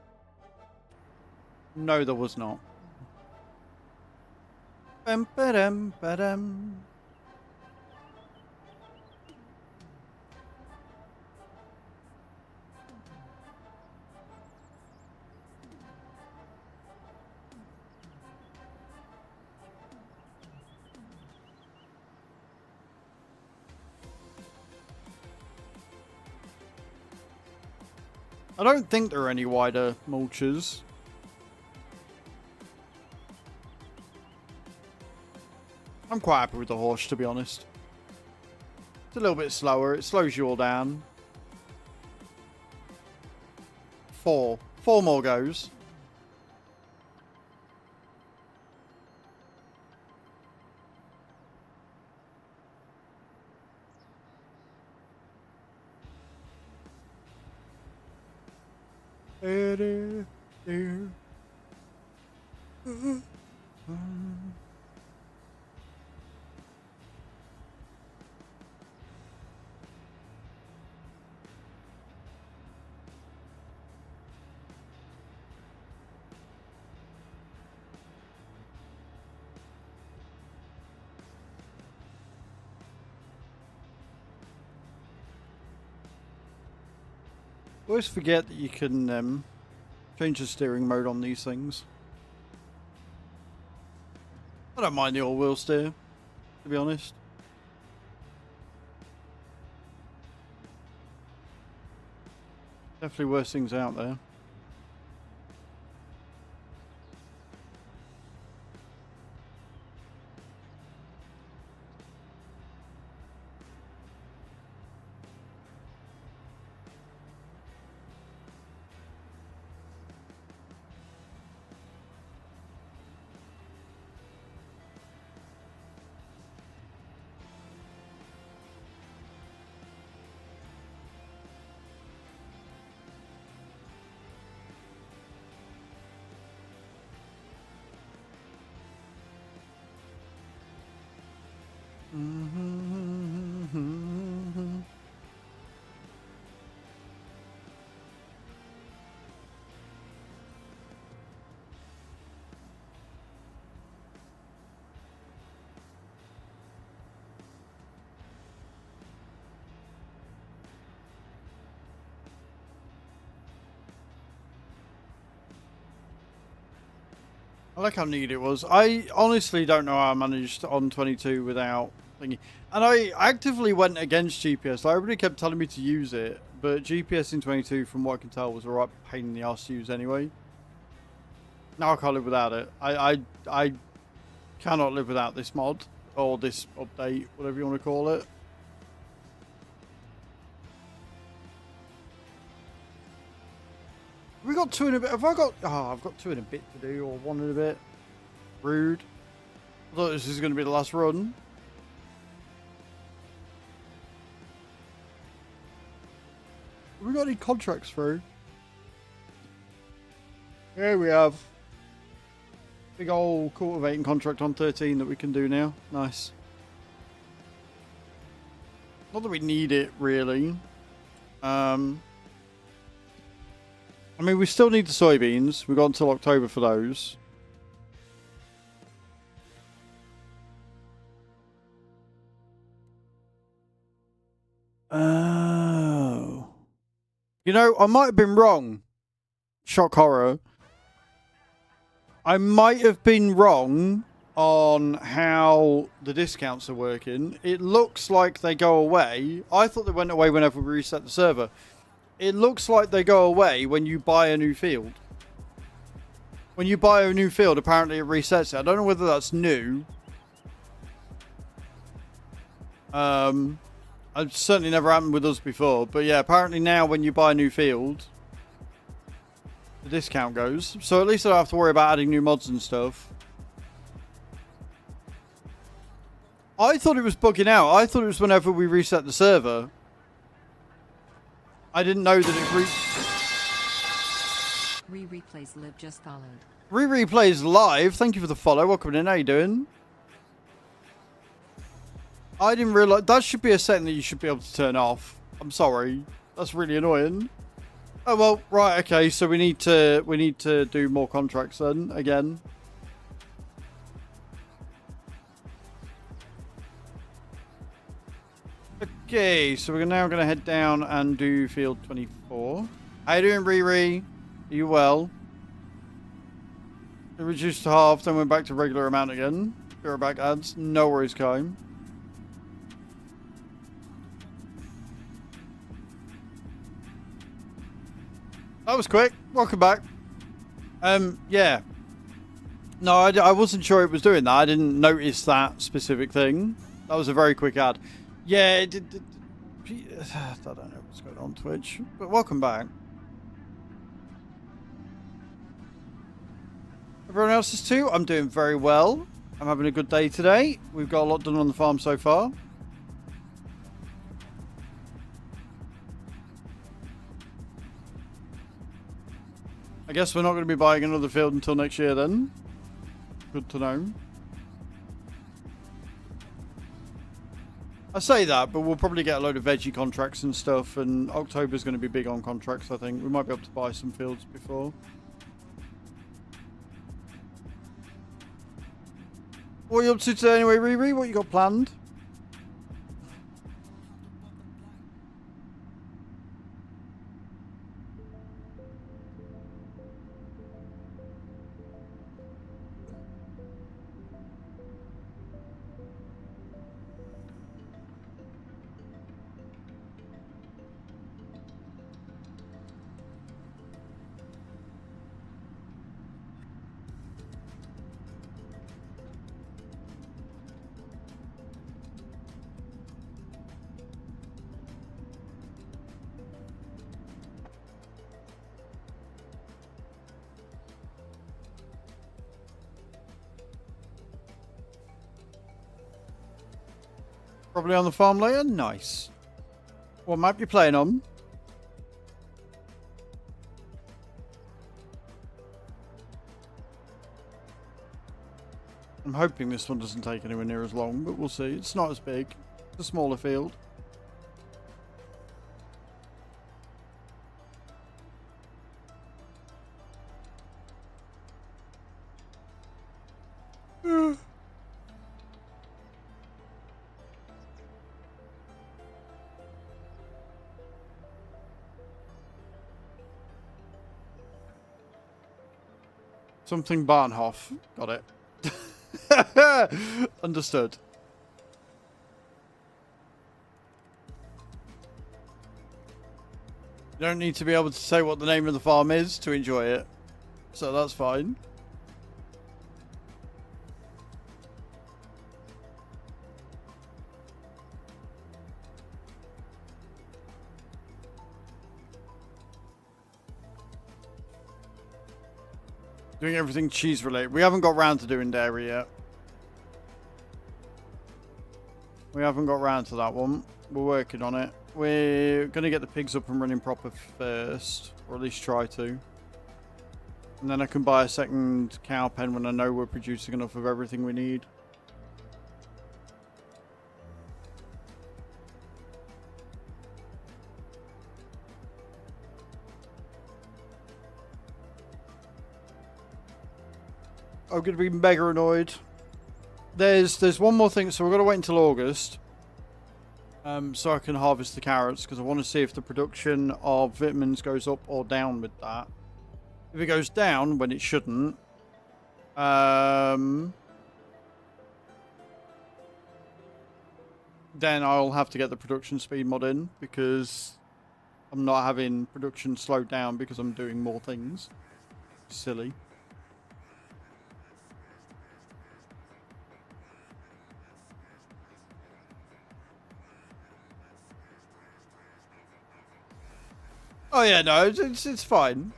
No, there was not. Bam, ba-dam, ba-dam. I don't think there are any wider mulches. I'm quite happy with the horse, to be honest. It's a little bit slower. It slows you all down. 4. 4 more goes. I always forget that you can change the steering mode on these things. I don't mind the all-wheel steer, to be honest. Definitely worse things out there. I like how neat it was. I honestly don't know how I managed on 22 without thinking. And I actively went against GPS. Like, everybody kept telling me to use it, but GPS in 22, from what I can tell, was a right pain in the ass to use anyway. Now I can't live without it. I cannot live without this mod, or this update, whatever you want to call it. We got 2 and a bit. Have I got? Oh, I've got 2 and a bit to do, or 1 and a bit. Rude. I thought this was going to be the last run. Have we got any contracts through? Here we have. Big old cultivating contract on 13 that we can do now. Nice. Not that we need it, really. I mean, we still need the soybeans. We've got until October for those. Oh. You know, I might have been wrong. Shock horror. I might have been wrong on how the discounts are working. It looks like they go away. I thought they went away whenever we reset the server. It looks like they go away when you buy a new field. When you buy a new field, apparently it resets it. I don't know whether that's new. It's certainly never happened with us before. But yeah, apparently now when you buy a new field, the discount goes. So at least I don't have to worry about adding new mods and stuff. I thought it was bugging out. I thought it was whenever we reset the server. I didn't know that it Replays live just followed. Replays live. Thank you for the follow. Welcome in. How you doing? I didn't realise that should be a setting that you should be able to turn off. I'm sorry. That's really annoying. Oh well, right, okay, so we need to do more contracts then again. Okay, so we're now gonna head down and do field 24. How you doing, Riri? Are you well? It reduced to half, then went back to regular amount again. Go back ads. No worries, Kai. That was quick. Welcome back. Yeah. No, I wasn't sure it was doing that. I didn't notice that specific thing. That was a very quick ad. Yeah, it did. I don't know what's going on Twitch, but welcome back. Everyone else is too. I'm doing very well. I'm having a good day today. We've got a lot done on the farm so far. I guess we're not going to be buying another field until next year then. Good to know. I say that, but we'll probably get a load of veggie contracts and stuff, and October's going to be big on contracts, I think. We might be able to buy some fields before. What are you up to today anyway, Riri? What you got planned? Probably on the farm later? Nice. What map you playing on? I'm hoping this one doesn't take anywhere near as long, but we'll see. It's not as big. It's a smaller field. Something Bahnhof. Got it. Understood. You don't need to be able to say what the name of the farm is to enjoy it. So that's fine. Doing everything cheese related. We haven't got round to doing dairy yet. We haven't got round to that one. We're working on it. We're going to get the pigs up and running proper first. Or at least try to. And then I can buy a second cow pen when I know we're producing enough of everything we need. I'm going to be mega annoyed. There's one more thing, so we're going to wait until August. so I can harvest the carrots, because I want to see if the production of vitamins goes up or down with that. If it goes down, when it shouldn't, then I'll have to get the production speed mod in, because I'm not having production slowed down because I'm doing more things. Silly. Oh yeah, no, it's fine.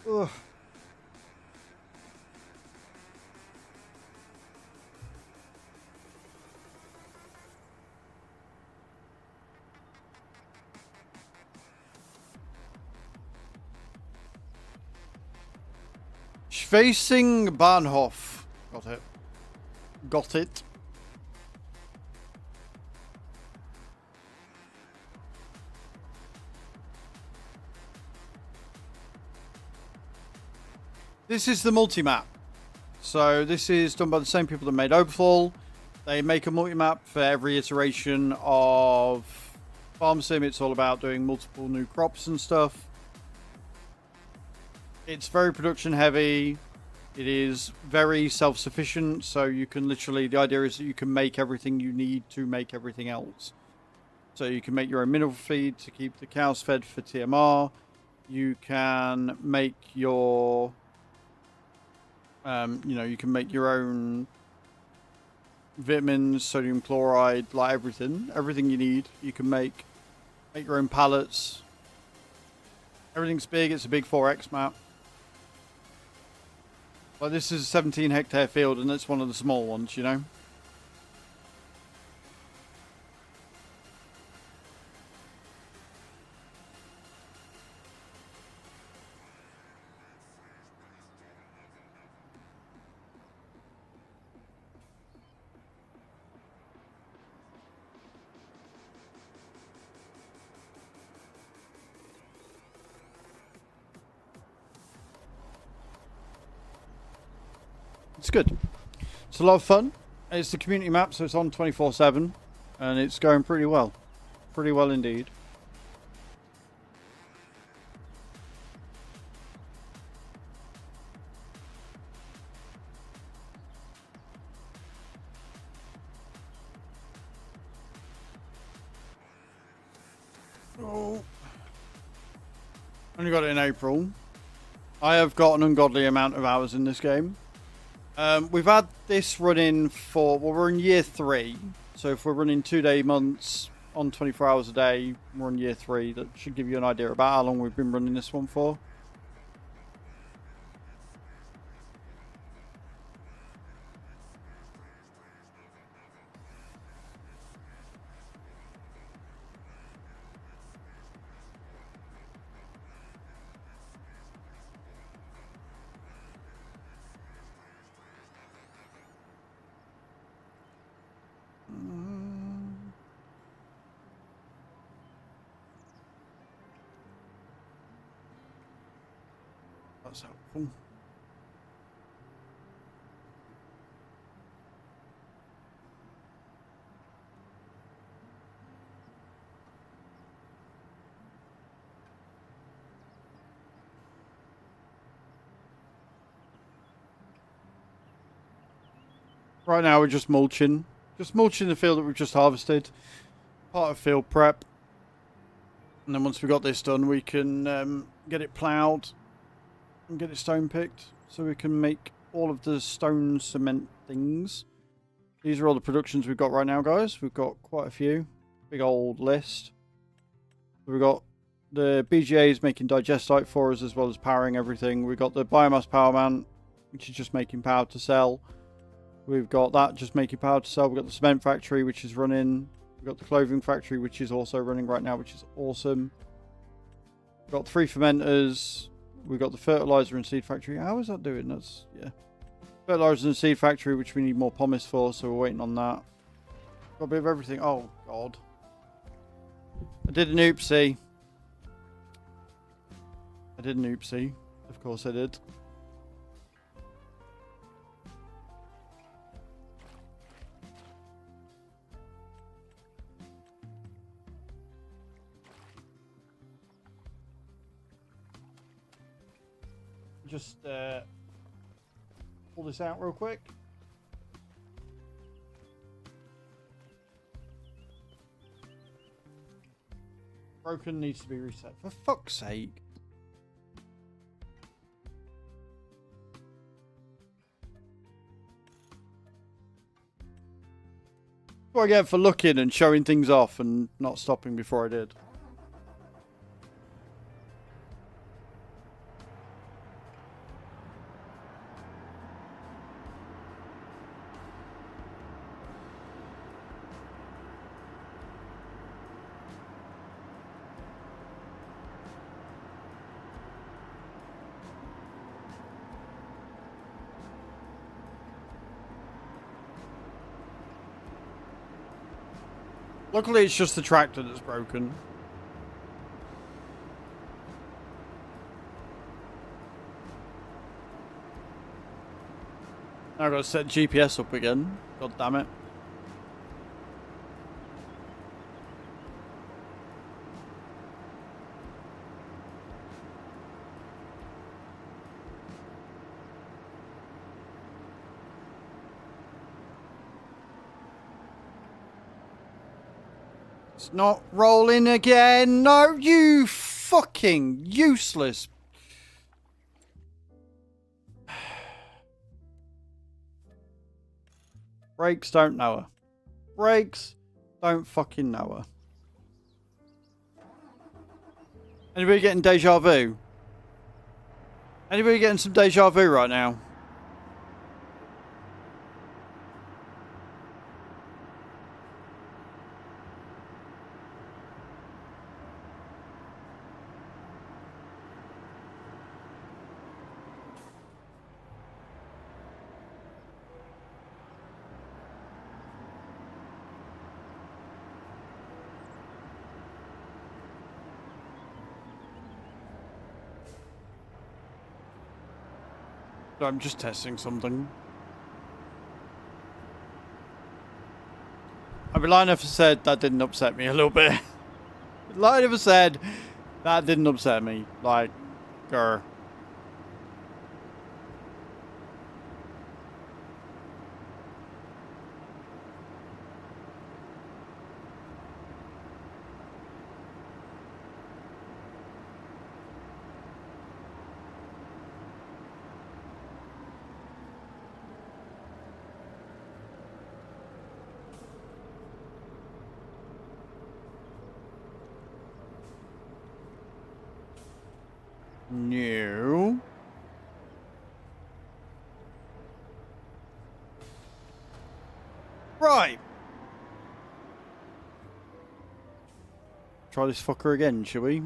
Ugh. Facing Bahnhof. Got it. Got it. This is the multi-map. So this is done by the same people that made Overfall. They make a multi-map for every iteration of Farm Sim. It's all about doing multiple new crops and stuff. It's very production heavy. It is very self-sufficient, so you can literally, the idea is that you can make everything you need to make everything else. So you can make your own mineral feed to keep the cows fed for TMR. You can make your, you can make your own vitamins, sodium chloride, like everything you need. You can make your own pallets. Everything's big. It's a big 4x map. Like, this is a 17 hectare field, and it's one of the small ones, you know. It's good. It's a lot of fun. It's the community map, so it's on 24/7, and it's going pretty well. Pretty well indeed. Oh. Only got it in April. I have got an ungodly amount of hours in this game. We've had this running for, well, we're in year 3. So if we're running 2-day months on 24 hours a day, we're in year 3. That should give you an idea about how long we've been running this one for. That's helpful. Right now we're just mulching. Just mulching the field that we've just harvested. Part of field prep. And then once we've got this done, we can get it ploughed and get it stone picked, so we can make all of the stone cement things. These are all the productions we've got right now, guys. We've got quite a few. Big old list. We've got the BGAs making digestite for us, as well as powering everything. We've got the biomass power man, which is just making power to sell. We've got that just making power to sell. We've got the cement factory, which is running. We've got the clothing factory, which is also running right now, which is awesome. We've got 3 fermenters. We've got the fertilizer and seed factory. How is that doing? That's, yeah. Fertilizer and seed factory, which we need more pumice for, so we're waiting on that. Got a bit of everything. Oh, God. I did an oopsie. Of course I did. Just pull this out real quick. Broken needs to be reset. For fuck's sake. What do I get for looking and showing things off and not stopping before I did? Luckily, it's just the tractor that's broken. Now I've got to set GPS up again. God damn it. It's not rolling again. No, you fucking useless. Brakes don't know her. Brakes don't fucking know her. Anybody getting deja vu? Anybody getting some deja vu right now? I'm just testing something. I'd be lying if I said that didn't upset me a little bit. Lying if I said that didn't upset me. Like, grr. No. Right. Try this fucker again, shall we?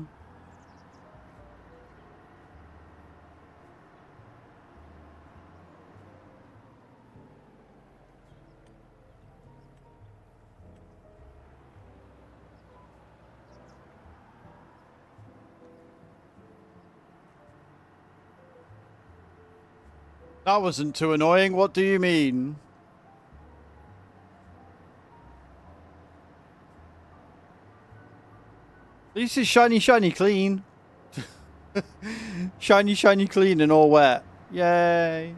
That wasn't too annoying. What do you mean? This is shiny, shiny, clean. Shiny, shiny, clean and all wet. Yay.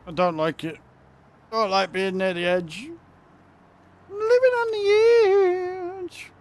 I don't like it. I don't like being near the edge. I'm living on the edge.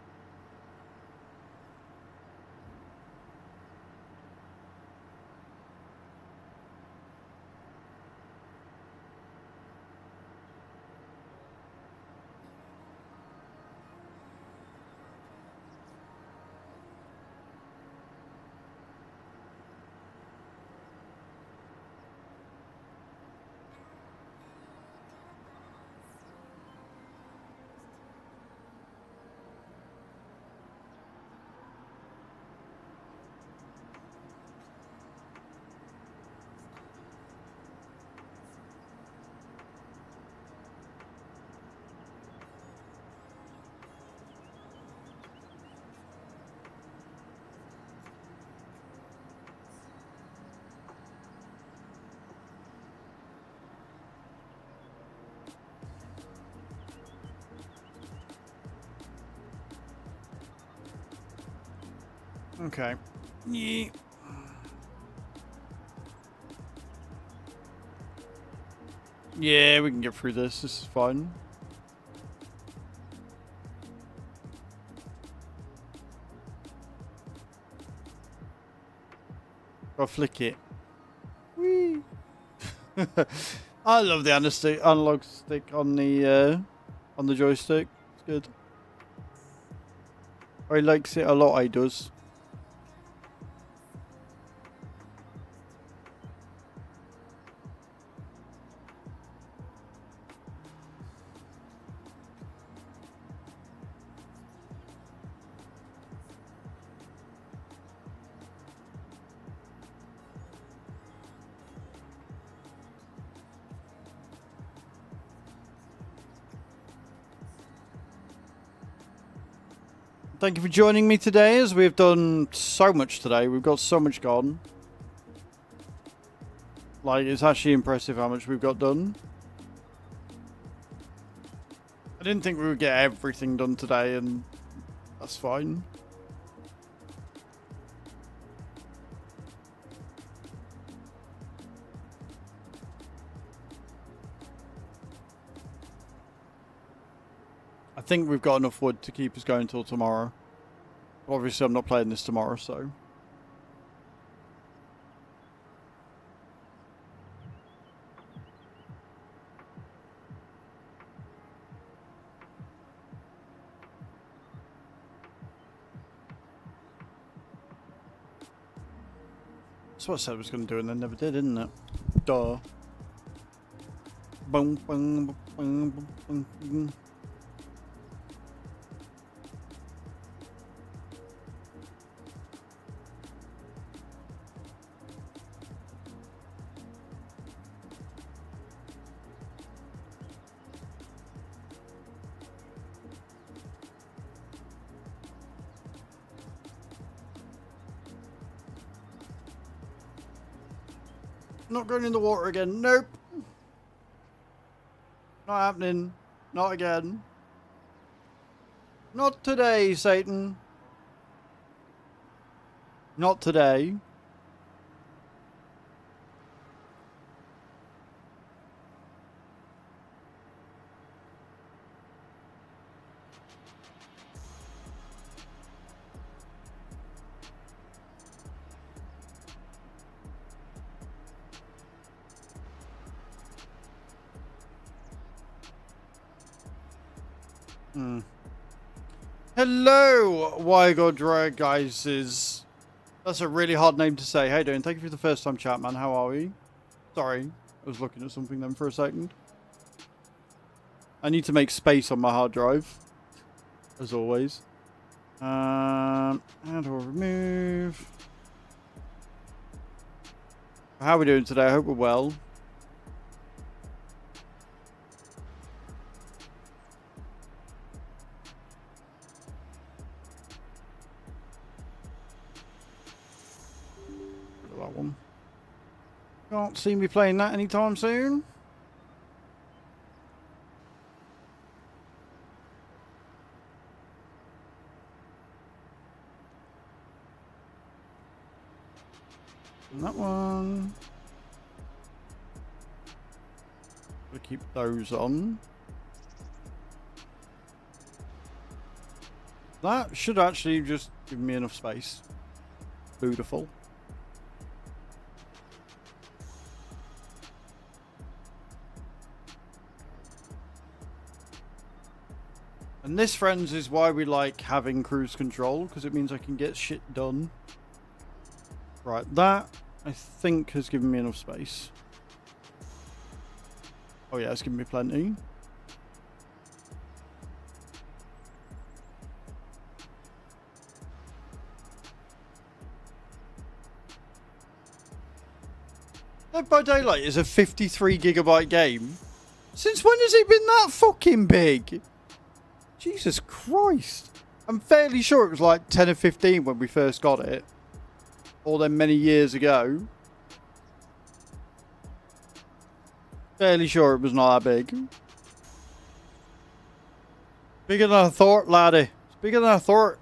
Okay. Yeah. Yeah, we can get through this. This is fun. I'll flick it. Whee! I love the analog stick on the joystick. It's good. He likes it a lot. He does. Thank you for joining me today, as we've done so much today. We've got so much gone. Like, it's actually impressive how much we've got done. I didn't think we would get everything done today, and that's fine. I think we've got enough wood to keep us going till tomorrow. Obviously, I'm not playing this tomorrow, so... That's what I said I was going to do, and then never did, isn't it? Duh. Boom, boom, boom, boom, boom, boom. Not going in the water again. Nope. Not happening. Not again. Not today, Satan. Not today. Hello, Why God Drag guys. That's a really hard name to say. How you doing? Thank you for the first time chat, man. How are we? Sorry, I was looking at something then for a second. I need to make space on my hard drive, as always. How do I remove? How are we doing today? I hope we're well. That one. Can't see me playing that anytime soon. And that one. We'll keep those on. That should actually just give me enough space. Beautiful. And this, friends, is why we like having cruise control, because it means I can get shit done. Right, that I think has given me enough space. Oh yeah, it's given me plenty. Dead by Daylight is a 53GB game. Since when has it been that fucking big? Jesus Christ. I'm fairly sure it was like 10 or 15 when we first got it. All them many years ago. Fairly sure it was not that big. Bigger than I thought, laddie. It's bigger than I thought.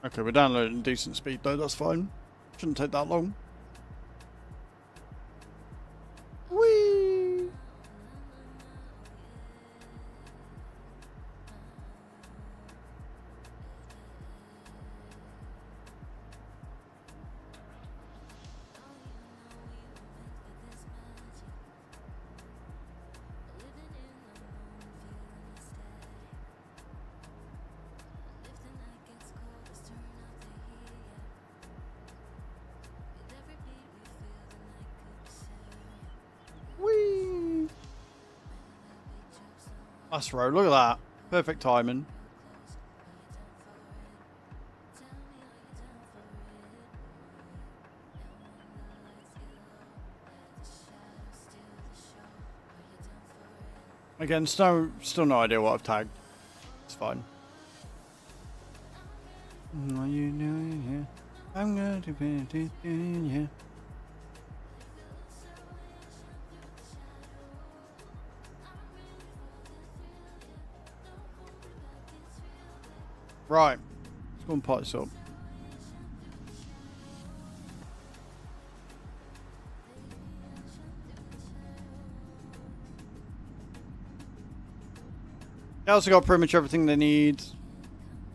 Okay, we're downloading decent speed though, that's fine. Shouldn't take that long. Whee! Whee! That's right, look at that. Perfect timing. Again, still no idea what I've tagged. It's fine. Are you doing here? I'm going to be doing here. Right, let's go and pot this up. Cows have got pretty much everything they need.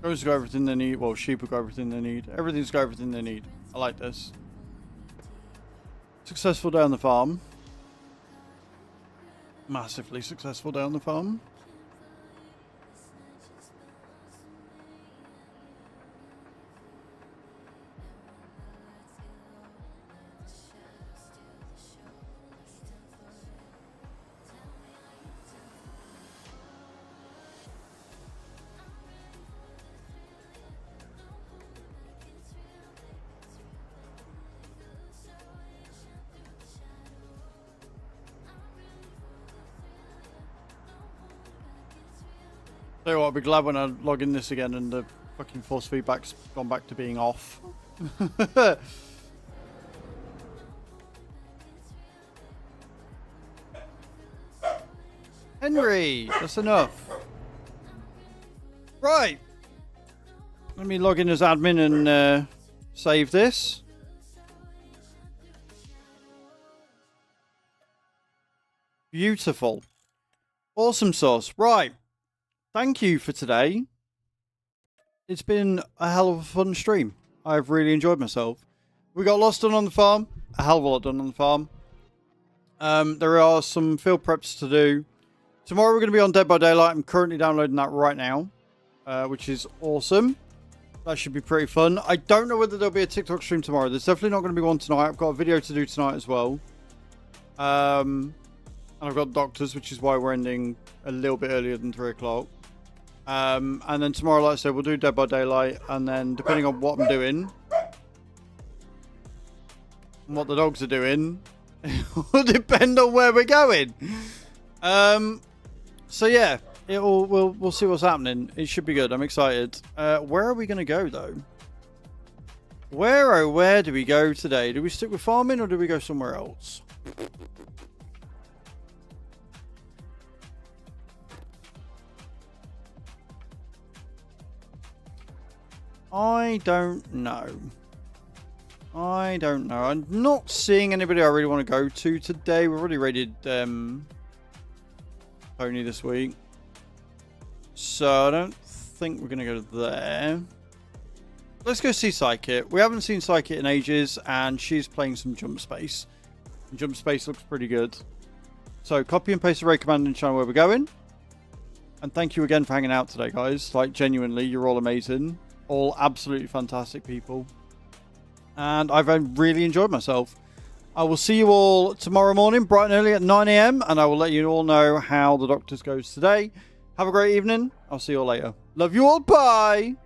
Goats have got everything they need. Well, sheep have got everything they need. Everything's got everything they need. I like this. Successful day on the farm. Massively successful day on the farm. Tell you what, I'll be glad when I log in this again and the fucking force feedback's gone back to being off. Henry, that's enough. Right. Let me log in as admin and save this. Beautiful. Awesome sauce. Right. Thank you for today. It's been a hell of a fun stream. I've really enjoyed myself. We got lots done on the farm. A hell of a lot done on the farm. There are some field preps to do. Tomorrow we're going to be on Dead by Daylight. I'm currently downloading that right now, which is awesome. That should be pretty fun. I don't know whether there'll be a TikTok stream tomorrow. There's definitely not going to be one tonight. I've got a video to do tonight as well. And I've got doctors, which is why we're ending a little bit earlier than 3 o'clock. And then tomorrow, like I said, we'll do Dead by Daylight. And then depending on what I'm doing and what the dogs are doing, it will depend on where we're going. So yeah, we'll see what's happening. It should be good. I'm excited. Where are we going to go though? Where do we go today? Do we stick with farming or do we go somewhere else? I don't know. I don't know. I'm not seeing anybody I really want to go to today. We've already raided Pony this week. So I don't think we're going to go there. Let's go see Psychic. We haven't seen Psychic in ages, and she's playing some Jump Space. And Jump Space looks pretty good. So copy and paste the raid command and channel where we're going. And thank you again for hanging out today, guys. Like, genuinely, you're all amazing. All absolutely fantastic people. And I've really enjoyed myself. I will see you all tomorrow morning, bright and early at 9 AM. And I will let you all know how the Doctors goes today. Have a great evening. I'll see you all later. Love you all. Bye.